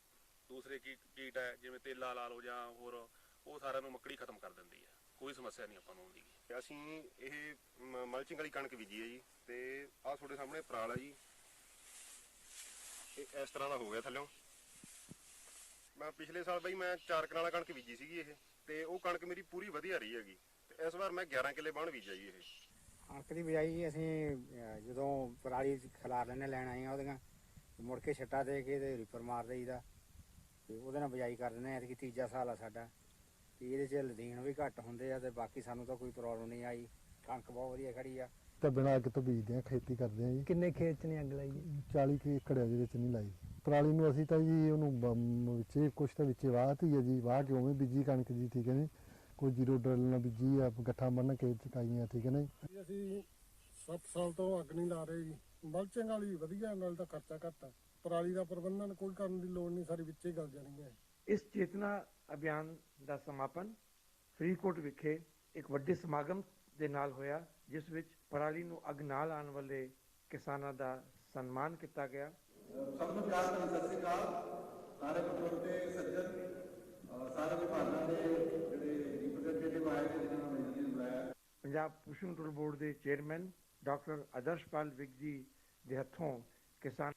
ਦੂਸਰੇ ਕੀਟ ਹੈ ਜਿਵੇਂ ਤੇਲਾ ਲਾ ਲਓ ਜਾਂ ਹੋਰ ਉਹ ਸਾਰਿਆਂ ਨੂੰ ਮੱਕੜੀ ਖਤਮ ਕਰ ਦਿੰਦੀ ਹੈ। ਕੋਈ ਸਮੱਸਿਆ ਨਹੀਂ ਆਪਾਂ ਨੂੰ ਆਉਂਦੀ। ਅਸੀਂ ਇਹ ਮਲਚਿੰਗ ਵਾਲੀ ਕਣਕ ਬੀਜੀ ਹੈ ਜੀ ਤੇ ਆਹ ਤੁਹਾਡੇ ਸਾਹਮਣੇ ਪਰਾਲ ਹੈ ਜੀ। ਇਹ ਇਸ ਤਰ੍ਹਾਂ ਦਾ ਹੋ ਗਿਆ ਥੱਲਿਓਂ। ਮੈਂ ਪਿਛਲੇ ਸਾਲ ਬਈ ਮੈਂ 4 ਕਨਾਲਾਂ ਕਣਕ ਬੀਜੀ ਸੀਗੀ ਇਹ ਤੇ ਉਹ ਕਣਕ ਮੇਰੀ ਪੂਰੀ ਵਧੀਆ ਰਹੀ ਹੈਗੀ ਤੇ ਇਸ ਵਾਰ ਮੈਂ 11 ਕਿੱਲੇ ਬਾਣ ਬੀਜਿਆ ਜੀ। ਇਹ ਕਣਕ ਦੀ ਬਿਜਾਈ ਅਸੀਂ ਜਦੋਂ ਪਰਾਲੀ ਖਿਲਾਰ ਲੈਣੇ ਲੈਣ ਆਏ ਆ ਉਹਦੀਆਂ ਮੁੜ ਕੇ ਛੱਟਾ ਦੇ ਕੇ ਤੇ ਰੀਪਰ ਮਾਰ ਦਈਦਾ ਤੇ ਉਹਦੇ ਨਾਲ ਬਿਜਾਈ ਕਰ ਦਿੰਦੇ ਆ। ਐਤਕੀ ਤੀਜਾ ਸਾਲ ਆ ਸਾਡਾ ਤੇ ਇਹਦੇ 'ਚ ਲਦੀਣ ਵੀ ਘੱਟ ਹੁੰਦੇ ਆ ਤੇ ਬਾਕੀ ਸਾਨੂੰ ਤਾਂ ਕੋਈ ਪ੍ਰੋਬਲਮ ਨਹੀਂ ਆਈ। ਕਣਕ ਬਹੁਤ ਵਧੀਆ ਖੜੀ ਆ। ਤਾਂ ਬਿਨਾਂ ਅੱਗ ਤੋਂ ਬੀਜਦੇ ਆ, ਖੇਤੀ ਕਰਦੇ ਆ ਜੀ। ਕਿੰਨੇ ਖੇਤ 'ਚ ਨੇ ਅੱਗ ਲਾਈ? 40 ਕੁ ਏਕੜ ਦੇ ਵਿੱਚ ਨਹੀਂ ਲਾਈ ਪਰਾਲੀ ਨੂੰ। ਅਸੀਂ ਤਾਂ ਜੀ ਉਹਨੂੰ ਵਿੱਚ ਕੁਛ ਤਾਂ ਵਿੱਚ ਵਾਹਤੀ ਹੈ ਜੀ, ਵਾਹ ਕੇ ਉਵੇਂ ਬੀਜੀ ਕਣਕ ਜੀ, ਠੀਕ ਹੈ ਜੀ। ਕੋਈ ਜ਼ੀਰੋ ਡਰਲ ਨਾਲ ਬੀਜੀ ਆ, ਗੱਠਾਂ ਬੰਨ੍ਹ ਕੇ ਚਕਾਈਆਂ, ਠੀਕ ਹੈ ਨਾ ਜੀ। ਅਸੀਂ 7 ਸਾਲ ਤੋਂ ਅੱਗ ਨਹੀਂ ਲਾ ਰਹੇ ਜੀ। ਮਲਚਿੰਗ ਵਾਲੀ ਵਧੀਆ, ਨਾਲ ਤਾਂ ਖਰਚਾ ਘੱਟ ਆ। ਪਰਾਲੀ ਦਾ ਪ੍ਰਬੰਧਨ ਕੋਈ ਕਰਨ ਦੀ ਲੋੜ ਨਹੀਂ, ਸਾਰੀ ਵਿੱਚੇ ਗਲ ਜਾਣੀ ਹੈ। ਇਸ ਚੇਤਨਾ ਅਭਿਆਨ ਦਾ ਸਮਾਪਨ ਫਰੀਦਕੋਟ ਵਿਖੇ ਇੱਕ ਵੱਡੇ ਸਮਾਗਮ ਦੇ ਨਾਲ ਹੋਇਆ, ਜਿਸ ਵਿੱਚ ਪਰਾਲੀ ਨੂੰ ਅੱਗ ਨਾ ਲਾਉਣ ਵਾਲੇ ਕਿਸਾਨਾਂ ਦਾ ਸਨਮਾਨ ਕੀਤਾ ਗਿਆ। ਸਭ ਨੂੰ ਪਿਆਰ ਭਰੀ ਸਤਿ ਸ਼੍ਰੀ ਅਕਾਲ। ਸਾਰੇ ਬਜ਼ੁਰਗ ਸੱਜਣ ਸਾਰੇ ਵਿਭਾਗਾਂ ਦੇ ਜਿਹੜੇ ਰਿਪਰੈਜ਼ੈਂਟੇਟਿਵ ਆਏ ਨੇ ਜਿਨ੍ਹਾਂ ਨੂੰ ਮੈਂ ਬੁਲਾਇਆ। ਪੰਜਾਬ ਪੋਲਿਊਸ਼ਨ ਕੰਟਰੋਲ ਬੋਰਡ ਦੇ ਚੇਅਰਮੈਨ ਡਾਕਟਰ ਆਦਰਸ਼ਪਾਲ ਵਿਗ ਜੀ ਦੇ ਹੱਥੋਂ ਕਿਸਾਨ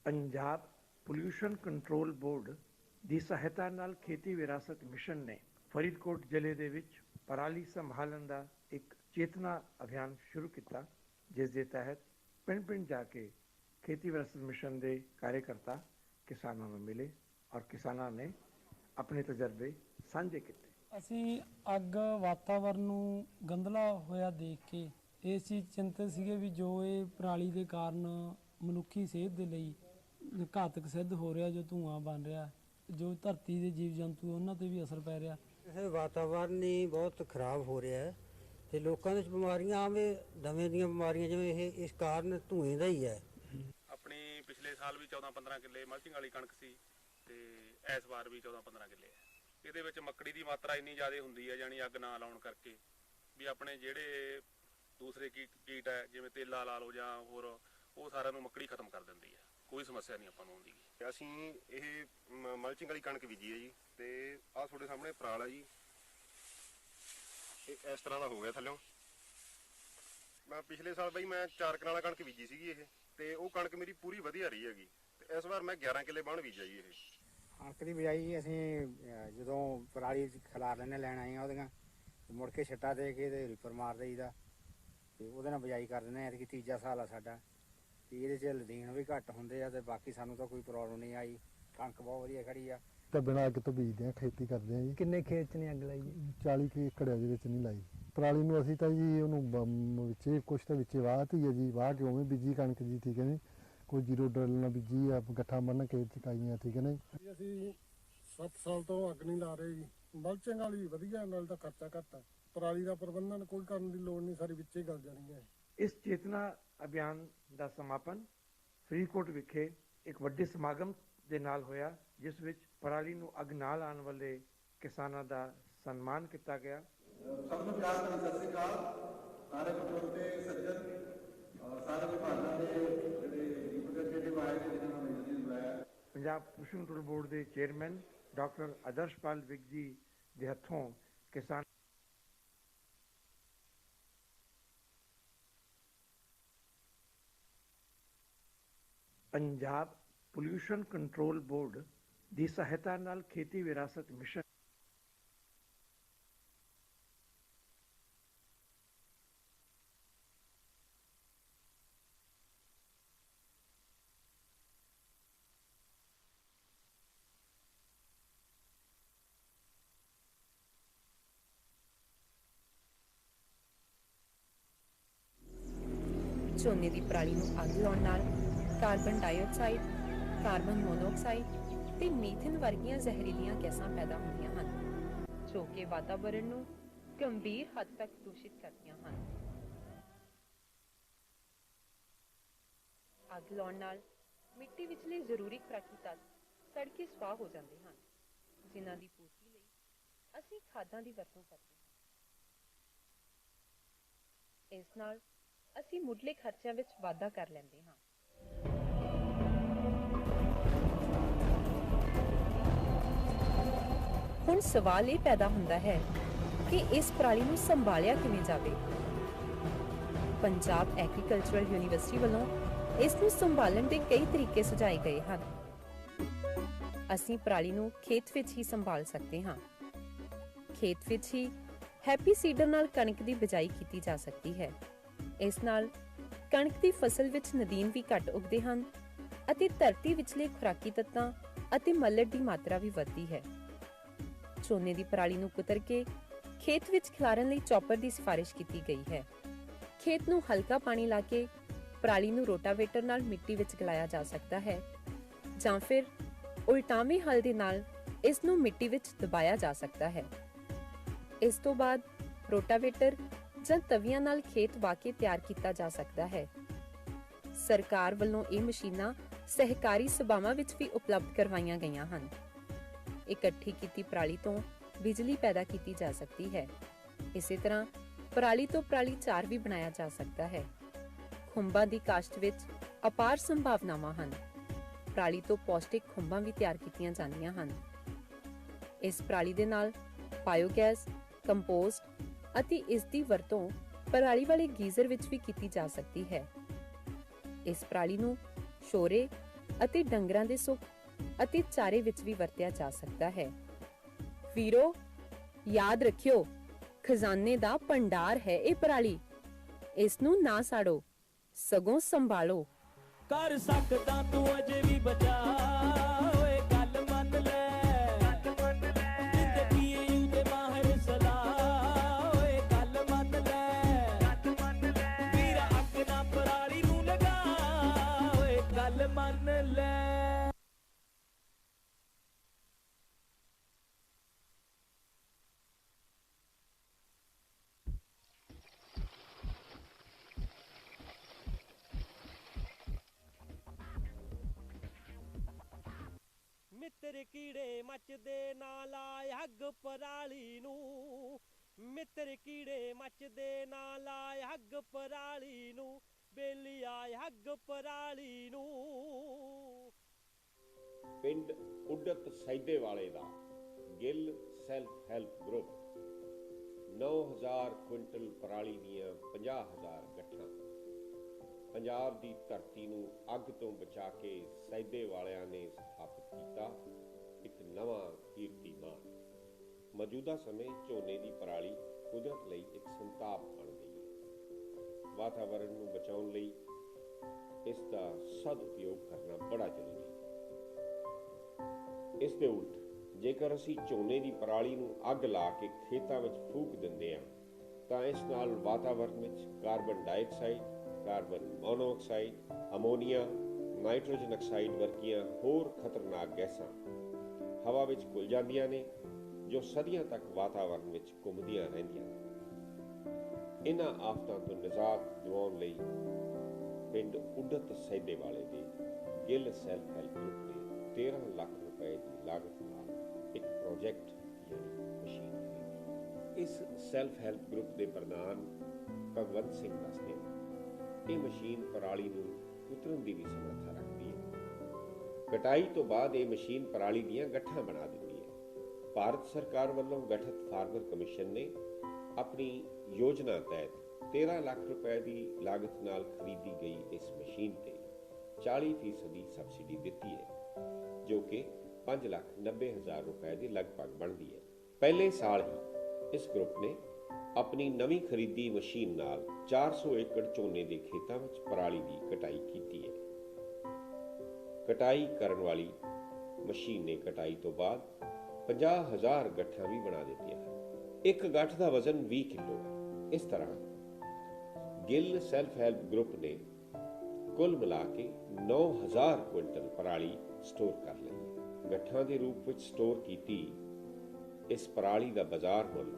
ਪੰਜਾਬ ਪੋਲਿਊਸ਼ਨ ਕੰਟਰੋਲ ਬੋਰਡ ਦੀ ਸਹਾਇਤਾ ਨਾਲ ਖੇਤੀ ਵਿਰਾਸਤ ਮਿਸ਼ਨ ਨੇ ਫਰੀਦਕੋਟ ਜ਼ਿਲ੍ਹੇ ਦੇ ਵਿੱਚ ਪਰਾਲੀ ਸੰਭਾਲਣ ਦਾ ਇੱਕ ਚੇਤਨਾ ਅਭਿਆਨ ਸ਼ੁਰੂ ਕੀਤਾ, ਜਿਸ ਦੇ ਤਹਿਤ ਪਿੰਡ-ਪਿੰਡ ਜਾ ਕੇ ਖੇਤੀ ਵਿਰਾਸਤ ਮਿਸ਼ਨ ਦੇ ਕਾਰਜਕਰਤਾ ਕਿਸਾਨਾਂ ਨੂੰ ਮਿਲੇ ਔਰ ਕਿਸਾਨਾਂ ਨੇ ਆਪਣੇ ਤਜਰਬੇ ਸਾਂਝੇ ਕੀਤੇ। ਅਸੀਂ ਅੱਗ ਵਾਤਾਵਰਨ ਨੂੰ ਗੰਧਲਾ ਹੋਇਆ ਦੇਖ ਕੇ ਇਸ ਚੀਜ਼ ਚਿੰਤਤ ਸੀਗੇ ਵੀ ਜੋ ਇਹ ਪਰਾਲੀ ਦੇ ਕਾਰਨ ਮਨੁੱਖੀ ਸਿਹਤ ਦੇ ਲਈ ਘਾਤਕ ਸਿੱਧ ਹੋ ਰਿਹਾ, ਜੋ ਧੂੰਆਂ ਬਣ ਰਿਹਾ, ਜੋ ਧਰਤੀ ਦੇ ਜੀਵ ਜੰਤੂ ਉਹਨਾਂ ਤੇ ਵੀ ਅਸਰ ਪੈ ਰਿਹਾ। ਇਹ ਵਾਤਾਵਰਨ ਹੀ ਬਹੁਤ ਖਰਾਬ ਹੋ ਰਿਹਾ ਹੈ ਤੇ ਲੋਕਾਂ ਦੇ ਬਿਮਾਰੀਆਂ ਆਵੇਂ ਦਮੇ ਦੀਆਂ ਬਿਮਾਰੀਆਂ ਜਿਵੇਂ ਇਹ ਇਸ ਕਾਰਨ ਧੂਏ ਦਾ ਹੀ ਹੈ। ਆਪਣੀ ਪਿਛਲੇ ਸਾਲ ਵੀ 14-15 ਕਿੱਲੇ ਮਲਚਿੰਗ ਵਾਲੀ ਕਣਕ ਸੀ ਤੇ ਇਸ ਵਾਰ ਵੀ 14-15 ਕਿੱਲੇ ਹੈ। ਇਹਦੇ ਵਿੱਚ ਮੱਕੜੀ ਦੀ ਮਾਤਰਾ ਇੰਨੀ ਜ਼ਿਆਦਾ ਹੁੰਦੀ ਹੈ ਜਾਣੀ ਅੱਗ ਨਾ ਲਾਉਣ ਕਰਕੇ ਵੀ ਆਪਣੇ ਜਿਹੜੇ ਦੂਸਰੇ ਕੀਟ ਹੈ ਜਿਵੇਂ ਤੇਲਾ ਲਾ ਲਓ ਜਾਂ ਹੋਰ ਉਹ ਸਾਰਿਆਂ ਨੂੰ ਮੱਕੜੀ ਖਤਮ ਕਰ ਦਿੰਦੀ ਹੈ। ਕੋਈ ਸਮੱਸਿਆ ਨਹੀਂ ਆਪਾਂ ਨੂੰ ਆਉਂਦੀ। ਅਸੀਂ ਇਹ ਮਲਚਿੰਗ ਵਾਲੀ ਕਣਕ ਬੀਜੀ ਹੈ ਜੀ ਤੇ ਆਹ ਤੁਹਾਡੇ ਸਾਹਮਣੇ ਪਰਾਲ ਹੈ ਜੀ। ਇਹ ਇਸ ਤਰ੍ਹਾਂ ਦਾ ਹੋ ਗਿਆ ਥੱਲਿਓਂ। ਮੈਂ ਪਿਛਲੇ ਸਾਲ ਬਈ ਮੈਂ 4 ਕਨਾਲਾਂ ਕਣਕ ਬੀਜੀ ਸੀਗੀ ਇਹ ਤੇ ਉਹ ਕਣਕ ਮੇਰੀ ਪੂਰੀ ਵਧੀਆ ਰਹੀ ਹੈਗੀ ਤੇ ਇਸ ਵਾਰ ਮੈਂ 11 ਕਿੱਲੇ ਬਾਣ ਬੀਜਿਆ ਜੀ। ਇਹ ਕਣਕ ਦੀ ਬਿਜਾਈ ਅਸੀਂ ਜਦੋਂ ਪਰਾਲੀ ਖਿਲਾਰ ਲੈਣੇ ਲੈਣ ਆਏ ਆ ਉਹਦੀਆਂ ਮੁੜ ਕੇ ਛੱਟਾ ਦੇ ਕੇ ਤੇ ਰੀਪਰ ਮਾਰ ਦਈਦਾ ਤੇ ਉਹਦੇ ਨਾਲ ਬਿਜਾਈ ਕਰ ਦਿੰਦੇ ਆ। ਐਤਕੀ ਤੀਜਾ ਸਾਲ ਆ ਸਾਡਾ ਤੇ ਇਹਦੇ 'ਚ ਲਦੀਣ ਵੀ ਘੱਟ ਹੁੰਦੇ ਆ ਤੇ ਬਾਕੀ ਸਾਨੂੰ ਤਾਂ ਕੋਈ ਪ੍ਰੋਬਲਮ ਨਹੀਂ ਆਈ। ਕਣਕ ਬਹੁਤ ਵਧੀਆ ਖੜੀ ਆ। ਤਾਂ ਬਿਨਾਂ ਅੱਗ ਤੋਂ ਬੀਜਦੇ ਆ, ਖੇਤੀ ਕਰਦੇ ਆ ਜੀ। ਕਿੰਨੇ ਖੇਤ 'ਚ ਨੇ ਅੱਗ ਲਾਈ? 40 ਕੁ ਏਕੜ ਦੇ ਵਿੱਚ ਨਹੀਂ ਲਾਈ ਪਰਾਲੀ ਨੂੰ। ਅਸੀਂ ਤਾਂ ਜੀ ਉਹਨੂੰ ਵਿੱਚ ਕੁਛ ਤਾਂ ਵਿੱਚ ਵਾਹਤੀ ਹੈ ਜੀ, ਵਾਹ ਕੇ ਉਵੇਂ ਬੀਜੀ ਕਣਕ ਜੀ, ਠੀਕ ਹੈ ਜੀ। ਕੋਈ ਜ਼ੀਰੋ ਡਰਲ ਨਾਲ ਬੀਜੀ ਆ, ਗੱਠਾਂ ਬੰਨ੍ਹ ਕੇ ਚਕਾਈਆਂ, ਠੀਕ ਹੈ ਨਾ ਜੀ। ਅਸੀਂ 7 ਸਾਲ ਤੋਂ ਅੱਗ ਨਹੀਂ ਲਾ ਰਹੇ ਜੀ। ਮਲਚਿੰਗ ਵਾਲੀ ਵਧੀਆ, ਨਾਲ ਤਾਂ ਖਰਚਾ ਘੱਟ ਆ। ਪਰਾਲੀ ਦਾ ਪ੍ਰਬੰਧਨ ਕੋਈ ਕਰਨ ਦੀ ਲੋੜ ਨਹੀਂ, ਸਾਰੀ ਵਿੱਚੇ ਗਲ ਜਾਣੀ ਹੈ। ਇਸ ਚੇਤਨਾ ਅਭਿਆਨ ਦਾ ਸਮਾਪਨ ਫਰੀਦਕੋਟ ਵਿਖੇ ਇੱਕ ਵੱਡੇ ਸਮਾਗਮ ਦੇ ਨਾਲ ਹੋਇਆ, ਜਿਸ ਵਿੱਚ ਪਰਾਲੀ ਨੂੰ ਅੱਗ ਨਾ ਲਾਉਣ ਵਾਲੇ ਕਿਸਾਨਾਂ ਦਾ ਸਨਮਾਨ ਕੀਤਾ ਗਿਆ। ਸਭ ਨੂੰ ਪਿਆਰ ਭਰੀ ਸਤਿ ਸ਼੍ਰੀ ਅਕਾਲ। ਸਾਰੇ ਬਜ਼ੁਰਗ ਸੱਜਣ ਸਾਰੇ ਵਿਭਾਗਾਂ ਦੇ ਜਿਹੜੇ ਰਿਪਰੈਜ਼ੈਂਟੇਟਿਵ ਆਏ ਨੇ ਜਿਨ੍ਹਾਂ ਨੂੰ ਮੈਂ ਬੁਲਾਇਆ। ਪੰਜਾਬ ਪੋਲਿਊਸ਼ਨ ਕੰਟਰੋਲ ਬੋਰਡ ਦੇ ਚੇਅਰਮੈਨ ਡਾਕਟਰ ਆਦਰਸ਼ਪਾਲ ਵਿਗ ਜੀ ਦੇ ਹੱਥੋਂ ਕਿਸਾਨ ਪੰਜਾਬ ਪੋਲਿਊਸ਼ਨ ਕੰਟਰੋਲ ਬੋਰਡ ਦੀ ਸਹਾਇਤਾ ਨਾਲ ਖੇਤੀ ਵਿਰਾਸਤ ਮਿਸ਼ਨ ਝੋਨੇ ਦੀ ਪਰਾਲੀ ਨੂੰ ਅੱਗ ਲਾਉਣ ਨਾਲ ਕਾਰਬਨ ਡਾਈਆਕਸਾਈਡ, ਕਾਰਬਨ ਮੋਨੋਆਕਸਾਈਡ ਤੇ ਮੀਥੇਨ ਵਰਗੀਆਂ ਜ਼ਹਿਰੀਲੀਆਂ ਗੈਸਾਂ ਪੈਦਾ ਹੁੰਦੀਆਂ ਹਨ, ਜੋ ਕਿ ਵਾਤਾਵਰਣ ਨੂੰ ਗੰਭੀਰ ਹੱਦ ਤੱਕ ਦੂਸ਼ਿਤ ਕਰਦੀਆਂ ਹਨ। ਅੱਗ ਲਾਉਣ ਨਾਲ ਮਿੱਟੀ ਵਿਚਲੇ ਜ਼ਰੂਰੀ ਖੁਰਾਕੀ ਤੱਤ ਸੜ ਕੇ ਸੁਆਹ ਹੋ ਜਾਂਦੇ ਹਨ, ਜਿਨ੍ਹਾਂ ਦੀ ਪੂਰਤੀ ਲਈ ਅਸੀਂ ਖਾਦਾਂ ਦੀ ਵਰਤੋਂ ਕਰਦੇ ਹਾਂ। ਇਸ ਨਾਲ ਅਸੀਂ ਮੁੱਢਲੇ ਖਰਚਿਆਂ ਵਿੱਚ ਵਾਧਾ ਕਰ ਲੈਂਦੇ ਹਾਂ। ਹੁਣ ਸਵਾਲ ਇਹ ਪੈਦਾ ਹੁੰਦਾ ਹੈ ਕਿ ਇਸ ਪਰਾਲੀ ਨੂੰ ਸੰਭਾਲਿਆ ਕਿਵੇਂ ਜਾਵੇ। ਪੰਜਾਬ ਐਗਰੀਕਲਚਰਲ ਯੂਨੀਵਰਸਿਟੀ ਵੱਲੋਂ ਇਸ ਨੂੰ ਸੰਭਾਲਣ ਦੇ ਕਈ ਤਰੀਕੇ ਸੁਝਾਏ ਗਏ ਹਨ। ਅਸੀਂ ਪਰਾਲੀ ਨੂੰ ਖੇਤ ਵਿੱਚ ਹੀ ਸੰਭਾਲ ਸਕਦੇ ਹਾਂ। ਖੇਤ ਵਿੱਚ ਹੀ ਹੈਪੀ ਸੀਡਰ ਨਾਲ ਕਣਕ ਦੀ ਬਿਜਾਈ ਕੀਤੀ ਜਾ ਸਕਦੀ ਹੈ। ਇਸ ਨਾਲ ਕਣਕ ਦੀ ਫਸਲ ਵਿੱਚ ਨਦੀਨ ਵੀ ਘੱਟ ਉੱਗਦੇ ਹਨ ਅਤੇ ਧਰਤੀ ਵਿਚਲੇ ਖੁਰਾਕੀ ਤੱਤਾਂ ਅਤੇ ਮੱਲੜ ਦੀ ਮਾਤਰਾ ਵੀ ਵੱਧਦੀ ਹੈ। ਝੋਨੇ ਦੀ ਪਰਾਲੀ ਨੂੰ ਕੁਤਰ ਕੇ ਖੇਤ ਵਿੱਚ ਖਿਲਾਰਨ ਲਈ ਚੌਪਰ ਦੀ ਸਿਫਾਰਿਸ਼ ਕੀਤੀ ਗਈ ਹੈ। ਖੇਤ ਨੂੰ ਹਲਕਾ ਪਾਣੀ ਲਾ ਕੇ ਪਰਾਲੀ ਨੂੰ ਰੋਟਾਵੇਟਰ ਨਾਲ ਮਿੱਟੀ ਵਿੱਚ ਗਲਾਇਆ ਜਾ ਸਕਦਾ ਹੈ ਜਾਂ ਫਿਰ ਉਲਟਾਵੇਂ ਹਲ ਦੇ ਨਾਲ ਇਸ ਨੂੰ ਮਿੱਟੀ ਵਿੱਚ ਦਬਾਇਆ ਜਾ ਸਕਦਾ ਹੈ। ਇਸ ਤੋਂ ਬਾਅਦ ਰੋਟਾਵੇਟਰ ਜਾਂ ਤਵੀਆਂ ਨਾਲ ਖੇਤ ਵਾਹ ਕੇ ਤਿਆਰ ਕੀਤਾ ਜਾ ਸਕਦਾ ਹੈ। ਸਰਕਾਰ ਵੱਲੋਂ ਇਹ ਮਸ਼ੀਨਾਂ ਸਹਿਕਾਰੀ ਸਭਾਵਾਂ ਵਿੱਚ ਵੀ ਉਪਲਬਧ ਕਰਵਾਈਆਂ ਗਈਆਂ ਹਨ। ਇਕੱਠੀ ਕੀਤੀ ਪਰਾਲੀ ਤੋਂ ਬਿਜਲੀ ਪੈਦਾ ਕੀਤੀ ਜਾ ਸਕਦੀ ਹੈ। ਇਸੇ ਤਰ੍ਹਾਂ ਪਰਾਲੀ ਤੋਂ ਪਰਾਲੀ ਚਾਰ ਵੀ ਬਣਾਇਆ ਜਾ ਸਕਦਾ ਹੈ। ਖੁੰਬਾਂ ਦੀ ਕਾਸ਼ਤ ਵਿੱਚ ਅਪਾਰ ਸੰਭਾਵਨਾਵਾਂ ਹਨ। ਪਰਾਲੀ ਤੋਂ ਪੌਸ਼ਟਿਕ ਖੁੰਬਾਂ ਵੀ ਤਿਆਰ ਕੀਤੀਆਂ ਜਾਂਦੀਆਂ ਹਨ। ਇਸ ਪਰਾਲੀ ਦੇ ਨਾਲ ਬਾਇਓਗੈਸ, ਕੰਪੋਸਟ ਅਤੇ ਇਸ ਦੀ ਵਰਤੋਂ ਪਰਾਲੀ ਵਾਲੇ ਗੀਜ਼ਰ ਵਿੱਚ ਵੀ ਕੀਤੀ ਜਾ ਸਕਦੀ ਹੈ। ਇਸ ਪਰਾਲੀ ਨੂੰ ਸ਼ੋਰੇ ਅਤੇ ਡੰਗਰਾਂ ਦੇ ਸੁੱਕ ਅਤੇ ਚਾਰੇ ਵਿੱਚ ਵੀ ਵਰਤਿਆ ਜਾ ਸਕਦਾ ਹੈ। ਵੀਰੋ, ਯਾਦ ਰੱਖਿਓ, ਖਜ਼ਾਨੇ ਦਾ ਭੰਡਾਰ ਹੈ ਇਹ ਪਰਾਲੀ। ਇਸ ਨੂੰ ਨਾ ਸਾੜੋ, ਸਗੋਂ ਸੰਭਾਲੋ। ਕਰ ਸਕਦਾ ਤੂੰ ਅਜੇ ਵੀ ਬਚਾ, ਓਏ ਗੱਲ ਮੰਨ ਲੈ। ਜਿੰਦੇ ਪੀਏ ਦੇ ਮਾਹਰ ਸਲਾਹ, ਓਏ ਗੱਲ ਮੰਨ ਲੈ। ਵੀਰਾ ਅੱਗ ਨਾ ਪਰਾਲੀ ਨੂੰ ਲਗਾ, ਓਏ ਗੱਲ ਮੰਨ ਲੈ। ਮਿੱਤਰ ਕੀੜੇ ਮੱਚਦੇ ਨਾ ਲਾਏ ਅੱਗ ਪਰਾਲੀ ਨੂੰ। ਮਿੱਤਰ ਕੀੜੇ ਮੱਚਦੇ ਨਾ ਲਾਏ ਅੱਗ ਪਰਾਲੀ ਨੂੰ। ਬੇਲੀ ਆਏ ਅੱਗ ਪਰਾਲੀ ਨੂੰ। ਪਿੰਡ ਉਡਤ ਸੈਦੇ ਵਾਲੇ ਦਾ Gill self help group 9000 quintal ਪਰਾਲੀ ਦੀਆਂ 50,000 ਗੱਠਾਂ। ਪੰਜਾਬ ਦੀ ਧਰਤੀ ਨੂੰ ਅੱਗ ਤੋਂ ਬਚਾ ਕੇ ਸੈਦੇ ਵਾਲਿਆਂ ਨੇ ਸਥਾਪਿਤ ਕੀਤਾ ਇੱਕ ਨਵਾਂ ਕੀਰਤੀਮਾਨ। ਮੌਜੂਦਾ ਸਮੇਂ ਝੋਨੇ ਦੀ ਪਰਾਲੀ ਕੁਦਰਤ ਲਈ ਇੱਕ ਸੰਤਾਪ ਬਣ ਗਈ ਹੈ। ਵਾਤਾਵਰਣ ਨੂੰ ਬਚਾਉਣ ਲਈ ਇਸ ਦਾ ਸਦ ਉਪਯੋਗ ਕਰਨਾ ਬੜਾ ਜ਼ਰੂਰੀ ਹੈ। ਇਸ ਦੇ ਉਲਟ ਜੇਕਰ ਅਸੀਂ ਝੋਨੇ ਦੀ ਪਰਾਲੀ ਨੂੰ ਅੱਗ ਲਾ ਕੇ ਖੇਤਾਂ ਵਿੱਚ ਫੂਕ ਦਿੰਦੇ ਹਾਂ ਤਾਂ ਇਸ ਨਾਲ ਵਾਤਾਵਰਣ ਵਿੱਚ carbon dioxide, carbon monoxide, ammonia, nitrogen oxide ਵਰਗੀਆਂ ਹੋਰ ਖਤਰਨਾਕ ਗੈਸਾਂ ਹਵਾ ਵਿੱਚ ਘੁਲ ਜਾਂਦੀਆਂ ਨੇ ਜੋ ਸਦੀਆਂ ਤੱਕ ਵਾਤਾਵਰਣ ਵਿੱਚ ਘੁੰਮਦੀਆਂ ਰਹਿੰਦੀਆਂ ਨੇ। ਇਹਨਾਂ ਆਫਤਾਂ ਤੋਂ ਨਿਜਾਤ ਦਿਵਾਉਣ ਲਈ ਪਿੰਡ ਉਡਤ ਸੈਦੇ ਵਾਲੇ ਦੇ ਗਿੱਲ ਸੈਲਫ ਹੈਲਪ ਗਰੁੱਪ ਨੇ 13 ਲੱਖ ਰੁਪਏ ਦੀ ਲਾਗਤ ਨਾਲ ਇੱਕ ਪ੍ਰੋਜੈਕਟ ਯਾਨੀ ਮਸ਼ੀਨ ਖਰੀਦੀ। ਇਸ ਸੈਲਫ ਹੈਲਪ ਗਰੁੱਪ ਦੇ ਪ੍ਰਧਾਨ ਭਗਵੰਤ ਸਿੰਘ ਦੱਸਦੇ ਨੇ ਇਹ ਮਸ਼ੀਨ ਪਰਾਲੀ ਨੂੰ ਕੁਤਰਨ ਦੀ ਵੀ ਸਮਰੱਥਾ ਰੱਖਦੀ ਹੈ। ਕਟਾਈ ਤੋਂ ਬਾਅਦ ਇਹ ਮਸ਼ੀਨ ਪਰਾਲੀ ਦੀਆਂ ਗੱਠਾਂ ਬਣਾ ਦਿੰਦੀ ਹੈ। ਭਾਰਤ ਸਰਕਾਰ ਵੱਲੋਂ ਗਠਿਤ ਫਾਰਮਰ ਕਮਿਸ਼ਨ ਨੇ ਆਪਣੀ ਯੋਜਨਾ ਤਹਿਤ 13 ਲੱਖ ਰੁਪਏ ਦੀ ਲਾਗਤ ਨਾਲ ਖਰੀਦੀ ਗਈ ਇਸ ਮਸ਼ੀਨ ਤੇ 40% ਦੀ ਸਬਸਿਡੀ ਦਿੱਤੀ ਹੈ ਜੋ ਕਿ 5,90,000 ਰੁਪਏ ਦੇ ਲਗਭਗ ਬਣਦੀ ਹੈ। ਪਹਿਲੇ ਸਾਲ ਹੀ ਇਸ ਗਰੁੱਪ ਨੇ ਆਪਣੀ ਨਵੀਂ ਖਰੀਦੀ ਮਸ਼ੀਨ ਨਾਲ 400 ਏਕੜ ਝੋਨੇ ਦੇ ਖੇਤਾਂ ਵਿੱਚ ਪਰਾਲੀ ਦੀ ਕਟਾਈ ਕੀਤੀ ਹੈ। ਕਟਾਈ ਕਰਨ ਵਾਲੀ ਮਸ਼ੀਨ ਨੇ ਕਟਾਈ ਤੋਂ ਬਾਅਦ 50,000 ਗੱਠਾਂ ਵੀ ਬਣਾ ਦਿੱਤੀਆਂ ਹਨ। ਇੱਕ ਗੱਠ ਦਾ ਵਜ਼ਨ 20 ਕਿਲੋ ਹੈ। ਇਸ ਤਰ੍ਹਾਂ ਗਿੱਲ ਸੈਲਫ ਹੈਲਪ ਗਰੁੱਪ ਨੇ ਕੁੱਲ ਮਿਲਾ ਕੇ 9,000 ਕੁਇੰਟਲ ਪਰਾਲੀ ਸਟੋਰ ਕਰ ਲਈ ਹੈ। ਗੱਠਾਂ ਦੇ ਰੂਪ ਵਿੱਚ ਸਟੋਰ ਕੀਤੀ ਇਸ ਪਰਾਲੀ ਦਾ ਬਾਜ਼ਾਰ ਮੁੱਲ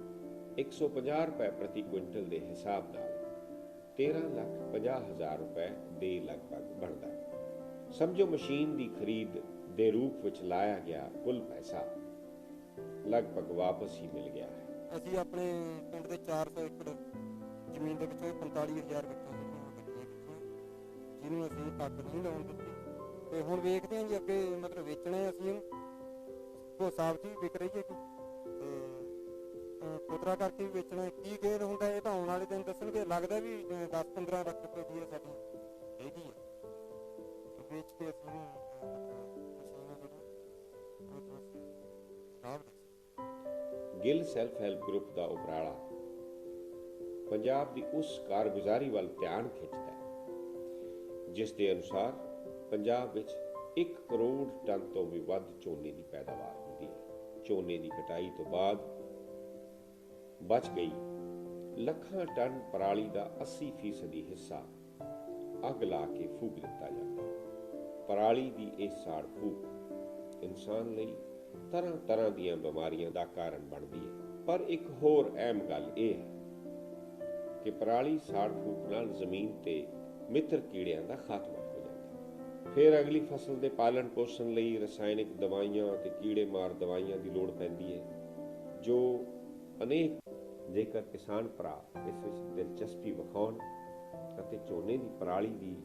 150 ਰੁਪਏ ਪ੍ਰਤੀ ਕੁਇੰਟਲ ਦੇ ਹਿਸਾਬ ਨਾਲ 13,50,000 ਰੁਪਏ ਦੇ ਲਗਭਗ ਬਣਦਾ ਹੈ। ਸਮਝੋ ਮਸ਼ੀਨ ਦੀ ਖਰੀਦ ਦੇ ਰੂਪ ਵਿੱਚ ਲਾਇਆ ਗਿਆ ਕੁੱਲ ਪੈਸਾ ਲਗਭਗ ਵਾਪਸ ਹੀ ਮਿਲ ਗਿਆ ਹੈ। ਅਸੀਂ ਆਪਣੇ ਪਿੰਡ ਦੇ 400 ਏਕੜ ਜ਼ਮੀਨ ਦੇ ਵਿੱਚੋਂ 45,000 ਗੱਟਾਂ ਜਿਹਨੂੰ ਅਸੀਂ ਅੱਗ ਨਹੀਂ ਲਾਉਣ ਦਿੱਤੀ ਤੇ ਹੁਣ ਵੇਖਦੇ ਹਾਂ ਜੀ ਅੱਗੇ ਮਤਲਬ ਵੇਚਣੇ ਅਸੀਂ ਇਹਨੂੰ ਉਹ ਸਾਬਤੀ ਵਿਕ ਰਹੀ ਹੈ ਤੇ ਪੁੱਤਰਾ ਕਰਕੇ ਵੀ ਵੇਚਣਾ। ਕੀ ਗੇਰ ਹੁੰਦਾ ਇਹ ਤਾਂ ਆਉਣ ਵਾਲੇ ਦਿਨ ਦੱਸਣਗੇ। ਲੱਗਦਾ ਵੀ 10-15 ਲੱਖ ਰੁਪਏ ਦੀ ਸਾਡੀ ਹੈਗੀ ਹੈ ਵੇਚ ਕੇ ਅਸੀਂ ਗਿੱਲ ਸੈਲਫ ਹੈਲਪ ਗਰੁੱਪ ਦਾ ਉਪਰਾਲਾ ਪੰਜਾਬ ਦੀ ਉਸ ਕਾਰਗੁਜ਼ਾਰੀ ਵੱਲ ਧਿਆਨ ਖਿੱਚਦਾ ਹੈ ਜਿਸ ਦੇ ਅਨੁਸਾਰ ਪੰਜਾਬ ਵਿੱਚ 1 ਕਰੋੜ ਟਨ ਤੋਂ ਵੀ ਵੱਧ ਝੋਨੇ ਦੀ ਪੈਦਾਵਾਰ ਹੁੰਦੀ ਹੈ। ਝੋਨੇ ਦੀ ਕਟਾਈ ਤੋਂ ਬਾਅਦ ਬਚ ਗਈ ਲੱਖਾਂ ਟਨ ਪਰਾਲੀ ਦਾ 80% ਹਿੱਸਾ ਅੱਗ ਲਾ ਕੇ ਫੂਕ ਦਿੱਤਾ ਜਾਂਦਾ ਹੈ। ਪਰਾਲੀ ਦੀ ਇਹ ਸਾੜ ਫੂਕ ਇਨਸਾਨ ਲਈ ਤਰ੍ਹਾਂ ਤਰ੍ਹਾਂ ਦੀਆਂ ਬਿਮਾਰੀਆਂ ਦਾ ਕਾਰਨ ਬਣਦੀ ਹੈ। ਪਰ ਇੱਕ ਹੋਰ ਅਹਿਮ ਗੱਲ ਇਹ ਹੈ ਕਿ ਪਰਾਲੀ ਸਾੜ ਫੂਕ ਨਾਲ ਜ਼ਮੀਨ ਤੇ ਮਿੱਤਰ ਕੀੜਿਆਂ ਦਾ ਖਾਤਮਾ ਹੋ ਜਾਂਦਾ ਹੈ। ਫਿਰ ਅਗਲੀ ਫਸਲ ਦੇ ਪਾਲਣ ਪੋਸ਼ਣ ਲਈ ਰਸਾਇਣਿਕ ਦਵਾਈਆਂ ਤੇ ਕੀੜੇ ਮਾਰ ਦਵਾਈਆਂ ਦੀ ਲੋੜ ਪੈਂਦੀ ਹੈ ਜੋ ਅਨੇਕ ਜੇਕਰ ਕਿਸਾਨ ਭਰਾ ਇਸ ਵਿੱਚ ਦਿਲਚਸਪੀ ਵਿਖਾਉਣ ਅਤੇ ਝੋਨੇ ਦੀ ਪਰਾਲੀ ਦੀ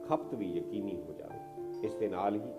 ਖਪਤ ਵੀ ਯਕੀਨੀ ਹੋ ਜਾਵੇ। ਇਸ ਦੇ ਨਾਲ ਹੀ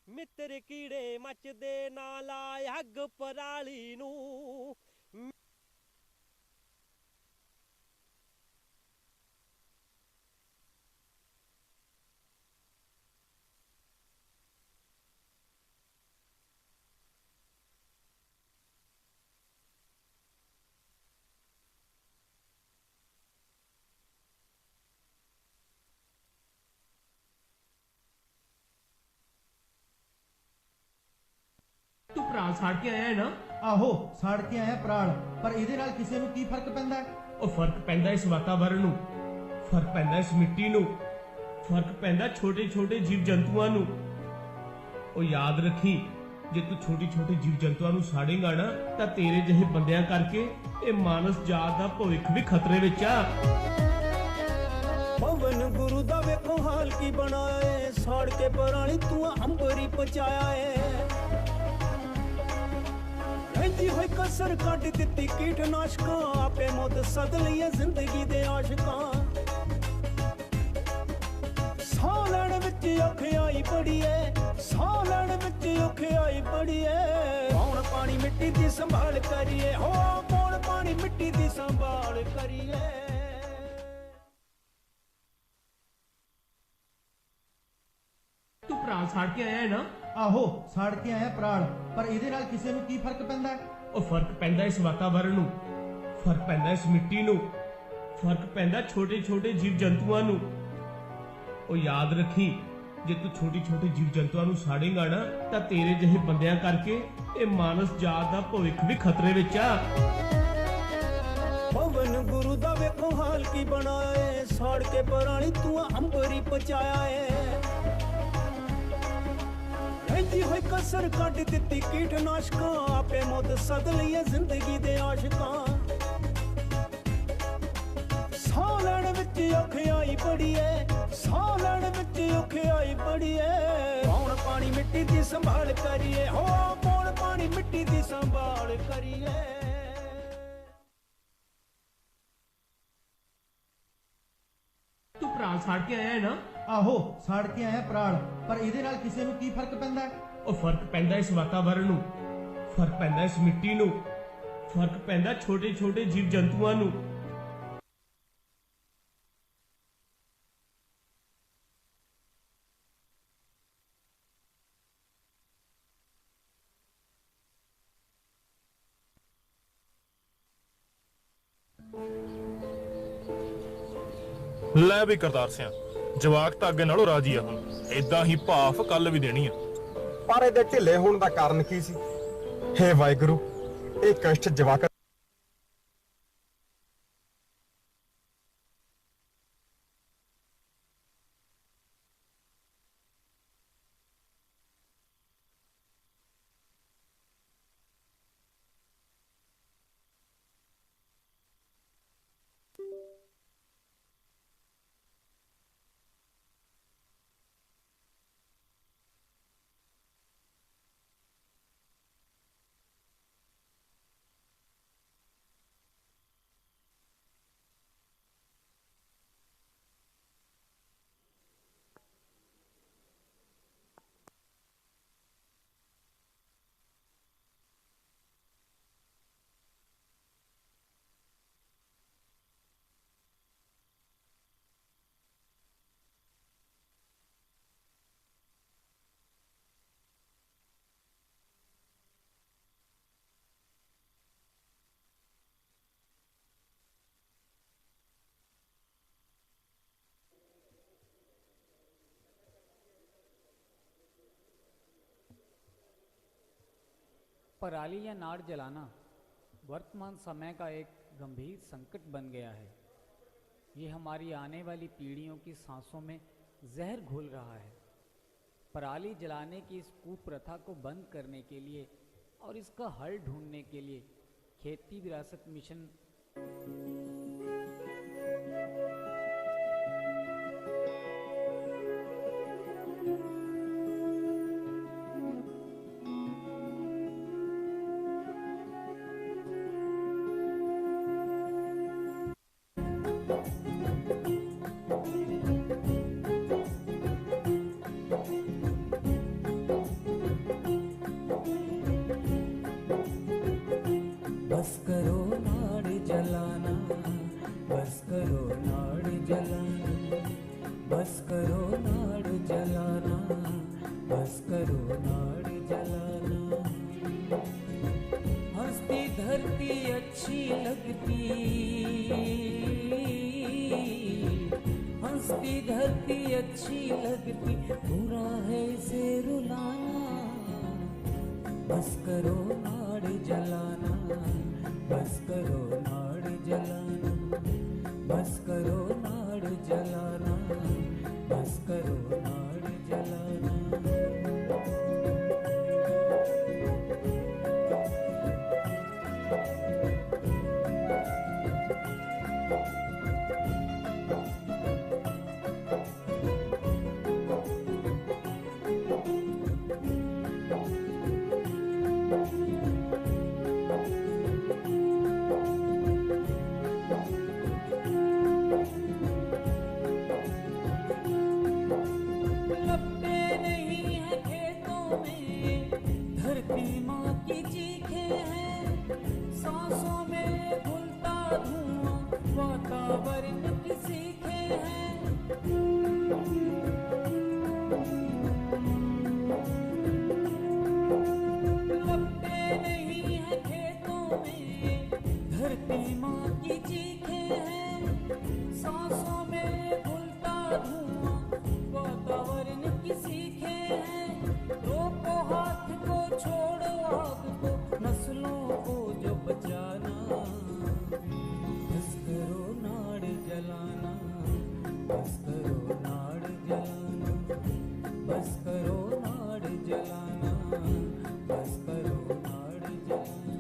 ਮਿੱਤਰ ਕੀੜੇ ਮੱਚਦੇ ਨਾ ਲਾਇ ਅੱਗ ਪਰਾਲੀ ਨੂੰ। ਤੂੰ ਪਰਾਲ ਸਾੜ ਕੇ ਆਇਆ ਹੈ ਨਾ? ਆਹੋ ਸਾੜ ਕੇ ਆਇਆ ਪਰਾਲ, ਪਰ ਇਹਦੇ ਨਾਲ ਕਿਸੇ ਨੂੰ ਕੀ ਫਰਕ ਪੈਂਦਾ? ਉਹ ਫਰਕ ਪੈਂਦਾ ਇਸ ਵਾਤਾਵਰਣ ਨੂੰ, ਫਰਕ ਪੈਂਦਾ ਇਸ ਮਿੱਟੀ ਨੂੰ, ਫਰਕ ਪੈਂਦਾ ਛੋਟੇ ਛੋਟੇ ਜੀਵ ਜੰਤੂਆਂ ਨੂੰ। ਉਹ ਯਾਦ ਰੱਖੀ, ਜੇ ਤੂੰ ਛੋਟੇ ਛੋਟੇ ਜੀਵ ਜੰਤੂਆਂ ਨੂੰ ਸਾੜੇਗਾ ਨਾ ਤਾਂ ਤੇਰੇ ਜਿਹੇ ਬੰਦਿਆਂ ਕਰਕੇ ਇਹ ਮਾਨਸ ਜਾਤ ਦਾ ਭਵਿੱਖ ਵੀ ਖਤਰੇ ਵਿੱਚ ਆ। ਪਵਨ ਗੁਰੂ ਦਾ ਵੇਖੋ ਹਾਲ ਕੀ ਬਣਾਇਆ ਏ, ਸਾੜ ਕੇ ਪਰਾਲੀ ਤੂੰ ਅੰਬਰੀ ਪਹੁੰਚਾਇਆ ਏ। ਰਹਿੰਦੀ ਹੋਈ ਕਸਰ ਕੱਢ ਦਿੱਤੀ ਕੀਟਨਾਸ਼ਕਾਂ, ਆਪੇ ਮੌਤ ਸਦ ਲਈਏ ਜ਼ਿੰਦਗੀ ਦੇ ਆਸ਼ਕਾਂ। ਸਾਹ ਲੈਣ ਵਿੱਚ ਔਖਿਆਈ ਬੜੀ ਏ, ਸਾਹ ਲੈਣ ਵਿੱਚ ਔਖਿਆਈ ਬੜੀ ਏ। ਪੌਣ ਪਾਣੀ ਮਿੱਟੀ ਦੀ ਸੰਭਾਲ ਕਰੀਏ, ਹੋ ਪੌਣ ਪਾਣੀ ਮਿੱਟੀ ਦੀ ਸੰਭਾਲ ਕਰੀਏ। ਤੂੰ ਪਰਾਲ ਸਾੜ ਕੇ ਆਇਆ ਹੈ ਨਾ? ਆਹੋ ਸਾੜ ਕੇ ਆਇਆ ਪਰਾਲ, ਪਰ ਇਹਦੇ ਨਾਲ ਕਿਸੇ ਨੂੰ ਕੀ ਫਰਕ ਪੈਂਦਾ? ਉਹ ਫਰਕ ਪੈਂਦਾ ਇਸ ਵਾਤਾਵਰਣ ਨੂੰ, ਫਰਕ ਪੈਂਦਾ ਇਸ ਮਿੱਟੀ ਨੂੰ, ਫਰਕ ਪੈਂਦਾ ਛੋਟੇ ਛੋਟੇ ਜੀਵ ਜੰਤੂਆਂ ਨੂੰ। ਉਹ ਯਾਦ ਰੱਖੀ, ਜੇ ਤੂੰ ਛੋਟੇ ਛੋਟੇ ਜੀਵ ਜੰਤੂਆਂ ਨੂੰ ਸਾੜੇਗਾ ਨਾ ਤਾਂ ਤੇਰੇ ਜਿਹੇ ਬੰਦਿਆਂ ਕਰਕੇ ਇਹ ਮਾਨਸ ਜਾਤ ਦਾ ਭਵਿੱਖ ਵੀ ਖਤਰੇ ਵਿੱਚ ਆ। ਪਵਨ ਗੁਰੂ ਦਾ ਵੇਖੋ ਹਾਲ ਕੀ ਬਣਾਇਆ ਏ, ਸਾੜ ਕੇ ਪਰਾਲੀ ਤੂੰ ਅੰਬਰੀ ਪਹੁੰਚਾਇਆ ਏ। ਰਹਿੰਦੀ ਹੋਈ ਕਸਰ ਕੱਢ ਦਿੱਤੀ ਕੀਟਨਾਸ਼ਕਾਂ, ਆਪੇ ਮੌਤ ਸਦ ਲਈਏ ਜ਼ਿੰਦਗੀ ਦੇ ਆਸ਼ਕਾਂ। ਸਾਹ ਲੈਣ ਵਿੱਚ ਔਖਿਆਈ ਬੜੀ ਏ, ਸਾਹ ਲੈਣ ਵਿੱਚ ਔਖਿਆਈ ਬੜੀ ਏ। ਪੌਣ ਪਾਣੀ ਮਿੱਟੀ ਦੀ ਸੰਭਾਲ ਕਰੀਏ, ਹੋ ਪੌਣ ਪਾਣੀ ਮਿੱਟੀ ਦੀ ਸੰਭਾਲ ਕਰੀਏ। ਤੂੰ ਪਰਾਲ ਸਾੜ ਕੇ ਆਇਆ ਹੈ ਨਾ? ਆਹੋ ਸਾੜ ਕੇ ਆਇਆ ਪਰਾਲ, ਪਰ ਇਹਦੇ ਨਾਲ ਕਿਸੇ ਨੂੰ ਕੀ ਫਰਕ ਪੈਂਦਾ? ਉਹ ਫਰਕ ਪੈਂਦਾ ਇਸ ਵਾਤਾਵਰਣ ਨੂੰ, ਫਰਕ ਪੈਂਦਾ ਇਸ ਮਿੱਟੀ ਨੂੰ, ਫਰਕ ਪੈਂਦਾ ਛੋਟੇ ਛੋਟੇ ਜੀਵ ਜੰਤੂਆਂ ਨੂੰ। ਲੈ ਵੀ ਕਰਤਾਰ ਸਿਆਂ, ਜਵਾਕ ਤਾਂ ਅੱਗੇ ਨਾਲੋਂ ਰਾਜੀ ਆ ਹੁਣ, ਏਦਾਂ ਹੀ ਭਾਫ ਕੱਲ ਵੀ ਦੇਣੀ ਆ। ਪਰ ਇਹਦੇ ਢਿੱਲੇ ਹੋਣ ਦਾ ਕਾਰਨ ਕੀ ਸੀ? ਹੇ ਵਾਹਿਗੁਰੂ, ਇਹ ਕਸ਼ਟ ਜਵਾਕ पराली या नाड़ जलाना वर्तमान समय का एक गंभीर संकट बन गया है। ये हमारी आने वाली पीढ़ियों की सांसों में जहर घोल रहा है। पराली जलाने की इस कुप्रथा को बंद करने के लिए और इसका हल ढूंढने के लिए खेती विरासत मिशन बस करो नाड़ जलाना, बस करो नाड़ जलाना, बस करो नाड़ जलाना, बस करो नाड़ जलाना। हंसती धरती अच्छी लगती, हंसती धरती अच्छी लगती, बुरा है इसे रुलाना। बस करो नाड़ जलाना, बस करो नाड़ जलाना, बस करो नाड़ जलाना, बस करो नाड़ जलाना। लपटे नहीं है खेतों में, धरती माँ की चीखें हैं, सांसों में घुलता धुआं, वातावरण की सीखें हैं। लपटे नहीं है खेतों में, धरती माँ की चीखें हैं, सांसों में घुलता धुआं, वातावरण की सीखें हैं। रोको हाथ को, छोड़ो आग को, नस्लों को जो बचाना। बस करो नाड़ जलाना, बस करो नाड़ जलाना, बस करो नाड़ जलाना, बस करो नाड़ जलाना।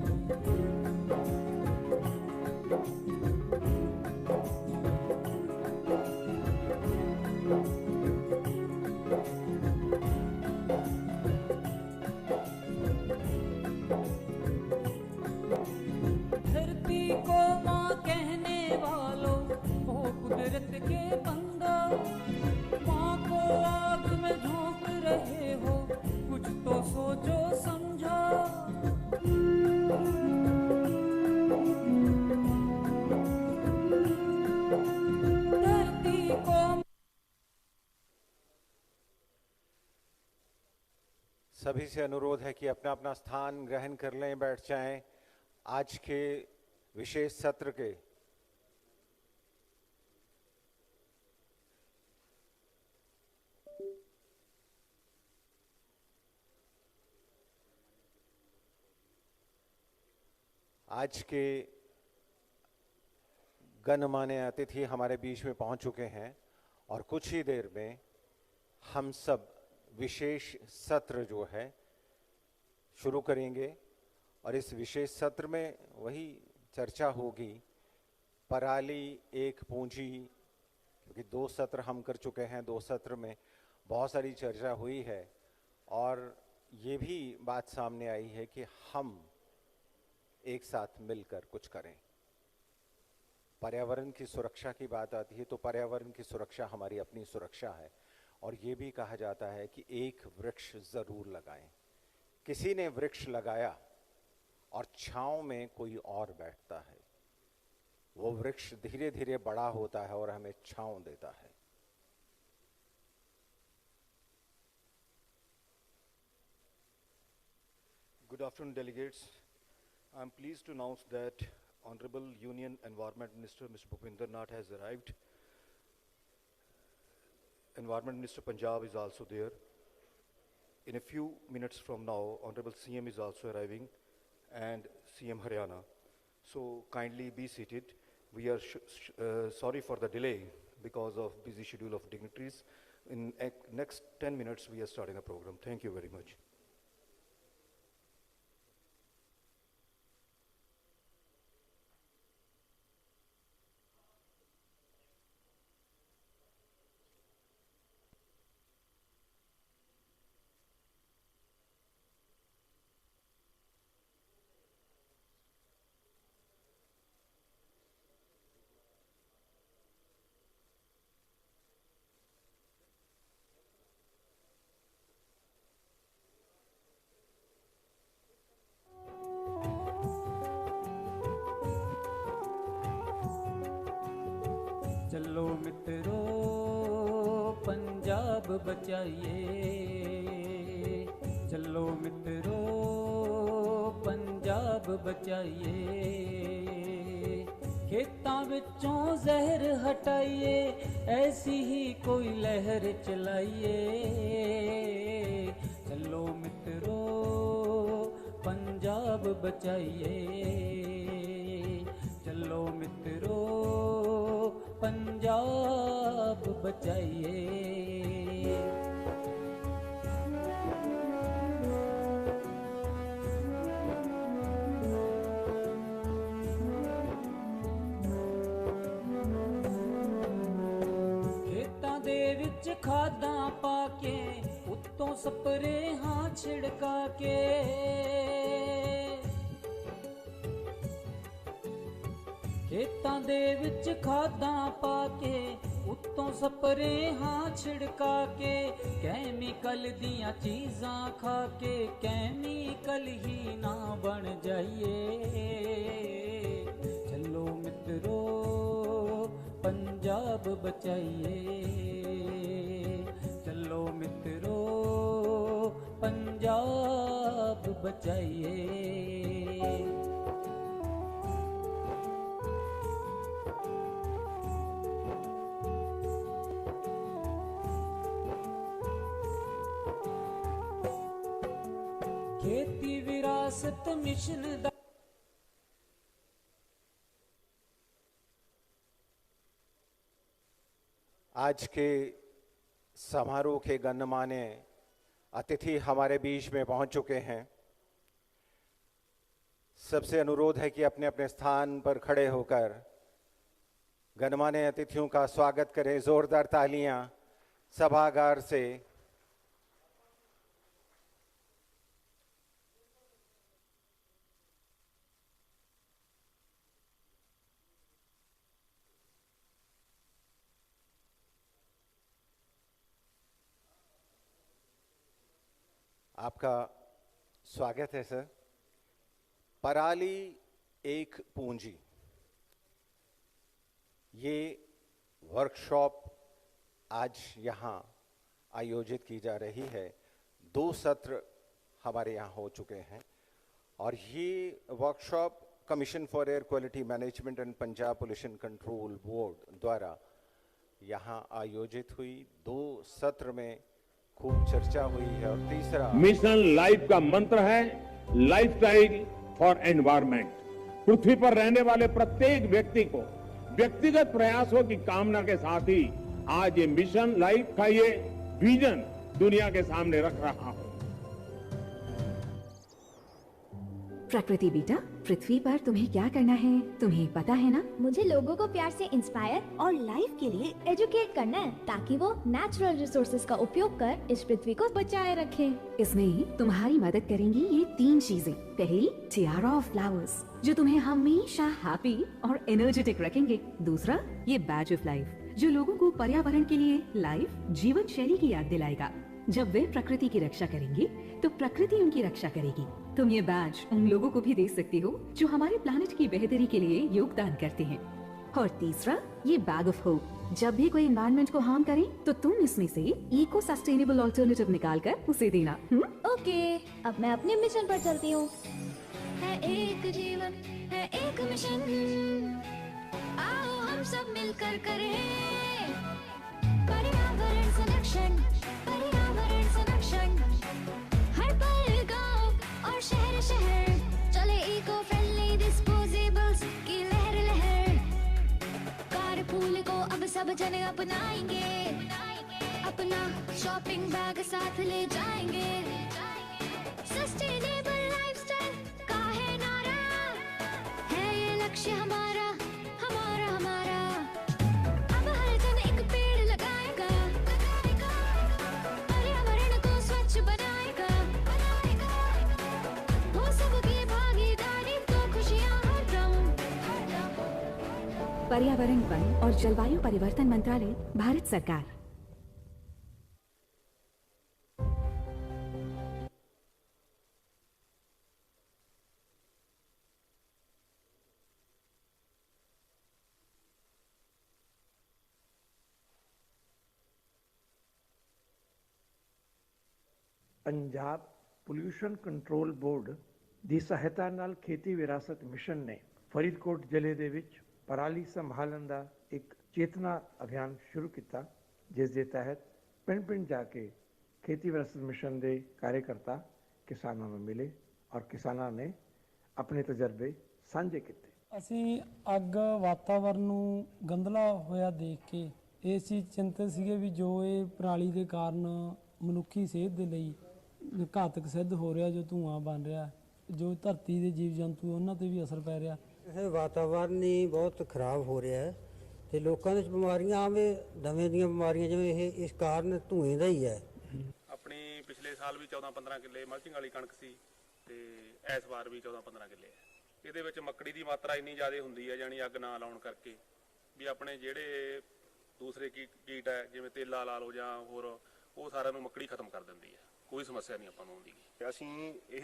धरती को माँ कहने वालों, ओ कुदरत के बंदो, माँ को आग में झोंक रहे हो, कुछ तो सोचो समझो। धरती को सभी से अनुरोध है कि अपना अपना स्थान ग्रहण कर लें, बैठ जाएं। आज के विशेष सत्र के आज के गणमान्य अतिथि हमारे बीच में पहुंच चुके हैं और कुछ ही देर में हम सब विशेष सत्र जो है शुरू करेंगे। और इस विशेष सत्र में वही चर्चा होगी पराली एक पूंजी, क्योंकि 2 सत्र हम कर चुके हैं। 2 सत्र में बहुत सारी चर्चा हुई है और ये भी बात सामने आई है कि हम एक साथ मिलकर कुछ करें। पर्यावरण की सुरक्षा की बात आती है तो पर्यावरण की सुरक्षा हमारी अपनी सुरक्षा है और ये भी कहा जाता है कि एक वृक्ष जरूर लगाएं। किसी ने वृक्ष लगाया और छांव में कोई और बैठता है, वो वृक्ष धीरे धीरे बड़ा होता है और हमें छांव देता है। Good afternoon, delegates. I am pleased to announce that Honorable Union Environment Minister Mr. Bhupinder Nath has arrived. Environment Minister Punjab is also there. In a few minutes from now, Honorable CM is also arriving and CM Haryana. So kindly be seated. We are sorry for the delay because of busy schedule of dignitaries. In next 10 minutes, we are starting the program. Thank you very much. चलो मित्रों पंजाब बचाइए, चलो मित्रों पंजाब बचाइए, खेतां विचों जहर हटाइए, ऐसी ही कोई लहर चलाइए। चलो मित्रों पंजाब बचाइए, चलो मित्रों पंजाब बचाइए। खेतां दे विच खादां पा के, उत्तों स्प्रेहां छिड़का के, खेतां दे विच खादां पा के, उत्तों स्प्रेहां छिड़का के, कैमिकल दियां चीज़ां खा के, कैमिकल ही ना बन जाइए। चलो मित्रों पंजाब बचाइए, चलो मित्रों पंजाब बचाइए। खेती विरासत मिशन दा आज के समारोह के गणमान्य अतिथि हमारे बीच में पहुंच चुके हैं। सबसे अनुरोध है कि अपने अपने स्थान पर खड़े होकर गणमान्य अतिथियों का स्वागत करें। जोरदार तालियां सभागार से। आपका स्वागत है सर। पराली एक पूंजी, ये वर्कशॉप आज यहाँ आयोजित की जा रही है। 2 सत्र हमारे यहाँ हो चुके हैं और ये workshop commission for air quality management and Punjab pollution control board द्वारा यहाँ आयोजित हुई। 2 सत्र में खूब चर्चा हुई है और तीसरा मिशन लाइफ का मंत्र है लाइफस्टाइल फॉर एनवायरनमेंट। पृथ्वी पर रहने वाले प्रत्येक व्यक्ति को व्यक्तिगत प्रयासों की कामना के साथ ही आज ये मिशन लाइफ का ये विजन दुनिया के सामने रख रहा हूं। प्रकृति बेटा, पृथ्वी पर तुम्हें क्या करना है तुम्हें पता है ना? मुझे लोगों को प्यार से इंस्पायर और लाइफ के लिए एजुकेट करना है, ताकि वो नेचुरल रिसोर्सेज का उपयोग कर इस पृथ्वी को बचाए रखें। इसमें तुम्हारी मदद करेंगी ये 3 चीजें। पहली, टियारा ऑफ फ्लावर्स, जो तुम्हें हमेशा हैप्पी और एनर्जेटिक रखेंगे। दूसरा, ये बैज ऑफ लाइफ, जो लोगों को पर्यावरण के लिए लाइफ जीवन शैली की याद दिलाएगा। जब वे प्रकृति की रक्षा करेंगे तो प्रकृति उनकी रक्षा करेगी। तुम ये बैज उन लोगों को भी दे सकती हो जो हमारे प्लानिट की बेहतरी के लिए योगदान करते हैं। और तीसरा, ये बैग ऑफ होप, जब भी कोई एनवायरनमेंट को हार्म करे तो तुम इसमें से इको सस्टेनेबल ऑल्टरनेटिव निकाल कर उसे देना। ओके, अब मैं अपने मिशन पर चलती हूँ। है एक जीवन, है एक मिशन, आओ हम सब मिलकर करें पर्यावरण संरक्षण, पर्यावरण संरक्षण। हर पल गांव और शहर शहर चले इको फ्रेंडली डिस्पोजेबल्स की लहर लहर। कारपूल को अब सब जन अपनाएंगे, अपना शॉपिंग बैग साथ ले जाएंगे। सस्टेनेबल लाइफस्टाइल का है नारा, है ये लक्ष्य हमारा हमारा हमारा। अब हर जन एक पेड़ लगाएगा, पर्यावरण को स्वच्छ बनाएगा। हो सबकी भागीदारी तो खुशियां हरदम। पर्यावरण, वन और जलवायु परिवर्तन मंत्रालय, भारत सरकार। ਪੰਜਾਬ ਪੋਲਿਊਸ਼ਨ ਕੰਟਰੋਲ ਬੋਰਡ ਦੀ ਸਹਾਇਤਾ ਨਾਲ ਖੇਤੀ ਵਿਰਾਸਤ ਮਿਸ਼ਨ ਨੇ ਫਰੀਦਕੋਟ ਜ਼ਿਲ੍ਹੇ ਦੇ ਵਿੱਚ ਪਰਾਲੀ ਸੰਭਾਲਣ ਦਾ ਇੱਕ ਚੇਤਨਾ ਅਭਿਆਨ ਸ਼ੁਰੂ ਕੀਤਾ, ਜਿਸ ਦੇ ਤਹਿਤ ਪਿੰਡ-ਪਿੰਡ ਜਾ ਕੇ ਖੇਤੀ ਵਿਰਾਸਤ ਮਿਸ਼ਨ ਦੇ ਕਾਰਜਕਰਤਾ ਕਿਸਾਨਾਂ ਨੂੰ ਮਿਲੇ ਔਰ ਕਿਸਾਨਾਂ ਨੇ ਆਪਣੇ ਤਜਰਬੇ ਸਾਂਝੇ ਕੀਤੇ। ਅਸੀਂ ਅੱਗ ਵਾਤਾਵਰਨ ਨੂੰ ਗੰਧਲਾ ਹੋਇਆ ਦੇਖ ਕੇ ਇਸ ਚੀਜ਼ ਚਿੰਤਤ ਸੀਗੇ ਵੀ ਜੋ ਇਹ ਪਰਾਲੀ ਦੇ ਕਾਰਨ ਮਨੁੱਖੀ ਸਿਹਤ ਦੇ ਲਈ ਘਾਤਕ ਸਿੱਧ ਹੋ ਰਿਹਾ, ਜੋ ਧੂੰਆਂ ਬਣ ਰਿਹਾ, ਜੋ ਧਰਤੀ ਦੇ ਜੀਵ ਜੰਤੂ ਉਹਨਾਂ ਤੇ ਵੀ ਅਸਰ ਪੈ ਰਿਹਾ। ਇਹ ਵਾਤਾਵਰਨ ਹੀ ਬਹੁਤ ਖਰਾਬ ਹੋ ਰਿਹਾ ਹੈ ਤੇ ਲੋਕਾਂ ਦੇ ਬਿਮਾਰੀਆਂ ਆਵੇ ਦਮੇ ਦੀਆਂ ਬਿਮਾਰੀਆਂ, ਜਿਵੇਂ ਇਹ ਇਸ ਕਾਰਨ ਧੂਏ ਦਾ ਹੀ ਹੈ। ਆਪਣੀ ਪਿਛਲੇ ਸਾਲ ਵੀ 14-15 ਕਿੱਲੇ ਮਲਚਿੰਗ ਵਾਲੀ ਕਣਕ ਸੀ ਤੇ ਇਸ ਵਾਰ ਵੀ 14-15 ਕਿੱਲੇ ਹੈ। ਇਹਦੇ ਵਿੱਚ ਮੱਕੜੀ ਦੀ ਮਾਤਰਾ ਇੰਨੀ ਜ਼ਿਆਦਾ ਹੁੰਦੀ ਹੈ, ਜਾਨੀ ਅੱਗ ਨਾ ਲਾਉਣ ਕਰਕੇ ਵੀ ਆਪਣੇ ਜਿਹੜੇ ਦੂਸਰੇ ਕੀਟ ਹੈ ਜਿਵੇਂ ਤੇਲਾ ਲਾ ਲਓ ਜਾਂ ਹੋਰ, ਉਹ ਸਾਰਿਆਂ ਨੂੰ ਮੱਕੜੀ ਖਤਮ ਕਰ ਦਿੰਦੀ ਹੈ। ਕੋਈ ਸਮੱਸਿਆ ਨਹੀਂ ਆਪਾਂ ਨੂੰ ਆਉਂਦੀ। ਅਸੀਂ ਇਹ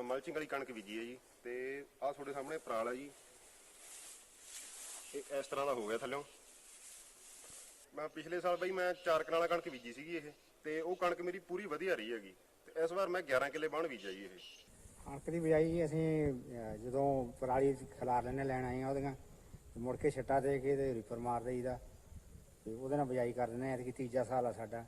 ਮਲਚਿੰਗ ਵਾਲੀ ਕਣਕ ਬੀਜੀ ਹੈ ਜੀ, ਤੇ ਆਹ ਤੁਹਾਡੇ ਸਾਹਮਣੇ ਪਰਾਲ ਹੈ ਜੀ। ਇਹ ਇਸ ਤਰ੍ਹਾਂ ਦਾ ਹੋ ਗਿਆ ਥੱਲਿਓਂ। ਮੈਂ ਪਿਛਲੇ ਸਾਲ ਬਈ ਮੈਂ 4 ਕਨਾਲਾਂ ਕਣਕ ਬੀਜੀ ਸੀਗੀ ਇਹ, ਤੇ ਉਹ ਕਣਕ ਮੇਰੀ ਪੂਰੀ ਵਧੀਆ ਰਹੀ ਹੈਗੀ। ਤੇ ਇਸ ਵਾਰ ਮੈਂ 11 ਕਿੱਲੇ ਬਾਣ ਬੀਜਿਆ ਜੀ। ਇਹ ਕਣਕ ਦੀ ਬਿਜਾਈ ਅਸੀਂ ਜਦੋਂ ਪਰਾਲੀ ਖਿਲਾਰ ਲੈਣੇ ਲੈਣ ਆਏ ਆ ਉਹਦੀਆਂ, ਮੁੜ ਕੇ ਛੱਟਾ ਦੇ ਕੇ ਤੇ ਰੀਪਰ ਮਾਰ ਦਈਦਾ ਤੇ ਉਹਦੇ ਨਾਲ ਬਿਜਾਈ ਕਰ ਦਿੰਦੇ ਆ। ਐਤਕੀ ਤੀਜਾ ਸਾਲ ਆ ਸਾਡਾ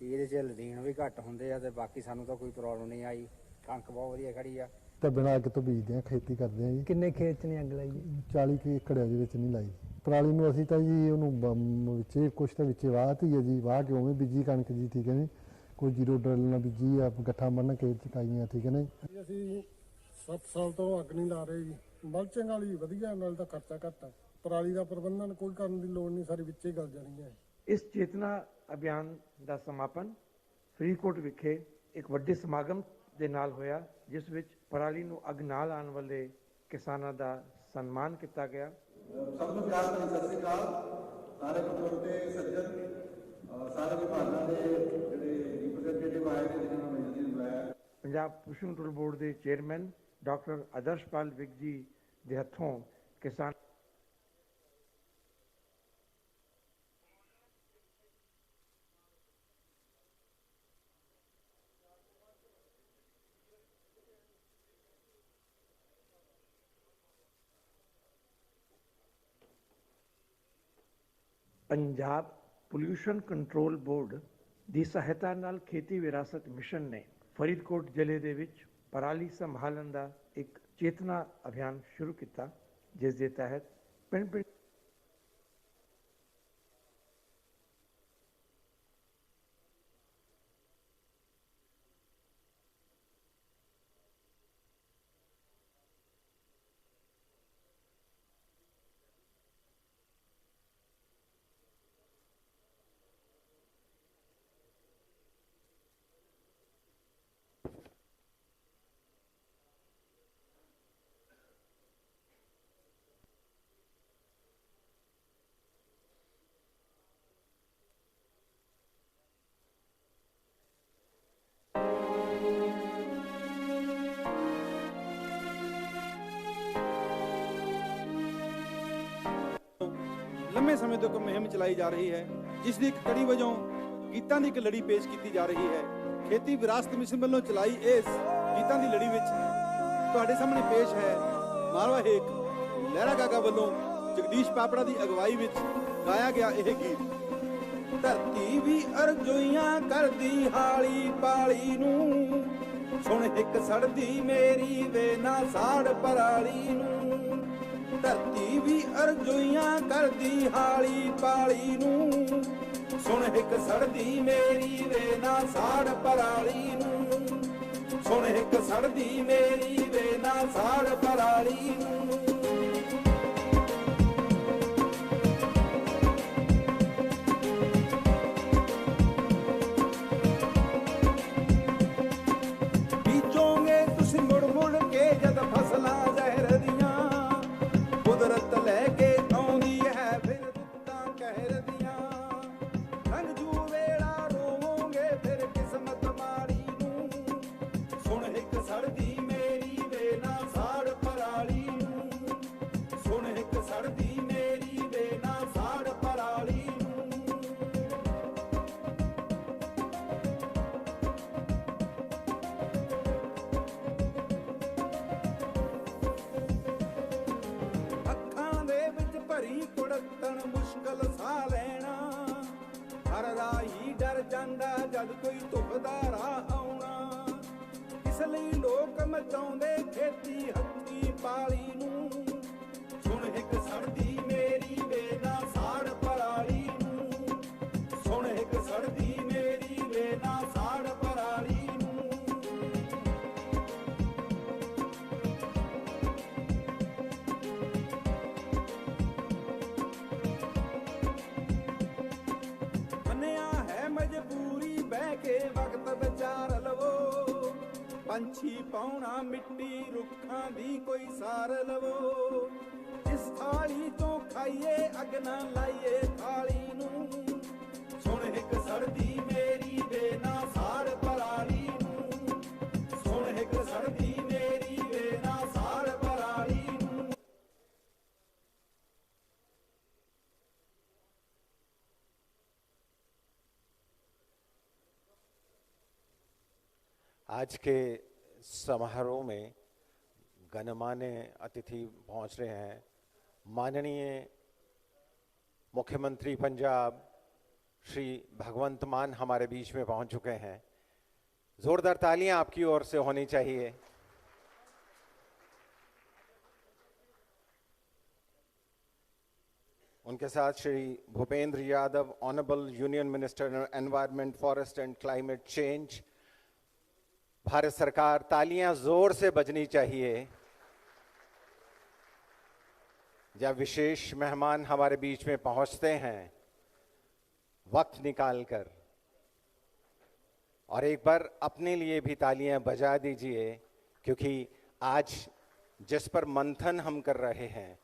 ਤੇ ਇਹਦੇ 'ਚ ਲਦੀਨ ਵੀ ਘੱਟ ਹੁੰਦੇ ਆ ਤੇ ਬਾਕੀ ਸਾਨੂੰ ਤਾਂ ਕੋਈ ਪ੍ਰੋਬਲਮ ਨਹੀਂ ਆਈ। ਕਣਕ ਬਹੁਤ ਵਧੀਆ ਖੜੀ ਆ। ਤਾਂ ਬਿਨਾਂ ਅੱਗ ਤੋਂ ਬੀਜਦੇ ਆ, ਖੇਤੀ ਕਰਦੇ ਆ ਜੀ। ਕਿੰਨੇ ਖੇਤ 'ਚ ਨਹੀਂ ਅੱਗ ਲਾਈ? 40 ਕੁ ਏਕੜਾਂ ਦੇ ਵਿੱਚ ਨਹੀਂ ਲਾਈ ਪਰਾਲੀ ਨੂੰ। ਅਸੀਂ ਤਾਂ ਜੀ ਉਹਨੂੰ ਵਿੱਚ ਕੁਛ ਤਾਂ ਵਿੱਚ ਵਾਹਤੀ ਹੈ ਜੀ, ਵਾਹ ਕੇ ਉਵੇਂ ਬੀਜੀ ਕਣਕ ਜੀ, ਠੀਕ ਹੈ ਜੀ। ਕੋਈ ਜ਼ੀਰੋ ਡਰਲ ਨਾਲ ਬੀਜੀ ਆ, ਗੱਠਾਂ ਬੰਨ੍ਹ ਕੇ ਚਕਾਈਆਂ, ਠੀਕ ਹੈ ਨਾ ਜੀ। ਅਸੀਂ 7 ਸਾਲ ਤੋਂ ਅੱਗ ਨਹੀਂ ਲਾ ਰਹੇ ਜੀ। ਮਲਚਿੰਗ ਵਾਲੀ ਵਧੀਆ, ਨਾਲ ਦਾ ਖਰਚਾ ਘੱਟ ਆ। ਪਰਾਲੀ ਦਾ ਪ੍ਰਬੰਧਨ ਕੋਈ ਕਰਨ ਦੀ ਲੋੜ ਨਹੀਂ, ਸਾਰੀ ਵਿੱਚੇ ਗਲ ਜਾਣੀ ਹੈ। ਇਸ ਚੇਤਨਾ ਅਭਿਆਨ ਦਾ ਸਮਾਪਨ ਫਰੀਦਕੋਟ ਵਿਖੇ ਇੱਕ ਵੱਡੇ ਸਮਾਗਮ ਦੇ ਨਾਲ ਹੋਇਆ, ਜਿਸ ਵਿੱਚ ਪਰਾਲੀ ਨੂੰ ਅੱਗ ਨਾ ਲਾਉਣ ਵਾਲੇ ਕਿਸਾਨਾਂ ਦਾ ਸਨਮਾਨ ਕੀਤਾ ਗਿਆ। ਸਭ ਨੂੰ ਪਿਆਰ ਭਰੀ ਸਤਿ ਸ੍ਰੀ ਅਕਾਲ। ਸਾਰੇ ਬਜ਼ੁਰਗ ਸੱਜਣ, ਸਾਰੇ ਵਿਭਾਗਾਂ ਦੇ ਜਿਹੜੇ ਰਿਪਰੈਜ਼ੈਂਟੇਟਿਵ ਆਏ ਨੇ, ਜਿਹਨਾਂ ਨੂੰ ਮਿਲਦੀ ਹੋਇਆ। ਪੰਜਾਬ ਪੋਲਿਊਸ਼ਨ ਕੰਟਰੋਲ ਬੋਰਡ ਦੇ ਚੇਅਰਮੈਨ ਡਾਕਟਰ ਆਦਰਸ਼ਪਾਲ ਵਿਕ ਜੀ ਦੇ ਹੱਥੋਂ ਕਿਸਾਨ ਪੰਜਾਬ ਪੋਲਿਊਸ਼ਨ ਕੰਟਰੋਲ ਬੋਰਡ ਦੀ ਸਹਾਇਤਾ ਨਾਲ ਖੇਤੀ ਵਿਰਾਸਤ ਮਿਸ਼ਨ ਨੇ ਫਰੀਦਕੋਟ ਜ਼ਿਲ੍ਹੇ ਦੇ ਵਿੱਚ ਪਰਾਲੀ ਸੰਭਾਲਣ ਦਾ ਇੱਕ ਚੇਤਨਾ ਅਭਿਆਨ ਸ਼ੁਰੂ ਕੀਤਾ, ਜਿਸ ਦੇ ਤਹਿਤ ਪਿੰਡ ਲੰਮੇ ਸਮੇਂ ਤੋਂ ਇੱਕ ਮੁਹਿੰਮ ਚਲਾਈ ਜਾ ਰਹੀ ਹੈ, ਜਿਸ ਦੀ ਇੱਕ ਕੜੀ ਵਜੋਂ ਗੀਤਾਂ ਦੀ ਇੱਕ ਲੜੀ ਪੇਸ਼ ਕੀਤੀ ਜਾ ਰਹੀ ਹੈ। ਖੇਤੀ ਵਿਰਾਸਤ ਮਿਸ਼ਨ ਵੱਲੋਂ ਚਲਾਈ ਇਸ ਗੀਤਾਂ ਦੀ ਲੜੀ ਵਿੱਚ ਤੁਹਾਡੇ ਸਾਹਮਣੇ ਪੇਸ਼ ਹੈ ਮਾਲਵਾ ਹੇਕ ਲਹਿਰਾ ਗਾਗਾ ਵੱਲੋਂ ਜਗਦੀਸ਼ ਪਾਪੜਾ ਦੀ ਅਗਵਾਈ ਵਿੱਚ ਗਾਇਆ ਗਿਆ ਇਹ ਗੀਤ। ਧਰਤੀ ਵੀ ਅਰਜ਼ੋਈਆਂ ਕਰਦੀ ਹਾਲੀ ਪਾਲੀ ਨੂੰ, ਸੁਣ ਇੱਕ ਸੜਦੀ ਮੇਰੀ ਵੇ ਨਾ ਸਾੜ ਪਰਾਲੀ ਨੂੰ। ਧਰਤੀ ਵੀ ਅਰਜ਼ੋਈਆਂ ਕਰਦੀ ਹਾਲੀ ਪਾਲੀ ਨੂੰ, ਸੁਣ ਇੱਕ ਸੜਦੀ ਮੇਰੀ ਵੇ ਨਾ ਸਾੜ ਪਰਾਲੀ ਨੂੰ। ਸੁਣ ਇੱਕ ਸੜਦੀ ਮੇਰੀ ਵੇ ਨਾ ਸਾੜ ਪਰਾਲੀ ਨੂੰ। ਬੀਜੋਗੇ ਤੁਸੀਂ ਮੁੜ ਮੁੜ ਕੇ ਜਦ ਫਸਲਾਂ ਜ਼ਹਿਰ ਦੀਆਂ, ਕੁਦਰਤ ਲੈ ਕੇ ਆਉਂਦੀ ਹੈ ਫਿਰ ਰੁੱਤਾਂ ਕਹਿਰ ਦੀਆਂ। ਰੰਗ ਜੂ ਵੇਲਾ ਰੋਵੋਗੇ ਫਿਰ ਕਿਸਮਤ ਮਾੜੀ ਨੂੰ, ਸੁਣ ਇੱਕ ਸੜਦੀ ਮੇਰੀ ਵੇ ਨਾ ਸਾੜ ਪਰਾਲੀ ਨੂੰ। ਸੁਣ ਇੱਕ ਸੜਦੀ ਮੇਰੀ ਵੇ ਨਾ ਸਾੜ ਪਰਾਲੀ ਨੂੰ। ਅੱਖਾਂ ਦੇ ਵਿੱਚ ਭਰੀ ਕੁੜੱਤਣ ਮੁਸ਼ਕਲ ਸਾਹ ਲੈਣਾ, ਹਰ ਰਾਹੀ ਡਰ ਜਾਂਦਾ ਜਦ ਕੋਈ ਧੁੱਪਦਾ ਰਾਹ ਆਉਣਾ। ਇਸ ਲਈ ਲੋਕ ਮਚਾਉਂਦੇ ਖੇਤੀ ਹੱਥੀ ਪਾਲੀ ਨੂੰ, ਸੁਣ ਇੱਕ ਸੜਦੀ ਮੇਰੀ ਵੇ ਨਾ ਸਾੜ ਪਰਾਲੀ ਨੂੰ। ਸੁਣ ਇੱਕ ਸੜਦੀ ਮੇਰੀ ਵੇ ਨਾ ਸਾੜ ਪਰਾਲੀ ਨੂੰ। ਮੰਨਿਆ ਹੈ ਮਜਬੂਰੀ ਬਹਿ ਕੇ ਵਕਤ ਵਿਚਾਰ ਲਵੋ, ਪੰਛੀ ਪਾਉਣਾ ਮਿੱਟੀ ਰੁੱਖਾਂ ਦੀ ਕੋਈ ਸਾਰ ਲਵੋ। ਇਸ ਥਾਲੀ ਤੋਂ ਖਾਈਏ ਅੱਗ ਨਾ ਲਾਈਏ ਥਾਲੀ ਨੂੰ, ਸੁਣ ਇੱਕ ਸੜਦੀ ਮੇਰੀ ਵੇ ਨਾ ਸਾੜ ਪਰਾਲੀ ਨੂੰ। ਸੁਣ ਇੱਕ ਸੜਦੀ ਮੇਰੀ ਵੇ ਨਾ ਸਾੜ ਪਰਾਲੀ ਨੂੰ। आज के समारोह में गणमान्य अतिथि पहुंच रहे हैं। माननीय मुख्यमंत्री पंजाब श्री भगवंत मान हमारे बीच में पहुंच चुके हैं। जोरदार तालियां आपकी ओर से होनी चाहिए। उनके साथ Shri Bhupender Yadav, honourable union minister environment, forest and climate change. Bharat सरकार, तालियां जोर से बजनी चाहिए जब विशेष मेहमान हमारे बीच में पहुंचते हैं वक्त निकालकर। और एक बार अपने लिए भी तालियां बजा दीजिए, क्योंकि आज जिस पर मंथन हम कर रहे हैं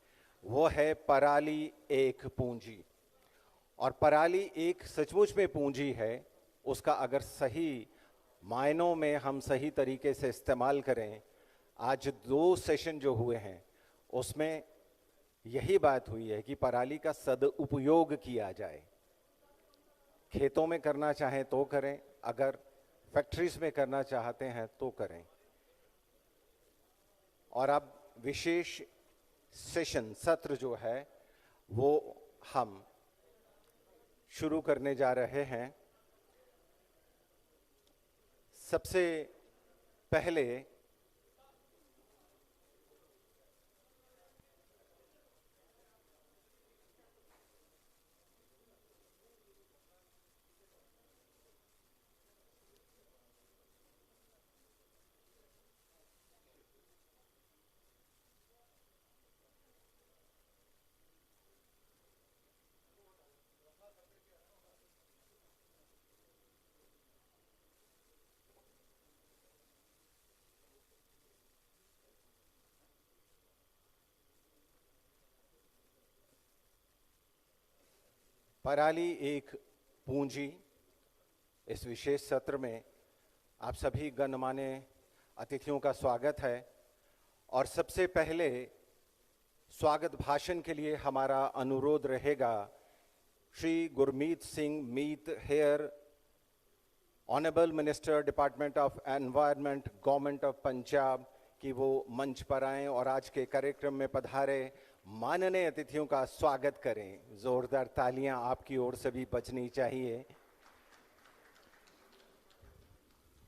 वो है पराली एक पूंजी। और पराली एक सचमुच में पूंजी है। उसका अगर सही मायनों में हम सही तरीके से इस्तेमाल करें, आज 2 सेशन जो हुए हैं उसमें यही बात हुई है कि पराली का सदुपयोग किया जाए। खेतों में करना चाहें तो करें, अगर फैक्ट्रीज में करना चाहते हैं तो करें। और अब विशेष सेशन सत्र जो है वो हम शुरू करने जा रहे हैं। सबसे पहले पराली एक पूंजी, इस विशेष सत्र में आप सभी गणमान्य अतिथियों का स्वागत है। और सबसे पहले स्वागत भाषण के लिए हमारा अनुरोध रहेगा Shri Gurmeet Singh Meet Hayer, honourable minister department of environment, government of Punjab, कि वो मंच पर आएं और आज के कार्यक्रम में पधारे माननीय अतिथियों का स्वागत करें। जोरदार तालियां आपकी ओर से भी बजनी चाहिए।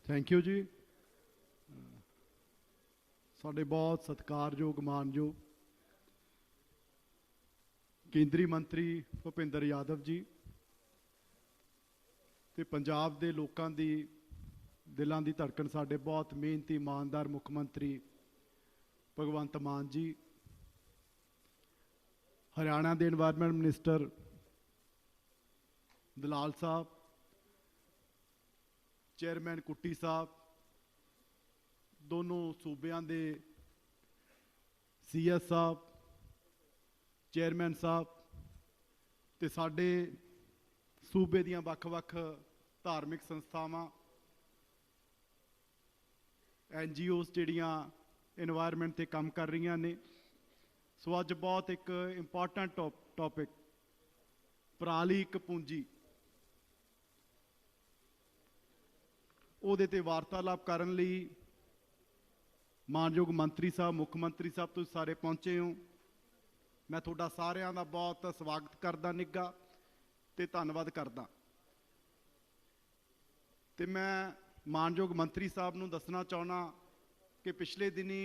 थैंक यू जी। साडे बहुत सत्कारयोग मानयोग केंद्रीय मंत्री भुपिंदर यादव जी ते पंजाब दे लोकां दी दिलों की धड़कन साडे बहुत मेहनती ईमानदार मुख मंत्री भगवंत मान जी, हरियाणा के एनवायरनमेंट मिनिस्टर दलाल साहब, चेयरमैन कुट्टी साहब, दोनों सूबियां दे CS साहब, चेयरमैन साहब ते साडे सूबे दियां वख-वख धार्मिक संस्थावां, NGOs जिहड़ियां एनवायरनमेंट ते काम कर रही ने। सो अज बहुत एक इंपॉर्टेंट टॉपिक पराली एक पूंजी, ਉਹਦੇ ਤੇ वार्तालाप करन लई मानयोग मंत्री साहब, मुख मंत्री साहब, तुसीं सारे पहुंचे हो। मैं तुहाडा सारियां दा बहुत स्वागत करदा, निੱਘਾ ते धन्नवाद करदा। ते मैं मानयोग मंत्री साहब नूं दसना चाहुंदा कि पिछले दिनी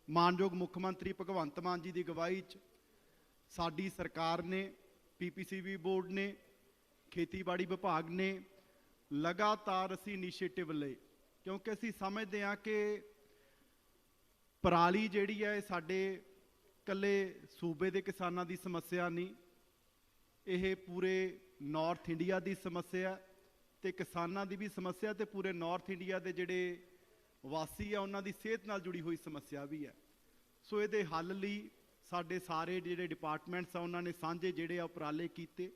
मानयोग मुख मंत्री भगवंत मान जी की अगवाई च साडी सरकार ने, PPCB बोर्ड ने, खेतीबाड़ी विभाग ने लगातार असी इनीशिएटिव ले, क्योंकि असी समझते हैं कि पराली जिहड़ी है साडे कल्ले सूबे के किसानां की समस्या नहीं, यह पूरे नॉर्थ इंडिया की समस्या ते किसानां की भी समस्या, ते पूरे नॉर्थ इंडिया के जिहड़े वासी है उन्हां दी सेहत नाल जुड़ी हुई समस्या भी है। सो इहदे हल लई साडे सारे जिहड़े डिपार्टमेंट्स आ उन्हां ने सांझे जिहड़े उपराले कीते।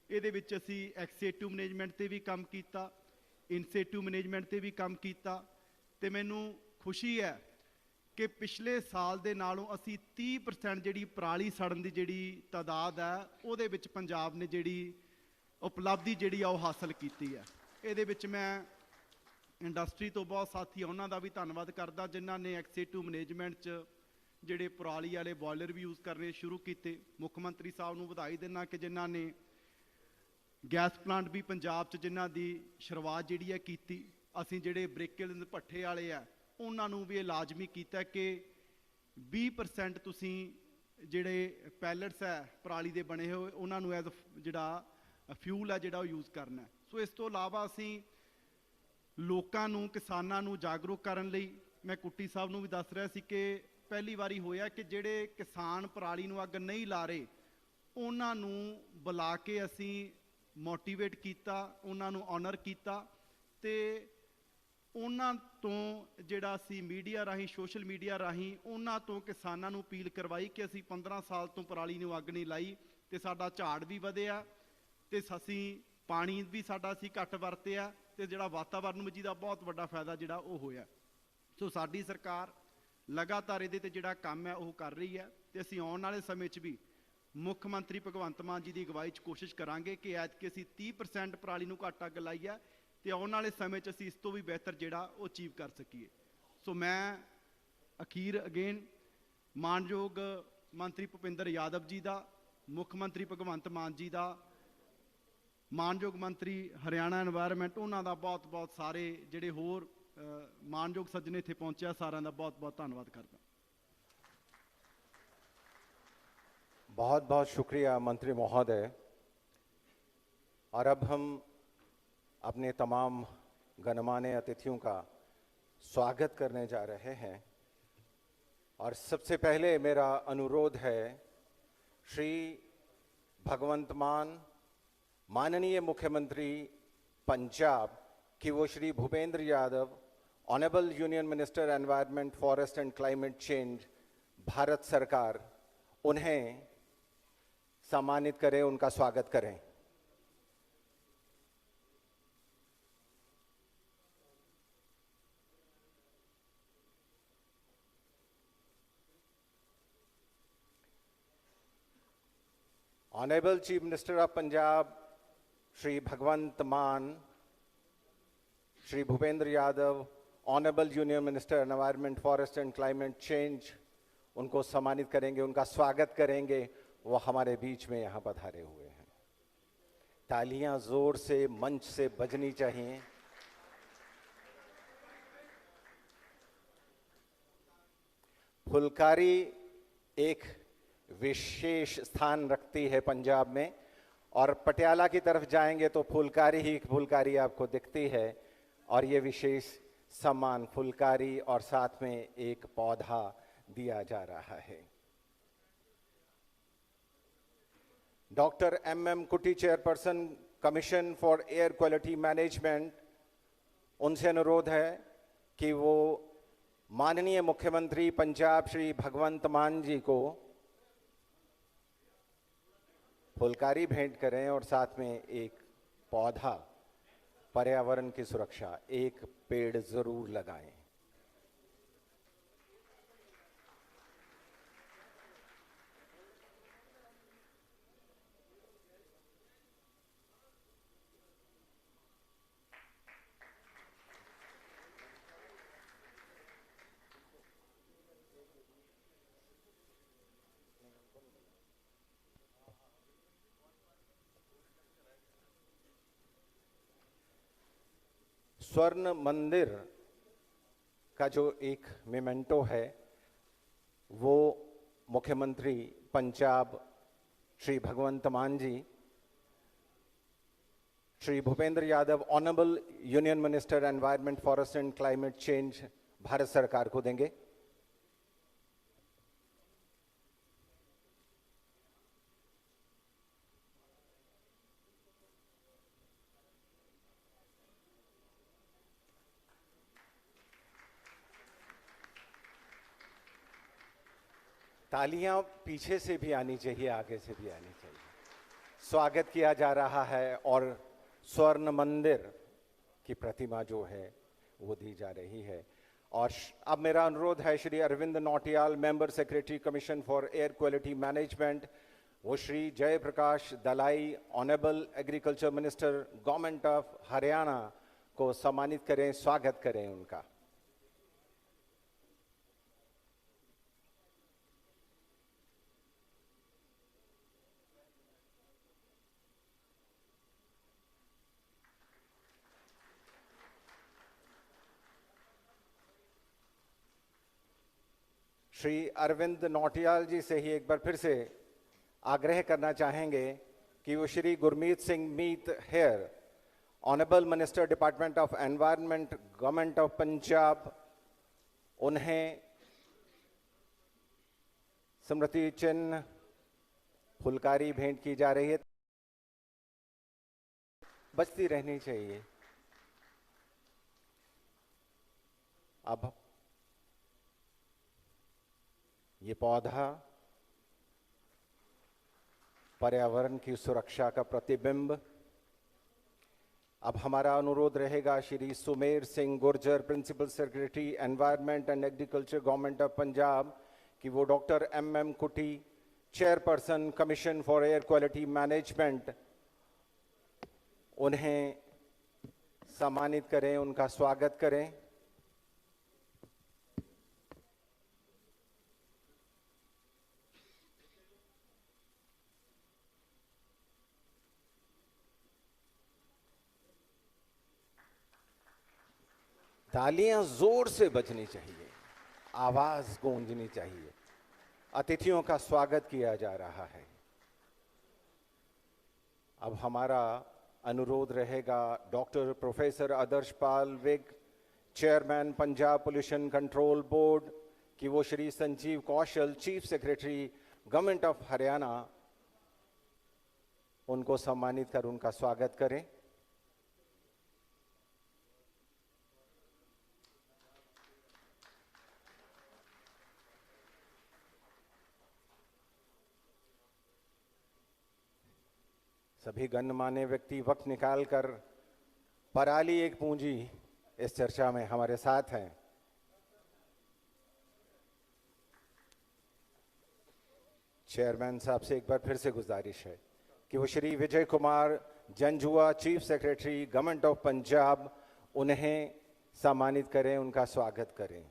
इहदे विच असीं एक्सेटिव मैनेजमेंट ते भी काम कीता, इनसेटिव मैनेजमेंट ते भी काम कीता, ते मैनूं खुशी है कि पिछले साल दे नालों असीं 30% जिहड़ी पराली सड़न दी जिहड़ी तादाद है उहदे विच पंजाब ने जिहड़ी उपलब्धि जिहड़ी आ ओह हासिल कीती है। इहदे विच मैं इंडस्ट्री तो बहुत साथी उन्हों का भी धन्नवाद करदा जिन्हों ने एक्सेटिव मैनेजमेंट च जिहड़े पराली वाले बॉयलर भी यूज़ करने शुरू किए। मुख मंत्री साहब नूं वधाई देना कि जिन्हों ने गैस प्लांट भी पंजाब च जिन्हों की शुरुआत जिहड़ी है कीती। असीं जिहड़े ब्रेकल भट्ठे वाले आ उन्हां नूं भी लाजमी कीता कि 20% तुसीं जिहड़े पैलेट्स है पराली दे बने हुए उन्हां नूं एज जिहड़ा फ्यूल है जिहड़ा यूज़ करना है। सो इस तो इलावा असीं लोकां नूं किसानां नूं जागरूक करन लई मैं कुट्टी साहब नूं भी दस रहा सी कि पहली वारी होया कि जिहड़े किसान पराली नूं अग नहीं ला रहे उन्हां नूं बुला के असीं मोटिवेट कीता, उन्हां नूं ऑनर कीता ते उन्हां तों जिहड़ा असीं मीडिया राहीं, सोशल मीडिया राहीं उन्हां तों किसानां नूं अपील करवाई कि असीं 15 साल तो पराली नूं अग नहीं लाई ते साडा झाड़ भी वधिया ते असीं पानी भी साडा असीं घट वरतिया ते जिहड़ा वातावरण में जिहदा बहुत वड्डा फायदा जिहड़ा ओह होया। सो साडी सरकार लगातार इहदे ते जिहड़ा काम है ओह कर रही है ते असीं आउण वाले समय च भी मुख मंत्री भगवंत मान जी की अगवाई च कोशिश करांगे कि ऐतकी असीं 30% पराली नूं घट अग लाई है ते आउण वाले समय च असीं इस तो भी बेहतर जिहड़ा ओह अचीव कर सकीए। सो मैं अखीर अगेन मानयोग मंत्री भुपिंदर यादव जी का, मुख मंत्री भगवंत मान जी का, मानयोग मंत्री हरियाणा एनवायरनमेंट उन्हों का बहुत बहुत सारे जिहड़े होर मानयोग सज्जने इत्थे पहुंचे सारिਆਂ का बहुत बहुत धन्यवाद करता। बहुत बहुत शुक्रिया मंत्री महोदय। और अब हम अपने तमाम गणमान्य अतिथियों का स्वागत करने जा रहे हैं। और सबसे पहले मेरा अनुरोध है श्री भगवंत मान माननीय मुख्यमंत्री पंजाब कि वो Shri Bhupender Yadav, honourable union minister environment, forest and climate change, Bharat सरकार, उन्हें सम्मानित करें, उनका स्वागत करें। Honorable Chief Minister of Punjab, Shri Bhagwant Maan, Shri Bhupendra Yadav, Honorable Union Minister Environment, Forest and Climate Change, उनको सम्मानित करेंगे, उनका स्वागत करेंगे। वो हमारे बीच में यहाँ पधारे हुए हैं। तालियां जोर से मंच से बजनी चाहिए। फुलकारी एक विशेष स्थान रखती है पंजाब में, और पटियाला की तरफ जाएंगे तो फुलकारी ही फुलकारी आपको दिखती है, और ये विशेष सम्मान फुलकारी और साथ में एक पौधा दिया जा रहा है। Doctor M.M. Kutty, chairperson commission for air quality management, उनसे अनुरोध है कि वो माननीय मुख्यमंत्री पंजाब श्री भगवंत मान जी को फुलकारी भेंट करें और साथ में एक पौधा, पर्यावरण की सुरक्षा, एक पेड़ जरूर लगाएं। स्वर्ण मंदिर का जो एक मेमेंटो है, वो मुख्यमंत्री Punjab Shri Bhagwant Mann ji, Shri Bhupender Yadav, honourable union minister environment, forest and climate change, Bharat सरकार को देंगे। तालियां पीछे से भी आनी चाहिए, आगे से भी आनी चाहिए। स्वागत किया जा रहा है और स्वर्ण मंदिर की प्रतिमा जो है वो दी जा रही है। और अब मेरा अनुरोध है Shri Arvind Nautiyal, member secretary commission for air quality management, वो Shri Jaiprakash Dalai, honourable agriculture minister government of Haryana को सम्मानित करें, स्वागत करें उनका। श्री अरविंद नौटियाल जी से ही एक बार फिर से आग्रह करना चाहेंगे कि वो Shri Gurmeet Singh Meet Hayer, honourable minister department of environment, government of Punjab, उन्हें स्मृति चिन्ह फुलकारी भेंट की जा रही है। बचती रहनी चाहिए। अब ये पौधा पर्यावरण की सुरक्षा का प्रतिबिंब। अब हमारा अनुरोध रहेगा Shri Sumer Singh Gurjar, principal secretary environment and agriculture, government of Punjab, कि वो doctor M.M. Kutty, chairperson commission for air quality management, उन्हें सम्मानित करें, उनका स्वागत करें। तालियां जोर से बजनी चाहिए, आवाज गूंजनी चाहिए। अतिथियों का स्वागत किया जा रहा है। अब हमारा अनुरोध रहेगा doctor professor Adarsh Pal Vig, chairman Punjab pollution control board, कि वो Shri Sanjeev Kaushal, chief secretary government of Haryana, उनको सम्मानित कर उनका स्वागत करें। सभी गणमान्य व्यक्ति वक्त निकालकर पराली एक पूंजी इस चर्चा में हमारे साथ हैं। चेयरमैन साहब से एक बार फिर से गुजारिश है कि वो Shri Vijay Kumar Janjua, chief secretary government of Punjab, उन्हें सम्मानित करें, उनका स्वागत करें।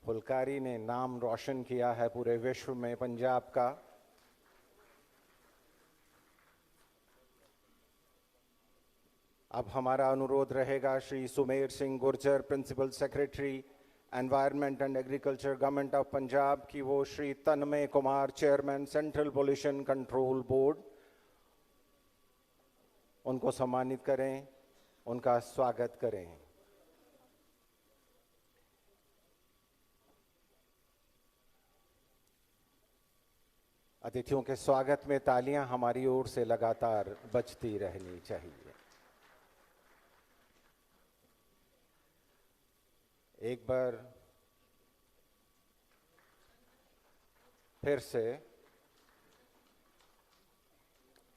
फुलकारी ने नाम रोशन किया है पूरे विश्व में पंजाब का। अब हमारा अनुरोध रहेगा Shri Sumer Singh Gurjar, principal secretary environment and agriculture government of Punjab, की वो Shri Tanmay Kumar, chairman central pollution control board, उनको सम्मानित करें, उनका स्वागत करें। अतिथियों के स्वागत में तालियां हमारी ओर से लगातार बजती रहनी चाहिए। एक बार फिर से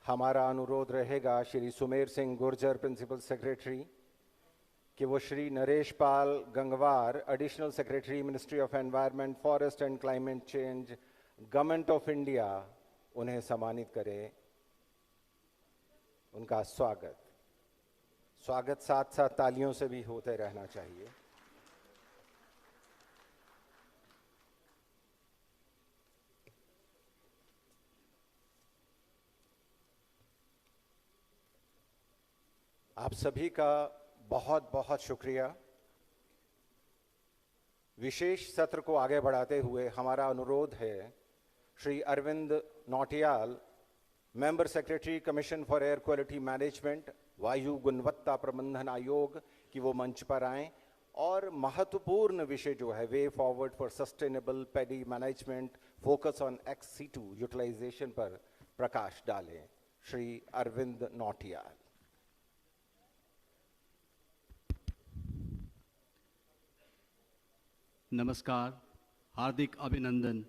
हमारा अनुरोध रहेगा श्री सुमेर सिंह गुर्जर, प्रिंसिपल सेक्रेटरी, कि वो Shri Naresh Pal Gangwar, additional secretary, ministry of environment, forest and climate change, government of India, उन्हें सम्मानित करें, उनका स्वागत साथ साथ तालियों से भी होते रहना चाहिए। आप सभी का बहुत बहुत शुक्रिया। विशेष सत्र को आगे बढ़ाते हुए हमारा अनुरोध है Shri Arvind Nautiyal, member secretary, commission for air quality management, वायु गुणवत्ता प्रबंधन आयोग, कि वो मंच पर आएं और महत्वपूर्ण विषय जो है way forward for sustainable paddy management, focus on XC2 utilisation पर प्रकाश डालें। श्री अरविंद नौटियाल। नमस्कार, हार्दिक अभिनंदन।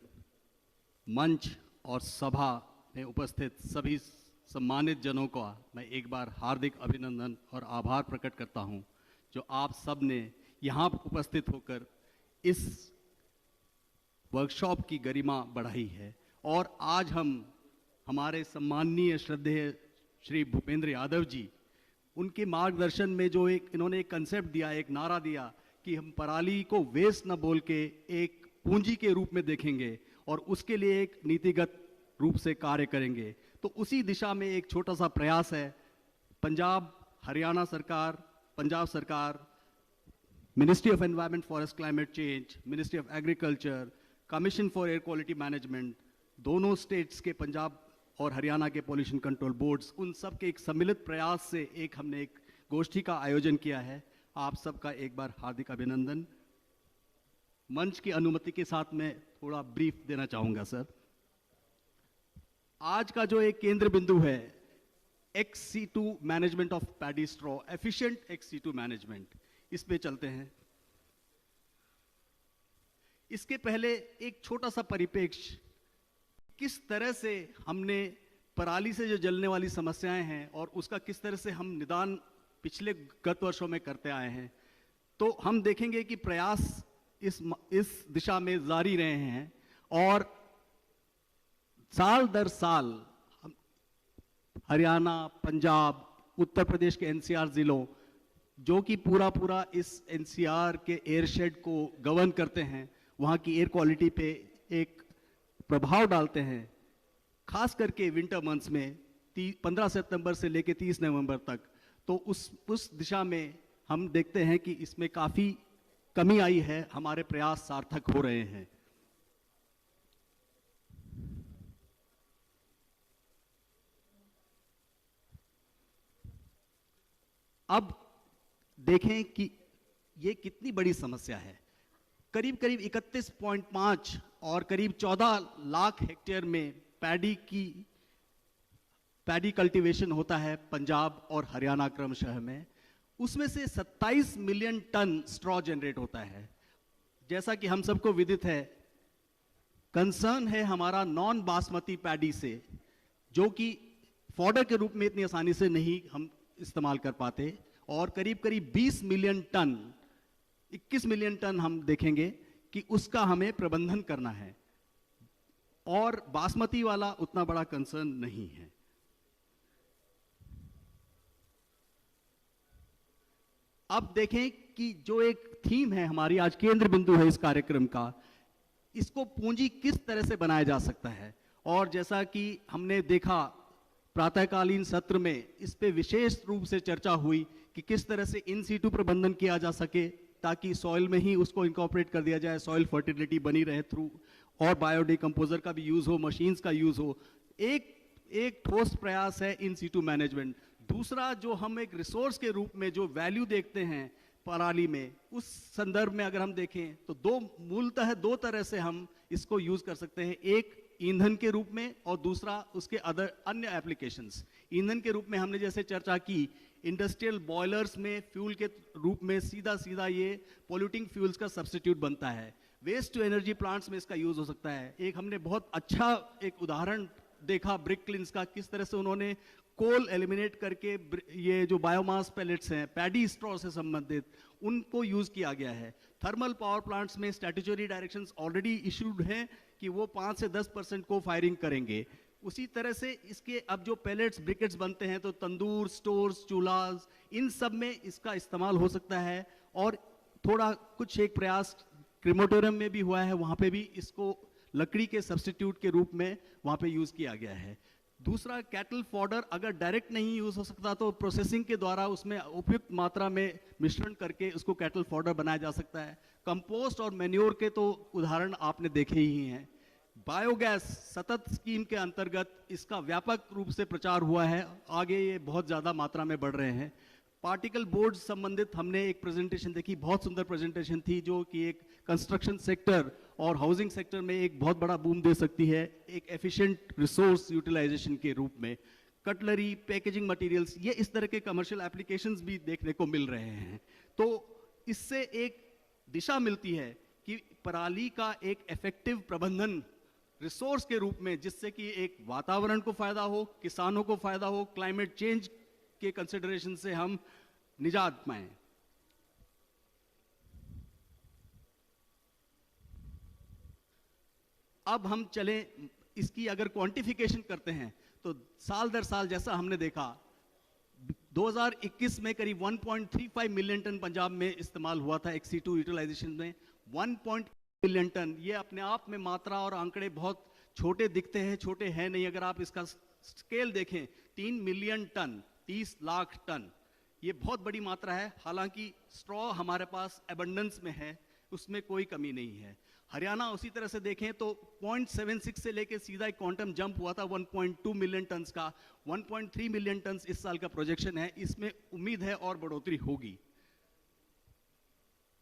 मंच और सभा में उपस्थित सभी सम्मानित जनों का मैं एक बार हार्दिक अभिनंदन और आभार प्रकट करता हूं, जो आप सब ने यहाँ उपस्थित होकर इस वर्कशॉप की गरिमा बढ़ाई है। और आज हम हमारे सम्माननीय श्रद्धेय श्री भूपेंद्र यादव जी, उनके मार्गदर्शन में जो इन्होंने एक कंसेप्ट दिया, एक नारा दिया कि हम पराली को वेस्ट न बोल के एक पूंजी के रूप में देखेंगे और उसके लिए एक नीतिगत रूप से कार्य करेंगे, तो उसी दिशा में एक छोटा सा प्रयास है। पंजाब, हरियाणा सरकार, पंजाब सरकार, ministry of environment, forest, climate change, ministry of agriculture, commission for air quality management, दोनों स्टेट्स के, पंजाब और हरियाणा के पोल्यूशन कंट्रोल बोर्ड्स, उन सब के एक सम्मिलित प्रयास से हमने एक गोष्ठी का आयोजन किया है। आप सबका एक बार हार्दिक अभिनंदन। मंच की अनुमति के साथ मैं थोड़ा ब्रीफ देना चाहूंगा सर। आज का जो एक केंद्र बिंदु है XC2 management of paddy straw, efficient XC2 management, इस पे चलते हैं। इसके पहले एक छोटा सा परिप्रेक्ष्य, किस तरह से हमने पराली से जो जलने वाली समस्याएं हैं और उसका किस तरह से हम निदान पिछले गत वर्षों में करते आए हैं, तो हम देखेंगे कि प्रयास इस दिशा में जारी रहे हैं और साल दर साल हरियाणा, पंजाब, उत्तर प्रदेश के NCR जिलों, जो कि पूरा इस NCR के एयरशेड को गवर्न करते हैं, वहाँ की एयर क्वालिटी पे एक प्रभाव डालते हैं, खास करके विंटर मंथ्स में 15 सितंबर से लेकर 30 नवंबर तक। तो उस दिशा में हम देखते हैं कि इसमें काफ़ी कमी आई है, हमारे प्रयास सार्थक हो रहे हैं। अब देखें कि ये कितनी बड़ी समस्या है। करीब 31.5 और करीब 14 लाख हेक्टेयर में पैडी कल्टीवेशन होता है पंजाब और हरियाणा क्रमशः में। उसमें से 27 मिलियन टन स्ट्रॉ जनरेट होता है। जैसा कि हम सबको विदित है, कंसर्न है हमारा नॉन बासमती पैडी से, जो कि फॉडर के रूप में इतनी आसानी से नहीं हम इस्तेमाल कर पाते, और करीब करीब 20 मिलियन टन, 21 मिलियन टन हम देखेंगे कि उसका हमें प्रबंधन करना है, और बासमती वाला उतना बड़ा कंसर्न नहीं है। अब देखें कि जो एक थीम है हमारी, आज केंद्र बिंदु है इस कार्यक्रम का, इसको पूंजी किस तरह से बनाया जा सकता है। और जैसा कि हमने देखा प्रातःकालीन सत्र में, इस पे विशेष रूप से चर्चा हुई कि किस तरह से इन सीटू प्रबंधन किया जा सके, ताकि सॉइल में ही उसको इंकॉर्पोरेट कर दिया जाए, सॉइल फर्टिलिटी बनी रहे थ्रू, और बायोडिकम्पोजर का भी यूज हो, मशीन्स का यूज हो। एक ठोस प्रयास है इन सीटू मैनेजमेंट। दूसरा, जो हम एक रिसोर्स के रूप में जो वैल्यू देखते हैं पराली में, उस संदर्भ में अगर हम देखें तो मूलतः दो तरह से हम इसको यूज कर सकते हैं, एक ईंधन के रूप में और दूसरा उसके अन्य एप्लीकेशंस। ईंधन के रूप में हमने जैसे चर्चा की, इंडस्ट्रियल बॉयलर्स में फ्यूल के रूप में सीधा ये पोल्यूटिंग फ्यूल्स का सब्स्टिट्यूट बनता है। वेस्ट टू एनर्जी प्लांट्स में इसका यूज हो सकता है। एक हमने बहुत अच्छा एक उदाहरण देखा ब्रिक क्लिन्स का, किस तरह से उन्होंने कोल एलिमिनेट करके ये जो बायोमास पैलेट्स हैं पैडी स्ट्रॉ से संबंधित, उनको यूज किया गया है। थर्मल पावर प्लांट्स में स्टैट्यूटरी डायरेक्शंस ऑलरेडी इशूड हैं कि वो 5 से 10% को फायरिंग करेंगे। उसी तरह से इसके अब जो पैलेट्स ब्रिकेट्स बनते हैं, तो तंदूर, स्टोर्स, चूल्हास, इन सब में इसका इस्तेमाल हो सकता है। और थोड़ा कुछ एक प्रयास क्रिमेटोरियम में भी हुआ है, वहाँ पे भी इसको लकड़ी के सब्स्टिट्यूट के रूप में वहाँ पे यूज किया गया है। दूसरा, कैटल फॉडर अगर डायरेक्ट नहीं यूज हो सकता तो प्रोसेसिंग के द्वारा उसमें उपयुक्त मात्रा में मिश्रण करके उसको कैटल फॉडर बनाया जा सकता है। कंपोस्ट और मैन्योर के तो उदाहरण आपने देखे ही हैं। बायोगैस सतत स्कीम के अंतर्गत इसका व्यापक रूप से प्रचार हुआ है, आगे ये बहुत ज़्यादा मात्रा में बढ़ रहे हैं। पार्टिकल बोर्ड संबंधित हमने एक प्रेजेंटेशन देखी, बहुत सुंदर प्रेजेंटेशन थी, जो कि एक कंस्ट्रक्शन सेक्टर और हाउसिंग सेक्टर में एक बहुत बड़ा बूम दे सकती है, एक एफिशिएंट रिसोर्स यूटिलाइजेशन के रूप में। कटलरी, पैकेजिंग मटेरियल्स, ये इस तरह के कमर्शियल एप्लीकेशंस भी देखने को मिल रहे हैं। तो इससे एक दिशा मिलती है कि पराली का एक इफेक्टिव प्रबंधन रिसोर्स के रूप में, जिससे कि एक वातावरण को फायदा हो, किसानों को फायदा हो, क्लाइमेट चेंज के कंसिडरेशन से हम निजात पाएं। अब हम चले इसकी अगर क्वांटिफिकेशन करते हैं तो साल दर साल जैसा हमने देखा 2021 में करीब 1.35 मिलियन टन पंजाब में इस्तेमाल हुआ था XC2 यूटिलाइजेशन में। 1 मिलियन टन, ये अपने आप में मात्रा और आंकड़े बहुत छोटे दिखते हैं, छोटे हैं नहीं। अगर आप इसका स्केल देखें, 3 मिलियन टन, 30 लाख टन, ये बहुत बड़ी मात्रा है। हालांकि स्ट्रॉ हमारे पास एबंडेंस में है, उसमें कोई कमी नहीं है। हरियाणा उसी तरह से देखें तो 0.76 से लेके सीधा एक क्वांटम जंप हुआ था 1.2 मिलियन टन का। 1.3 मिलियन टन इस साल का प्रोजेक्शन है, इसमें उम्मीद है और बढ़ोतरी होगी।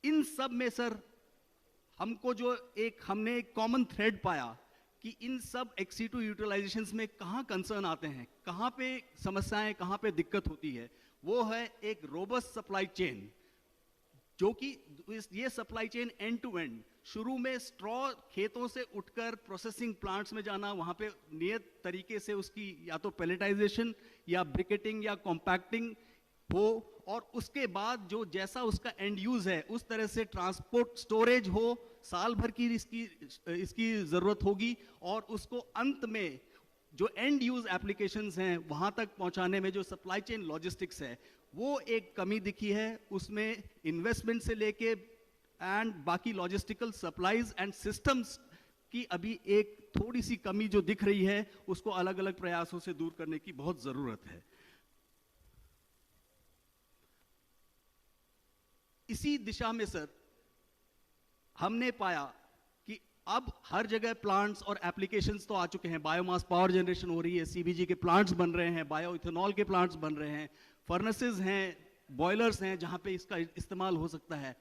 इन सब में सर हमको जो हमने एक कॉमन थ्रेड पाया कि इन सब XC2 यूटिलाइजेशंस में कहाँ कंसर्न आते हैं, कहाँ पे समस्याएं, कहाँ पे दिक्कत होती है, वो है एक रोबस्ट सप्लाई चेन, जो कि ये supply chain end to end, शुरू में स्ट्रॉ खेतों से उठकर प्रोसेसिंग प्लांट्स में जाना, वहाँ पे नियत तरीके से उसकी या तो पैलेटाइजेशन या ब्रिकेटिंग या कॉम्पैक्टिंग हो, और उसके बाद जो जैसा उसका एंड यूज है उस तरह से ट्रांसपोर्ट स्टोरेज हो, साल भर की इसकी जरूरत होगी, और उसको अंत में जो एंड यूज एप्लीकेशंस हैं वहां तक पहुंचाने में जो सप्लाई चेन लॉजिस्टिक्स है वो एक कमी दिखी है। उसमें इन्वेस्टमेंट से लेके एंड बाकी लॉजिस्टिकल सप्लाईज एंड सिस्टम्स की अभी एक थोड़ी सी कमी जो दिख रही है, उसको अलग अलग प्रयासों से दूर करने की बहुत जरूरत है। इसी दिशा में सर हमने पाया कि अब हर जगह प्लांट्स और एप्लीकेशंस तो आ चुके हैं। बायोमास पावर जनरेशन हो रही है, CBG के प्लांट्स बन रहे हैं, बायो इथेनॉल के प्लांट्स बन रहे हैं, फर्नेसेस हैं, बॉयलर्स हैं जहां पे इसका इस्तेमाल हो सकता है।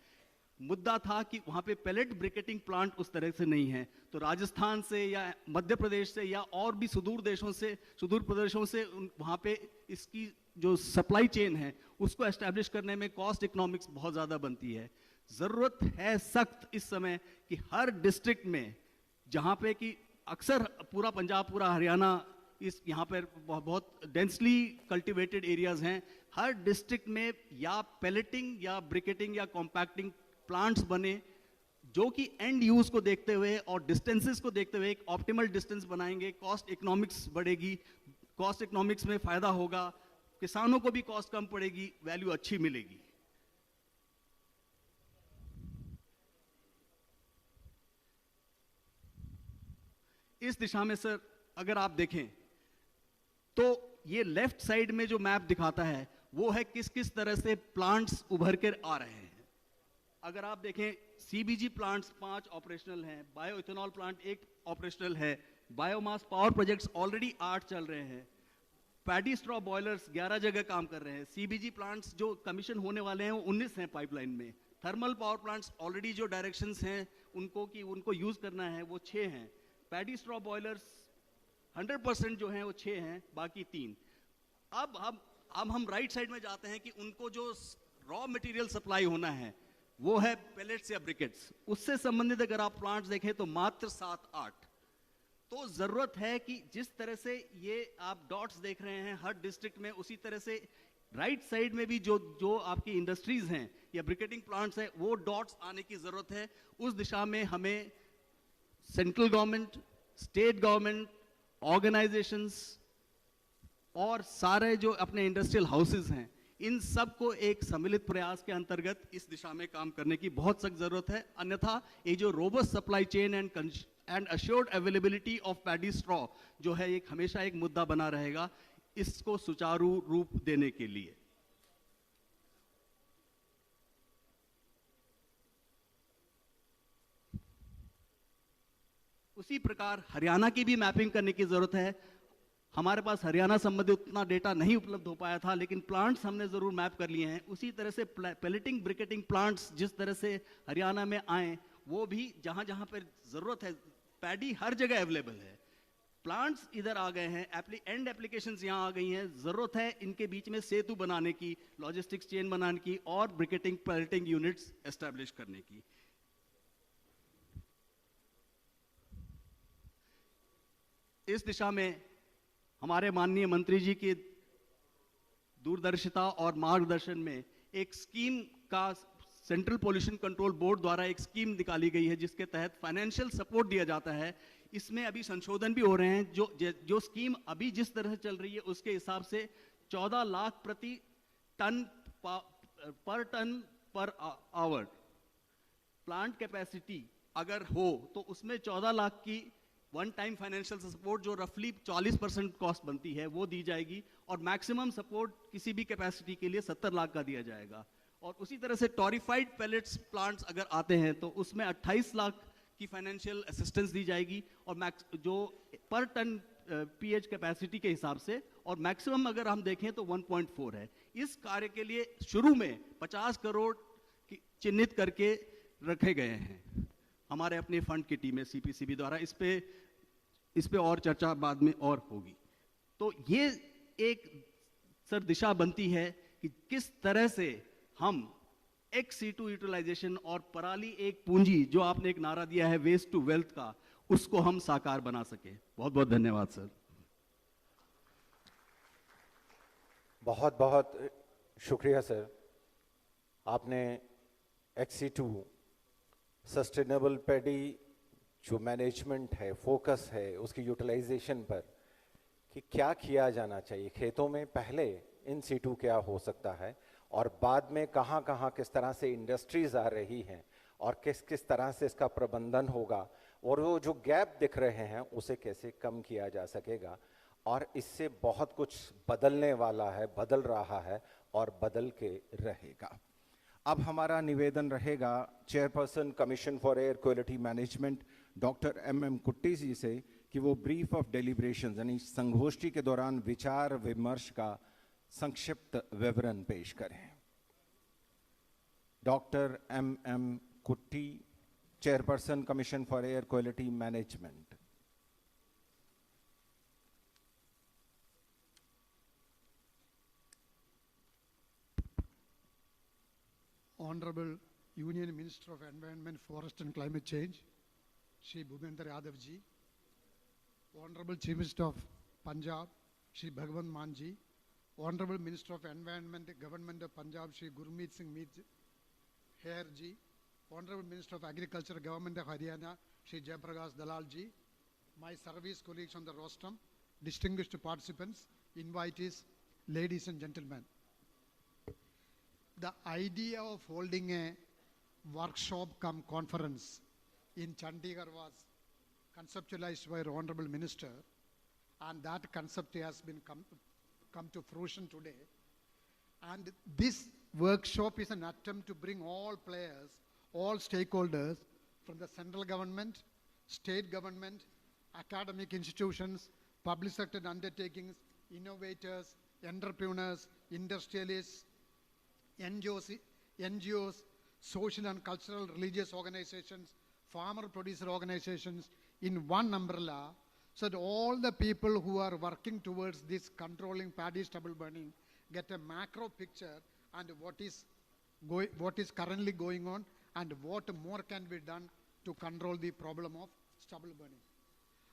मुद्दा था कि वहां पे पैलेट ब्रिकेटिंग प्लांट उस तरह से नहीं है, तो राजस्थान से या मध्य प्रदेश से या और भी सुदूर प्रदेशों से वहां पे इसकी जो सप्लाई चेन है उसको एस्टैब्लिश करने में कॉस्ट इकोनॉमिक्स बहुत ज़्यादा बनती है। ज़रूरत है सख्त इस समय कि हर डिस्ट्रिक्ट में, जहाँ पे कि अक्सर पूरा पंजाब पूरा हरियाणा इस यहाँ पर बहुत डेंसली कल्टिवेटेड एरियाज हैं, हर डिस्ट्रिक्ट में या पैलेटिंग या ब्रिकेटिंग या कॉम्पैक्टिंग प्लांट्स बने जो कि एंड यूज को देखते हुए और डिस्टेंसेस को देखते हुए एक ऑप्टिमल डिस्टेंस बनाएंगे। कॉस्ट इकोनॉमिक्स बढ़ेगी, कॉस्ट इकोनॉमिक्स में फायदा होगा, किसानों को भी कॉस्ट कम पड़ेगी, वैल्यू अच्छी मिलेगी। इस दिशा में सर अगर आप देखें तो ये लेफ्ट साइड में जो मैप दिखाता है वो है किस किस तरह से प्लांट्स उभर कर आ रहे हैं। अगर आप देखें सीबीजी प्लांट्स 5 ऑपरेशनल हैं, बायो इथेनॉल प्लांट 1 ऑपरेशनल है, बायोमास पावर प्रोजेक्ट्स ऑलरेडी 8 चल रहे हैं, पैडी स्ट्रॉ बॉयलर्स 11 जगह काम कर रहे हैं, सीबीजी प्लांट्स जो कमीशन होने वाले हैं वो 19 हैं पाइपलाइन में, थर्मल पावर प्लांट्स ऑलरेडी जो डायरेक्शंस हैं उनको यूज करना है वो 6 हैं, पैडी स्ट्रॉ बॉयलर्स 100% जो हैं वो 6 हैं, बाकी 3। अब हम राइट साइड में जाते हैं कि उनको जो रॉ मटेरियल सप्लाई होना है वो है पेलेट्स या ब्रिकेट्स। उससे संबंधित अगर आप प्लांट्स देखें तो मात्र 7-8। तो जरूरत है कि जिस तरह से ये आप डॉट्स देख रहे हैं हर डिस्ट्रिक्ट में, उसी तरह से राइट साइड में भी जो आपकी इंडस्ट्रीज हैं या ब्रिकेटिंग प्लांट्स हैं वो डॉट्स आने की जरूरत है। उस दिशा में हमें central government, state government, organisations और सारे जो अपने इंडस्ट्रियल हाउसेज हैं इन सब को एक सम्मिलित प्रयास के अंतर्गत इस दिशा में काम करने की बहुत सख्त जरूरत है। अन्यथा ये जो robust supply chain and assured availability of paddy straw जो है एक हमेशा एक मुद्दा बना रहेगा इसको सुचारू रूप देने के लिए। उसी प्रकार हरियाणा की भी मैपिंग करने की जरूरत है। हमारे पास हरियाणा संबंधित उतना डेटा नहीं उपलब्ध हो पाया था, लेकिन प्लांट्स हमने जरूर मैप कर लिए हैं। उसी तरह से पेलेटिंग ब्रिकेटिंग प्लांट्स जिस तरह से हरियाणा में आए वो भी जहां जहां पर जरूरत है, पैडी हर जगह अवेलेबल है, प्लांट्स इधर आ गए हैं, एंड एप्लीकेशंस यहां आ गई हैं। जरूरत है इनके बीच में सेतु बनाने की, लॉजिस्टिक्स चेन बनाने की और ब्रिकेटिंग पेलेटिंग यूनिट्स एस्टेब्लिश करने की। इस दिशा में हमारे माननीय मंत्री जी की दूरदर्शिता और मार्गदर्शन में एक स्कीम का सेंट्रल पोल्यूशन कंट्रोल बोर्ड द्वारा एक स्कीम निकाली गई है जिसके तहत फाइनेंशियल सपोर्ट दिया जाता है। इसमें अभी संशोधन भी हो रहे हैं। जो स्कीम अभी जिस तरह से चल रही है उसके हिसाब से 14 लाख प्रति ton per hour plant capacity अगर हो तो उसमें 14 लाख की वन टाइम फाइनेंशियल सपोर्ट जो रफली 40% कॉस्ट बनती है वो दी जाएगी, और मैक्सिमम सपोर्ट किसी भी कैपेसिटी के लिए 70 लाख का दिया जाएगा। और उसी तरह से टॉरिफाइड पैलेट्स प्लांट्स अगर आते हैं तो उसमें 28 लाख की फाइनेंशियल असिस्टेंस दी जाएगी और जो पर टन पीएच कैपेसिटी के हिसाब से, और मैक्सिमम अगर हम देखें तो 1.4 है। इस कार्य के लिए शुरू में 50 करोड़ चिन्हित करके रखे गए हैं हमारे अपने फंड की टीम है सीपीसीबी द्वारा। इस पे और चर्चा बाद में और होगी। तो ये एक सर दिशा बनती है कि किस तरह से हम XC2 यूटिलाइजेशन और पराली एक पूंजी जो आपने एक नारा दिया है वेस्ट टू वेल्थ का, उसको हम साकार बना सके। बहुत बहुत धन्यवाद सर। बहुत बहुत शुक्रिया सर। आपने XC2 सस्टेनेबल पैडी जो मैनेजमेंट है, फोकस है उसकी यूटिलाइजेशन पर कि क्या किया जाना चाहिए खेतों में, पहले इन सीटू क्या हो सकता है और बाद में कहाँ कहाँ किस तरह से इंडस्ट्रीज आ रही हैं और किस किस तरह से इसका प्रबंधन होगा, और वो जो गैप दिख रहे हैं उसे कैसे कम किया जा सकेगा। और इससे बहुत कुछ बदलने वाला है, बदल रहा है और बदल के रहेगा। अब हमारा निवेदन रहेगा chairperson commission for air quality management doctor MM कुट्टी जी से कि वो ब्रीफ ऑफ डेलिब्रेशन यानी संगोष्ठी के दौरान विचार विमर्श का संक्षिप्त विवरण पेश करें। Doctor MM Kutty, chairperson commission for air quality management. Honorable Union Minister of Environment, Forest and Climate Change, Shri Bhupendra Yadav ji, Honorable Chief Minister of Punjab, Shri Bhagwant Mann ji, Honorable Minister of Environment, Government of Punjab, Shri Gurmeet Singh Hair ji, Honorable Minister of Agriculture, Government of Haryana, Shri Jayaprakash Dalal ji, my service colleagues on the rostrum, distinguished participants, invitees, ladies and gentlemen. The idea of holding a workshop come conference in Chandigarh was conceptualized by our Honorable Minister, and that concept has been come to fruition today. And this workshop is an attempt to bring all players, all stakeholders from the central government, state government, academic institutions, public sector undertakings, innovators, entrepreneurs, industrialists, NGOs, social and cultural religious organizations, farmer producer organizations in one umbrella, so that all the people who are working towards this controlling paddy stubble burning get a macro picture and what is currently going on and what more can be done to control the problem of stubble burning.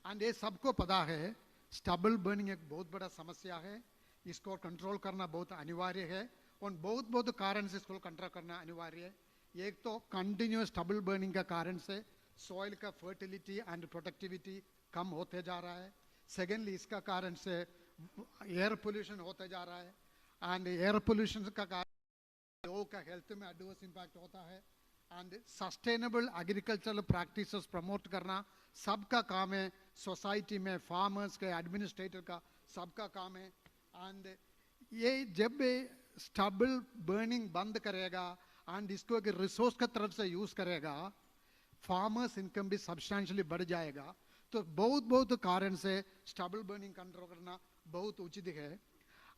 And ये सबको पता है stubble burning एक बहुत बड़ा समस्या है, इसको कंट्रोल करना बहुत अनिवार्य है और बहुत कारण से इसको कंट्रोल करना अनिवार्य है. एक तो कंटिन्यूस स्टबल बर्निंग का कारण से सॉइल का फर्टिलिटी एंड प्रोडक्टिविटी कम होते जा रहा है. सेकेंडली इसका कारण से एयर पोल्यूशन होते जा रहा है एंड एयर पोल्यूशन का कारण लोगों का हेल्थ में एडवर्स इम्पैक्ट होता है. And sustainable agricultural practices promote करना सबका काम है, सोसाइटी में फार्मर्स के, एडमिनिस्ट्रेटर का, सबका काम है. एंड ये जब स्टबल बर्निंग बंद करेगा एंड इसको एक रिसोर्स की तरफ से यूज करेगा, फार्मर्स इनकम भी सब्सटेंशियली बढ़ जाएगा. तो बहुत कारण से स्टबल बर्निंग कंट्रोल करना बहुत उचित है.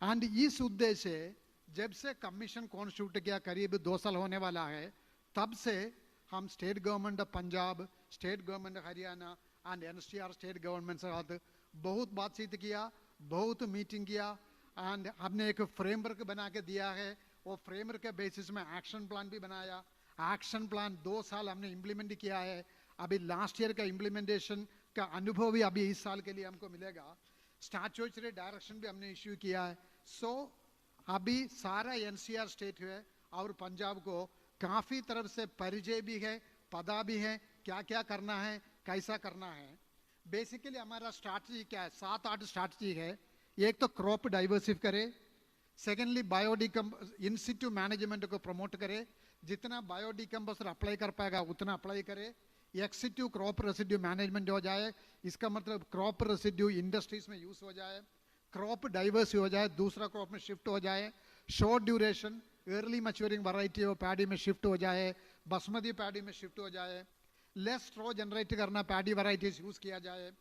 एंड इस उद्देश्य से जब से कमीशन कॉन्स्टिट्यूट किया, करीब 2 साल होने वाला है, तब से हम state government of Punjab, state government of Haryana and NCR state government से साथ बहुत बातचीत किया, बहुत मीटिंग किया एंड हमने एक फ्रेमवर्क बना के दिया है. वो फ्रेमवर्क के बेसिस में एक्शन प्लान भी बनाया. एक्शन प्लान 2 साल हमने इम्प्लीमेंट किया है. अभी लास्ट ईयर का इम्प्लीमेंटेशन का अनुभव भी अभी इस साल के लिए हमको मिलेगा. स्टैट्यूटरी डायरेक्शन भी हमने इश्यू किया है. सो अभी सारा एनसीआर स्टेट है और पंजाब को काफ़ी तरफ से परिचय भी है, पता भी है क्या क्या करना है, कैसा करना है. बेसिकली हमारा स्ट्रैटेजी क्या है? 7-8 स्ट्रैटेजी है. एक तो क्रॉप डाइवर्सिफ करे, सेकेंडली इन सिटू मैनेजमेंट को प्रमोट करे, जितना बायोडिकम्पोजर अप्लाई कर पाएगा उतना अप्लाई करे. एक्सिटिव क्रॉप रेसिड्यू मैनेजमेंट हो जाए, इसका मतलब क्रॉप रेसिड्यू इंडस्ट्रीज में यूज हो जाए, क्रॉप डाइवर्स हो जाए, दूसरा क्रॉप में शिफ्ट हो जाए, short duration early maturing variety of paddy में शिफ्ट हो जाए, बासमती पैडी में शिफ्ट हो जाए, लेस स्ट्रॉ जनरेट करना पैडी वैरायटीज यूज किया जाए,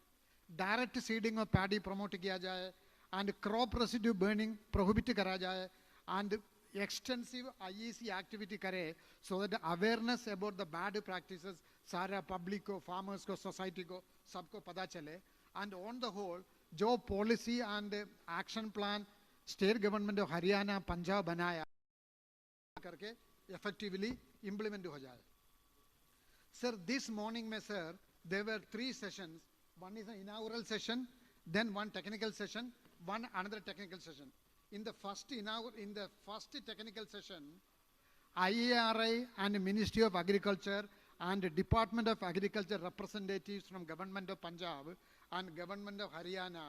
direct seeding of paddy promote किया जाए and crop residue burning prohibit करा जाए and extensive IEC activity करे so that awareness about the bad practices सारा public को, farmers को, society को, सबको पता चले. And on the whole जो policy and action plan state government of Haryana, Punjab बनाया करके effectively implement हो जाए. Sir, this morning में sir there were 3 sessions. One is an inaugural session, then one technical session, another technical session. In the first technical session, IARI and Ministry of Agriculture and Department of Agriculture representatives from Government of Punjab and Government of Haryana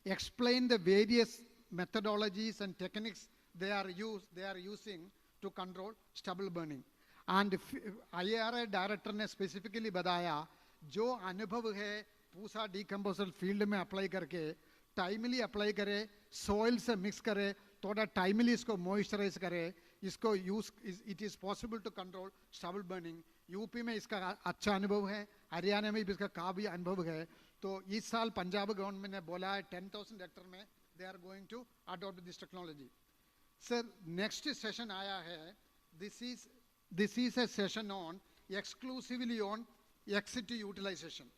explained the various methodologies and techniques they are using to control stubble burning. And IARI director ने specifically बताया जो अनुभव है पूसा डिकम्पोजर फील्ड में अप्लाई करके टाइमली अप्लाई करे, सॉइल से मिक्स करे, थोड़ा टाइमली इसको मॉइस्चराइज करे, इसको use it is possible to control stubble burning. UP में इसका अच्छा अनुभव है, हरियाणा में भी इसका काफ़ी अनुभव है. तो इस साल पंजाब गवर्नमेंट ने बोला है 10,000 हेक्टर में they are going to adopt this technology. Sir next session आया है, this is a session on exclusively on ex situ utilisation.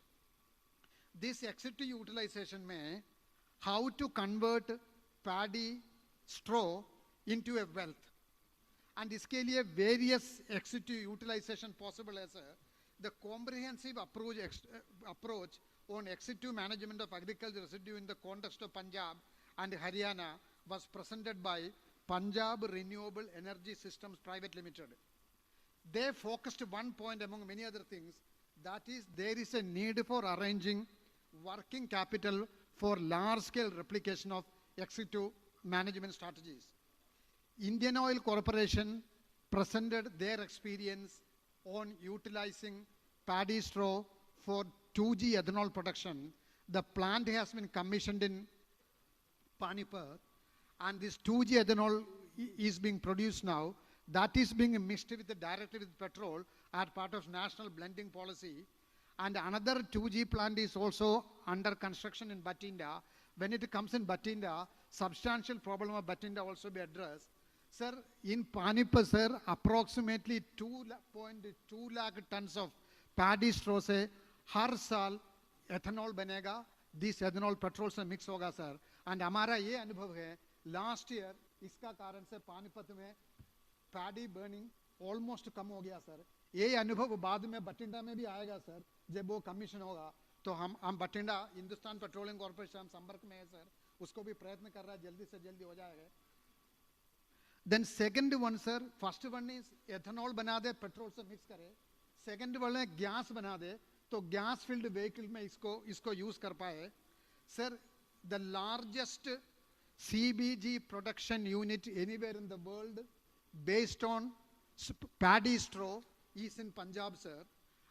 This equity utilization में how to convert paddy straw into a wealth. And इसके लिए various ex-situ utilization possible है sir. The comprehensive approach on ex-situ management of agricultural residue in the context of Punjab and Haryana was presented by Punjab Renewable Energy Systems Private Limited. They focused one point among many other things, that is there is a need for arranging working capital for large-scale replication of ex-situ management strategies. Indian Oil Corporation presented their experience on utilizing paddy straw for 2G ethanol production. The plant has been commissioned in Panipat, and this 2G ethanol is being produced now. That is being mixed directly with petrol as part of national blending policy. And another 2G plant is also under construction in Bathinda. When it comes in Bathinda, substantial problem of Bathinda also be addressed. Sir, in Panipat, sir, approximately 2.2 lakh tons of paddy straw से हर साल ethanol बनेगा. This ethanol petrol से mix होगा sir. And हमारा ये अनुभव है, last year इसका कारण से पानीपत में paddy burning almost कम हो गया sir. ये अनुभव बाद में बठिंडा में भी आएगा sir. जब वो कमीशन होगा तो हम बठिंडा हिंदुस्तान पेट्रोलियम कॉर्पोरेशन हम संपर्क में है sir. उसको भी प्रयत्न कर रहा है, जल्दी से जल्दी हो जाएगा. Then second one sir, first one is ethanol बना दे पेट्रोल से मिक्स करे. Second one है गैस बना दे तो गैस फील्ड व्हीकल में इसको यूज कर पाए. Sir, the largest CBG production unit anywhere in the world based on paddy straw is in Punjab sir,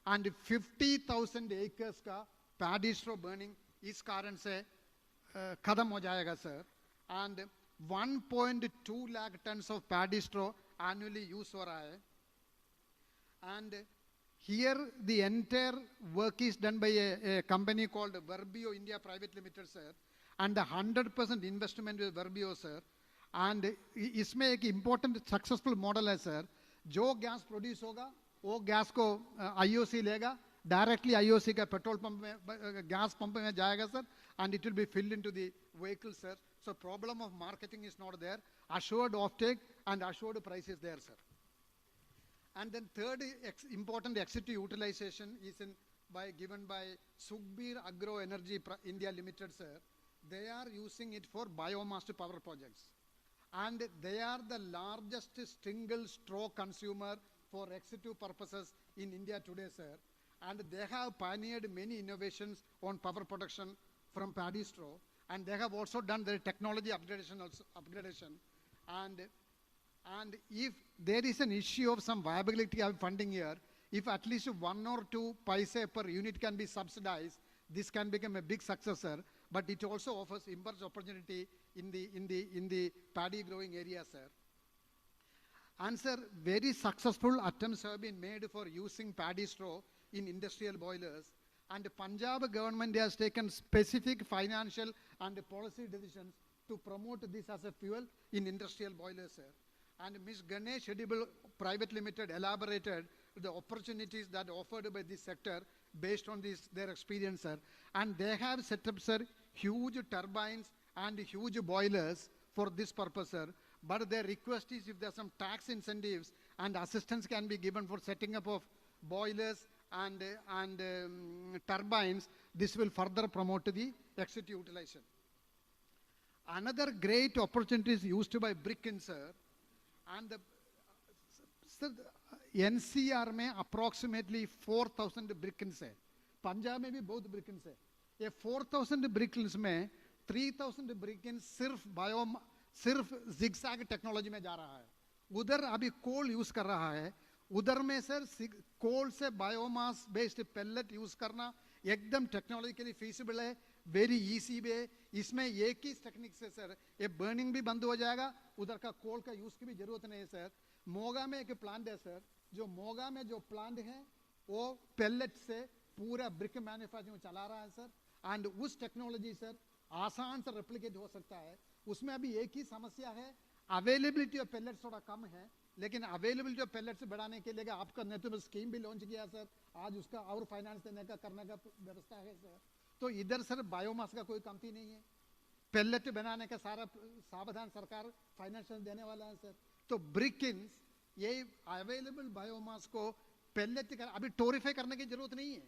and 50,000 acres का paddy straw burning इस कारण से खत्म हो जाएगा sir, and 1.2 lakh tons of paddy straw annually use हो रहा है. And here the entire work is done by a company called Verbio India Private Limited sir, and the 100% investment with Verbio sir. And इसमें एक important successful model है sir. जो गैस प्रोड्यूस होगा वो गैस को IOC लेगा, directly IOC का पेट्रोल पंप में गैस पंप में जाएगा sir, and it will be filled into the vehicle sir. So problem of marketing is not there. Assured offtake and assured price is there sir. And then third important ex-situ utilization is given by Sukhbir Agro Energy India Limited sir. They are using it for biomass power projects, and they are the largest single straw consumer for ex-situ purposes in India today sir, and they have pioneered many innovations on power production from paddy straw, and they have also done their technology upgradation. And if there is an issue of some viability of funding here, if at least 1 or 2 paise per unit can be subsidized, this can become a big successor. But it also offers immense opportunity in the paddy growing area sir. And sir, very successful attempts have been made for using paddy straw in industrial boilers, and the Punjab government has taken specific financial and policy decisions to promote this as a fuel in industrial boilers sir. And Ms. Ganesh Edible Private Limited elaborated the opportunities that are offered by this sector based on their experience sir. And they have set up sir huge turbines and huge boilers for this purpose sir. But their request is if there are some tax incentives and assistance can be given for setting up of boilers and turbines, this will further promote the ex-situ utilization. Another great opportunity is used by brick-in sir. And sir, NCR में approximately 4,000 brick-ins है. पंजाब में भी बहुत brick-ins है. ये 4,000 brick-ins में 3,000 brick-ins सिर्फ zigzag टेक्नोलॉजी में जा रहा है. उधर अभी कोल यूज कर रहा है. उधर में सर कोल से बायोमास बेस्ड पेलेट यूज करना एकदम टेक्नोलॉजिकली फीसिबल है, वेरी इजी भी है. इसमें एक ही टेक्निक से सर ये बर्निंग भी बंद हो जाएगा, उधर का कोल का यूज की भी जरूरत नहीं है सर. मोगा में एक प्लांट है सर, जो मोगा में जो प्लांट है वो पेलेट से पूरा ब्रिक मैन्युफैक्चरिंग चला रहा है सर. एंड उस टेक्नोलॉजी सर आसान से रेप्लिकेट हो सकता है. उसमें अभी एक ही समस्या है, अवेलेबिलिटी ऑफ पेलेट्स थोड़ा कम है, लेकिन अवेलेबिलिटी ऑफ पेलेट्स बढ़ाने के लिए आपका नेशनल स्कीम भी लॉन्च किया सर. आज उसका और फाइनेंस देने का करने का व्यवस्था है सर. तो इधर सर बायोमास का कोई कमती नहीं है. पेलेट बनाने का सारा सावधान सरकार फाइनेंशियल देने वाला है सर. तो ब्रिक-ins ये अवेलेबल बायोमास को पेलेट कर, अभी टोरिफाई करने की जरूरत नहीं है।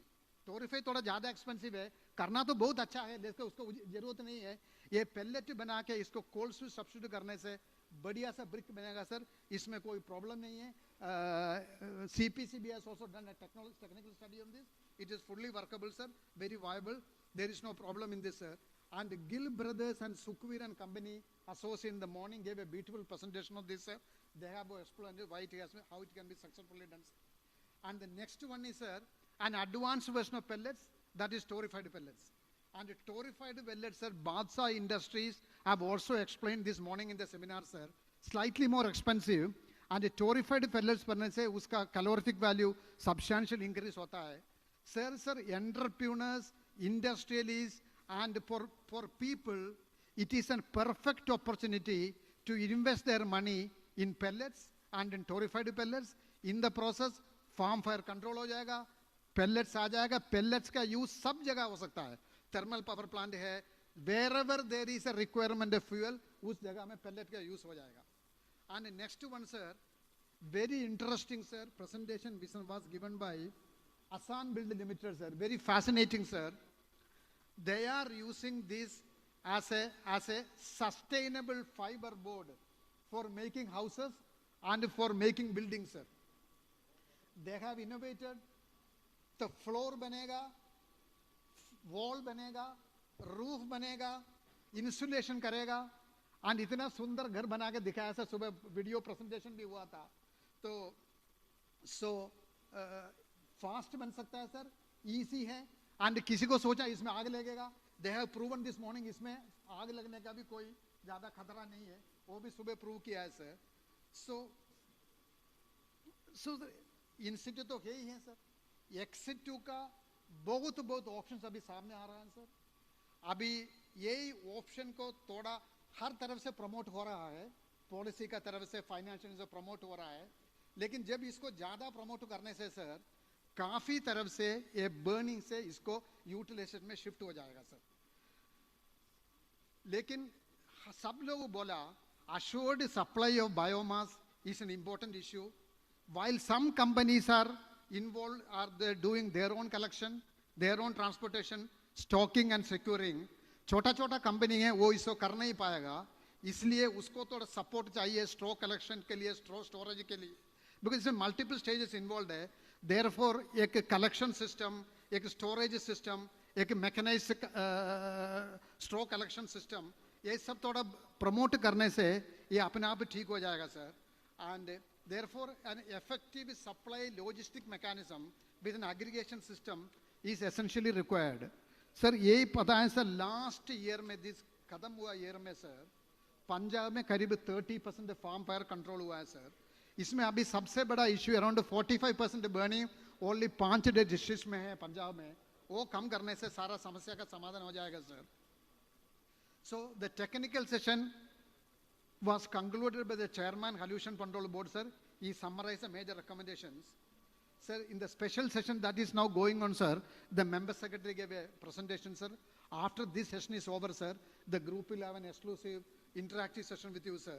टोरिफाई थोड़ा ज़्यादा एक्सपेंसिव है, करना तो बहुत अच्छा है लेकिन उसको जरूरत नहीं है। ये पेलेट बना के इसको कोल्ड से सब्स्टिट्यूट करने से बढ़िया सा ब्रिक बनेगा सर, इसमें कोई प्रॉब्लम नहीं है। CPCB has also done a technical study on this. It is fully workable sir, very viable. There is no problem in this sir. And Gill Brothers and Sukhvir and Company associate in the morning gave a beautiful presentation of this sir. They have explained why it has, how it can be successfully done sir. And the next one is sir, an advanced version of pellets, that is torrefied pellets. And torrefied pellets sir, Badsa Industries have also explained this morning in the seminar sir, slightly more expensive. And the torrefied pellets बनने से उसका calorific value substantial increase होता है. Sir, entrepreneurs, industrialists, and for people, it is a perfect opportunity to invest their money in pellets and in torrefied pellets. In the process, farm fire control हो जाएगा, pellets आ जाएगा, pellets का use सब जगह हो सकता है. Thermal power plant है, wherever there is a requirement of fuel, उस जगह में pellet का use हो जाएगा. And the next one, sir, very interesting, sir, presentation was given by Asan Build Limited, sir. Very fascinating, sir. They are using this as a sustainable fiber board for making houses and for making buildings, sir. They have innovated the floor बनेगा, wall बनेगा, roof बनेगा, insulation करेगा, and इतना सुंदर घर बना के दिखाया सर. सुबह वीडियो प्रेजेंटेशन भी हुआ था. तो फास्ट बन सकता है सर, इजी है. एंड किसी को सोचा इसमें आग लगेगा, they have proven this morning इसमें आग लगने का भी कोई ज़्यादा खतरा नहीं है, वो भी सुबह प्रूव किया है सर. सो इंस्टीट्यूट तो यही है सर. एक्सिट्यू का बहुत ऑप्शन अभी सामने आ रहा है सर. अभी यही ऑप्शन को थोड़ा हर तरफ से प्रमोट हो रहा है, पॉलिसी का तरफ से, फाइनेंशियल से प्रमोट हो रहा है. लेकिन जब इसको ज़्यादा प्रमोट करने से सर काफ़ी तरफ से ये बर्निंग से इसको यूटिलाइजेशन में शिफ्ट हो जाएगा सर. लेकिन सब लोग बोला assured supply of biomass is an important issue. While some companies are involved, they're doing their own collection, their own transportation, stocking and securing. छोटा कंपनी है वो इसको कर नहीं पाएगा, इसलिए उसको थोड़ा सपोर्ट चाहिए स्टॉक कलेक्शन के लिए, स्टोरेज के लिए, बिकॉज इसमें मल्टीपल स्टेजेस इन्वॉल्व है. देयरफॉर एक कलेक्शन सिस्टम, एक स्टोरेज सिस्टम, एक मैकेनाइज्ड स्टॉक कलेक्शन सिस्टम, ये सब थोड़ा प्रमोट करने से ये अपने आप ठीक हो जाएगा sir. And therefore an effective supply logistic mechanism with an aggregation system is essentially required. Sir यही पता है सर, लास्ट ईयर में खत्म हुआ ईयर में सर पंजाब में करीब 30% फार्म फायर कंट्रोल हुआ है सर. इसमें अभी सबसे बड़ा issue around 45% burning only 5 district में है पंजाब में, वो कम करने से सारा समस्या का समाधान हो जाएगा sir. So the technical session was concluded by the chairman Pollution Control Board sir. He summarized the major recommendations. Sir, in the special session that is now going on, sir, the member secretary gave a presentation, sir. After this session is over, sir, the group will have an exclusive interactive session with you, sir.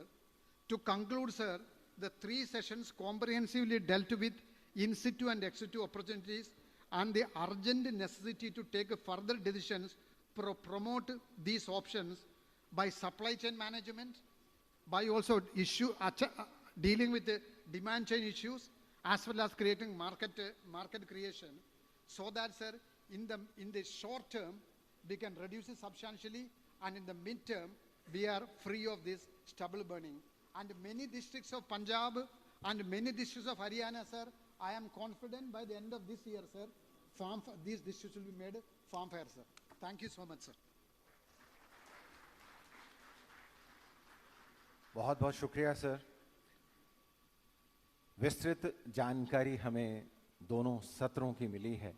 To conclude, sir, the 3 sessions comprehensively dealt with in situ and ex situ opportunities and the urgent necessity to take further decisions to promote these options by supply chain management, by also dealing with the demand chain issues, as well as creating market creation, so that, sir, in the short term, we can reduce it substantially, and in the mid-term, we are free of this stubble burning. And many districts of Punjab and many districts of Haryana, sir, I am confident by the end of this year, sir, these districts will be made farm fair, sir. Thank you so much, sir. बहुत बहुत शुक्रिया सर. विस्तृत जानकारी हमें दोनों सत्रों की मिली है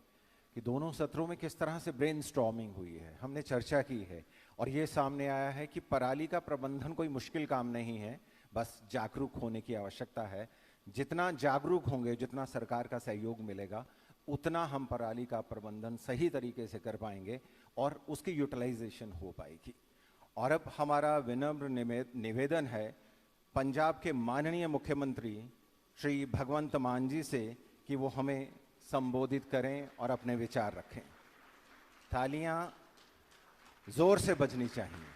कि दोनों सत्रों में किस तरह से ब्रेनस्टॉर्मिंग हुई है, हमने चर्चा की है, और ये सामने आया है कि पराली का प्रबंधन कोई मुश्किल काम नहीं है, बस जागरूक होने की आवश्यकता है. जितना जागरूक होंगे, जितना सरकार का सहयोग मिलेगा, उतना हम पराली का प्रबंधन सही तरीके से कर पाएंगे और उसकी यूटिलाइजेशन हो पाएगी. और अब हमारा विनम्र निवेदन है पंजाब के माननीय मुख्यमंत्री श्री भगवंत मान जी से कि वो हमें संबोधित करें और अपने विचार रखें। तालियां जोर से बजनी चाहिए।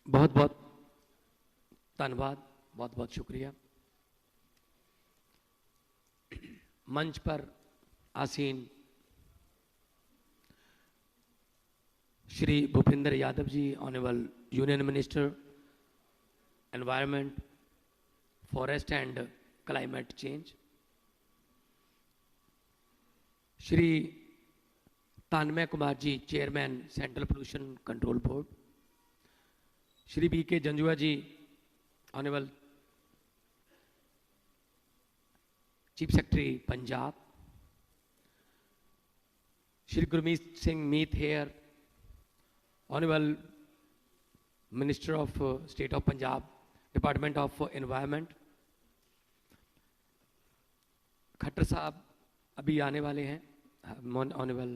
बहुत बहुत धन्यवाद, बहुत बहुत शुक्रिया। मंच पर आसीन Shri Bhupender Yadav ji, honourable union minister environment, forest and climate change, Shri Tanmay Kumar ji, chairman central pollution control board, Shri B K Janjua ji, honourable chief secretary Punjab, Shri Gurmeet Singh Meet Hayer, honourable minister of state of Punjab, department of environment, Khattar sahab अभी आने वाले हैं, ऑनरेबल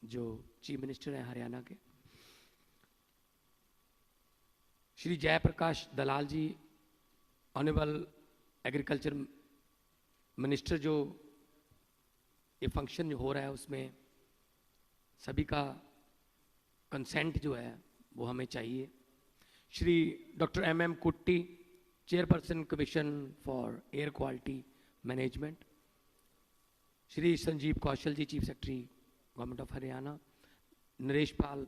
जो चीफ मिनिस्टर हैं हरियाणा के, श्री जयप्रकाश दलाल जी, ऑनरेबल एग्रीकल्चर मिनिस्टर, जो ये फंक्शन जो हो रहा है उसमें सभी का कंसेंट जो है वो हमें चाहिए, Shri doctor M Kutty, chairperson commission for air quality management, Shri Sanjeev Kaushal ji, chief secretary government of Haryana, Naresh Pal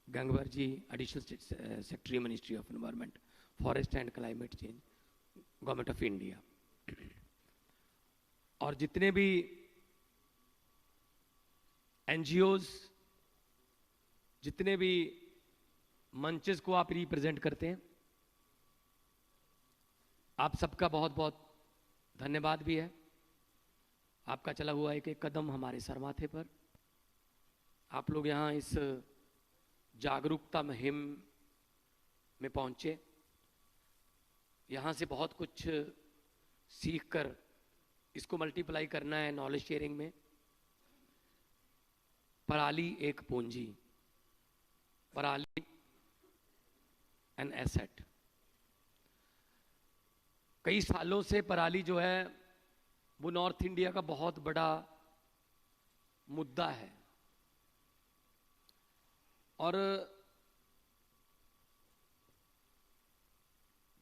Gangwar ji, additional secretary ministry of environment, forest and climate change, government of India, और जितने भी एनजीओज, जितने भी मंचेस को आप रिप्रेजेंट करते हैं, आप सबका बहुत बहुत धन्यवाद भी है। आपका चला हुआ एक एक कदम हमारे सर माथे पर, आप लोग यहाँ इस जागरूकता मुहिम में पहुंचे, यहाँ से बहुत कुछ सीख कर इसको मल्टीप्लाई करना है नॉलेज शेयरिंग में। पराली एक पूंजी, पराली एन एसेट। कई सालों से पराली जो है वो नॉर्थ इंडिया का बहुत बड़ा मुद्दा है, और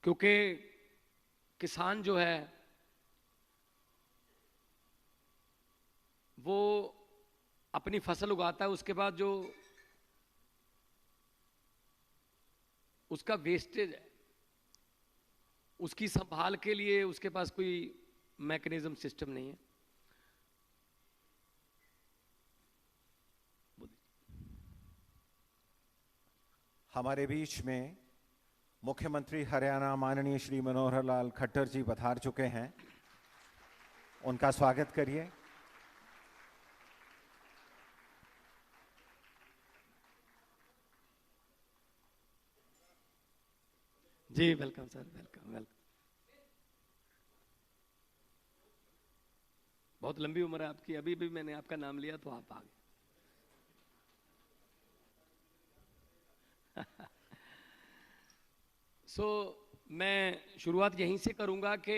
क्योंकि किसान जो है वो अपनी फसल उगाता है, उसके बाद जो उसका वेस्टेज है उसकी संभाल के लिए उसके पास कोई मैकेनिज्म सिस्टम नहीं है। हमारे बीच में मुख्यमंत्री हरियाणा माननीय श्री मनोहर लाल खट्टर जी पधार चुके हैं, उनका स्वागत करिए। जी वेलकम सर, वेलकम वेलकम। बहुत लंबी उम्र है आपकी, अभी भी मैंने आपका नाम लिया तो आप आ गए। मैं शुरुआत यहीं से करूंगा कि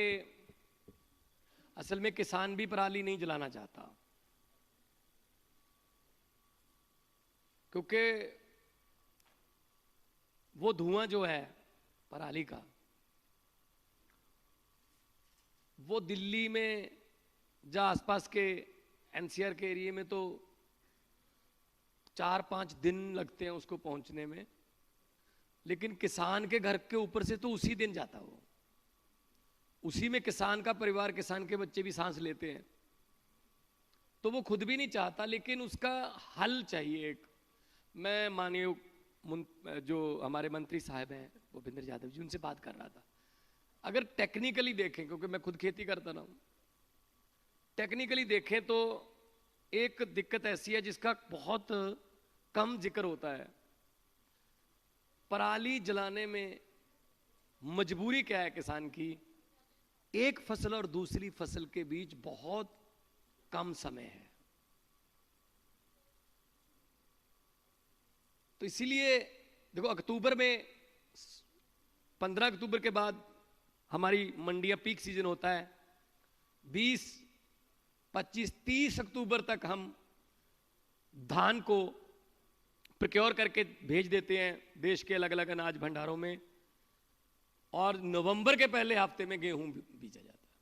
असल में किसान भी पराली नहीं जलाना चाहता, क्योंकि वो धुआं जो है पराली का, वो दिल्ली में जहाँ आसपास के एनसीआर के एरिया में तो 4-5 दिन लगते हैं उसको पहुंचने में, लेकिन किसान के घर के ऊपर से तो उसी दिन जाता, वो उसी में किसान का परिवार, किसान के बच्चे भी सांस लेते हैं। तो वो खुद भी नहीं चाहता, लेकिन उसका हल चाहिए एक। मैं माननीय जो हमारे मंत्री साहब हैं भूपेंद्र यादव जी, उनसे बात कर रहा था, अगर टेक्निकली देखें, क्योंकि मैं खुद खेती करता ना हूं, टेक्निकली देखें तो एक दिक्कत ऐसी है जिसका बहुत कम जिक्र होता है। पराली जलाने में मजबूरी क्या है किसान की, एक फसल और दूसरी फसल के बीच बहुत कम समय है। तो इसीलिए देखो अक्टूबर में 15 अक्टूबर के बाद हमारी मंडियां पीक सीजन होता है। 20, 25, 30 अक्टूबर तक हम धान को प्रोक्योर करके भेज देते हैं देश के अलग अलग अनाज भंडारों में, और नवंबर के पहले हफ्ते में गेहूं बीजा जाता है।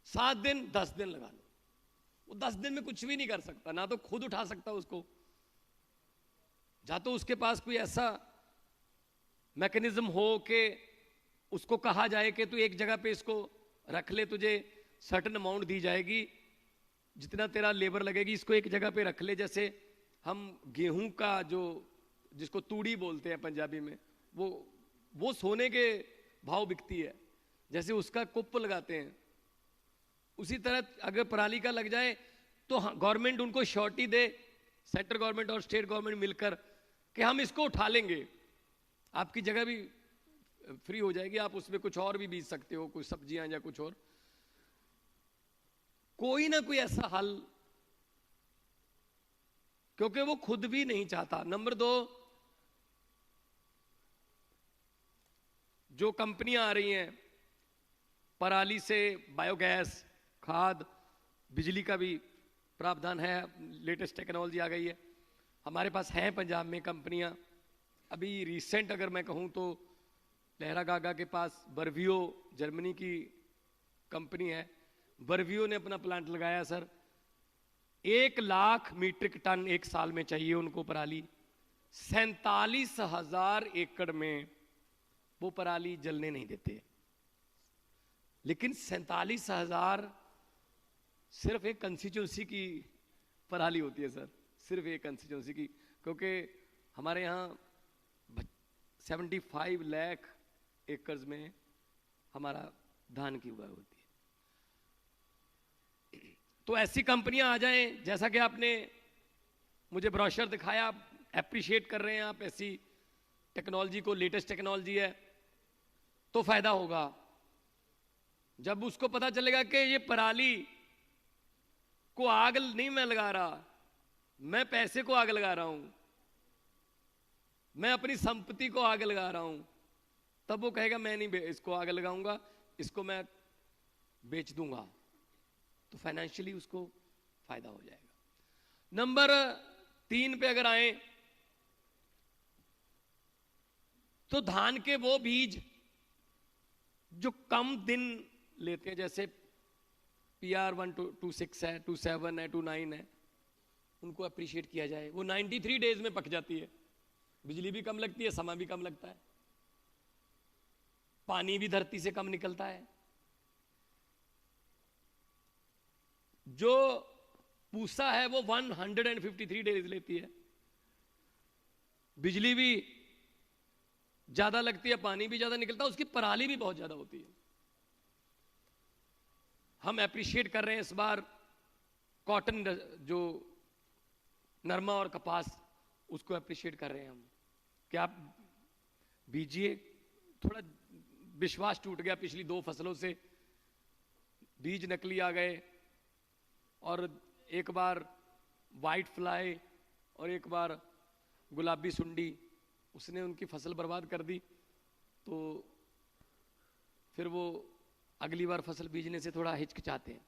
7 दिन 10 दिन लगा लो, वो 10 दिन में कुछ भी नहीं कर सकता, ना तो खुद उठा सकता उसको, या तो उसके पास कोई ऐसा मैकेनिज्म हो कि उसको कहा जाए कि तू एक जगह पे इसको रख ले, तुझे सर्टेन अमाउंट दी जाएगी, जितना तेरा लेबर लगेगी इसको एक जगह पे रख ले। जैसे हम गेहूं का जो जिसको तूड़ी बोलते हैं पंजाबी में, वो सोने के भाव बिकती है, जैसे उसका कुप लगाते हैं, उसी तरह अगर पराली का लग जाए तो गवर्नमेंट उनको श्योरिटी दे, सेंट्रल गवर्नमेंट और स्टेट गवर्नमेंट मिलकर, कि हम इसको उठा लेंगे, आपकी जगह भी फ्री हो जाएगी, आप उसमें कुछ और भी बीज सकते हो, कुछ सब्जियां या कुछ और। कोई ना कोई ऐसा हल, क्योंकि वो खुद भी नहीं चाहता। नंबर 2, जो कंपनियां आ रही हैं पराली से बायोगैस, खाद, बिजली का भी प्रावधान है, लेटेस्ट टेक्नोलॉजी आ गई है हमारे पास, है पंजाब में कंपनियां। अभी रिसेंट अगर मैं कहूं तो लहरा गागा के पास बर्वियो जर्मनी की कंपनी है, बर्वियो ने अपना प्लांट लगाया सर, 1 लाख मीट्रिक टन एक साल में चाहिए उनको पराली। 47,000 एकड़ में वो पराली जलने नहीं देते, लेकिन 47,000 सिर्फ एक कंस्टिट्यूंसी की पराली होती है सर, सिर्फ एक कंस्टिट्यूंसी की, क्योंकि हमारे यहाँ 75 लाख एकड़ में हमारा धान की उगाई होती है। तो ऐसी कंपनियां आ जाएं, जैसा कि आपने मुझे ब्रोशर दिखाया, आप एप्रिशिएट कर रहे हैं आप ऐसी टेक्नोलॉजी को, लेटेस्ट टेक्नोलॉजी है, तो फायदा होगा। जब उसको पता चलेगा कि ये पराली को आग नहीं मैं लगा रहा, मैं पैसे को आग लगा रहा हूं, मैं अपनी संपत्ति को आग लगा रहा हूं, तब वो कहेगा मैं नहीं इसको आग लगाऊंगा, इसको मैं बेच दूंगा, तो फाइनेंशियली उसको फायदा हो जाएगा। नंबर 3 पे अगर आए तो धान के वो बीज जो कम दिन लेते हैं, जैसे PR 126 है, 27 है, 29 है, उनको अप्रिशिएट किया जाए। वो 93 डेज में पक जाती है, बिजली भी कम लगती है, समय भी कम लगता है, पानी भी धरती से कम निकलता है। जो पूसा है वो 153 डेज लेती है, बिजली भी ज्यादा लगती है, पानी भी ज्यादा निकलता है, उसकी पराली भी बहुत ज्यादा होती है। हम एप्रिशिएट कर रहे हैं इस बार कॉटन, जो नरमा और कपास, उसको एप्रिशिएट कर रहे हैं हम कि आप बीजिए। थोड़ा विश्वास टूट गया पिछली 2 फसलों से, बीज नकली आ गए, और एक बार वाइट फ्लाई और एक बार गुलाबी सुंडी, उसने उनकी फसल बर्बाद कर दी, तो फिर वो अगली बार फसल बीजने से थोड़ा हिचकिचाते हैं।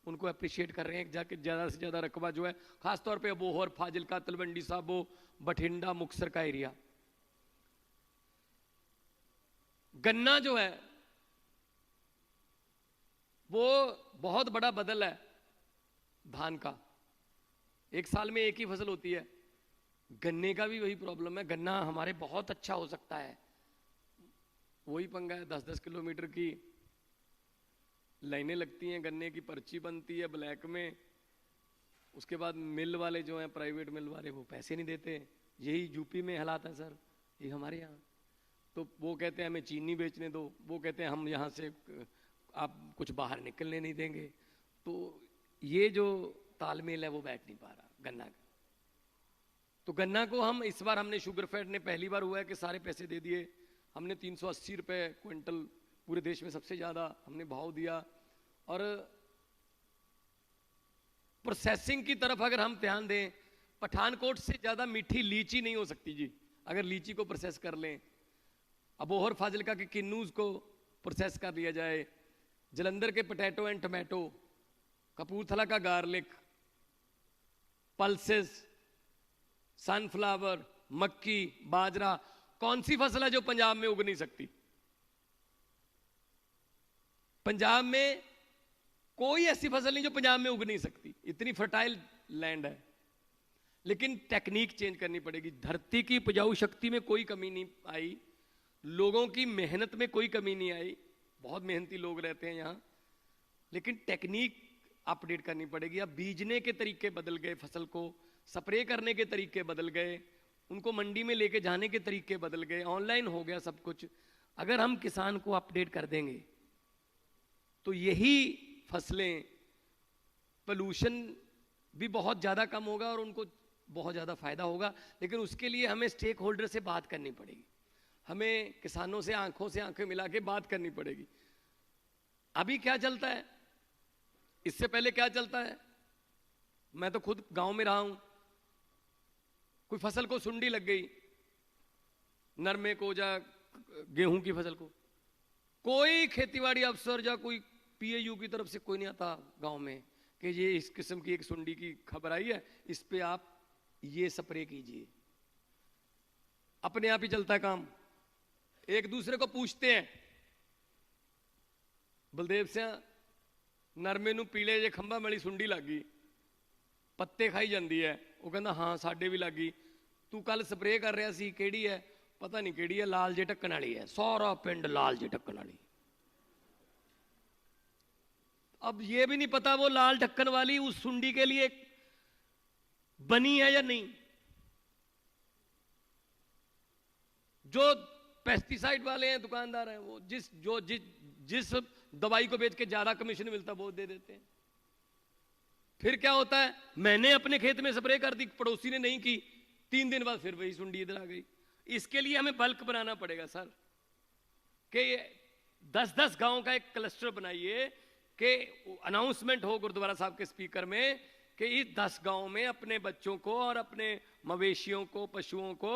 उनको अप्रिशिएट कर रहे हैं जाके ज़्यादा से ज़्यादा रकबा जो है, खासतौर पे अबोहर, फाजिलका, तलवंडी साबो, बठिंडा, मुक्तसर का एरिया। गन्ना जो है वो बहुत बड़ा बदल है धान का, एक साल में एक ही फसल होती है। गन्ने का भी वही प्रॉब्लम है, गन्ना हमारे बहुत अच्छा हो सकता है, वही पंगा है, 10-10 किलोमीटर की लाइनें लगती हैं, गन्ने की पर्ची बनती है ब्लैक में, उसके बाद मिल वाले जो हैं, प्राइवेट मिल वाले, वो पैसे नहीं देते। यही यूपी में हालात है सर, ये हमारे यहाँ। तो वो कहते हैं हमें चीनी बेचने दो, वो कहते हैं हम यहाँ से आप कुछ बाहर निकलने नहीं देंगे। तो ये जो तालमेल है वो बैठ नहीं पा रहा गन्ना का। तो गन्ना को हम इस बार हमने शुगर फैट ने पहली बार हुआ है कि सारे पैसे दे दिए, हमने 380 रुपये क्विंटल पूरे देश में सबसे ज़्यादा हमने भाव दिया। और प्रोसेसिंग की तरफ अगर हम ध्यान दें, पठानकोट से ज़्यादा मीठी लीची नहीं हो सकती जी। अगर लीची को प्रोसेस कर लें, अबोहर फाजिलका के किन्नूज को प्रोसेस कर लिया जाए, जलंधर के पोटैटो एंड टमाटो, कपूरथला का गार्लिक, पल्सेस, सनफ्लावर, मक्की, बाजरा, कौन सी फसल है जो पंजाब में उग नहीं सकती? पंजाब में कोई ऐसी फसल नहीं जो पंजाब में उग नहीं सकती, इतनी फर्टाइल लैंड है। लेकिन टेक्निक चेंज करनी पड़ेगी। धरती की उपजाऊ शक्ति में कोई कमी नहीं आई, लोगों की मेहनत में कोई कमी नहीं आई, बहुत मेहनती लोग रहते हैं यहाँ, लेकिन टेक्निक अपडेट करनी पड़ेगी। अब बीजने के तरीके बदल गए, फसल को स्प्रे करने के तरीके बदल गए, उनको मंडी में लेके जाने के तरीके बदल गए, ऑनलाइन हो गया सब कुछ। अगर हम किसान को अपडेट कर देंगे तो यही फसलें, पोल्यूशन भी बहुत ज़्यादा कम होगा और उनको बहुत ज़्यादा फायदा होगा। लेकिन उसके लिए हमें स्टेक होल्डर से बात करनी पड़ेगी, हमें किसानों से आंखें मिला के बात करनी पड़ेगी। अभी क्या चलता है, इससे पहले क्या चलता है, मैं तो खुद गांव में रहा हूं, कोई फसल को सुंडी लग गई, नरमे को या गेहूं की फसल को, कोई खेतीबाड़ी अफसर या कोई पीएयू की तरफ से कोई नहीं आता गांव में कि ये इस किस्म की एक सुंडी की खबर आई है, इस पे आप ये स्प्रे कीजिए। अपने आप ही चलता है काम, एक दूसरे को पूछते हैं, बलदेव से नरमे नू पीले जे खंभा वाली सुंडी लग गई, पत्ते खाई जाती है, वो कहता हाँ साडे भी लग गई, तू कल स्प्रे कर रहा सी, केड़ी है? पता नहीं केड़ी है, लाल जे ढक्कन वाली है, सारा पिंड लाल जे ढक्कन वाली। अब ये भी नहीं पता वो लाल ढक्कन वाली उस सुंडी के लिए बनी है या नहीं। जो पेस्टिसाइड वाले हैं, दुकानदार हैं, वो जिस दवाई को बेच के ज्यादा कमीशन मिलता वो दे देते हैं। फिर क्या होता है, मैंने अपने खेत में स्प्रे कर दी, पड़ोसी ने नहीं की, 3 दिन बाद फिर वही सुंडी इधर आ गई। इसके लिए हमें बल्क बनाना पड़ेगा सर, कि 10-10 गांव का एक क्लस्टर बनाइए, कि अनाउंसमेंट हो गुरुद्वारा साहब के स्पीकर में कि इस 10 गांव में अपने बच्चों को और अपने मवेशियों को, पशुओं को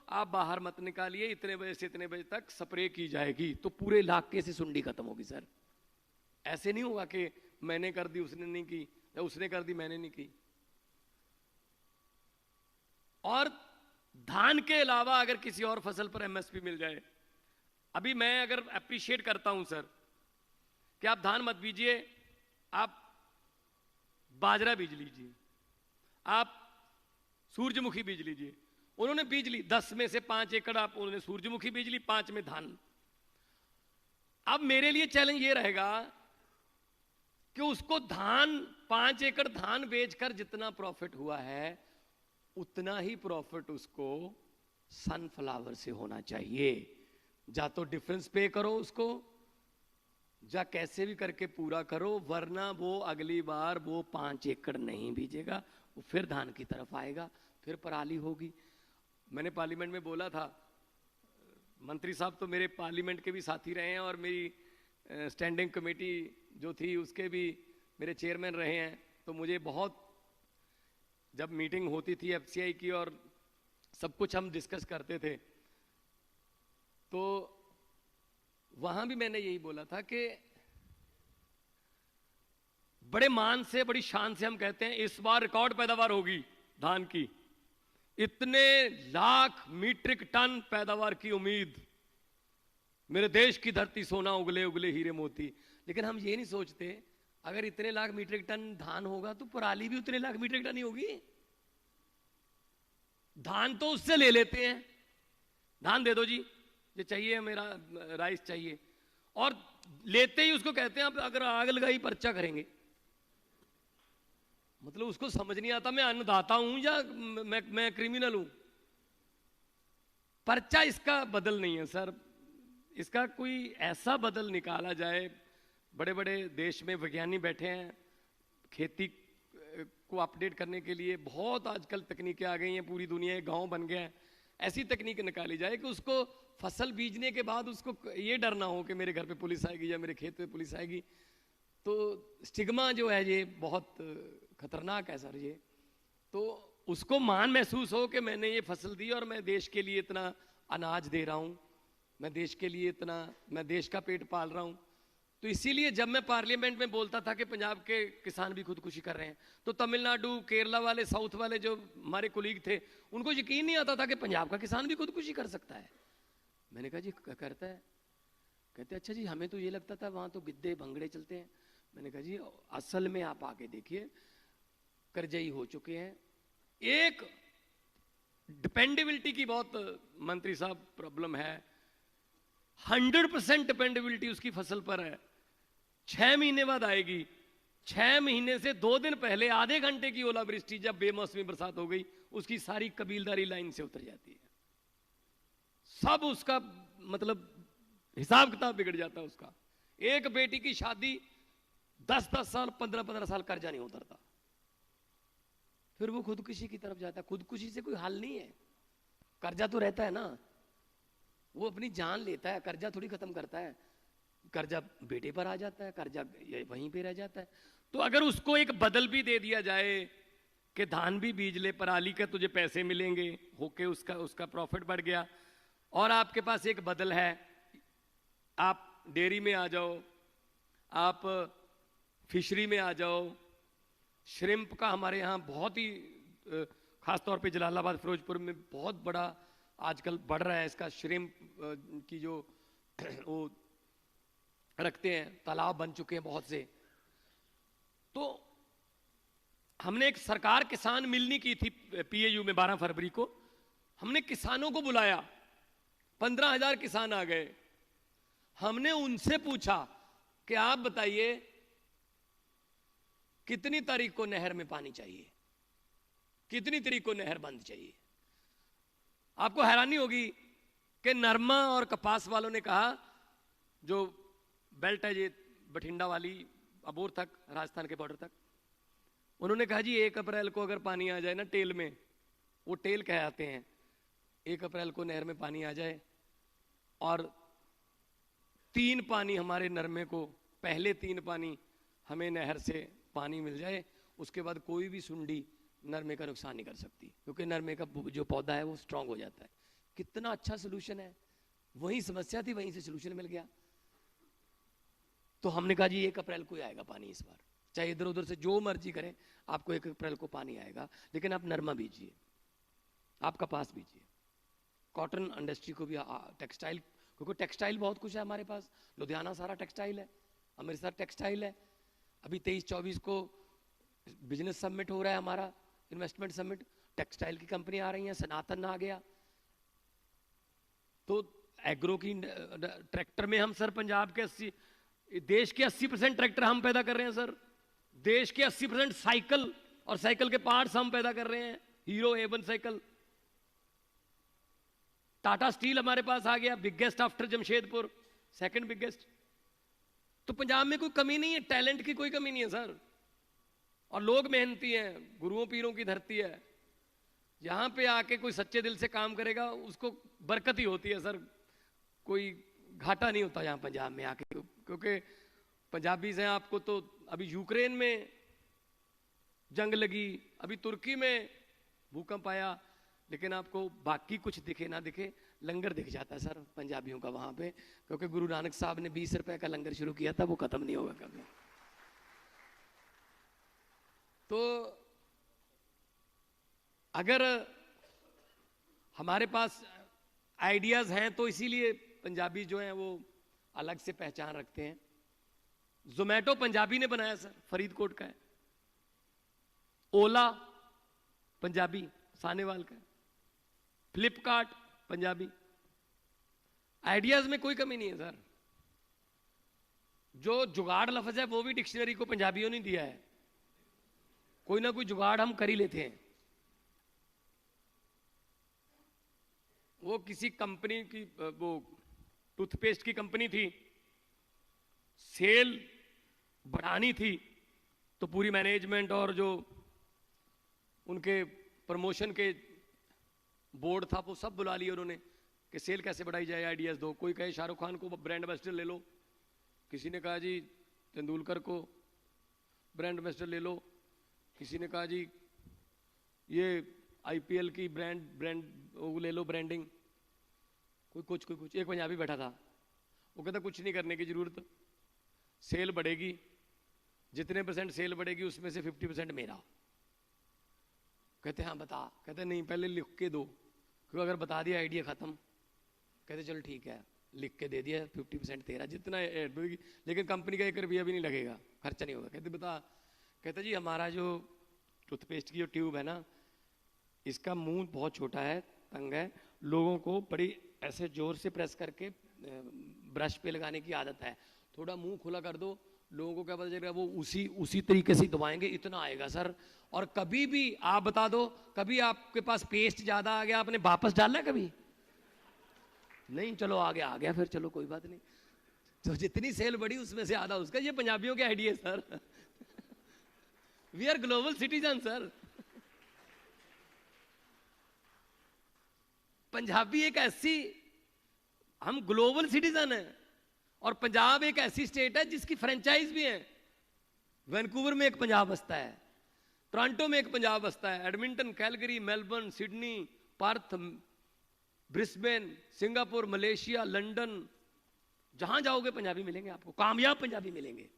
आप बाहर मत निकालिए, इतने बजे से इतने बजे तक स्प्रे की जाएगी, तो पूरे इलाके से सुंडी खत्म होगी सर। ऐसे नहीं होगा कि मैंने कर दी उसने नहीं की, या उसने कर दी मैंने नहीं की। और धान के अलावा अगर किसी और फसल पर एमएसपी मिल जाए, अभी मैं अगर अप्रिशिएट करता हूं सर कि आप धान मत बीजिए, आप बाजरा बीज लीजिए, आप सूरजमुखी बीज लीजिए। उन्होंने बीज ली 10 में से 5 एकड़ आप उन्होंने सूरजमुखी बीज ली, 5 में धान। अब मेरे लिए चैलेंज ये रहेगा कि उसको धान 5 एकड़ धान बेचकर जितना प्रॉफिट हुआ है उतना ही प्रॉफिट उसको सनफ्लावर से होना चाहिए। या तो डिफरेंस पे करो उसको, या कैसे भी करके पूरा करो, वरना वो अगली बार वो 5 एकड़ नहीं बीजेगा, वो फिर धान की तरफ आएगा, फिर पराली होगी। मैंने पार्लियामेंट में बोला था, मंत्री साहब तो मेरे पार्लियामेंट के भी साथी रहे हैं और मेरी स्टैंडिंग कमेटी जो थी उसके भी मेरे चेयरमैन रहे हैं, तो मुझे बहुत, जब मीटिंग होती थी एफसीआई की और सब कुछ हम डिस्कस करते थे, तो वहां भी मैंने यही बोला था कि बड़े मान से, बड़ी शान से हम कहते हैं इस बार रिकॉर्ड पैदावार होगी धान की, इतने लाख मीट्रिक टन पैदावार की उम्मीद, मेरे देश की धरती सोना उगले उगले हीरे मोती। लेकिन हम ये नहीं सोचते अगर इतने लाख मीट्रिक टन धान होगा तो पराली भी उतने लाख मीट्रिक टन ही होगी। धान तो उससे ले लेते हैं, धान दे दो जी, ये चाहिए मेरा राइस चाहिए, और लेते ही उसको कहते हैं अगर आग लगाई पर्चा करेंगे। मतलब उसको समझ नहीं आता मैं अन्नदाता हूं या मैं क्रिमिनल हूं। पर्चा इसका बदल नहीं है सर, इसका कोई ऐसा बदल निकाला जाए। बड़े बड़े देश में विज्ञानी बैठे हैं, खेती को अपडेट करने के लिए बहुत आजकल तकनीकें आ गई हैं, पूरी दुनिया एक गांव बन गया है। ऐसी तकनीक निकाली जाए कि उसको फसल बीजने के बाद उसको ये डर ना हो कि मेरे घर पे पुलिस आएगी या मेरे खेत पे पुलिस आएगी। तो स्टिग्मा जो है ये बहुत खतरनाक है सर ये। तो उसको मान महसूस हो कि मैंने ये फसल दी और मैं देश के लिए इतना अनाज दे रहा हूं, मैं देश के लिए इतना, मैं देश का पेट पाल रहा हूं। तो इसीलिए जब मैं पार्लियामेंट में बोलता था कि पंजाब के किसान भी खुदकुशी कर रहे हैं, तो तमिलनाडु, केरला वाले, साउथ वाले जो हमारे कोलीग थे, उनको यकीन नहीं आता था कि पंजाब का किसान भी खुदकुशी कर सकता है। मैंने कहा जी करता है? कहते अच्छा जी हमें तो ये लगता था वहां तो गिद्धे भंगड़े चलते हैं। मैंने कहा जी असल में आप आके देखिए, करजई हो चुके हैं। एक डिपेंडेबिलिटी की बहुत मंत्री साहब प्रॉब्लम है। 100% डिपेंडेबिलिटी उसकी फसल पर है। 6 महीने बाद आएगी, 6 महीने से 2 दिन पहले आधे घंटे की ओलावृष्टि जब बेमौसमी बरसात हो गई, उसकी सारी कबीलदारी लाइन से उतर जाती है। सब उसका मतलब हिसाब किताब बिगड़ जाता है उसका। एक बेटी की शादी 10-10 साल, 15-15 साल कर्जा नहीं उतरता, फिर वो खुदकुशी की तरफ जाता है। खुदकुशी से कोई हल नहीं है। कर्जा तो रहता है ना, वो अपनी जान लेता है, कर्जा थोड़ी खत्म करता है। कर्जा बेटे पर आ जाता है, कर्जा वहीं पे रह जाता है। तो अगर उसको एक बदल भी दे दिया जाए कि धान भी बीज ले, पराली का तुझे पैसे मिलेंगे, होके उसका प्रॉफिट बढ़ गया, और आपके पास एक बदल है, आप डेयरी में आ जाओ, आप फिशरी में आ जाओ। श्रिम्प का हमारे यहाँ बहुत ही खासतौर पे जलालाबाद, फिरोजपुर में बहुत बड़ा आजकल बढ़ रहा है इसका। श्रिम्प की जो वो रखते हैं, तालाब बन चुके हैं बहुत से। तो हमने एक सरकार किसान मिलनी की थी पीएयू में 12 फरवरी को। हमने किसानों को बुलाया, 15,000 किसान आ गए। हमने उनसे पूछा कि आप बताइए कितनी तारीख को नहर में पानी चाहिए, कितनी तारीख को नहर बंद चाहिए। आपको हैरानी होगी कि नरमा और कपास वालों ने कहा, जो बेल्ट है ये बठिंडा वाली अबोर तक, राजस्थान के बॉर्डर तक, उन्होंने कहा जी 1 अप्रैल को अगर पानी आ जाए ना टेल में, वो टेल कहते हैं, 1 अप्रैल को नहर में पानी आ जाए और 3 पानी हमारे नरमे को, पहले 3 पानी हमें नहर से पानी मिल जाए, उसके बाद कोई भी सुंडी नरमे का नुकसान नहीं कर सकती, क्योंकि नरमे का जो पौधा है वो स्ट्रांग हो जाता है। कितना अच्छा सोल्यूशन है। वही समस्या थी, वहीं से सोल्यूशन मिल गया। तो हमने कहा जी 1 अप्रैल को ही आएगा पानी इस बार, चाहे इधर उधर से जो मर्जी करें, आपको 1 अप्रैल को पानी आएगा। लेकिन आप नरमा बीजिए, आप कपास बीजिए, कॉटन इंडस्ट्री को भी, टेक्सटाइल, क्योंकि टेक्सटाइल बहुत कुछ है हमारे पास। लुधियाना सारा टेक्सटाइल है, अमृतसर टेक्सटाइल है। अभी 23-24 को बिजनेस समिट हो रहा है हमारा, इन्वेस्टमेंट समिट, टेक्सटाइल की कंपनी आ रही हैं, सनातन आ गया। तो एग्रो की ट्रैक्टर में हम सर पंजाब के 80, देश के 80% ट्रैक्टर हम पैदा कर रहे हैं सर। देश के 80% साइकिल और साइकिल के पार्ट्स हम पैदा कर रहे हैं। Hero A1 cycle, Tata steel हमारे पास आ गया, biggest after Jamshedpur, 2nd biggest. तो पंजाब में कोई कमी नहीं है, टैलेंट की कोई कमी नहीं है सर। और लोग मेहनती हैं, गुरुओं पीरों की धरती है। यहां पे आके कोई सच्चे दिल से काम करेगा, उसको बरकत ही होती है सर, कोई घाटा नहीं होता यहाँ पंजाब में आके। क्योंकि पंजाबी हैं, आपको तो अभी यूक्रेन में जंग लगी, अभी तुर्की में भूकंप आया, लेकिन आपको बाकी कुछ दिखे ना दिखे, लंगर दिख जाता है सर पंजाबियों का वहां पे। क्योंकि गुरु नानक साहब ने 20 रुपए का लंगर शुरू किया था, वो खत्म नहीं होगा कभी। तो अगर हमारे पास आइडियाज हैं तो इसीलिए पंजाबी जो हैं वो अलग से पहचान रखते हैं। जोमेटो पंजाबी ने बनाया सर, फरीदकोट का है। ओला पंजाबी, सानेवाल का है। फ्लिपकार्ट पंजाबी। आइडियाज में कोई कमी नहीं है सर। जो जुगाड़ लफ्ज है वो भी डिक्शनरी को पंजाबियों ने दिया है। कोई ना कोई जुगाड़ हम कर ही लेते हैं। वो किसी कंपनी की, वो टूथपेस्ट की कंपनी थी, सेल बढ़ानी थी, तो पूरी मैनेजमेंट और जो उनके प्रमोशन के बोर्ड था वो सब बुला लिए उन्होंने कि सेल कैसे बढ़ाई जाए, आइडियाज दो। कोई कहे शाहरुख खान को ब्रांड एम्बेसडर ले लो, किसी ने कहा जी तेंदुलकर को ब्रांड एम्बेसडर ले लो, किसी ने कहा जी ये IPL की ब्रांड ब्रांड वो ले लो ब्रांडिंग, कोई कुछ। एक पंजाबी बैठा था, वो कहता कुछ नहीं करने की जरूरत, सेल बढ़ेगी, जितने % सेल बढ़ेगी उसमें से 50% मेरा। कहते हाँ बता, कहते नहीं पहले लिख के दो, क्योंकि अगर बता दिया आइडिया खत्म। कहते चल ठीक है, लिख के दे दिया, 50% तेरा, जितना ऐड बढ़ेगी, लेकिन कंपनी का 1 रुपया भी नहीं लगेगा, खर्चा नहीं होगा। कहते बता, कहते जी हमारा जो टूथपेस्ट की जो ट्यूब है ना, इसका मुंह बहुत छोटा है, तंग है, लोगों को बड़ी ऐसे जोर से प्रेस करके ब्रश पे लगाने की आदत है, थोड़ा मुंह खुला कर दो, लोगों को क्या पता चलेगा, वो उसी तरीके से दबाएंगे, इतना आएगा सर। और कभी भी आप बता दो, कभी आपके पास पेस्ट ज्यादा आ गया, आपने वापस डालना है कभी? नहीं, चलो आ गया फिर, चलो कोई बात नहीं। तो जितनी सेल बढ़ी उसमें से आधा उसका। ये पंजाबियों के idea sir. We are global citizen sir. Punjabi एक ऐसी, हम ग्लोबल सिटीजन हैं, और पंजाब एक ऐसी स्टेट है जिसकी फ्रेंचाइज भी है। वैंकूवर में एक पंजाब बसता है, टोरंटो में एक पंजाब बसता है, Edmonton, Calgary, Melbourne, Sydney, Perth, Brisbane, Singapore, Malaysia, London, जहां जाओगे पंजाबी मिलेंगे आपको, कामयाब पंजाबी मिलेंगे,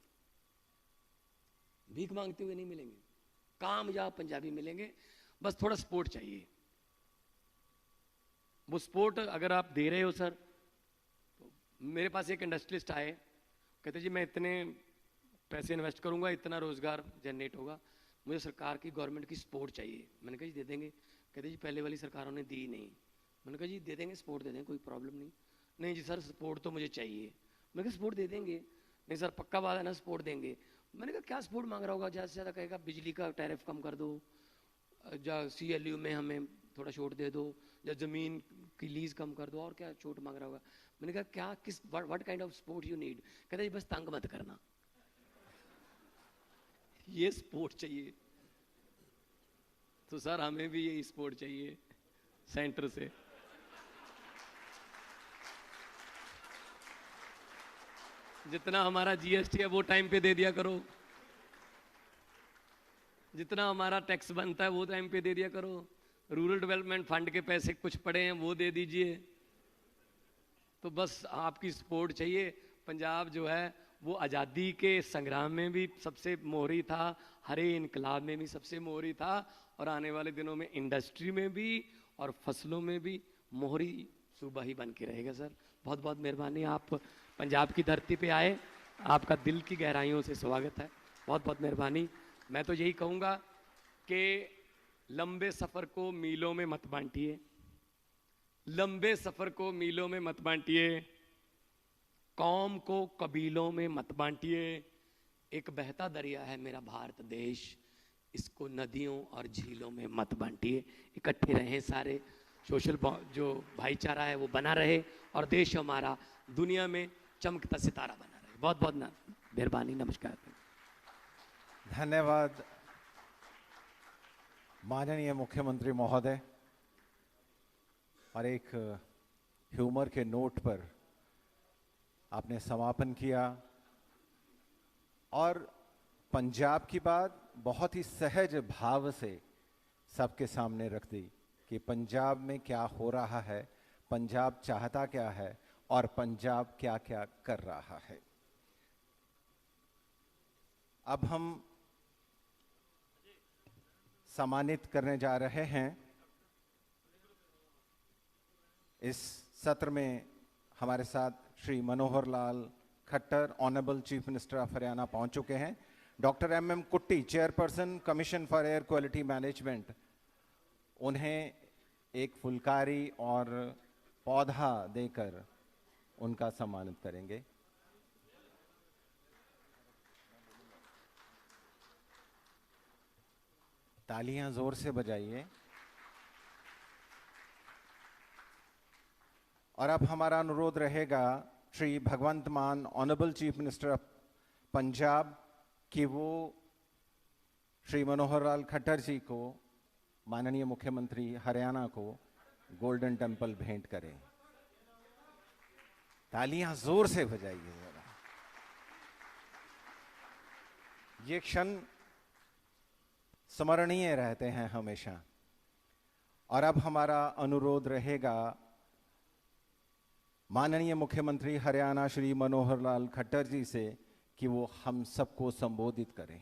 भीख मांगते हुए नहीं मिलेंगे, कामयाब पंजाबी मिलेंगे। बस थोड़ा सपोर्ट चाहिए। वो सपोर्ट अगर आप दे रहे हो सर, तो मेरे पास एक इंडस्ट्रियलिस्ट आए, कहते जी मैं इतने पैसे इन्वेस्ट करूंगा, इतना रोजगार जनरेट होगा, मुझे सरकार की, गवर्नमेंट की सपोर्ट चाहिए। मैंने कहा जी दे देंगे। कहते जी पहले वाली सरकारों ने दी नहीं। मैंने कहा जी दे देंगे, सपोर्ट दे देंगे, कोई प्रॉब्लम नहीं। नहीं जी सर सपोर्ट तो मुझे चाहिए। मैंने कहा सपोर्ट दे देंगे। नहीं सर पक्का बात है ना, सपोर्ट देंगे। मैंने कहा क्या सपोर्ट मांग रहा होगा? ज़्यादा से ज़्यादा कहेगा बिजली का टैरिफ कम कर दो, या CLU में हमें थोड़ा छूट दे दो, या ज़मीन की लीज कम कर दो, और क्या छूट मांग रहा होगा? मैंने कहा क्या, किस, what kind of support you need? कहता जी बस तंग मत करना, ये सपोर्ट चाहिए। तो सर हमें भी यही सपोर्ट चाहिए सेंटर से। जितना हमारा GST है वो टाइम पे दे दिया करो, जितना हमारा टैक्स बनता है वो टाइम पे दे दिया करो, रूरल डेवलपमेंट फंड के पैसे कुछ पड़े हैं वो दे दीजिए। तो बस आपकी सपोर्ट चाहिए। पंजाब जो है वो आज़ादी के संग्राम में भी सबसे मोहरी था, हरे इनकलाब में भी सबसे मोहरी था, और आने वाले दिनों में इंडस्ट्री में भी और फसलों में भी मोहरी सूबा ही बन के रहेगा सर। बहुत बहुत मेहरबानी, आप पंजाब की धरती पे आए, आपका दिल की गहराइयों से स्वागत है, बहुत बहुत मेहरबानी। मैं तो यही कहूँगा कि लंबे सफ़र को मीलों में मत बांटिए, लंबे सफ़र को मीलों में मत बांटिए, कौम को कबीलों में मत बांटिए। एक बहता दरिया है मेरा भारत देश, इसको नदियों और झीलों में मत बांटिए। इकट्ठे रहें सारे, सोशल जो भाईचारा है वो बना रहे, और देश हमारा दुनिया में चमकता सितारा बना रहे। बहुत बहुत मेहरबानी, नमस्कार। धन्यवाद माननीय मुख्यमंत्री महोदय। और एक ह्यूमर के नोट पर आपने समापन किया, और पंजाब की बात बहुत ही सहज भाव से सबके सामने रख दी कि पंजाब में क्या हो रहा है, पंजाब चाहता क्या है, और पंजाब क्या क्या कर रहा है। अब हम सम्मानित करने जा रहे हैं। इस सत्र में हमारे साथ Shri Manohar Lal Khattar, honourable chief minister of Haryana पहुंच चुके हैं। Doctor MM Kutty, chairperson commission for air quality management, उन्हें एक फुलकारी और पौधा देकर उनका सम्मानित करेंगे। तालियां जोर से बजाइए। और अब हमारा अनुरोध रहेगा श्री भगवंत मान, honourable chief minister of Punjab, कि वो श्री मनोहर लाल खट्टर जी को, माननीय मुख्यमंत्री हरियाणा को, गोल्डन टेम्पल भेंट करें। तालियां जोर से बजाइए जरा। ये क्षण स्मरणीय रहते हैं हमेशा। और अब हमारा अनुरोध रहेगा माननीय मुख्यमंत्री हरियाणा श्री मनोहर लाल खट्टर जी से कि वो हम सबको संबोधित करें।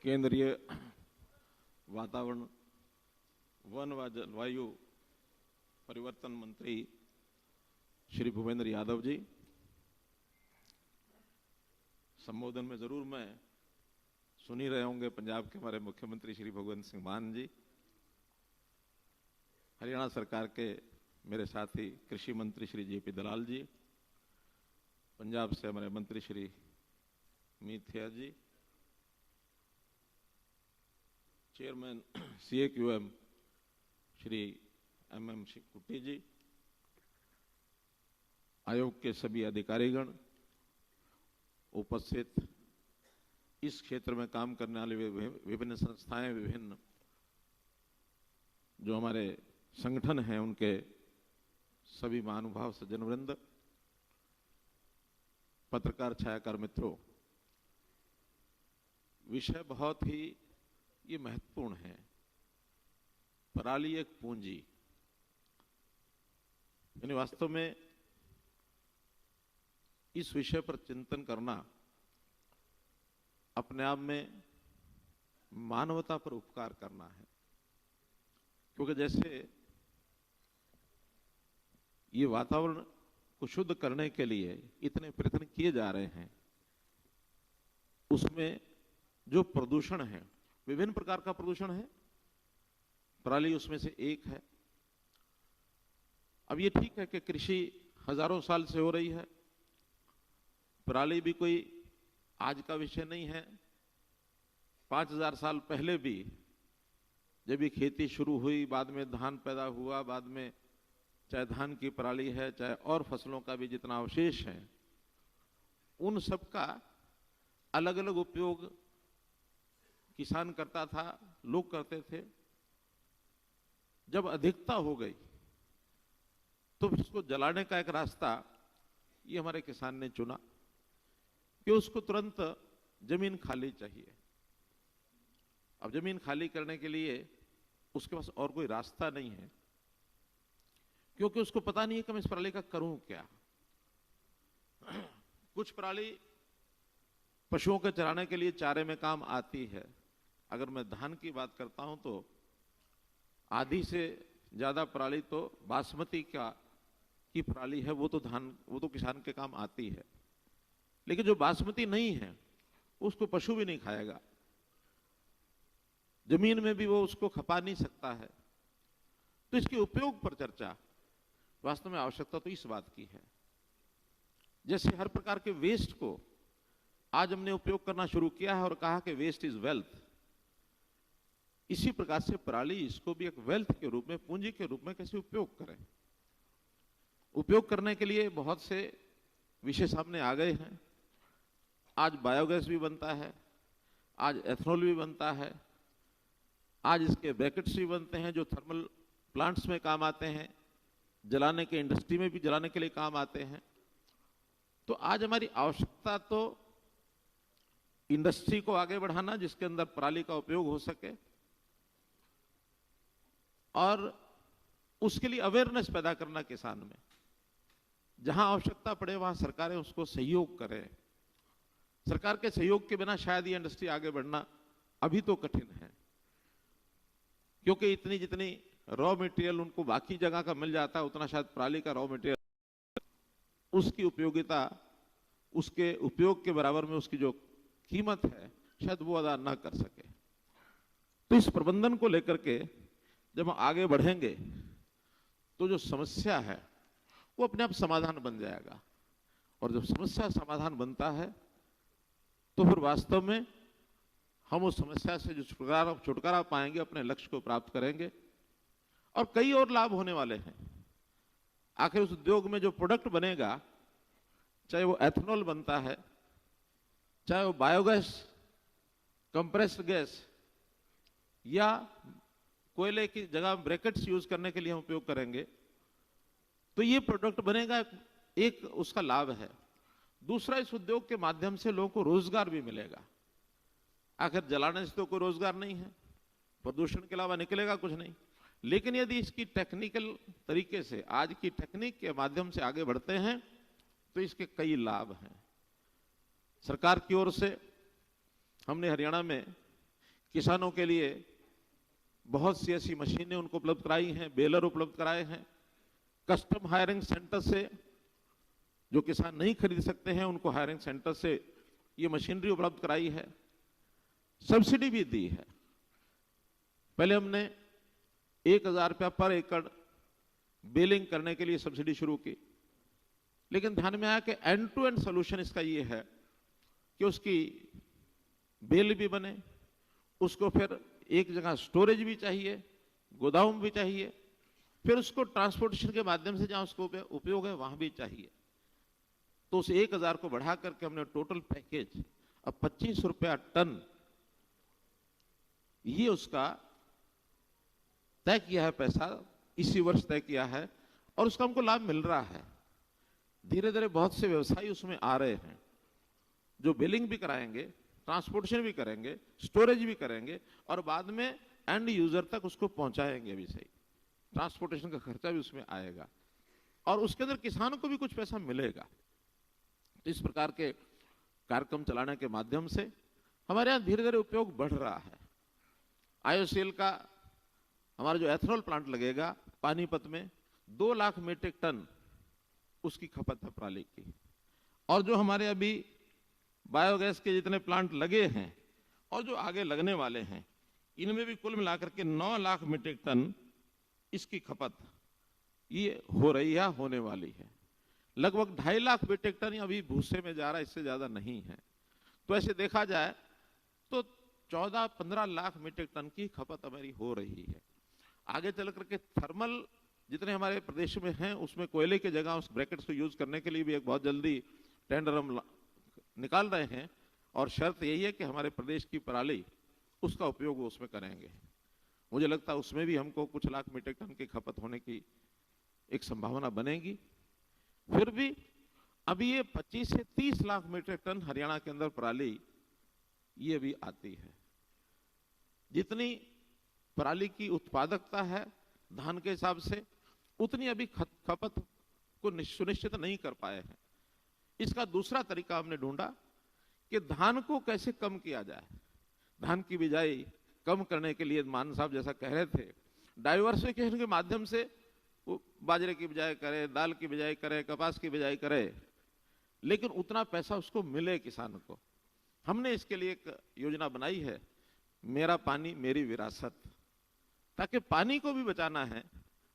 केंद्रीय वातावरण वन व जलवायु परिवर्तन मंत्री श्री भूपेंद्र यादव जी, संबोधन में जरूर मैं सुन ही रहे होंगे पंजाब के हमारे मुख्यमंत्री श्री भगवंत सिंह मान जी, हरियाणा सरकार के मेरे साथी कृषि मंत्री श्री जेपी दलाल जी, पंजाब से हमारे मंत्री श्री मीथिया जी, चेयरमैन CAQM श्री MM कुट्टी जी, आयोग के सभी अधिकारीगण, उपस्थित इस क्षेत्र में काम करने वाले विभिन्न संस्थाएं, विभिन्न जो हमारे संगठन हैं, उनके सभी महानुभाव सज्जनवृंद, पत्रकार छायाकार मित्रों, विषय बहुत ही ये महत्वपूर्ण है। पराली एक पूंजी, यानी वास्तव में इस विषय पर चिंतन करना अपने आप में मानवता पर उपकार करना है, क्योंकि जैसे ये वातावरण को शुद्ध करने के लिए इतने प्रयत्न किए जा रहे हैं, उसमें जो प्रदूषण है, विभिन्न प्रकार का प्रदूषण है, पराली उसमें से एक है। अब ये ठीक है कि कृषि हजारों साल से हो रही है, पराली भी कोई आज का विषय नहीं है। 5000 साल पहले भी जब ये खेती शुरू हुई, बाद में धान पैदा हुआ, बाद में चाहे धान की पराली है, चाहे और फसलों का भी जितना अवशेष है, उन सब का अलग अलग उपयोग किसान करता था, लोग करते थे। जब अधिकता हो गई तो उसको जलाने का एक रास्ता ये हमारे किसान ने चुना कि उसको तुरंत जमीन खाली चाहिए। अब जमीन खाली करने के लिए उसके पास और कोई रास्ता नहीं है, क्योंकि उसको पता नहीं है कि मैं इस पराली का करूं क्या। कुछ पराली पशुओं के चराने के लिए चारे में काम आती है। अगर मैं धान की बात करता हूं तो आधी से ज्यादा पराली तो बासमती की पराली है, वो तो किसान के काम आती है। लेकिन जो बासमती नहीं है उसको पशु भी नहीं खाएगा, जमीन में भी वो उसको खपा नहीं सकता है। तो इसके उपयोग पर चर्चा, वास्तव में आवश्यकता तो इस बात की है। जैसे हर प्रकार के वेस्ट को आज हमने उपयोग करना शुरू किया है और कहा कि वेस्ट इज वेल्थ, इसी प्रकार से पराली इसको भी एक वेल्थ के रूप में, पूंजी के रूप में कैसे उपयोग करें। उपयोग करने के लिए बहुत से विषय सामने आ गए हैं। आज बायोगैस भी बनता है, आज एथनॉल भी बनता है, आज इसके ब्रैकेट्स भी बनते हैं जो थर्मल प्लांट्स में काम आते हैं, जलाने के इंडस्ट्री में भी जलाने के लिए काम आते हैं। तो आज हमारी आवश्यकता तो इंडस्ट्री को आगे बढ़ाना जिसके अंदर पराली का उपयोग हो सके, और उसके लिए अवेयरनेस पैदा करना किसान में। जहां आवश्यकता पड़े वहां सरकारें उसको सहयोग करें। सरकार के सहयोग के बिना शायद ये इंडस्ट्री आगे बढ़ना अभी तो कठिन है, क्योंकि इतनी जितनी रॉ मटेरियल उनको बाकी जगह का मिल जाता है, उतना शायद पराली का रॉ मटेरियल उसकी उपयोगिता, उसके उपयोग के बराबर में उसकी जो कीमत है शायद वो अदा ना कर सके। तो इस प्रबंधन को लेकर के जब हम आगे बढ़ेंगे तो जो समस्या है वो अपने आप समाधान बन जाएगा, और जब समस्या समाधान बनता है तो फिर वास्तव में हम उस समस्या से जो छुटकारा पाएंगे, अपने लक्ष्य को प्राप्त करेंगे, और कई और लाभ होने वाले हैं। आखिर उस उद्योग में जो प्रोडक्ट बनेगा, चाहे वो एथेनॉल बनता है, चाहे वो बायोगैस, कंप्रेस्ड गैस, या कोयले की जगह ब्रैकेट्स यूज करने के लिए हम उपयोग करेंगे, तो ये प्रोडक्ट बनेगा, एक उसका लाभ है। दूसरा, इस उद्योग के माध्यम से लोगों को रोजगार भी मिलेगा। आखिर जलाने से तो कोई रोजगार नहीं है, प्रदूषण के अलावा निकलेगा कुछ नहीं। लेकिन यदि इसकी टेक्निकल तरीके से, आज की टेक्निक के माध्यम से आगे बढ़ते हैं, तो इसके कई लाभ हैं। सरकार की ओर से हमने हरियाणा में किसानों के लिए बहुत सी ऐसी मशीनें उनको उपलब्ध कराई हैं, बेलर उपलब्ध कराए हैं। कस्टम हायरिंग सेंटर से जो किसान नहीं खरीद सकते हैं, उनको हायरिंग सेंटर से ये मशीनरी उपलब्ध कराई है। सब्सिडी भी दी है। पहले हमने 1,000 रुपया पर एकड़ बेलिंग करने के लिए सब्सिडी शुरू की, लेकिन ध्यान में आया कि एंड टू एंड सोल्यूशन इसका ये है कि उसकी बेल भी बने, उसको फिर एक जगह स्टोरेज भी चाहिए, गोदाम भी चाहिए, फिर उसको ट्रांसपोर्टेशन के माध्यम से जहां उसको उपयोग है वहां भी चाहिए। तो उस 1,000 को बढ़ा करके हमने टोटल पैकेज अब 25 रुपया टन ये उसका तय किया है, पैसा इसी वर्ष तय किया है, और उसका हमको लाभ मिल रहा है। धीरे धीरे बहुत से व्यवसायी उसमें आ रहे हैं, जो बिलिंग भी कराएंगे, ट्रांसपोर्टेशन भी करेंगे, स्टोरेज भी करेंगे, और बाद में एंड यूजर तक उसको पहुंचाएंगे भी सही। ट्रांसपोर्टेशन का खर्चा भी उसमें आएगा, और उसके अंदर किसानों को भी कुछ पैसा मिलेगा। तो इस प्रकार के कार्यक्रम चलाने के माध्यम से हमारे यहाँ धीरे धीरे उपयोग बढ़ रहा है। IOCL का हमारा जो एथेनॉल प्लांट लगेगा पानीपत में, 2 लाख मीट्रिक टन उसकी खपत है पराली की। और जो हमारे अभी बायोगैस के जितने प्लांट लगे हैं और जो आगे लगने वाले हैं, इनमें भी कुल मिलाकर के 9 लाख मीट्रिक टन इसकी खपत ये हो रही है, होने वाली है। लगभग 2.5 लाख मीट्रिक टन अभी भूसे में जा रहा है, इससे ज्यादा नहीं है। तो ऐसे देखा जाए तो 14-15 लाख मीट्रिक टन की खपत हमारी हो रही है। आगे चल करके थर्मल जितने हमारे प्रदेश में हैं, उसमें कोयले की जगह उस ब्रैकेट्स को यूज करने के लिए भी एक बहुत जल्दी टेंडर हम निकाल रहे हैं, और शर्त यही है कि हमारे प्रदेश की पराली उसका उपयोग उसमें करेंगे। मुझे लगता है उसमें भी हमको कुछ लाख मीट्रिक टन की खपत होने की एक संभावना बनेगी। फिर भी अभी ये 25 से 30 लाख मीट्रिक टन हरियाणा के अंदर पराली ये भी आती है। जितनी पराली की उत्पादकता है धान के हिसाब से, उतनी अभी खपत को सुनिश्चित नहीं कर पाए हैं। इसका दूसरा तरीका हमने ढूंढा कि धान को कैसे कम किया जाए। धान की बिजाई कम करने के लिए मान साहब जैसा कह रहे थे, डाइवर्सिफिकेशन के माध्यम से वो बाजरे की बिजाई करे, दाल की बिजाई करे, कपास की बिजाई करे, लेकिन उतना पैसा उसको मिले किसान को। हमने इसके लिए एक योजना बनाई है, मेरा पानी मेरी विरासत, ताकि पानी को भी बचाना है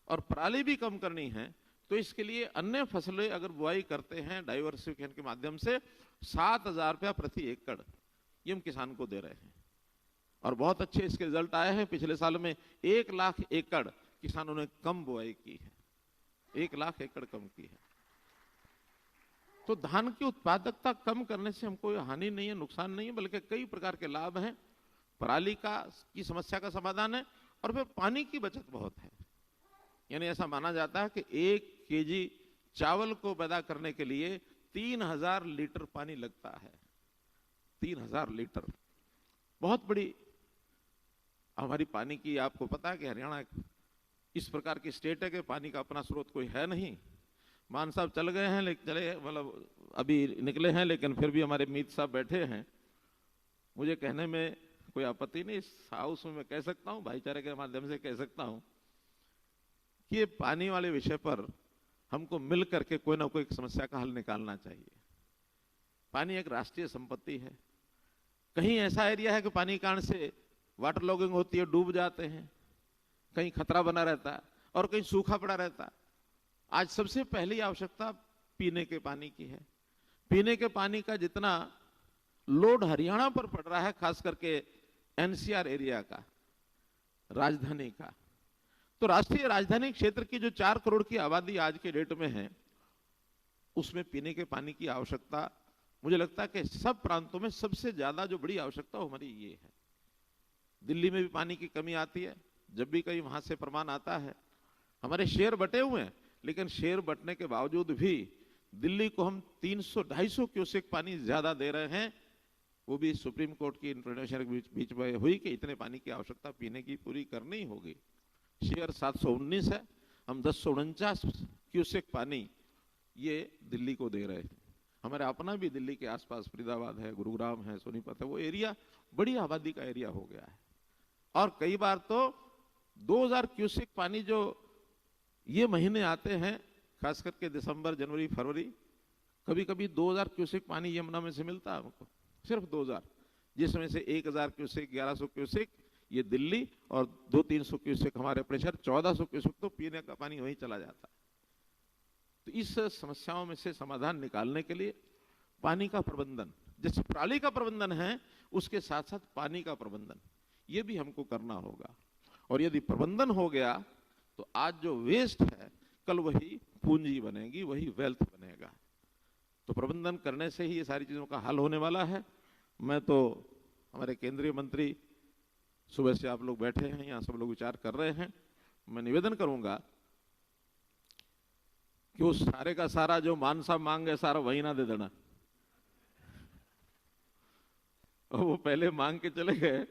और पराली भी कम करनी है। तो इसके लिए अन्य फसलें अगर बुआई करते हैं डाइवर्सिफिकेशन के माध्यम से, 7,000 रुपया प्रति एकड़ ये हम किसान को दे रहे हैं, और बहुत अच्छे इसके रिजल्ट आए हैं। पिछले साल में 1 लाख एकड़ किसानों ने कम बुआई की है, 1 लाख एकड़ कम की है। तो धान की उत्पादकता कम करने से हमको हानि नहीं है, नुकसान नहीं है, बल्कि कई प्रकार के लाभ हैं। पराली की समस्या का समाधान है, और फिर पानी की बचत बहुत है। यानी ऐसा माना जाता है कि 1 केजी चावल को पैदा करने के लिए 3000 लीटर पानी लगता है। 3000 लीटर बहुत बड़ी हमारी पानी की, आपको पता है कि हरियाणा इस प्रकार की स्टेट है कि पानी का अपना स्रोत कोई है नहीं। मान साहब चल गए हैं, लेकिन चले मतलब अभी निकले हैं, लेकिन फिर भी हमारे मीत साहब बैठे हैं। मुझे कहने में कोई आपत्ति नहीं, इस हाउस में मैं कह सकता हूं, भाईचारे के माध्यम से कह सकता हूं कि ये पानी वाले विषय पर हमको मिल करके कोई ना कोई समस्या का हल निकालना चाहिए। पानी एक राष्ट्रीय संपत्ति है। कहीं ऐसा एरिया है कि पानी कारण से वाटर लॉगिंग होती है, डूब जाते हैं, कहीं खतरा बना रहता है, और कहीं सूखा पड़ा रहता है। आज सबसे पहली आवश्यकता पीने के पानी की है। पीने के पानी का जितना लोड हरियाणा पर पड़ रहा है, खास करके NCR एरिया का, राजधानी का, तो राष्ट्रीय राजधानी क्षेत्र की जो 4 करोड़ की आबादी आज के डेट में है, उसमें पीने के पानी की आवश्यकता मुझे लगता है कि सब प्रांतों में सबसे ज्यादा जो बड़ी आवश्यकता हमारी ये है। दिल्ली में भी पानी की कमी आती है, जब भी कहीं वहां से प्रमाण आता है। हमारे शेयर बटे हुए हैं, लेकिन शेयर बटने के बावजूद भी दिल्ली को हम 300-250 क्यूसेक पानी ज्यादा दे रहे हैं। वो भी सुप्रीम कोर्ट की इंटरनेशनल बीच में हुई कि इतने पानी की आवश्यकता पीने की पूरी करनी होगी। शेयर 719 है, हम 1049 क्यूसेक पानी ये दिल्ली को दे रहे हैं। हमारे अपना भी दिल्ली के आसपास फरीदाबाद है, गुरुग्राम है, सोनीपत है, वो एरिया बड़ी आबादी का एरिया हो गया है। और कई बार तो 2000 क्यूसेक पानी जो ये महीने आते हैं, खास करके दिसंबर, जनवरी, फरवरी, कभी कभी 2000 क्यूसेक पानी यमुना में से मिलता है हमको, सिर्फ 2000, जिसमें से 1000 क्यूसेक, 1100 क्यूसेक ये दिल्ली और 200-300 क्यूसेक हमारे प्रेशर, 1400 क्यूसेक तो पीने का पानी वहीं चला जाता है। तो इस समस्याओं में से समाधान निकालने के लिए पानी का प्रबंधन, जैसे पराली का प्रबंधन है, उसके साथ साथ पानी का प्रबंधन ये भी हमको करना होगा। और यदि प्रबंधन हो गया तो आज जो वेस्ट है कल वही पूंजी बनेगी, वही वेल्थ बनेगा। तो प्रबंधन करने से ही ये सारी चीजों का हल होने वाला है। मैं तो हमारे केंद्रीय मंत्री, सुबह से आप लोग बैठे हैं यहाँ, सब लोग विचार कर रहे हैं। मैं निवेदन करूंगा कि उस सारे का सारा जो मानसा मांग है सारा वही ना दे देना। वो पहले मांग के चले गए,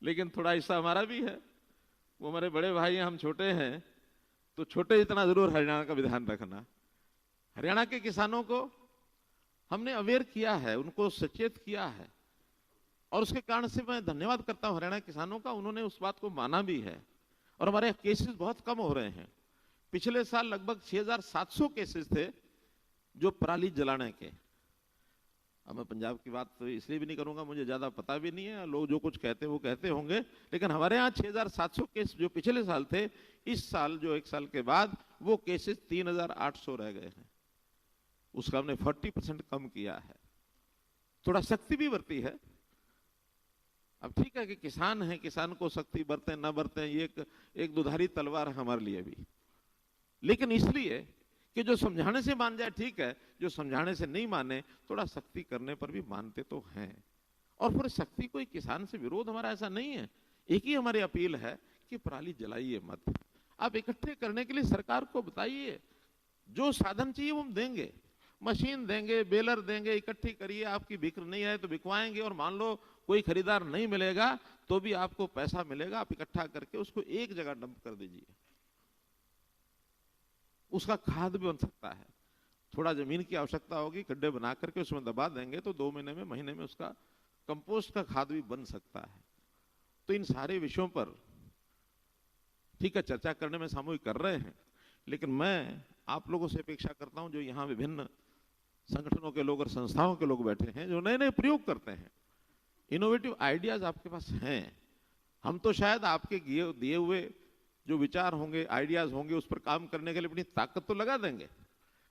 लेकिन थोड़ा हिस्सा हमारा भी है। वो हमारे बड़े भाई हैं, हम छोटे हैं, तो छोटे इतना जरूर हरियाणा का भी ध्यान रखना। हरियाणा के किसानों को हमने अवेयर किया है, उनको सचेत किया है, और उसके कारण से मैं धन्यवाद करता हूं हरियाणा के किसानों का, उन्होंने उस बात को माना भी है। और हमारे केसेस बहुत कम हो रहे हैं। पिछले साल लगभग 6700 केसेस थे जो पराली जलाने के। अब मैं पंजाब की बात तो इसलिए भी नहीं करूंगा, मुझे ज्यादा पता भी नहीं है, लोग जो कुछ कहते हैं वो कहते होंगे, लेकिन हमारे यहाँ 6700 केस जो पिछले साल थे, इस साल जो 1 साल के बाद वो केसेस 3800 रह गए हैं। उसका हमने 40% कम किया है। थोड़ा सख्ती भी बरती है। अब ठीक है कि किसान है, किसान को सख्ती बरतें न बरतें ये एक दुधारी तलवार है हमारे लिए भी, लेकिन इसलिए कि जो समझाने से मान जाए ठीक है, जो समझाने से नहीं माने थोड़ा सख्ती करने पर भी मानते तो हैं। और फिर सख्ती कोई किसान से विरोध हमारा ऐसा नहीं है। एक ही हमारी अपील है कि पराली जलाइए मत। आप इकट्ठे करने के लिए सरकार को बताइए, जो साधन चाहिए वो हम देंगे, मशीन देंगे, बेलर देंगे, इकट्ठी करिए। आपकी बिक्र नहीं है तो बिकवाएंगे, और मान लो कोई खरीदार नहीं मिलेगा तो भी आपको पैसा मिलेगा। आप इकट्ठा करके उसको एक जगह डंप कर दीजिए। उसका खाद भी बन सकता है। थोड़ा जमीन की आवश्यकता होगी, गड्ढे बना करके उसमें दबा देंगे तो 2 महीने में, महीने में उसका कंपोस्ट का खाद भी बन सकता है। तो इन सारे विषयों पर ठीक है चर्चा करने में सामूहिक कर रहे हैं, लेकिन मैं आप लोगों से अपेक्षा करता हूं, जो यहाँ विभिन्न संगठनों के लोग और संस्थाओं के लोग बैठे हैं, जो नए नए प्रयोग करते हैं, इनोवेटिव आइडियाज आपके पास हैं। हम तो शायद आपके दिए हुए जो विचार होंगे, आइडियाज होंगे, उस पर काम करने के लिए अपनी ताकत तो लगा देंगे।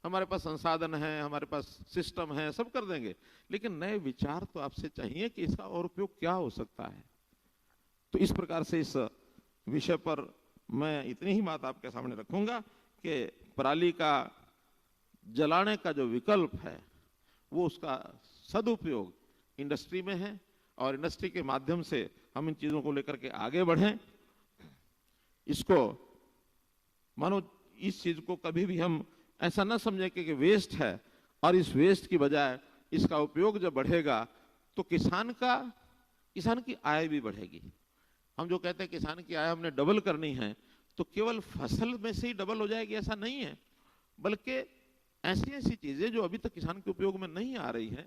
हमारे पास संसाधन है, हमारे पास सिस्टम है, सब कर देंगे, लेकिन नए विचार तो आपसे चाहिए कि इसका और उपयोग क्या हो सकता है। तो इस प्रकार से इस विषय पर मैं इतनी ही बात आपके सामने रखूंगा कि पराली का जलाने का जो विकल्प है वो उसका सदुपयोग इंडस्ट्री में है, और इंडस्ट्री के माध्यम से हम इन चीजों को लेकर के आगे बढ़ें। इसको मानो इस चीज को कभी भी हम ऐसा ना समझें कि वेस्ट है, और इस वेस्ट की बजाय इसका उपयोग जब बढ़ेगा तो किसान की आय भी बढ़ेगी। हम जो कहते हैं किसान की आय हमने डबल करनी है, तो केवल फसल में से ही डबल हो जाएगी ऐसा नहीं है, बल्कि ऐसी ऐसी चीजें जो अभी तक किसान के उपयोग में नहीं आ रही है,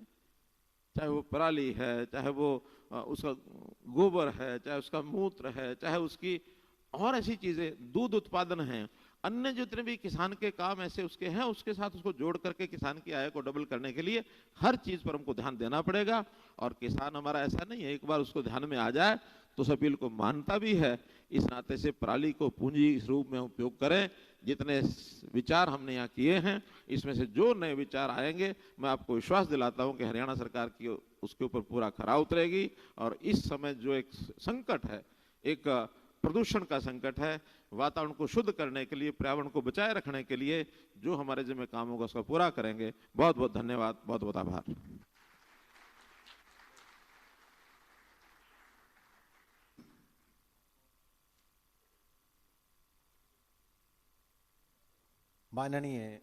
चाहे वो पराली है, चाहे वो उसका गोबर है, चाहे उसका मूत्र है, चाहे उसकी और ऐसी चीजें, दूध उत्पादन है, अन्य जितने भी किसान के काम ऐसे उसके हैं, उसके साथ उसको जोड़ करके किसान की आय को डबल करने के लिए हर चीज पर हमको ध्यान देना पड़ेगा। और किसान हमारा ऐसा नहीं है, एक बार उसको ध्यान में आ जाए तो उस अपील को मानता भी है। इस नाते से पराली को पूंजी इस रूप में उपयोग करें। जितने विचार हमने यहाँ किए हैं, इसमें से जो नए विचार आएंगे, मैं आपको विश्वास दिलाता हूँ कि हरियाणा सरकार की उसके ऊपर पूरा खरा उतरेगी। और इस समय जो एक संकट है, एक प्रदूषण का संकट है, वातावरण को शुद्ध करने के लिए, पर्यावरण को बचाए रखने के लिए जो हमारे जिम्मे काम होगा उसका पूरा करेंगे। बहुत बहुत धन्यवाद, बहुत बहुत आभार। माननीय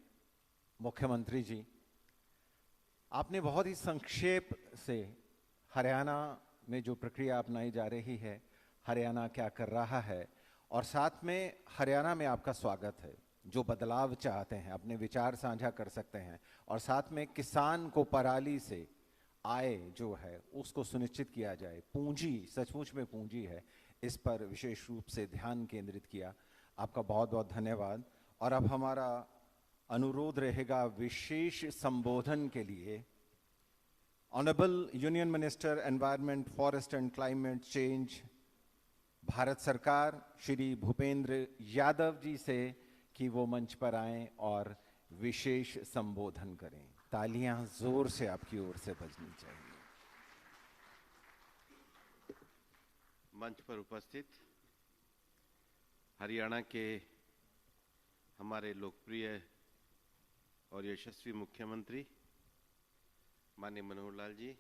मुख्यमंत्री जी, आपने बहुत ही संक्षेप से हरियाणा में जो प्रक्रिया अपनाई जा रही है, हरियाणा क्या कर रहा है, और साथ में हरियाणा में आपका स्वागत है। जो बदलाव चाहते हैं अपने विचार साझा कर सकते हैं, और साथ में किसान को पराली से आय जो है उसको सुनिश्चित किया जाए। पूंजी, सचमुच में पूंजी है, इस पर विशेष रूप से ध्यान केंद्रित किया। आपका बहुत बहुत धन्यवाद। और अब हमारा अनुरोध रहेगा विशेष संबोधन के लिए honourable union minister environment, forest and climate change, Bharat सरकार, श्री भूपेंद्र यादव जी से कि वो मंच पर आएं और विशेष संबोधन करें। तालियां जोर से आपकी ओर से बजनी चाहिए। मंच पर उपस्थित हरियाणा के हमारे लोकप्रिय और यशस्वी मुख्यमंत्री माननीय मनोहर लाल जी,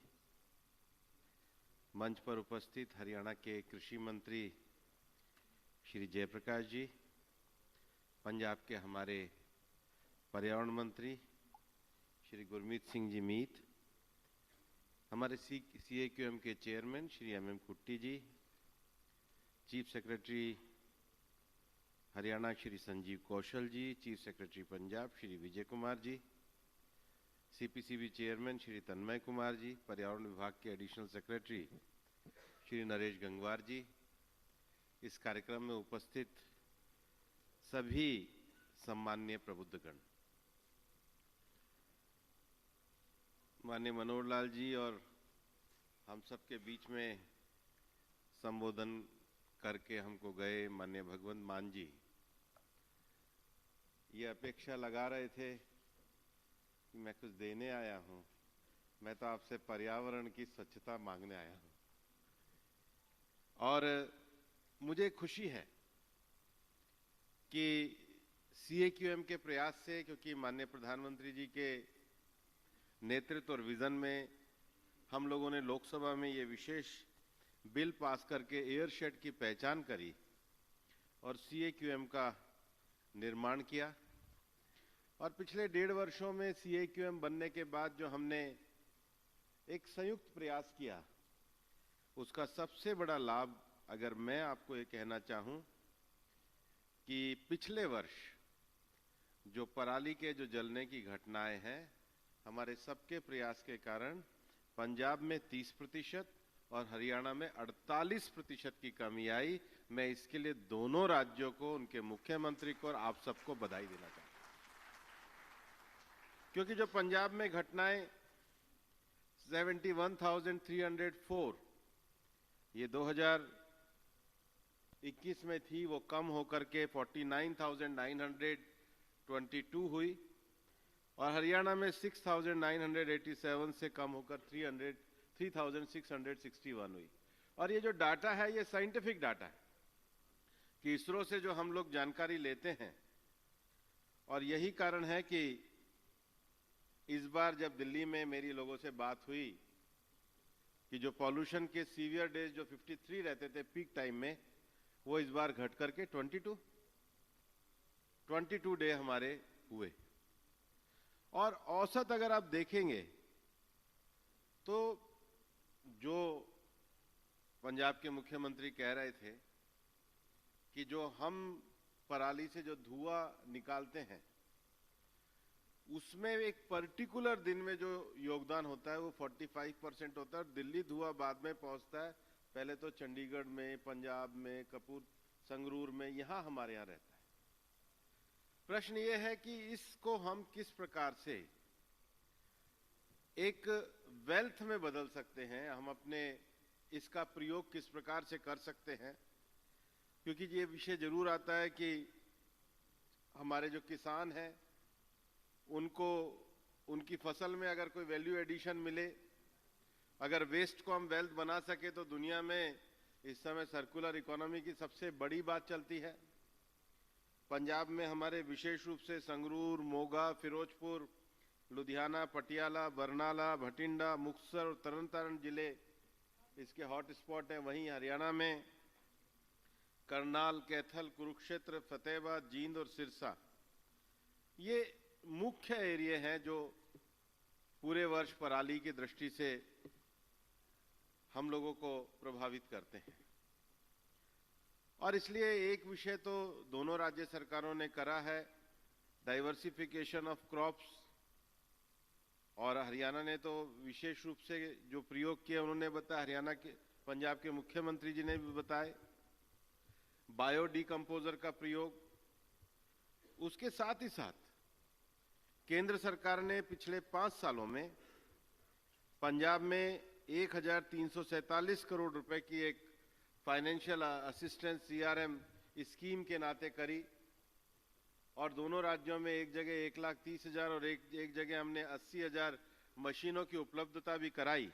मंच पर उपस्थित हरियाणा के कृषि मंत्री श्री जयप्रकाश जी, पंजाब के हमारे पर्यावरण मंत्री श्री गुरमीत सिंह जी मीत, हमारे CAQM के चेयरमैन श्री MM कुट्टी जी, chief secretary Haryana Shri Sanjeev Kaushal ji, chief secretary Punjab Shri Vijay Kumar ji, CPCB chairman Shri Tanmay Kumar ji, पर्यावरण विभाग के एडिशनल सेक्रेटरी श्री नरेश गंगवार जी, इस कार्यक्रम में उपस्थित सभी सम्माननीय प्रबुद्धगण, माननीय मनोहर लाल जी और हम सबके बीच में संबोधन करके हमको गए माननीय भगवंत मान जी, ये अपेक्षा लगा रहे थे कि मैं कुछ देने आया हूं, मैं तो आपसे पर्यावरण की स्वच्छता मांगने आया हूं। और मुझे खुशी है कि CAQM के प्रयास से, क्योंकि माननीय प्रधानमंत्री जी के नेतृत्व और विजन में हम लोगों ने लोकसभा में ये विशेष बिल पास करके एयरशेड की पहचान करी और CAQM का निर्माण किया। और पिछले 1.5 वर्षों में CAQM बनने के बाद जो हमने एक संयुक्त प्रयास किया, उसका सबसे बड़ा लाभ अगर मैं आपको ये कहना चाहूं कि पिछले वर्ष जो पराली के जो जलने की घटनाएं हैं, हमारे सबके प्रयास के कारण पंजाब में 30% और हरियाणा में 48% की कमी आई। मैं इसके लिए दोनों राज्यों को, उनके मुख्यमंत्री को और आप सबको बधाई देना चाहता हूं, क्योंकि जो पंजाब में घटनाएं 71,304 ये 2021 में थी, वो कम होकर के 49,922 हुई और हरियाणा में 6,987 से कम होकर 3,661 हुई। और ये जो डाटा है ये साइंटिफिक डाटा है कि इसरो से जो हम लोग जानकारी लेते हैं, और यही कारण है कि इस बार जब दिल्ली में मेरी लोगों से बात हुई कि जो पॉल्यूशन के सीवियर डेज जो 53 रहते थे पीक टाइम में, वो इस बार घट करके 22 डे हमारे हुए। और औसत अगर आप देखेंगे तो जो पंजाब के मुख्यमंत्री कह रहे थे कि जो हम पराली से जो धुआं निकालते हैं उसमें एक पर्टिकुलर दिन में जो योगदान होता है वो 45% होता है। दिल्ली धुआं बाद में पहुंचता है, पहले तो चंडीगढ़ में, पंजाब में, संगरूर में, यहां हमारे यहां रहता है। प्रश्न ये है कि इसको हम किस प्रकार से एक वेल्थ में बदल सकते हैं, हम अपने इसका प्रयोग किस प्रकार से कर सकते हैं, क्योंकि ये विषय जरूर आता है कि हमारे जो किसान हैं उनको उनकी फसल में अगर कोई वैल्यू एडिशन मिले, अगर वेस्ट को हम वेल्थ बना सके तो दुनिया में इस समय सर्कुलर इकोनॉमी की सबसे बड़ी बात चलती है। पंजाब में हमारे विशेष रूप से संगरूर, मोगा, फिरोजपुर, लुधियाना, पटियाला, बरनाला, भटिंडा, मुक्तसर और तरन जिले इसके हॉट स्पॉट हैं। वहीं हरियाणा में करनाल, कैथल, कुरुक्षेत्र, फतेहाबाद, जींद और सिरसा ये मुख्य एरिया हैं जो पूरे वर्ष पराली की दृष्टि से हम लोगों को प्रभावित करते हैं। और इसलिए एक विषय तो दोनों राज्य सरकारों ने करा है, डाइवर्सिफिकेशन ऑफ क्रॉप्स, और हरियाणा ने तो विशेष रूप से जो प्रयोग किए उन्होंने बताया, हरियाणा के पंजाब के मुख्यमंत्री जी ने भी बताए, बायो डिकम्पोजर का प्रयोग। उसके साथ ही साथ केंद्र सरकार ने पिछले 5 सालों में पंजाब में 1347 करोड़ रुपए की एक फाइनेंशियल असिस्टेंस CRM स्कीम के नाते करी, और दोनों राज्यों में एक जगह 1,30,000 और एक जगह हमने 80,000 मशीनों की उपलब्धता भी कराई।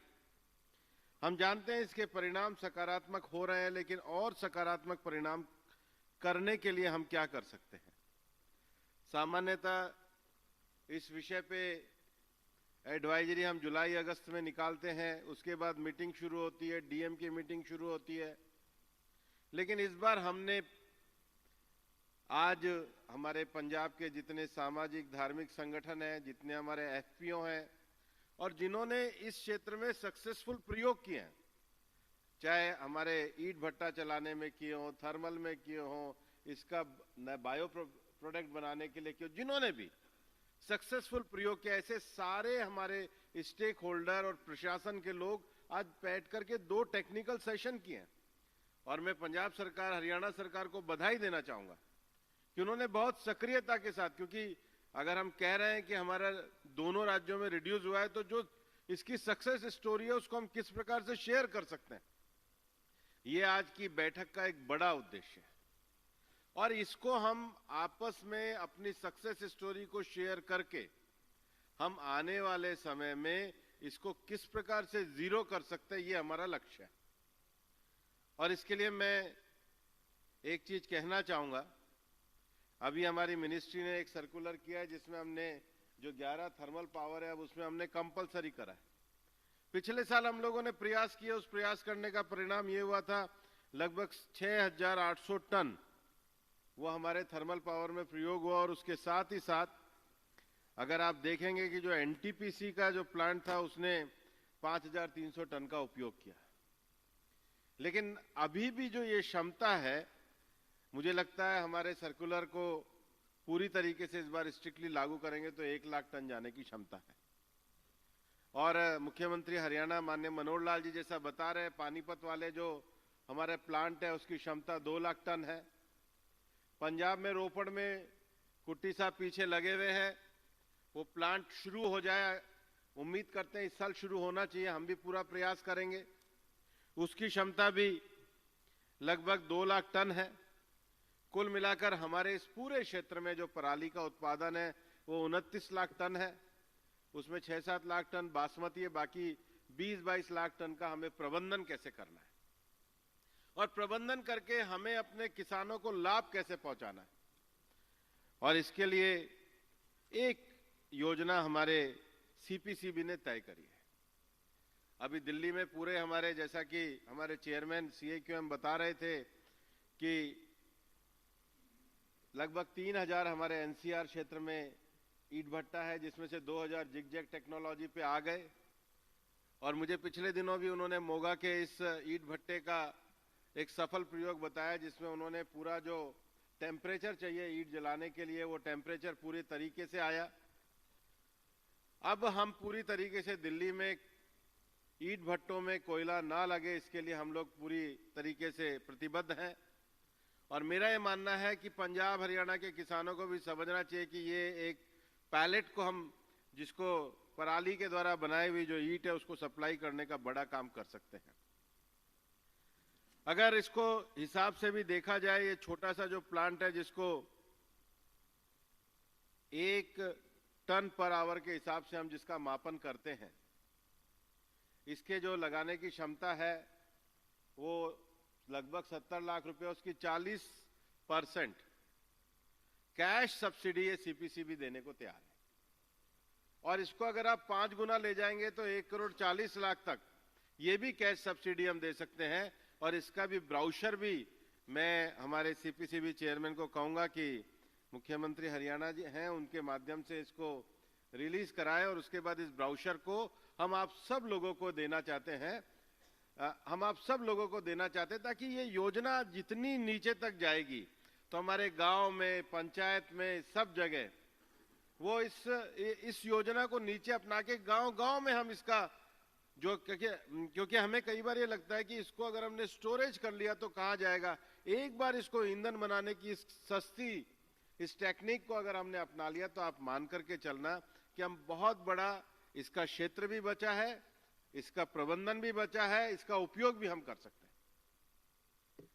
हम जानते हैं इसके परिणाम सकारात्मक हो रहे हैं, लेकिन और सकारात्मक परिणाम करने के लिए हम क्या कर सकते हैं? सामान्यतः इस विषय पे एडवाइजरी हम जुलाई अगस्त में निकालते हैं, उसके बाद मीटिंग शुरू होती है, DM की मीटिंग शुरू होती है। लेकिन इस बार हमने आज हमारे पंजाब के जितने सामाजिक धार्मिक संगठन हैं, जितने हमारे FPO हैं और जिन्होंने इस क्षेत्र में सक्सेसफुल प्रयोग किए हैं, चाहे हमारे ईंट भट्टा चलाने में किए हों, थर्मल में किए हों, इसका बायो प्रोडक्ट बनाने के लिए किए, जिन्होंने भी सक्सेसफुल प्रयोग किया, ऐसे सारे हमारे स्टेक होल्डर और प्रशासन के लोग आज बैठ करके 2 टेक्निकल सेशन किए हैं। और मैं पंजाब सरकार, हरियाणा सरकार को बधाई देना चाहूंगा कि उन्होंने बहुत सक्रियता के साथ, क्योंकि अगर हम कह रहे हैं कि हमारा दोनों राज्यों में रिड्यूस हुआ है, तो जो इसकी सक्सेस स्टोरी है उसको हम किस प्रकार से शेयर कर सकते हैं, ये आज की बैठक का एक बड़ा उद्देश्य है। और इसको हम आपस में अपनी सक्सेस स्टोरी को शेयर करके हम आने वाले समय में इसको किस प्रकार से जीरो कर सकते हैं, ये हमारा लक्ष्य है। और इसके लिए मैं एक चीज कहना चाहूंगा, अभी हमारी मिनिस्ट्री ने एक सर्कुलर किया है जिसमें हमने जो 11 थर्मल पावर है अब उसमें हमने कंपलसरी करा है। पिछले साल हम लोगों ने प्रयास किया, उस प्रयास करने का परिणाम ये हुआ था लगभग 6,800 टन वो हमारे थर्मल पावर में प्रयोग हुआ। और उसके साथ ही साथ अगर आप देखेंगे कि जो NTPC का जो प्लांट था उसने 5,300 टन का उपयोग किया। लेकिन अभी भी जो ये क्षमता है, मुझे लगता है हमारे सर्कुलर को पूरी तरीके से इस बार स्ट्रिक्टली लागू करेंगे तो 1 लाख टन जाने की क्षमता है। और मुख्यमंत्री हरियाणा माननीय मनोहर लाल जी जैसा बता रहे हैं, पानीपत वाले जो हमारे प्लांट है उसकी क्षमता 2 लाख टन है। पंजाब में रोपड़ में कुट्टी साहब पीछे लगे हुए हैं, वो प्लांट शुरू हो जाए, उम्मीद करते हैं इस साल शुरू होना चाहिए, हम भी पूरा प्रयास करेंगे। उसकी क्षमता भी लगभग 2 लाख टन है। कुल मिलाकर हमारे इस पूरे क्षेत्र में जो पराली का उत्पादन है वो 29 लाख टन है। उसमें 6-7 लाख टन बासमती है, बाकी 20-22 लाख टन का हमें प्रबंधन कैसे करना है और प्रबंधन करके हमें अपने किसानों को लाभ कैसे पहुंचाना है। और इसके लिए एक योजना हमारे CPCB ने तय करी है। अभी दिल्ली में पूरे हमारे, जैसा कि हमारे चेयरमैन CAQM बता रहे थे कि लगभग 3,000 हमारे NCR क्षेत्र में ईंट भट्टा है, जिसमें से 2,000 जिग-जैग टेक्नोलॉजी पे आ गए। और मुझे पिछले दिनों भी उन्होंने मोगा के इस ईंट भट्टे का एक सफल प्रयोग बताया, जिसमें उन्होंने पूरा जो टेम्परेचर चाहिए ईंट जलाने के लिए वो टेम्परेचर पूरी तरीके से आया। अब हम पूरी तरीके से दिल्ली में ईंट भट्टों में कोयला ना लगे, इसके लिए हम लोग पूरी तरीके से प्रतिबद्ध हैं। और मेरा ये मानना है कि पंजाब हरियाणा के किसानों को भी समझना चाहिए कि ये एक पैलेट को हम, जिसको पराली के द्वारा बनाई हुई जो ईंट है उसको सप्लाई करने का बड़ा काम कर सकते हैं। अगर इसको हिसाब से भी देखा जाए, ये छोटा सा जो प्लांट है जिसको 1 टन पर आवर के हिसाब से हम जिसका मापन करते हैं, इसके जो लगाने की क्षमता है वो लगभग 70 लाख रुपए, उसकी 40% कैश सब्सिडी ये सीपीसी भी देने को तैयार है। और इसको अगर आप 5 गुना ले जाएंगे तो 1,40,00,000 तक ये भी कैश सब्सिडी हम दे सकते हैं। और इसका भी ब्राउशर भी मैं हमारे सीपीसीबी चेयरमैन को कहूंगा कि मुख्यमंत्री हरियाणा जी हैं, उनके माध्यम से इसको रिलीज कराएं और उसके बाद इस ब्राउशर को हम आप सब लोगों को देना चाहते हैं, ताकि ये योजना जितनी नीचे तक जाएगी तो हमारे गांव में, पंचायत में, सब जगह वो इस योजना को नीचे अपना के गांव में हम इसका जो, क्योंकि हमें कई बार ये लगता है कि इसको अगर हमने स्टोरेज कर लिया तो कहाँ जाएगा। एक बार इसको ईंधन बनाने की इस टेक्निक को अगर हमने अपना लिया तो आप मान करके चलना कि हम बहुत बड़ा, इसका क्षेत्र भी बचा है, इसका प्रबंधन भी बचा है, इसका उपयोग भी हम कर सकते हैं।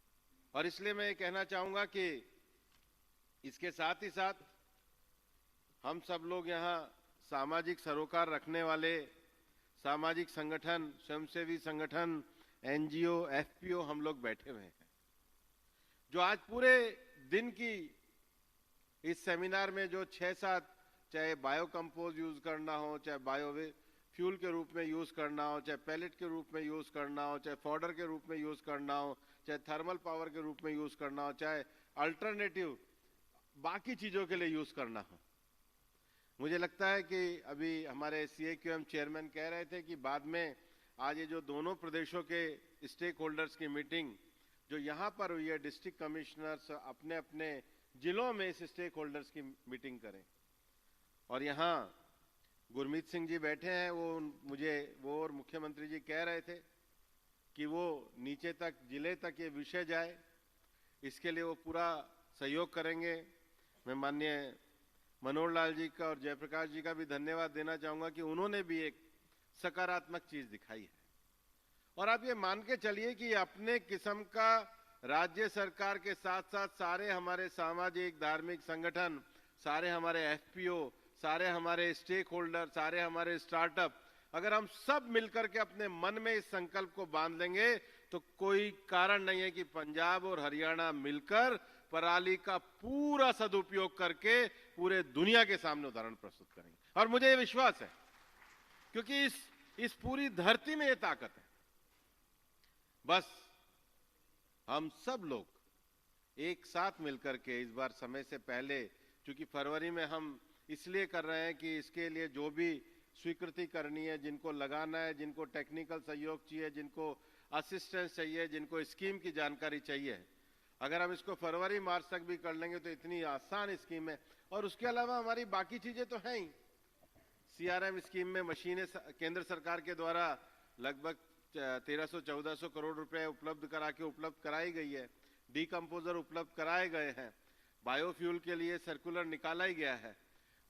और इसलिए मैं ये कहना चाहूंगा कि इसके साथ ही साथ हम सब लोग यहाँ सामाजिक सरोकार रखने वाले सामाजिक संगठन, स्वयंसेवी संगठन, एनजीओ, एफपीओ हम लोग बैठे हुए हैं, जो आज पूरे दिन की इस सेमिनार में जो 6-7, चाहे बायो कंपोज यूज करना हो, चाहे बायो फ्यूल के रूप में यूज करना हो, चाहे पैलेट के रूप में यूज करना हो, चाहे फॉडर के रूप में यूज करना हो, चाहे थर्मल पावर के रूप में यूज करना हो, चाहे अल्टरनेटिव बाकी चीजों के लिए यूज करना हो। मुझे लगता है कि अभी हमारे सीएक्यूएम चेयरमैन कह रहे थे कि बाद में आज ये जो दोनों प्रदेशों के स्टेक होल्डर्स की मीटिंग जो यहाँ पर हुई है, डिस्ट्रिक्ट कमिश्नर्स अपने अपने जिलों में इस स्टेक होल्डर्स की मीटिंग करें। और यहाँ गुरमीत सिंह जी बैठे हैं, वो और मुख्यमंत्री जी कह रहे थे कि वो नीचे तक, जिले तक ये विषय जाए, इसके लिए वो पूरा सहयोग करेंगे। मैं माननीय मनोहर लाल जी का और जयप्रकाश जी का भी धन्यवाद देना चाहूंगा कि उन्होंने भी एक सकारात्मक चीज दिखाई है। और आप ये मान के चलिए कि अपने किस्म का राज्य सरकार के साथ साथ सारे हमारे सामाजिक धार्मिक संगठन, सारे हमारे एफपीओ, सारे हमारे स्टेक होल्डर, सारे हमारे स्टार्टअप, अगर हम सब मिलकर के अपने मन में इस संकल्प को बांध लेंगे तो कोई कारण नहीं है कि पंजाब और हरियाणा मिलकर पराली का पूरा सदुपयोग करके पूरे दुनिया के सामने उदाहरण प्रस्तुत करेंगे। और मुझे ये विश्वास है, क्योंकि इस पूरी धरती में ये ताकत है। बस हम सब लोग एक साथ मिलकर के इस बार समय से पहले, क्योंकि फरवरी में हम इसलिए कर रहे हैं कि इसके लिए जो भी स्वीकृति करनी है, जिनको लगाना है, जिनको टेक्निकल सहयोग चाहिए, जिनको असिस्टेंस चाहिए, जिनको स्कीम की जानकारी चाहिए, अगर हम इसको फरवरी मार्च तक भी कर लेंगे तो इतनी आसान स्कीम है। और उसके अलावा हमारी बाकी चीजें तो हैं ही। सीआरएम स्कीम में मशीनें केंद्र सरकार के द्वारा लगभग 1300-1400 करोड़ रुपए उपलब्ध कराई गई है। डीकंपोजर उपलब्ध कराए गए हैं। बायोफ्यूल के लिए सर्कुलर निकाला ही गया है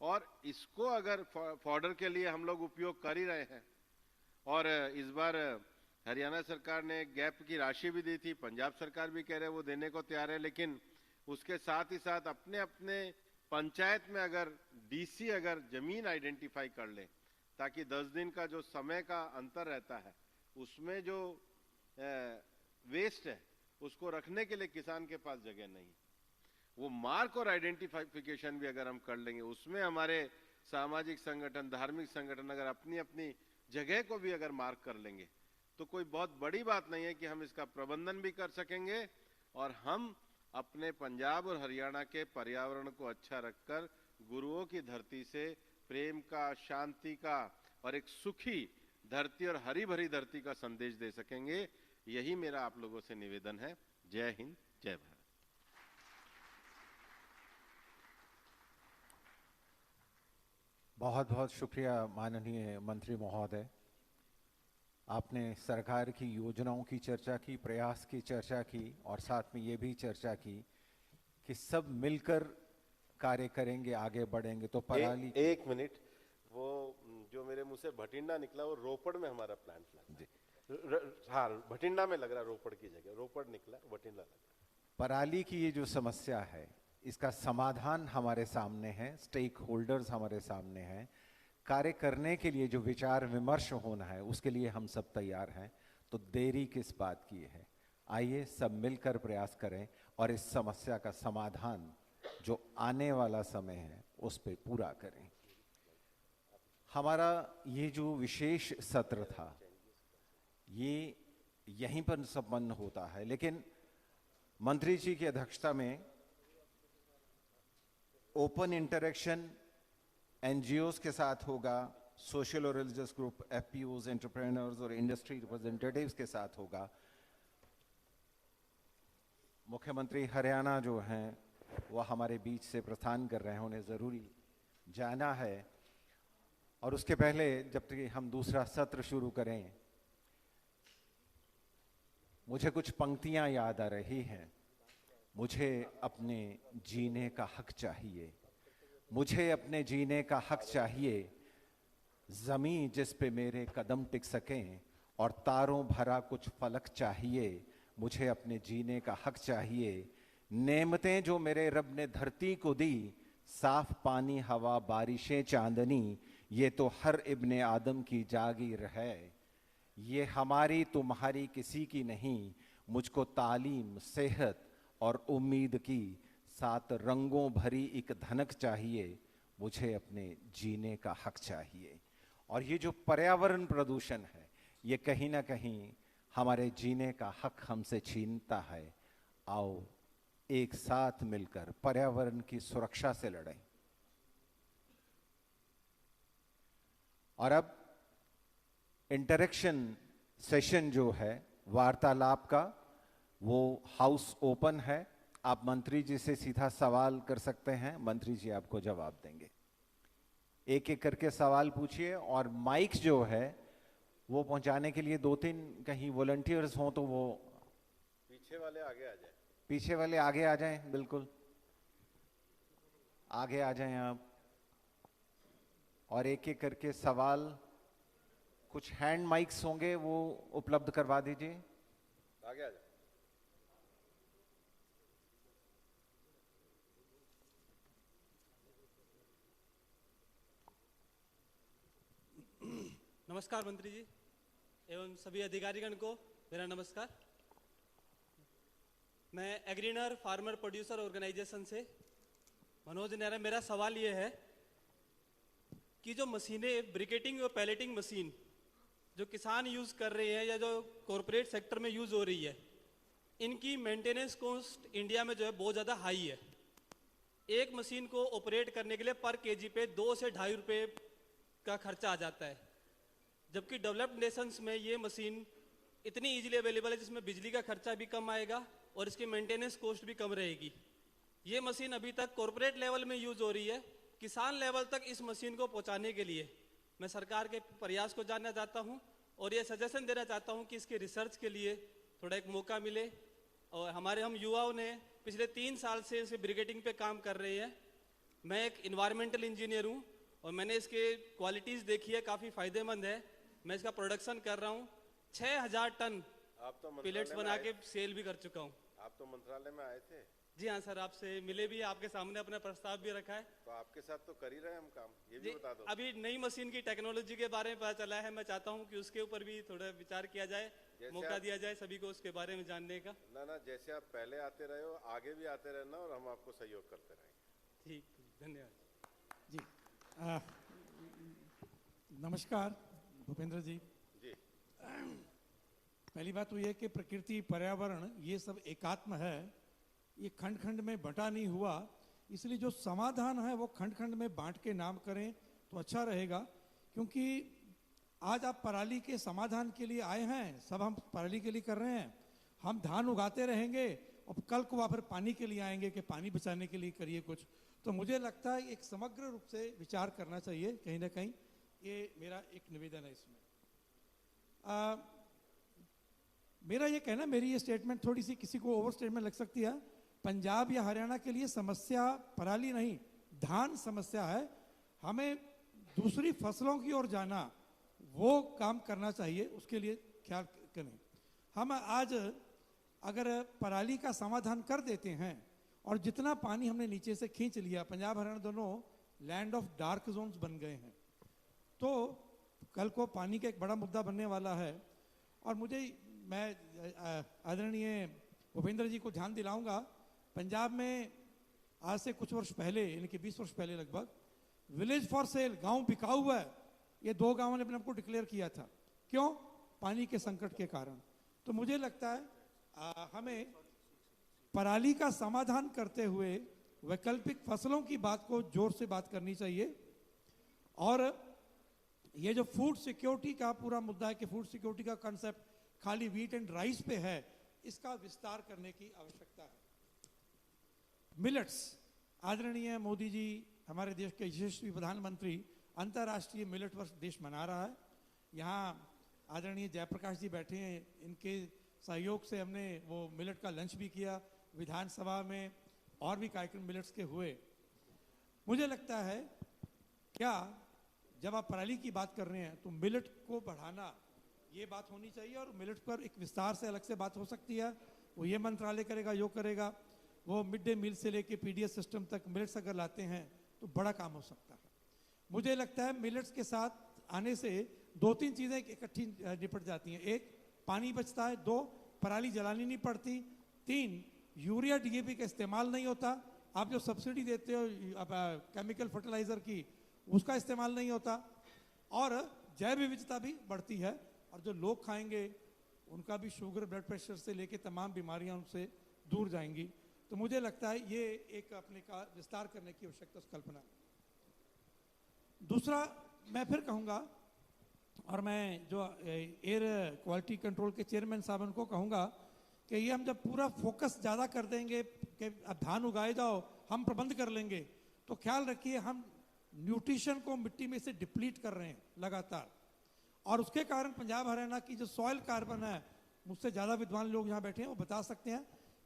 और इसको अगर फॉडर के लिए हम लोग उपयोग कर ही रहे हैं। और इस बार हरियाणा सरकार ने गैप की राशि भी दी थी, पंजाब सरकार भी कह रहे हैं वो देने को तैयार है, लेकिन उसके साथ ही साथ अपने अपने पंचायत में अगर डीसी अगर जमीन आइडेंटिफाई कर ले, ताकि 10 दिन का जो समय का अंतर रहता है उसमें जो वेस्ट है उसको रखने के लिए किसान के पास जगह नहीं, वो मार्क और आइडेंटिफिकेशन भी अगर हम कर लेंगे, उसमें हमारे सामाजिक संगठन, धार्मिक संगठन अगर अपनी अपनी जगह को भी अगर मार्क कर लेंगे तो कोई बहुत बड़ी बात नहीं है कि हम इसका प्रबंधन भी कर सकेंगे और हम अपने पंजाब और हरियाणा के पर्यावरण को अच्छा रखकर गुरुओं की धरती से प्रेम का, शांति का और एक सुखी धरती और हरी भरी धरती का संदेश दे सकेंगे। यही मेरा आप लोगों से निवेदन है। जय हिंद, जय भारत। बहुत बहुत शुक्रिया माननीय मंत्री महोदय। आपने सरकार की योजनाओं की चर्चा की, प्रयास की चर्चा की और साथ में ये भी चर्चा की कि सब मिलकर कार्य करेंगे, आगे बढ़ेंगे। तो पराली एक मिनट, वो जो मेरे मुंह से भटिंडा निकला वो रोपड़ में हमारा प्लांट लगा। हाँ, भटिंडा में लग रहा, रोपड़ की जगह रोपड़ निकला, भटिंडा लगा। पराली की ये जो समस्या है इसका समाधान हमारे सामने है, स्टेक होल्डर्स हमारे सामने हैं। कार्य करने के लिए जो विचार विमर्श होना है उसके लिए हम सब तैयार हैं। तो देरी किस बात की है, आइए सब मिलकर प्रयास करें और इस समस्या का समाधान जो आने वाला समय है उस पे पूरा करें। हमारा ये जो विशेष सत्र था ये यहीं पर संपन्न होता है, लेकिन मंत्री जी की अध्यक्षता में ओपन इंटरेक्शन एनजीओज के साथ होगा, सोशल और रिलीजियस ग्रुप, एफपीओज, एंटरप्रेन्योर्स और इंडस्ट्री रिप्रेजेंटेटिव्स के साथ होगा। मुख्यमंत्री हरियाणा जो हैं वह हमारे बीच से प्रस्थान कर रहे हैं, उन्हें ज़रूरी जाना है। और उसके पहले जब तक हम दूसरा सत्र शुरू करें, मुझे कुछ पंक्तियां याद आ रही हैं। मुझे अपने जीने का हक चाहिए, मुझे अपने जीने का हक चाहिए, ज़मीं जिस पे मेरे कदम टिक सकें और तारों भरा कुछ फलक चाहिए। मुझे अपने जीने का हक चाहिए, नेमतें जो मेरे रब ने धरती को दी, साफ पानी, हवा, बारिशें, चांदनी, ये तो हर इब्ने आदम की जागीर है। ये हमारी तुम्हारी किसी की नहीं, मुझको तालीम, सेहत और उम्मीद की 7 रंगों भरी एक धनक चाहिए। मुझे अपने जीने का हक चाहिए। और ये जो पर्यावरण प्रदूषण है ये कहीं ना कहीं हमारे जीने का हक हमसे छीनता है। आओ एक साथ मिलकर पर्यावरण की सुरक्षा से लड़ें। और अब इंटरेक्शन सेशन जो है वार्तालाप का, वो हाउस ओपन है। आप मंत्री जी से सीधा सवाल कर सकते हैं, मंत्री जी आपको जवाब देंगे। एक एक करके सवाल पूछिए और माइक जो है वो पहुंचाने के लिए 2-3 कहीं वॉलंटियर्स हों तो वो पीछे वाले आगे आ जाए। पीछे वाले आगे आ जाएं, बिल्कुल आगे आ जाएं आप। और एक एक करके सवाल, कुछ हैंड माइक्स होंगे वो उपलब्ध करवा दीजिए। आगे आ जाए। नमस्कार मंत्री जी एवं सभी अधिकारीगण को मेरा नमस्कार। मैं एग्रीनर फार्मर प्रोड्यूसर ऑर्गेनाइजेशन से मनोज नेहरा। मेरा सवाल ये है कि जो मशीनें ब्रिकेटिंग और पैलेटिंग मशीन जो किसान यूज़ कर रहे हैं या जो कॉरपोरेट सेक्टर में यूज़ हो रही है, इनकी मेंटेनेंस कॉस्ट इंडिया में जो है बहुत ज़्यादा हाई है। एक मशीन को ऑपरेट करने के लिए पर केजी पे 2 से 2.5 रुपये का खर्चा आ जाता है, जबकि डेवलप्ड नेशंस में ये मशीन इतनी इजीली अवेलेबल है जिसमें बिजली का खर्चा भी कम आएगा और इसकी मेंटेनेंस कॉस्ट भी कम रहेगी। ये मशीन अभी तक कॉरपोरेट लेवल में यूज़ हो रही है। किसान लेवल तक इस मशीन को पहुंचाने के लिए मैं सरकार के प्रयास को जानना चाहता हूं और ये सजेशन देना चाहता हूं कि इसके रिसर्च के लिए थोड़ा एक मौका मिले। और हम युवाओं ने पिछले 3 साल से इसे ब्रिकेटिंग पे काम कर रहे हैं। मैं एक इन्वायरमेंटल इंजीनियर हूँ और मैंने इसके क्वालिटीज़ देखी है, काफ़ी फ़ायदेमंद है। मैं इसका प्रोडक्शन कर रहा हूँ, 6000 टन पिलेट्स बना के सेल भी कर चुका हूँ। आप तो मंत्रालय में आए थे। जी हाँ सर, आपसे मिले भी, आपके सामने अपना प्रस्ताव भी रखा है। तो आपके साथ तो कर ही रहे हैं हम काम, ये भी बता दो। अभी नई मशीन की टेक्नोलॉजी के बारे में पता चला है, मैं चाहता हूँ कि उसके ऊपर भी थोड़ा विचार किया जाए, मौका दिया जाए सभी को उसके बारे में जानने का। ना जैसे आप पहले आते रहे हो आगे भी आते रहना और हम आपको सहयोग करते रहेंगे। ठीक, धन्यवाद जी। नमस्कार भूपेंद्र जी। पहली बात तो ये कि प्रकृति, पर्यावरण ये सब एकात्म है, ये खंड खंड में बंटा नहीं हुआ, इसलिए जो समाधान है वो खंड खंड में बांट के नाम करें तो अच्छा रहेगा। क्योंकि आज आप पराली के समाधान के लिए आए हैं, सब हम पराली के लिए कर रहे हैं। हम धान उगाते रहेंगे और कल को वहाँ पर पानी के लिए आएंगे कि पानी बचाने के लिए करिए कुछ। तो मुझे लगता है एक समग्र रूप से विचार करना चाहिए कहीं ना कहीं, ये मेरा एक निवेदन है इसमें। मेरा ये कहना, मेरी ये स्टेटमेंट थोड़ी सी किसी को ओवर स्टेटमेंट लग सकती है। पंजाब या हरियाणा के लिए समस्या पराली नहीं, धान समस्या है। हमें दूसरी फसलों की ओर जाना, वो काम करना चाहिए, उसके लिए ख्याल करें। हम आज अगर पराली का समाधान कर देते हैं और जितना पानी हमने नीचे से खींच लिया, पंजाब हरियाणा दोनों लैंड ऑफ डार्क जोन्स बन गए हैं, तो कल को पानी का एक बड़ा मुद्दा बनने वाला है। और मैं आदरणीय भूपेंद्र जी को ध्यान दिलाऊंगा, पंजाब में आज से कुछ वर्ष पहले, यानी कि 20 वर्ष पहले लगभग, विलेज फॉर सेल, गांव बिकाऊ हुआ है, ये 2 गांवों ने अपने आप को डिक्लेयर किया था। क्यों? पानी के संकट के कारण। तो मुझे लगता है हमें पराली का समाधान करते हुए वैकल्पिक फसलों की बात को जोर से बात करनी चाहिए। और ये जो फूड सिक्योरिटी का पूरा मुद्दा है कि फूड सिक्योरिटी का कंसेप्ट खाली व्हीट एंड राइस पे है, इसका विस्तार करने की आवश्यकता है। मिलेट्स, आदरणीय मोदी जी, हमारे देश के यशस्वी प्रधानमंत्री, अंतर्राष्ट्रीय मिलेट वर्ष देश मना रहा है। यहाँ आदरणीय जयप्रकाश जी बैठे हैं, इनके सहयोग से हमने वो मिलेट का लंच भी किया विधानसभा में, और भी कार्यक्रम मिलेट्स के हुए। मुझे लगता है क्या जब आप पराली की बात कर रहे हैं तो मिलेट को बढ़ाना, ये बात होनी चाहिए, और मिलेट पर एक विस्तार से अलग से बात हो सकती है। वो ये मंत्रालय करेगा, यो करेगा, वो मिड डे मील से लेके पीडीएस सिस्टम तक मिलेट्स अगर लाते हैं तो बड़ा काम हो सकता है। मुझे लगता है मिलेट्स के साथ आने से 2-3 चीज़ें इकट्ठी निपट जाती हैं। 1, पानी बचता है। 2, पराली जलानी नहीं पड़ती। 3, यूरिया डीएपी का इस्तेमाल नहीं होता। आप जो सब्सिडी देते हो केमिकल फर्टिलाइजर की, उसका इस्तेमाल नहीं होता। और जैव विविधता भी बढ़ती है, और जो लोग खाएंगे उनका भी शुगर, ब्लड प्रेशर से लेके तमाम बीमारियां उनसे दूर जाएंगी। तो मुझे लगता है ये एक अपने का विस्तार करने की आवश्यकता, कल्पना है। दूसरा, मैं फिर कहूँगा, और मैं जो एयर क्वालिटी कंट्रोल के चेयरमैन साहब उनको कहूँगा कि ये हम जब पूरा फोकस ज़्यादा कर देंगे कि अब धान उगाए जाओ, हम प्रबंध कर लेंगे, तो ख्याल रखिए हम न्यूट्रिशन को मिट्टी में से डिप्लीट कर रहे हैं लगातार, और उसके कारण पंजाब हरियाणा की जो सॉइल कार्बन है, मुझसे ज़्यादा विद्वान लोग यहाँ बैठे हैं, वो बता सकते हैं,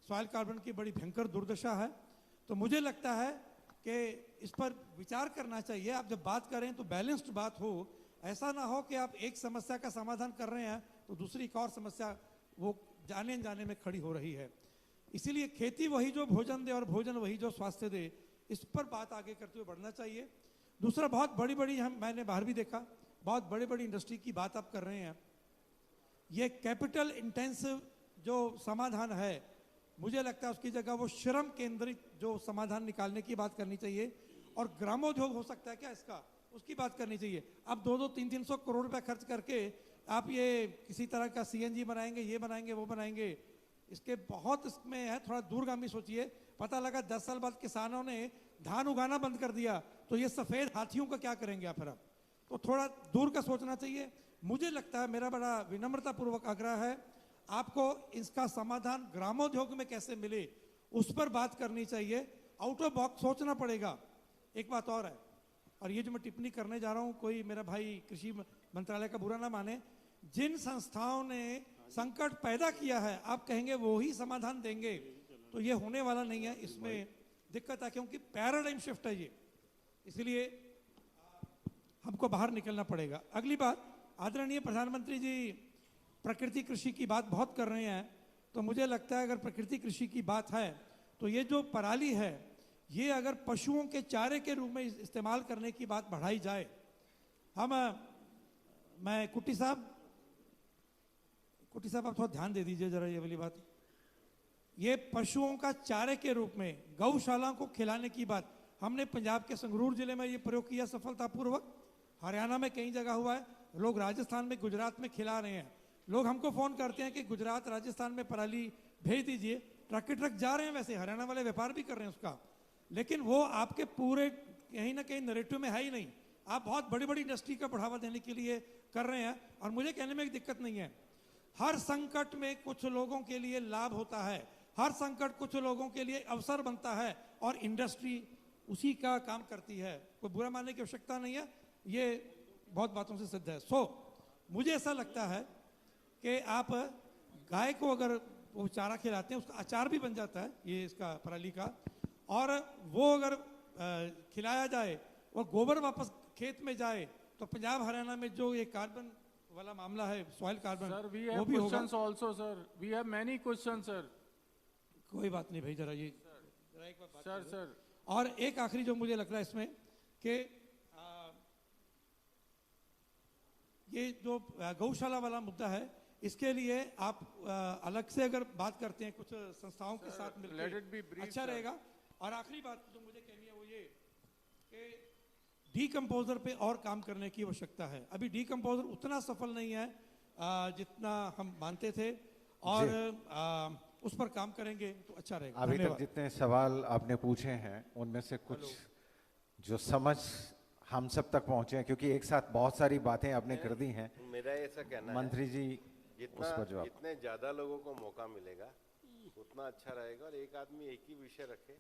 सॉइल कार्बन की बड़ी भयंकर दुर्दशा है। तो मुझे लगता है कि इस पर विचार करना चाहिए। आप जब बात करें तो बैलेंस्ड बात हो, ऐसा ना हो कि आप एक समस्या का समाधान कर रहे हैं तो दूसरी एक और समस्या वो जाने जाने में खड़ी हो रही है। इसीलिए खेती वही जो भोजन दे और भोजन वही जो स्वास्थ्य दे, इस पर बात आगे करते हुए बढ़ना चाहिए। दूसरा, बहुत बड़ी बड़ी, मैंने बाहर भी देखा, बहुत बड़ी बड़ी इंडस्ट्री की बात आप कर रहे हैं। ये कैपिटल इंटेंसिव जो समाधान है, मुझे लगता है उसकी जगह वो श्रम केंद्रित जो समाधान निकालने की बात करनी चाहिए, और ग्रामोद्योग हो सकता है क्या इसका, उसकी बात करनी चाहिए। अब 200-300 करोड़ रुपए खर्च करके आप ये किसी तरह का सीएनजी बनाएंगे, ये बनाएंगे, वो बनाएंगे, इसके बहुत इसमें है, थोड़ा दूरगामी सोचिए। पता लगा 10 साल बाद किसानों ने धान उगाना बंद कर दिया, तो ये सफेद हाथियों का क्या करेंगे आप फिर? अब तो थोड़ा दूर का सोचना चाहिए। मुझे लगता है, मेरा बड़ा विनम्रतापूर्वक आग्रह है, आपको इसका समाधान ग्रामोद्योग में कैसे मिले उस पर बात करनी चाहिए, आउट ऑफ बॉक्स सोचना पड़ेगा। एक बात और है, और ये जो मैं टिप्पणी करने जा रहा हूं, कोई मेरा भाई कृषि मंत्रालय का बुरा ना माने, जिन संस्थाओं ने संकट पैदा किया है आप कहेंगे वो ही समाधान देंगे, तो ये होने वाला नहीं है। इसमें दिक्कत है क्योंकि पैराडाइम शिफ्ट है ये, इसलिए हमको बाहर निकलना पड़ेगा। अगली बात, आदरणीय प्रधानमंत्री जी प्रकृति कृषि की बात बहुत कर रहे हैं, तो मुझे लगता है अगर प्रकृति कृषि की बात है तो ये जो पराली है, ये अगर पशुओं के चारे के रूप में इस्तेमाल करने की बात बढ़ाई जाए। मैं कुट्टी साहब आप थोड़ा ध्यान दे दीजिए जरा ये वाली बात। ये पशुओं का चारे के रूप में गौशाला को खिलाने की बात, हमने पंजाब के संगरूर जिले में ये प्रयोग किया सफलतापूर्वक, हरियाणा में कई जगह हुआ है, लोग राजस्थान में, गुजरात में खिला रहे हैं। लोग हमको फोन करते हैं कि गुजरात, राजस्थान में पराली भेज दीजिए, ट्रक के ट्रक जा रहे हैं, वैसे हरियाणा वाले व्यापार भी कर रहे हैं उसका, लेकिन वो आपके पूरे कहीं ना कहीं नैरेटिव में है ही नहीं। आप बहुत बड़ी बड़ी इंडस्ट्री का बढ़ावा देने के लिए कर रहे हैं, और मुझे कहने में एक दिक्कत नहीं है। हर संकट में कुछ लोगों के लिए लाभ होता है, हर संकट कुछ लोगों के लिए अवसर बनता है, और इंडस्ट्री उसी का काम करती है, कोई बुरा मानने की आवश्यकता नहीं है, ये बहुत बातों से सिद्ध है। मुझे ऐसा लगता है कि आप गाय को अगर वो चारा खिलाते हैं, उसका अचार भी बन जाता है ये इसका पराली का, और वो अगर खिलाया जाए, वो गोबर वापस खेत में जाए, तो पंजाब हरियाणा में जो ये कार्बन वाला मामला है, सॉइल कार्बन, वो भी होगा। also sir, we have many questions sir. कोई बात नहीं भाई, जरा ये एक बात सर। और एक आखिरी जो मुझे लग रहा है इसमें कि ये जो गौशाला वाला मुद्दा है, इसके लिए आप अलग से अगर बात करते हैं कुछ संस्थाओं के साथ let it be मिलकर brief, अच्छा sir. रहेगा। और आखिरी बात जो मुझे कहनी है वो ये कि डीकंपोजर पे और काम करने की आवश्यकता है। अभी डीकंपोजर उतना सफल नहीं है जितना हम मानते थे, और उस पर काम करेंगे तो अच्छा रहेगा। अभी तक धन्यवाद। जितने सवाल आपने पूछे हैं उनमें से कुछ जो समझ हम सब तक पहुंचे हैं, क्योंकि एक साथ बहुत सारी बातें आपने कर दी हैं। मेरा ऐसा कहना है, मंत्री जी जितना उस पर जवाब। जितने ज्यादा लोगों को मौका मिलेगा उतना अच्छा रहेगा, और एक आदमी एक ही विषय रखे।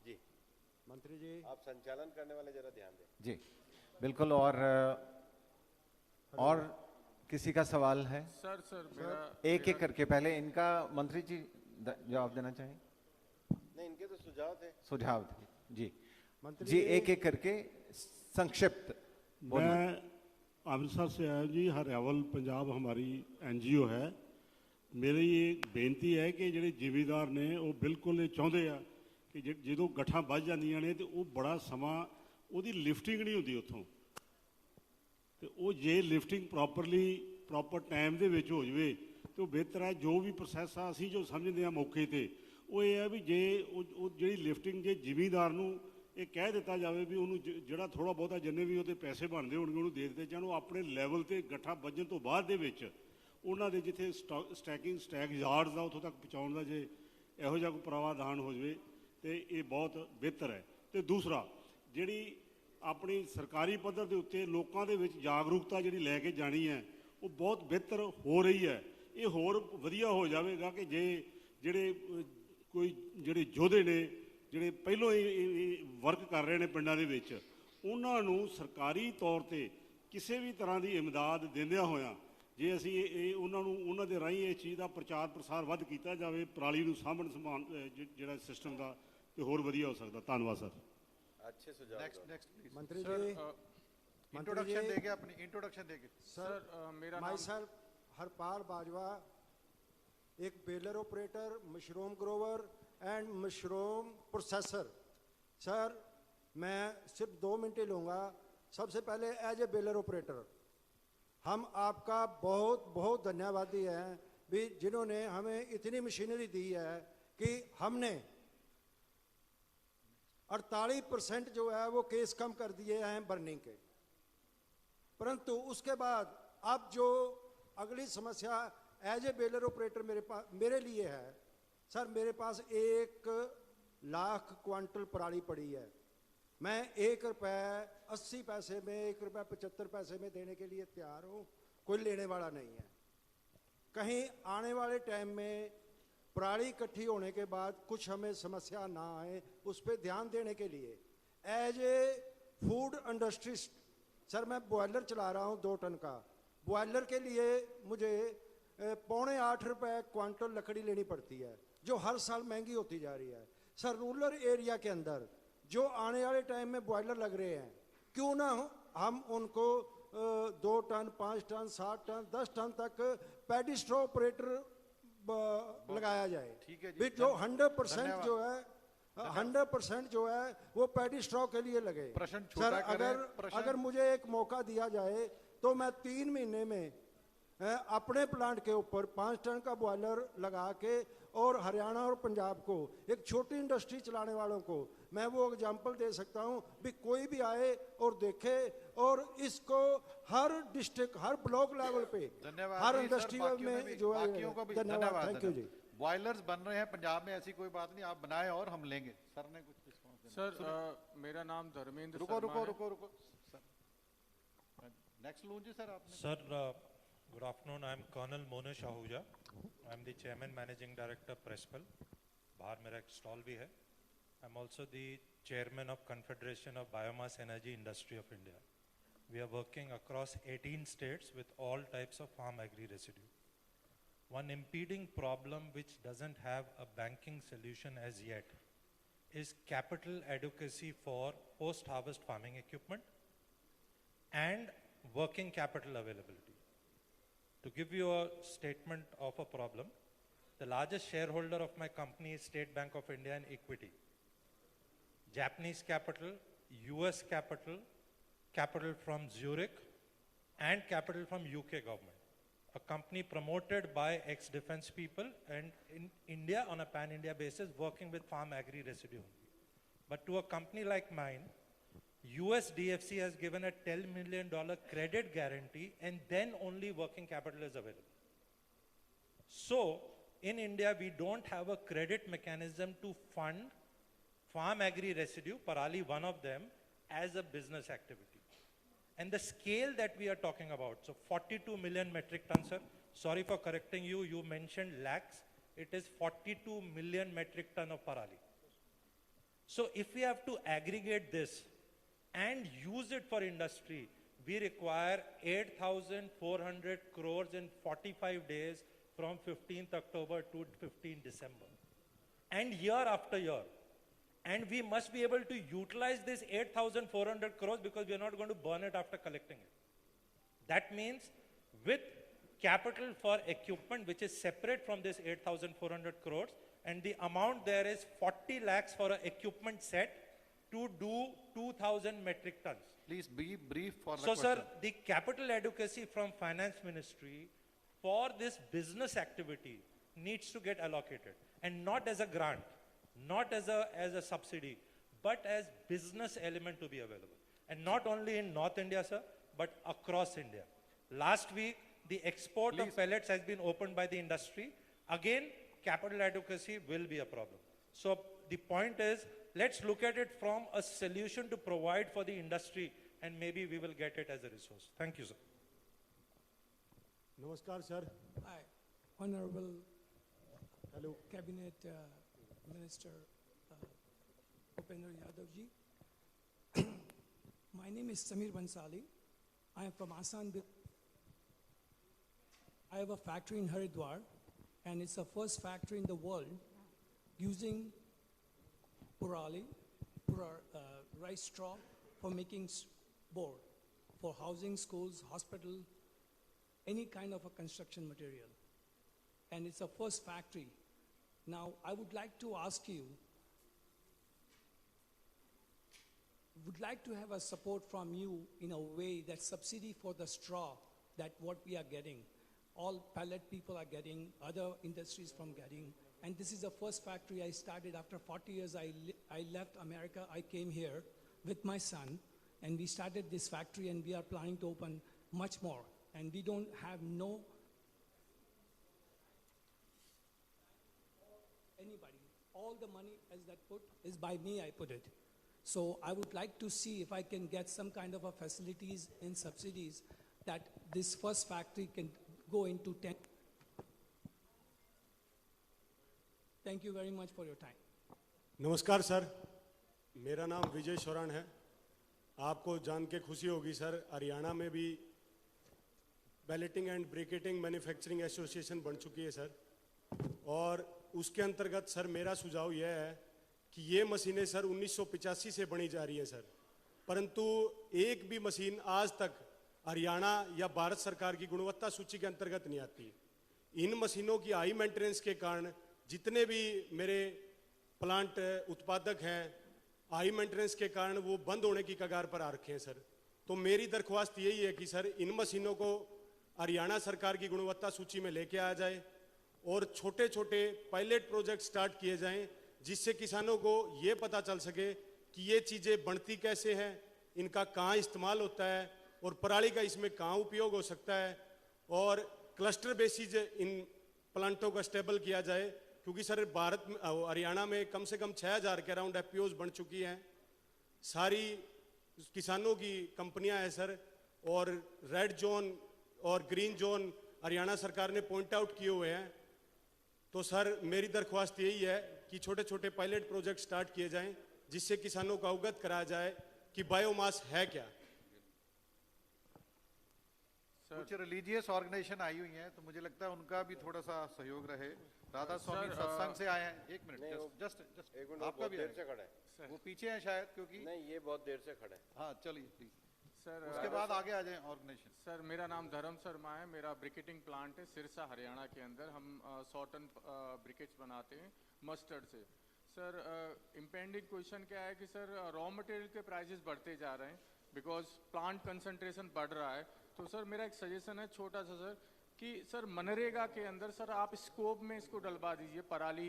जी मंत्री जी, आप संचालन करने वाले जरा ध्यान दें। जी बिल्कुल। और किसी का सवाल है? सर एक एक करके पहले इनका मंत्री जी जवाब देना चाहें। नहीं, इनके तो सुझाव थे। सुझाव थे जी। जी एक एक करके संक्षिप्त बोलना। मैं अमृतसर से आया जी। हरियावल पंजाब हमारी एनजीओ है। मेरी ये बेनती है कि ਜਿਹੜੇ ਜ਼ਿਮੀਦਾਰ ਨੇ ਉਹ ਬਿਲਕੁਲ ਇਹ ਚਾਹੁੰਦੇ ਆ ਕਿ ਜਦੋਂ ਗੱਠਾਂ ਵੱਜ ਜਾਂਦੀਆਂ ਨੇ ਤੇ ਉਹ ਬੜਾ ਸਮਾਂ ਉਹਦੀ ਲਿਫਟਿੰਗ ਨਹੀਂ ਹੁੰਦੀ ਉੱਥੋਂ, ਤੇ ਉਹ ਜੇ ਲਿਫਟਿੰਗ ਪ੍ਰੋਪਰ ਟਾਈਮ ਦੇ ਵਿੱਚ ਹੋ ਜਵੇ ਤੇ ਉਹ ਬਿਹਤਰ ਹੈ। ਜੋ ਵੀ ਪ੍ਰੋਸੈਸ ਆ ਅਸੀਂ ਜੋ ਸਮਝਦੇ ਆ ਮੌਕੇ ਤੇ, ਉਹ ਇਹ ਹੈ ਵੀ ਜੇ ਉਹ ਜਿਹੜੀ ਲਿਫਟਿੰਗ ਜੇ ਜ਼ਿਮੀਦਾਰ ਨੂੰ ਇਹ ਕਹਿ ਦਿੱਤਾ ਜਾਵੇ ਵੀ ਉਹਨੂੰ ਜਿਹੜਾ ਥੋੜਾ ਬਹੁਤਾ ਜਿੰਨੇ ਵੀ ਉਹਦੇ ਪੈਸੇ ਬਣਦੇ ਹੋਣਗੇ ਉਹਨੂੰ ਦੇ ਦਿੱਤੇ ਜਾਣ, ਉਹ ਆਪਣੇ ਲੈਵਲ ਤੇ ਗੱਠਾ ਵੱਜਣ ਤੋਂ ਬਾਅਦ ਦੇ ਵਿੱਚ ਉਹਨਾਂ ਦੇ ਜਿੱਥੇ ਸਟੈਕ ਯਾਰਡਸ ਆ ਉੱਥੋਂ ਤੱਕ ਪਹੁੰਚਾਉਣ ਦਾ ਜੇ ਇਹੋ ਜਿਹਾ ਕੋਈ ਪ੍ਰਾਵਧਾਨ ਹੋ ਜਾਵੇ ਤੇ ਇਹ ਬਹੁਤ ਬਿਹਤਰ ਹੈ। ਤੇ ਦੂਸਰਾ, ਜਿਹੜੀ ਆਪਣੀ ਸਰਕਾਰੀ ਪੱਧਰ ਦੇ ਉੱਤੇ ਲੋਕਾਂ ਦੇ ਵਿੱਚ ਜਾਗਰੂਕਤਾ ਜਿਹੜੀ ਲੈ ਕੇ ਜਾਣੀ ਹੈ ਉਹ ਬਹੁਤ ਬਿਹਤਰ ਹੋ ਰਹੀ ਹੈ। ਇਹ ਹੋਰ ਵਧੀਆ ਹੋ ਜਾਵੇਗਾ ਕਿ ਜੇ ਜਿਹੜੇ ਯੋਧੇ ਨੇ ਜਿਹੜੇ ਪਹਿਲਾਂ ਹੀ ਵਰਕ ਕਰ ਰਹੇ ਨੇ ਪਿੰਡਾਂ ਦੇ ਵਿੱਚ, ਉਹਨਾਂ ਨੂੰ ਸਰਕਾਰੀ ਤੌਰ ਤੇ ਕਿਸੇ ਵੀ ਤਰ੍ਹਾਂ ਦੀ ਇਮਦਾਦ ਦਿੰਦਿਆਂ ਹੋਇਆਂ ਜੇ ਅਸੀਂ ਉਹਨਾਂ ਦੇ ਰਾਹੀਂ ਇਹ ਚੀਜ਼ ਦਾ ਪ੍ਰਚਾਰ ਪ੍ਰਸਾਰ ਵੱਧ ਕੀਤਾ ਜਾਵੇ, ਪਰਾਲੀ ਨੂੰ ਸਾਂਭਣ ਜਿਹੜਾ ਸਿਸਟਮ ਦਾ, ਤੇ ਹੋਰ ਵਧੀਆ ਹੋ ਸਕਦਾ। ਧੰਨਵਾਦ ਸਰ। अच्छे सुझाव। नेक्स्ट प्लीज मंत्री जी, इंट्रोडक्शन देंगे, अपनी इंट्रोडक्शन देंगे। सर मेरा माई नाम सेल्फ हरपाल बाजवा, एक baler operator, mushroom Grover and mushroom processor. Sir मैं सिर्फ 2 मिनट ही लूँगा। सबसे पहले एज ए बेलर ऑपरेटर हम आपका बहुत बहुत धन्यवादी हैं भी जिन्होंने हमें इतनी मशीनरी दी है कि हमने 48% जो है वो केस कम कर दिए हैं बर्निंग के। परंतु उसके बाद अब जो अगली समस्या एज ए बेलर ऑपरेटर मेरे लिए है, सर मेरे पास 1 लाख क्वांटल पराली पड़ी है। मैं 1 रुपये 80 पैसे में, 1 रुपये 75 पैसे में देने के लिए तैयार हूँ, कोई लेने वाला नहीं है। कहीं आने वाले टाइम में पराली इकट्ठी होने के बाद कुछ हमें समस्या ना आए, उस पर ध्यान देने के लिए एज ए फूड इंडस्ट्रिस्ट, सर मैं बॉयलर चला रहा हूँ 2 टन का। बॉयलर के लिए मुझे 7.25 रुपये क्वांटल लकड़ी लेनी पड़ती है, जो हर साल महंगी होती जा रही है। सर रूरल एरिया के अंदर जो आने वाले टाइम में बॉयलर लग रहे हैं, क्यों ना हम उनको 2 टन 5 टन 7 टन 10 टन तक पैडी स्ट्रॉ ऑपरेटर लगाया जाए। ठीक है भी जी, जो 100% जो है 100% जो है वो पैडी स्ट्रॉ के लिए लगे। प्रश्न छोटा सर करें, अगर मुझे एक मौका दिया जाए तो मैं 3 महीने में अपने प्लांट के ऊपर 5 टन का बॉयलर लगा के और हरियाणा और पंजाब को एक छोटी इंडस्ट्री चलाने वालों को मैं वो एग्जाम्पल दे सकता हूँ भी कोई भी आए और देखे, और इसको हर डिस्ट्रिक्ट हर ब्लॉक लेवल पे हर इंडस्ट्री में जो है। बाकियों को भी धन्यवाद, थैंक यू जी। बॉयलर्स बन रहे हैं पंजाब में, ऐसी कोई बात नहीं, आप बनाए और हम लेंगे। सर ने कुछ रिस्पॉन्स देना। सर मेरा नाम धर्मेंद्र रुको शर्मा रुको है। रुको रुको सर, नेक्स्ट लूँ जी सर आपने। Sir, good afternoon. I am Colonel Monish Ahuja. I am the Chairman Managing Director Prespal. बाहर मेरा एक स्टॉल भी है। I am also the Chairman of Confederation of Biomass Energy Industry of India. We are working across 18 states with all types of farm agri residue. One impeding problem which doesn't have a banking solution as yet is capital adequacy for post-harvest farming equipment and working capital availability. To give you a statement of a problem, the largest shareholder of my company is State Bank of India in equity. Japanese capital, US capital, capital from Zurich, and capital from UK government. a company promoted by ex-defense people and in India on a pan-India basis working with farm agri residue. But to a company like mine, US DFC has given a $10 million credit guarantee and then only working capital is available. So in India, we don't have a credit mechanism to fund farm agri residue, Parali one of them, as a business activity. And the scale that we are talking about, so 42 million metric tons, sir. Sorry for correcting you, you mentioned lakhs. It is 42 million metric ton of Parali. So if we have to aggregate this and use it for industry, we require 8,400 crores in 45 days from 15th October to 15th December. And year after year. And we must be able to utilize this 8,400 crores because we are not going to burn it after collecting it. That means with capital for equipment, which is separate from this 8,400 crores, and the amount there is 40 lakhs for an equipment set to do 2,000 metric tons. Please be brief for the So, question. sir, the capital adequacy from Finance Ministry for this business activity needs to get allocated, and not as a grant, not as a subsidy, but as business element to be available. And not only in North India, sir, but across India. Last week, the export of pellets has been opened by the industry. Again, capital adequacy will be a problem. So the point is, let's look at it from a solution to provide for the industry, and maybe we will get it as a resource. Thank you, sir. Namaskar, sir. Hi, Honorable Cabinet Minister Bhupendra Yadav ji. My name is Samir Bansali. I am from Assam. I have a factory in Haridwar, and it's the first factory in the world using Parali, rice straw for making board for housing, schools, hospital, any kind of a construction material. And it's a first factory. Now, I would like to ask you, would like to have a support from you in a way that subsidy for the straw, that what we are getting, all pellet people are getting, other industries from getting, and this is the first factory I started after 40 years. I left America, I came here with my son, and we started this factory, and we are planning to open much more, and we don't have no anybody. All the money as that put is by me, I put it. So I would like to see if I can get some kind of a facilities and subsidies that this first factory can go into 10. Thank you very much for your time. नमस्कार सर, मेरा नाम विजय शौरान है। आपको जान के खुशी होगी सर, हरियाणा में भी balloting and briquetting manufacturing association बन चुकी है सर, और उसके अंतर्गत सर मेरा सुझाव यह है कि ये मशीनें सर 1985 से बनी जा रही हैं सर, परंतु एक भी मशीन आज तक हरियाणा या भारत सरकार की गुणवत्ता सूची के अंतर्गत नहीं आती। इन मशीनों की हाई मेंटेनेंस के कारण जितने भी मेरे प्लांट उत्पादक हैं, हाई मेंटेनेंस के कारण वो बंद होने की कगार पर आ रखे हैं सर। तो मेरी दरख्वास्त यही है कि सर इन मशीनों को हरियाणा सरकार की गुणवत्ता सूची में लेके आ जाए और छोटे छोटे पायलट प्रोजेक्ट स्टार्ट किए जाएं, जिससे किसानों को ये पता चल सके कि ये चीज़ें बनती कैसे हैं, इनका कहाँ इस्तेमाल होता है और पराली का इसमें कहाँ उपयोग हो सकता है, और क्लस्टर बेसिस इन प्लांटों का स्टेबल किया जाए। क्योंकि सर भारत में हरियाणा में कम से कम 6,000 के अराउंड एफपीओज बन चुकी हैं, सारी किसानों की कंपनियां हैं सर, और रेड जोन और ग्रीन जोन हरियाणा सरकार ने पॉइंट आउट किए हुए हैं। तो सर मेरी दरख्वास्त यही है कि छोटे छोटे पायलट प्रोजेक्ट स्टार्ट किए जाएं, जिससे किसानों को अवगत कराया जाए कि बायोमास है क्या। कुछ रिलीजियस ऑर्गेनाइजेशन आई हुई हैं, तो मुझे लगता है उनका भी थोड़ा सा सहयोग रहे। राधा स्वामी सत्संग से आए हैं। एक मिनट, जस्ट आपका भी देर से खड़ा है, वो पीछे है शायद, क्योंकि नहीं ये बहुत देर से खड़ा है। हाँ चलिए प्लीज सर, उसके बाद आगे आ जाए ऑर्गेनाइजेशन। सर मेरा नाम धर्म शर्मा है, मेरा ब्रिकेटिंग प्लांट है सिरसा हरियाणा के अंदर। हम 100 टन ब्रिकेट्स बनाते हैं मस्टर्ड से। सर इम्पेंडिंग क्वेश्चन क्या है कि सर रॉ मटेरियल के प्राइसेस बढ़ते जा रहे हैं बिकॉज प्लांट कंसंट्रेशन बढ़ रहा है। तो सर मेरा एक सजेशन है छोटा सा सर, कि सर मनरेगा के अंदर सर आप स्कोप में इसको डलवा दीजिए पराली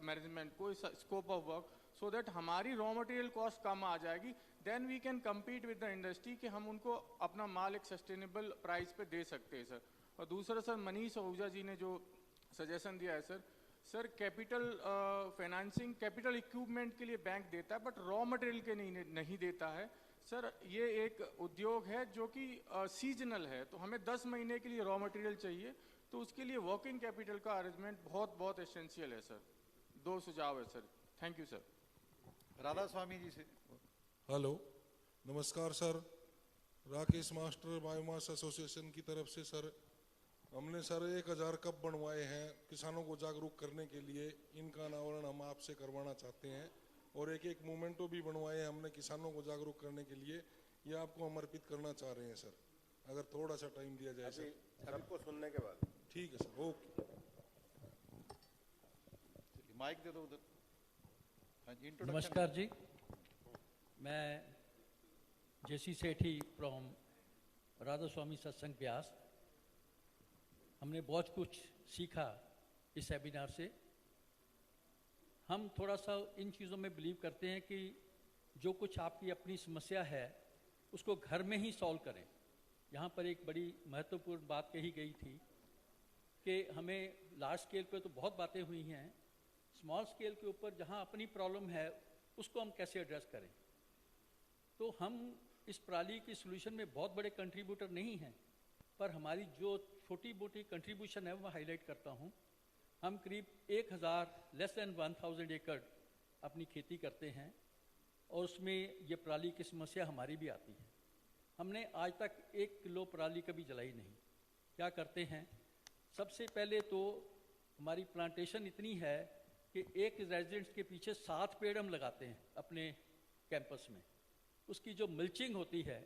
मैनेजमेंट को scope of work, so that हमारी रॉ मटेरियल कॉस्ट कम आ जाएगी, then we can compete with the industry कि हम उनको अपना माल एक सस्टेनेबल प्राइस पे दे सकते हैं सर। और दूसरा सर मनीष आहूजा जी ने जो सजेशन दिया है sir capital financing capital equipment के लिए बैंक देता है बट रॉ मटेरियल के नहीं देता है सर। ये एक उद्योग है जो कि सीजनल है, तो हमें 10 महीने के लिए रॉ मटेरियल चाहिए, तो उसके लिए वर्किंग कैपिटल का अरेंजमेंट बहुत एसेंशियल है सर। 2 सुझाव है sir. Thank you sir. Radha Swami ji से। हेलो, नमस्कार sir. Rakesh master biomass association की तरफ से सर हमने सर 1000 कप बनवाए हैं किसानों को जागरूक करने के लिए। इनका अनावरण हम आपसे करवाना चाहते हैं और एक मोमेंटो भी बनवाए हैं हमने किसानों को जागरूक करने के लिए। ये आपको हम अर्पित करना चाह रहे हैं सर, अगर थोड़ा सा टाइम दिया जाए सर। सबको सुनने के बाद ठीक है सर, ओके। माइक दे दो उधर। नमस्कार जी, मैं जेसी सेठी फ्रॉम राधा स्वामी सत्संग व्यास। हमने बहुत कुछ सीखा इस सेमिनार से। हम थोड़ा सा इन चीज़ों में बिलीव करते हैं कि जो कुछ आपकी अपनी समस्या है उसको घर में ही सॉल्व करें। यहाँ पर एक बड़ी महत्वपूर्ण बात कही गई थी कि हमें लार्ज स्केल पे तो बहुत बातें हुई हैं, स्मॉल स्केल के ऊपर जहाँ अपनी प्रॉब्लम है उसको हम कैसे एड्रेस करें। तो हम इस पराली की सोल्यूशन में बहुत बड़े कंट्रीब्यूटर नहीं हैं, पर हमारी जो छोटी मोटी कंट्रीब्यूशन है वो हाईलाइट करता हूँ। हम करीब 1000 लेस देन 1000 एकड़ अपनी खेती करते हैं और उसमें ये पराली की समस्या हमारी भी आती है। हमने आज तक 1 किलो पराली कभी जलाई नहीं। क्या करते हैं, सबसे पहले तो हमारी प्लांटेशन इतनी है कि एक रेजिडेंट्स के पीछे 7 पेड़ हम लगाते हैं अपने कैंपस में। उसकी जो मल्चिंग होती है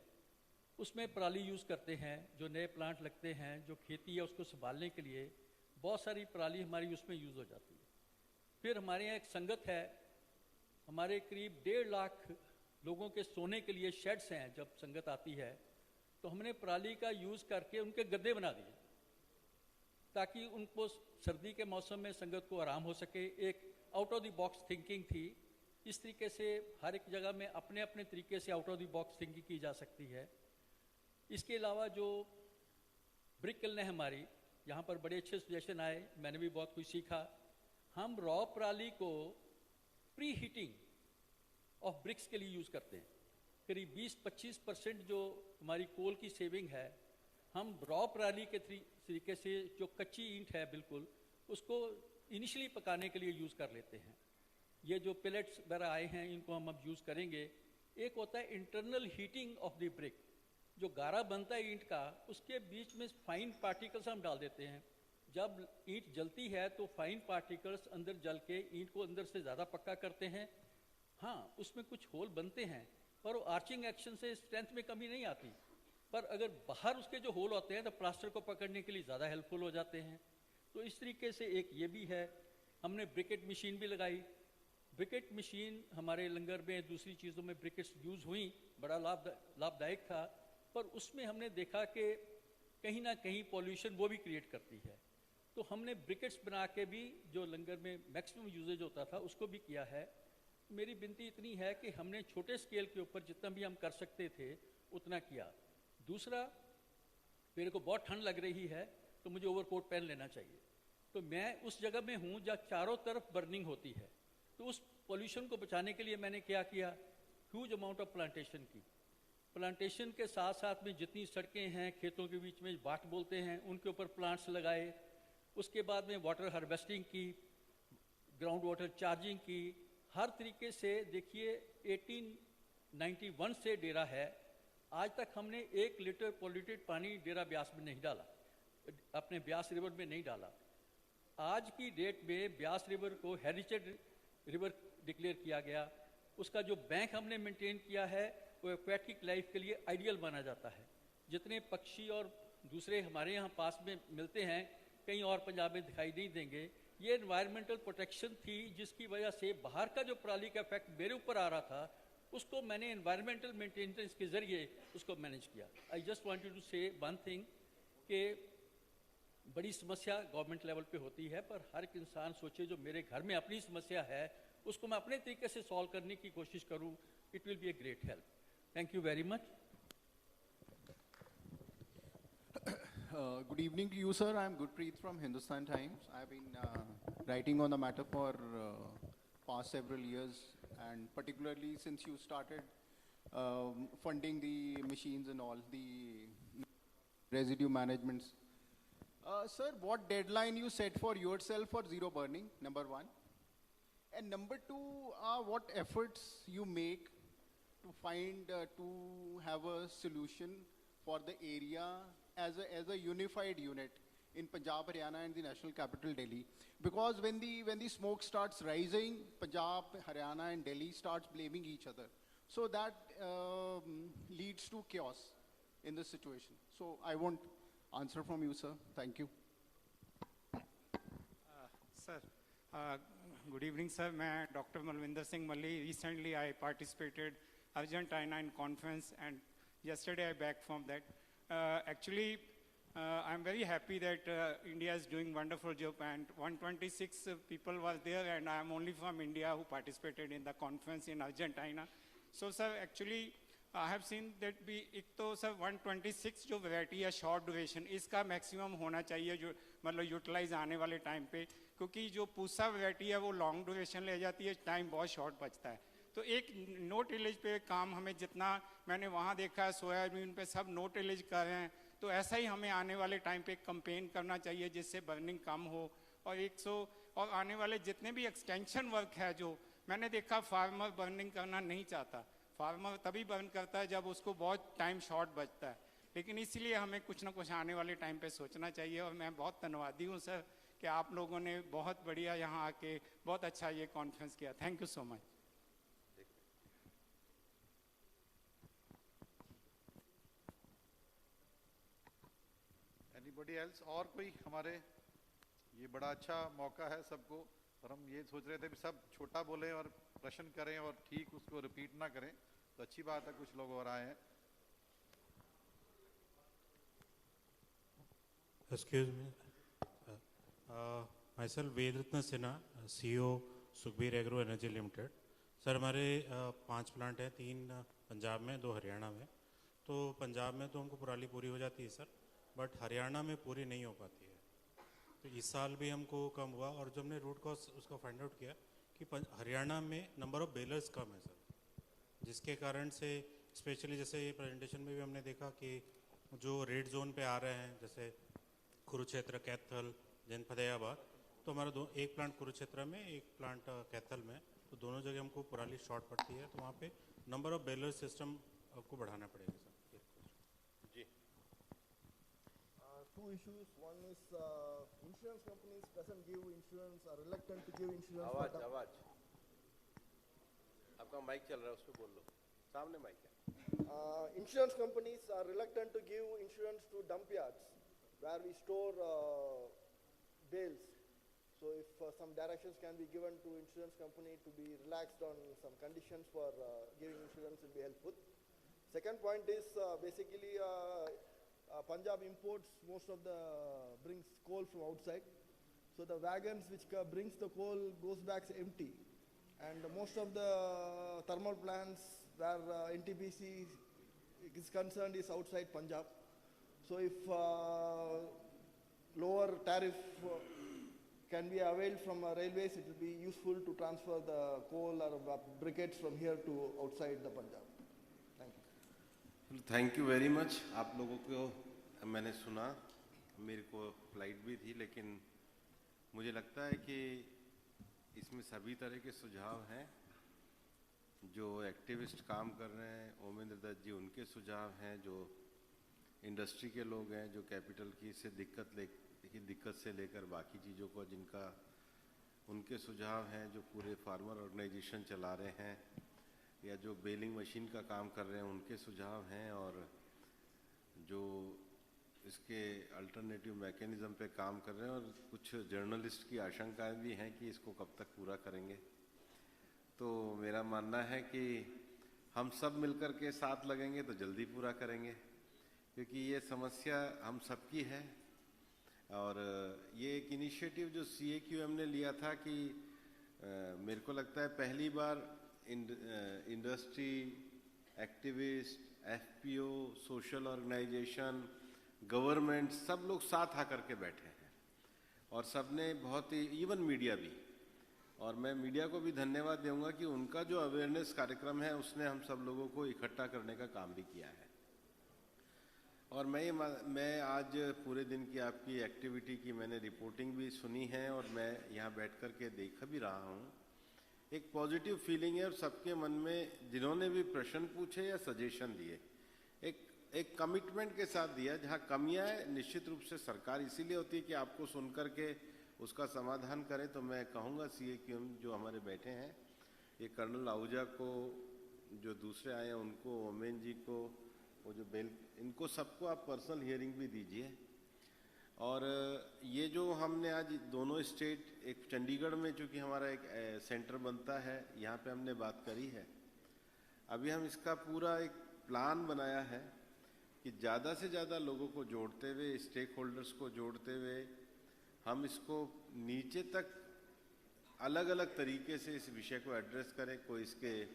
उसमें पराली यूज़ करते हैं। जो नए प्लांट लगते हैं, जो खेती है उसको संभालने के लिए बहुत सारी पराली हमारी उसमें यूज़ हो जाती है। फिर हमारे यहाँ एक संगत है, हमारे करीब 1.5 लाख लोगों के सोने के लिए शेड्स हैं। जब संगत आती है तो हमने पराली का यूज़ करके उनके गद्दे बना दिए ताकि उनको सर्दी के मौसम में संगत को आराम हो सके। एक out of the box thinking थी। इस तरीके से हर एक जगह में अपने अपने तरीके से out of the box thinking की जा सकती है। इसके अलावा जो ब्रिक किल्न है हमारी, यहाँ पर बड़े अच्छे सजेशन आए, मैंने भी बहुत कुछ सीखा। हम रॉ पराली को प्री हीटिंग ऑफ ब्रिक्स के लिए यूज़ करते हैं। करीब 20-25% जो हमारी कोल की सेविंग है, हम रॉ पराली के तरीके से जो कच्ची ईंट है बिल्कुल उसको इनिशियली पकाने के लिए यूज़ कर लेते हैं। ये जो पिलेट्स वगैरह आए हैं इनको हम अब यूज़ करेंगे। एक होता है internal heating of the brick, जो गारा बनता है ईंट का, उसके बीच में फाइन पार्टिकल्स हम डाल देते हैं। जब ईंट जलती है तो फाइन पार्टिकल्स अंदर जल के ईंट को अंदर से ज़्यादा पक्का करते हैं। हाँ, उसमें कुछ होल बनते हैं पर वो आर्चिंग एक्शन से स्ट्रेंथ में कमी नहीं आती, पर अगर बाहर उसके जो होल होते हैं तो प्लास्टर को पकड़ने के लिए ज़्यादा हेल्पफुल हो जाते हैं। तो इस तरीके से एक ये भी है। हमने ब्रिकेट मशीन भी लगाई। ब्रिकेट मशीन हमारे लंगर में, दूसरी चीज़ों में ब्रिकेट्स यूज़ हुई, बड़ा लाभदायक था, पर उसमें हमने देखा कि कहीं ना कहीं पॉल्यूशन वो भी क्रिएट करती है। तो हमने ब्रिकेट्स बना के भी जो लंगर में मैक्सिमम यूजेज होता था उसको भी किया है। मेरी विनती इतनी है कि हमने छोटे स्केल के ऊपर जितना भी हम कर सकते थे उतना किया। दूसरा, मेरे को बहुत ठंड लग रही है तो मुझे ओवरकोट पहन लेना चाहिए। तो मैं उस जगह में हूँ जहाँ चारों तरफ बर्निंग होती है, तो उस पॉल्यूशन को बचाने के लिए मैंने क्या किया, ह्यूज अमाउंट ऑफ प्लांटेशन की। प्लांटेशन के साथ साथ में जितनी सड़कें हैं, खेतों के बीच में बाट बोलते हैं, उनके ऊपर प्लांट्स लगाए। उसके बाद में वाटर हार्वेस्टिंग की, ग्राउंड वाटर चार्जिंग की, हर तरीके से। देखिए 1891 से डेरा है, आज तक हमने 1 लीटर पॉल्यूटेड पानी डेरा ब्यास में नहीं डाला, अपने ब्यास रिवर में नहीं डाला। आज की डेट में ब्यास रिवर को हेरिटेज रिवर डिक्लेयर किया गया। उसका जो बैंक हमने मेंटेन किया है वो एक्वेटिक लाइफ के लिए आइडियल माना जाता है। जितने पक्षी और दूसरे हमारे यहाँ पास में मिलते हैं, कहीं और पंजाब में दिखाई नहीं देंगे। ये एनवायरमेंटल प्रोटेक्शन थी जिसकी वजह से बाहर का जो पराली का इफेक्ट मेरे ऊपर आ रहा था उसको मैंने एनवायरमेंटल मेंटेनेंस के जरिए उसको मैनेज किया। आई जस्ट वांटेड टू से वन थिंग कि बड़ी समस्या गवर्नमेंट लेवल पे होती है, पर हर एक इंसान सोचे जो मेरे घर में अपनी समस्या है उसको मैं अपने तरीके से सॉल्व करने की कोशिश करूं, it will be a great help. Thank you very much. Good evening to you, sir. I'm Gurpreet from Hindustan Times. I've been writing on the matter for past several years, and particularly since you started funding the machines and all, the residue management. Sir, what deadline you set for yourself for zero burning, number one? And number two, what efforts you make to find, to have a solution for the area as a unified unit in Punjab, Haryana and the national capital Delhi. Because when the smoke starts rising, Punjab, Haryana and Delhi starts blaming each other. So that leads to chaos in this situation. So I want answer from you, sir. Thank you. Sir, good evening, sir. मैं Dr. Malvinder Singh Malli. Recently, I participated Argentina in conference, and yesterday I back from that. Actually, I'm very happy that India is doing wonderful job, and 126 people was there, and I'm only from India who participated in the conference in Argentina. So, sir, actually, I have seen that भी एक तो सर 126 जो वैरायटी है शॉर्ट ड्यूरेशन, इसका मैक्सिमम होना चाहिए जो मतलब यूटिलाइज आने वाले टाइम पे, क्योंकि जो पूसा वैरायटी है वो लॉन्ग ड्यूरेशन ले जाती है, टाइम बहुत शॉर्ट बचता है. तो एक नो टिलेज पे काम हमें जितना मैंने वहाँ देखा है सोयाबीन पे सब नो टिलेज कर रहे हैं, तो ऐसा ही हमें आने वाले टाइम पे कंपेन करना चाहिए जिससे बर्निंग कम हो. और 100 और आने वाले जितने भी एक्सटेंशन वर्क है जो मैंने देखा फार्मर बर्निंग करना नहीं चाहता. फार्मर तभी बर्न करता है जब उसको बहुत टाइम शॉर्ट बचता है, लेकिन इसलिए हमें कुछ ना कुछ आने वाले टाइम पे सोचना चाहिए. और मैं बहुत धन्यवादी हूँ सर कि आप लोगों ने बहुत बढ़िया यहाँ आके बहुत अच्छा ये कॉन्फ्रेंस किया. Thank you so much. Anybody else? और कोई? हमारे ये बड़ा अच्छा मौका है सबको, और हम ये सोच रहे थे कि सब छोटा बोलें और प्रश्न करें और ठीक उसको रिपीट ना करें, तो अच्छी बात है कुछ लोग और आए हैं. Excuse me. Myself Vedratna Sinha, CEO Sukhbir agro energy limited. Sir हमारे 5 प्लांट हैं, 3 पंजाब में, 2 हरियाणा में. तो पंजाब में तो हमको पराली पूरी हो जाती है सर, बट हरियाणा में पूरी नहीं हो पाती है. तो इस साल भी हमको कम हुआ, और जब हमने रूट कॉज उसका फाइंड आउट किया कि हरियाणा में नंबर ऑफ बेलर्स कम है सर, जिसके कारण से स्पेशली जैसे ये प्रेजेंटेशन में भी हमने देखा कि जो रेड जोन पे आ रहे हैं जैसे कुरुक्षेत्र, कैथल, जैन फतेहाबाद, तो हमारा एक प्लांट कुरुक्षेत्र में, एक प्लांट कैथल में, तो दोनों जगह हमको पराली शॉर्ट पड़ती है. तो वहाँ पे नंबर ऑफ बेलर सिस्टम आपको बढ़ाना पड़ेगा sir. Ji. Two issues. One is insurance companies doesn't give insurance, are reluctant to give insurance. आवाज आपका माइक चल रहा है, उस पे बोल लो, सामने माइक है. Insurance companies are reluctant to give insurance to dump yards where we store bales. So if some directions can be given to insurance company to be relaxed on some conditions for giving insurance will be helpful. Second point is basically Punjab imports most of the brings coal from outside. So the wagons which brings the coal goes back empty, and most of the thermal plants where NTPC is concerned is outside Punjab. So if lower tariff can be availed from railways, it will be useful to transfer the coal or briquettes from here to outside the Punjab. Thank you. Thank you very much. आप लोगों को मैंने सुना, मेरे को फ्लाइट भी थी, लेकिन मुझे लगता है कि इसमें सभी तरह के सुझाव हैं. जो एक्टिविस्ट काम कर रहे हैं, ओमेंद्र दत्त जी, उनके सुझाव हैं. जो इंडस्ट्री के लोग हैं, जो कैपिटल की से दिक्कत से लेकर बाकी चीज़ों को जिनका उनके सुझाव हैं. जो पूरे फार्मर ऑर्गेनाइजेशन चला रहे हैं या जो बेलिंग मशीन का काम कर रहे हैं, उनके सुझाव हैं. और जो इसके अल्टरनेटिव मैकेनिज़्म पे काम कर रहे हैं, और कुछ जर्नलिस्ट की आशंकाएं भी हैं कि इसको कब तक पूरा करेंगे. तो मेरा मानना है कि हम सब मिलकर के साथ लगेंगे तो जल्दी पूरा करेंगे, क्योंकि ये समस्या हम सबकी है. और ये एक इनिशिएटिव जो CAQM ने लिया था कि मेरे को लगता है पहली बार industry, activist, FPO, social organisation, government सब लोग साथ आकर के बैठे हैं और सबने बहुत ही, इवन मीडिया भी, और मैं मीडिया को भी धन्यवाद दूंगा कि उनका जो अवेयरनेस कार्यक्रम है उसने हम सब लोगों को इकट्ठा करने का काम भी किया है। और मैं आज पूरे दिन की आपकी एक्टिविटी की मैंने रिपोर्टिंग भी सुनी है और मैं यहाँ बैठ कर के देख भी रहा हूँ। एक पॉजिटिव फीलिंग है और सबके मन में जिन्होंने भी प्रश्न पूछे या सजेशन दिए, एक कमिटमेंट के साथ दिया। जहाँ कमियां है निश्चित रूप से सरकार इसीलिए होती है कि आपको सुन करके उसका समाधान करे। तो मैं कहूँगा CAQM जो हमारे बैठे हैं, ये कर्नल आहूजा को, जो दूसरे आए हैं उनको, ओमेन जी को, वो जो इनको सबको आप पर्सनल हियरिंग भी दीजिए। और ये जो हमने आज दोनों स्टेट, एक चंडीगढ़ में चूँकि हमारा एक सेंटर बनता है, यहाँ पे हमने बात करी है। अभी हम इसका पूरा एक प्लान बनाया है कि ज़्यादा से ज़्यादा लोगों को जोड़ते हुए, स्टेक होल्डर्स को जोड़ते हुए हम इसको नीचे तक अलग अलग तरीके से इस विषय को एड्रेस करें। कोई इसके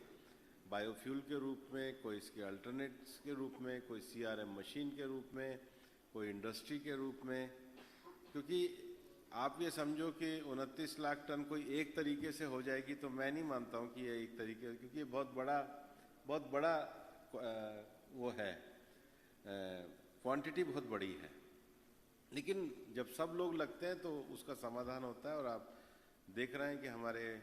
बायोफ्यूल के रूप में, कोई इसके अल्टरनेट्स के रूप में, कोई CRM मशीन के रूप में, कोई इंडस्ट्री के रूप में। क्योंकि आप ये समझो कि 29 लाख टन कोई एक तरीके से हो जाएगी तो मैं नहीं मानता हूँ कि ये एक तरीके, क्योंकि ये बहुत बड़ा वो है, क्वांटिटी बहुत बड़ी है। लेकिन जब सब लोग लगते हैं तो उसका समाधान होता है। और आप देख रहे हैं कि हमारे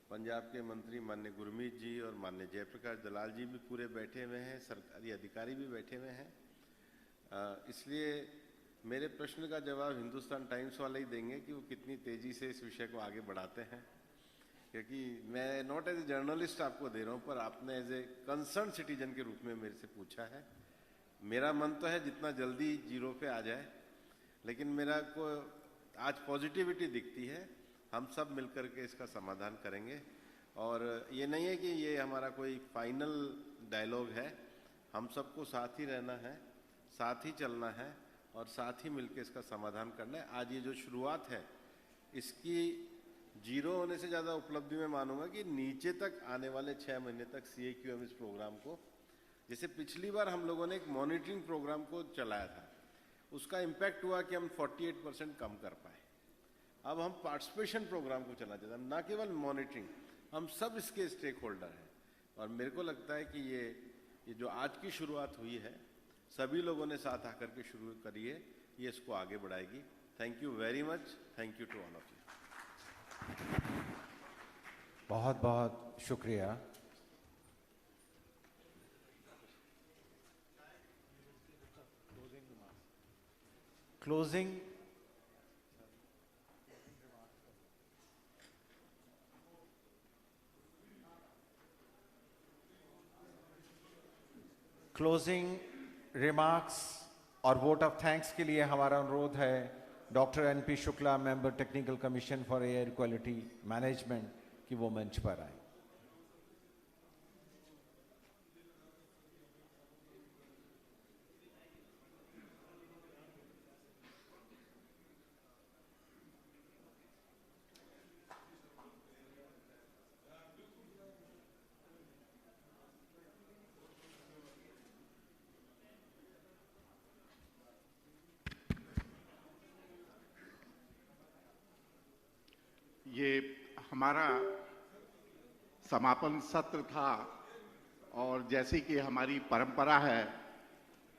पंजाब के मंत्री माननीय गुरमीत जी और माननीय जयप्रकाश दलाल जी भी पूरे बैठे हुए हैं, सरकारी अधिकारी भी बैठे हुए हैं। इसलिए मेरे प्रश्न का जवाब हिंदुस्तान टाइम्स वाले ही देंगे कि वो कितनी तेज़ी से इस विषय को आगे बढ़ाते हैं। क्योंकि मैं नॉट एज ए जर्नलिस्ट आपको दे रहा हूँ, पर आपने एज ए कंसर्न सिटीजन के रूप में मेरे से पूछा है। मेरा मन तो है जितना जल्दी जीरो पे आ जाए, लेकिन मेरा को आज पॉजिटिविटी दिखती है। हम सब मिलकर के इसका समाधान करेंगे। और ये नहीं है कि ये हमारा कोई फाइनल डायलॉग है, हम सबको साथ ही रहना है, साथ ही चलना है और साथ ही मिलकर इसका समाधान करना है। आज ये जो शुरुआत है इसकी जीरो होने से ज़्यादा उपलब्धि में मानूंगा कि नीचे तक आने वाले 6 महीने तक CAQM इस प्रोग्राम को, जैसे पिछली बार हम लोगों ने एक मॉनिटरिंग प्रोग्राम को चलाया था, उसका इम्पैक्ट हुआ कि हम 48% कम कर पाए। अब हम पार्टिसिपेशन प्रोग्राम को चलाना चाहते हैं, न केवल मॉनिटरिंग। हम सब इसके स्टेक होल्डर हैं और मेरे को लगता है कि ये जो आज की शुरुआत हुई है, सभी लोगों ने साथ आकर के शुरू करी है, ये इसको आगे बढ़ाएगी। Thank you very much. Thank you to all of you. बहुत बहुत शुक्रिया। क्लोजिंग रिमार्क्स और वोट ऑफ थैंक्स के लिए हमारा अनुरोध है डॉक्टर NP Shukla, member technical commission for air quality management, कि वो मंच पर आए। ये हमारा समापन सत्र था और जैसे कि हमारी परंपरा है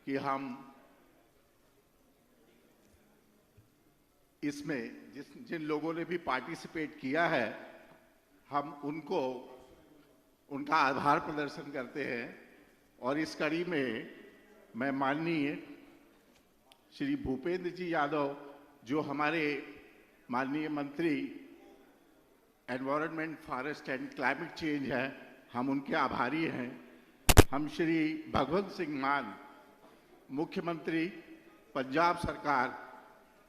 कि हम इसमें जिन लोगों ने भी पार्टिसिपेट किया है, हम उनको उनका आभार प्रदर्शन करते हैं। और इस कड़ी में मैं माननीय श्री भूपेंद्र जी यादव, जो हमारे माननीय मंत्री environment, forest and climate change है, हम उनके आभारी हैं। हम श्री भगवंत सिंह मान, मुख्यमंत्री पंजाब सरकार,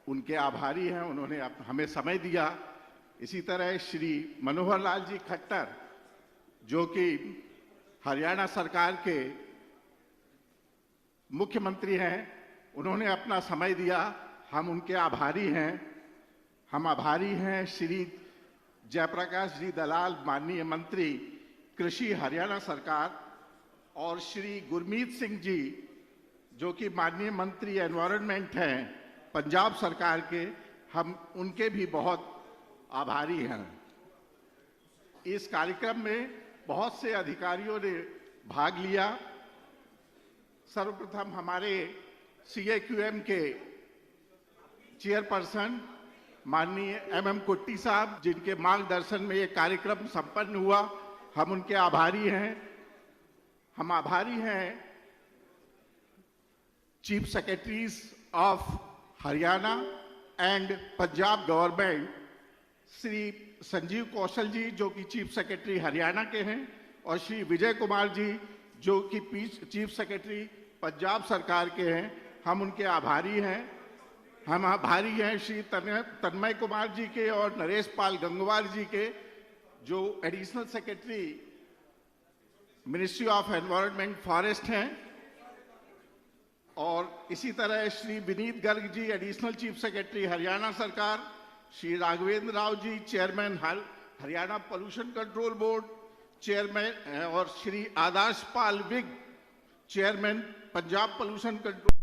उनके आभारी हैं। उन्होंने हमें समय दिया। इसी तरह श्री मनोहर लाल जी खट्टर, जो कि हरियाणा सरकार के मुख्यमंत्री हैं, उन्होंने अपना समय दिया। हम उनके आभारी हैं। हम आभारी हैं श्री जयप्रकाश जी दलाल, माननीय मंत्री कृषि हरियाणा सरकार, और श्री गुरमीत सिंह जी जो कि माननीय मंत्री एनवायरनमेंट हैं पंजाब सरकार के, हम उनके भी बहुत आभारी हैं। इस कार्यक्रम में बहुत से अधिकारियों ने भाग लिया। सर्वप्रथम हमारे CAQM के चेयरपर्सन माननीय MM कुट्टी साहब, जिनके मार्गदर्शन में ये कार्यक्रम संपन्न हुआ, हम उनके आभारी हैं। हम आभारी हैं chief secretaries of Haryana and Punjab government, Shri Sanjeev Kaushal ji जो कि चीफ सेक्रेटरी हरियाणा के हैं, और श्री विजय कुमार जी जो कि चीफ सेक्रेटरी पंजाब सरकार के हैं। हम उनके आभारी हैं। हम आभारी हैं श्री तन्मय कुमार जी के और नरेश पाल गंगवार जी के जो additional secretary ministry of environment forest हैं, और इसी तरह Shri Vineet Garg ji additional chief secretary Haryana सरकार, Shri Raghavendra Rao ji chairman Haryana pollution control board chairman, और Shri Adarsh Pal Vig chairman Punjab pollution control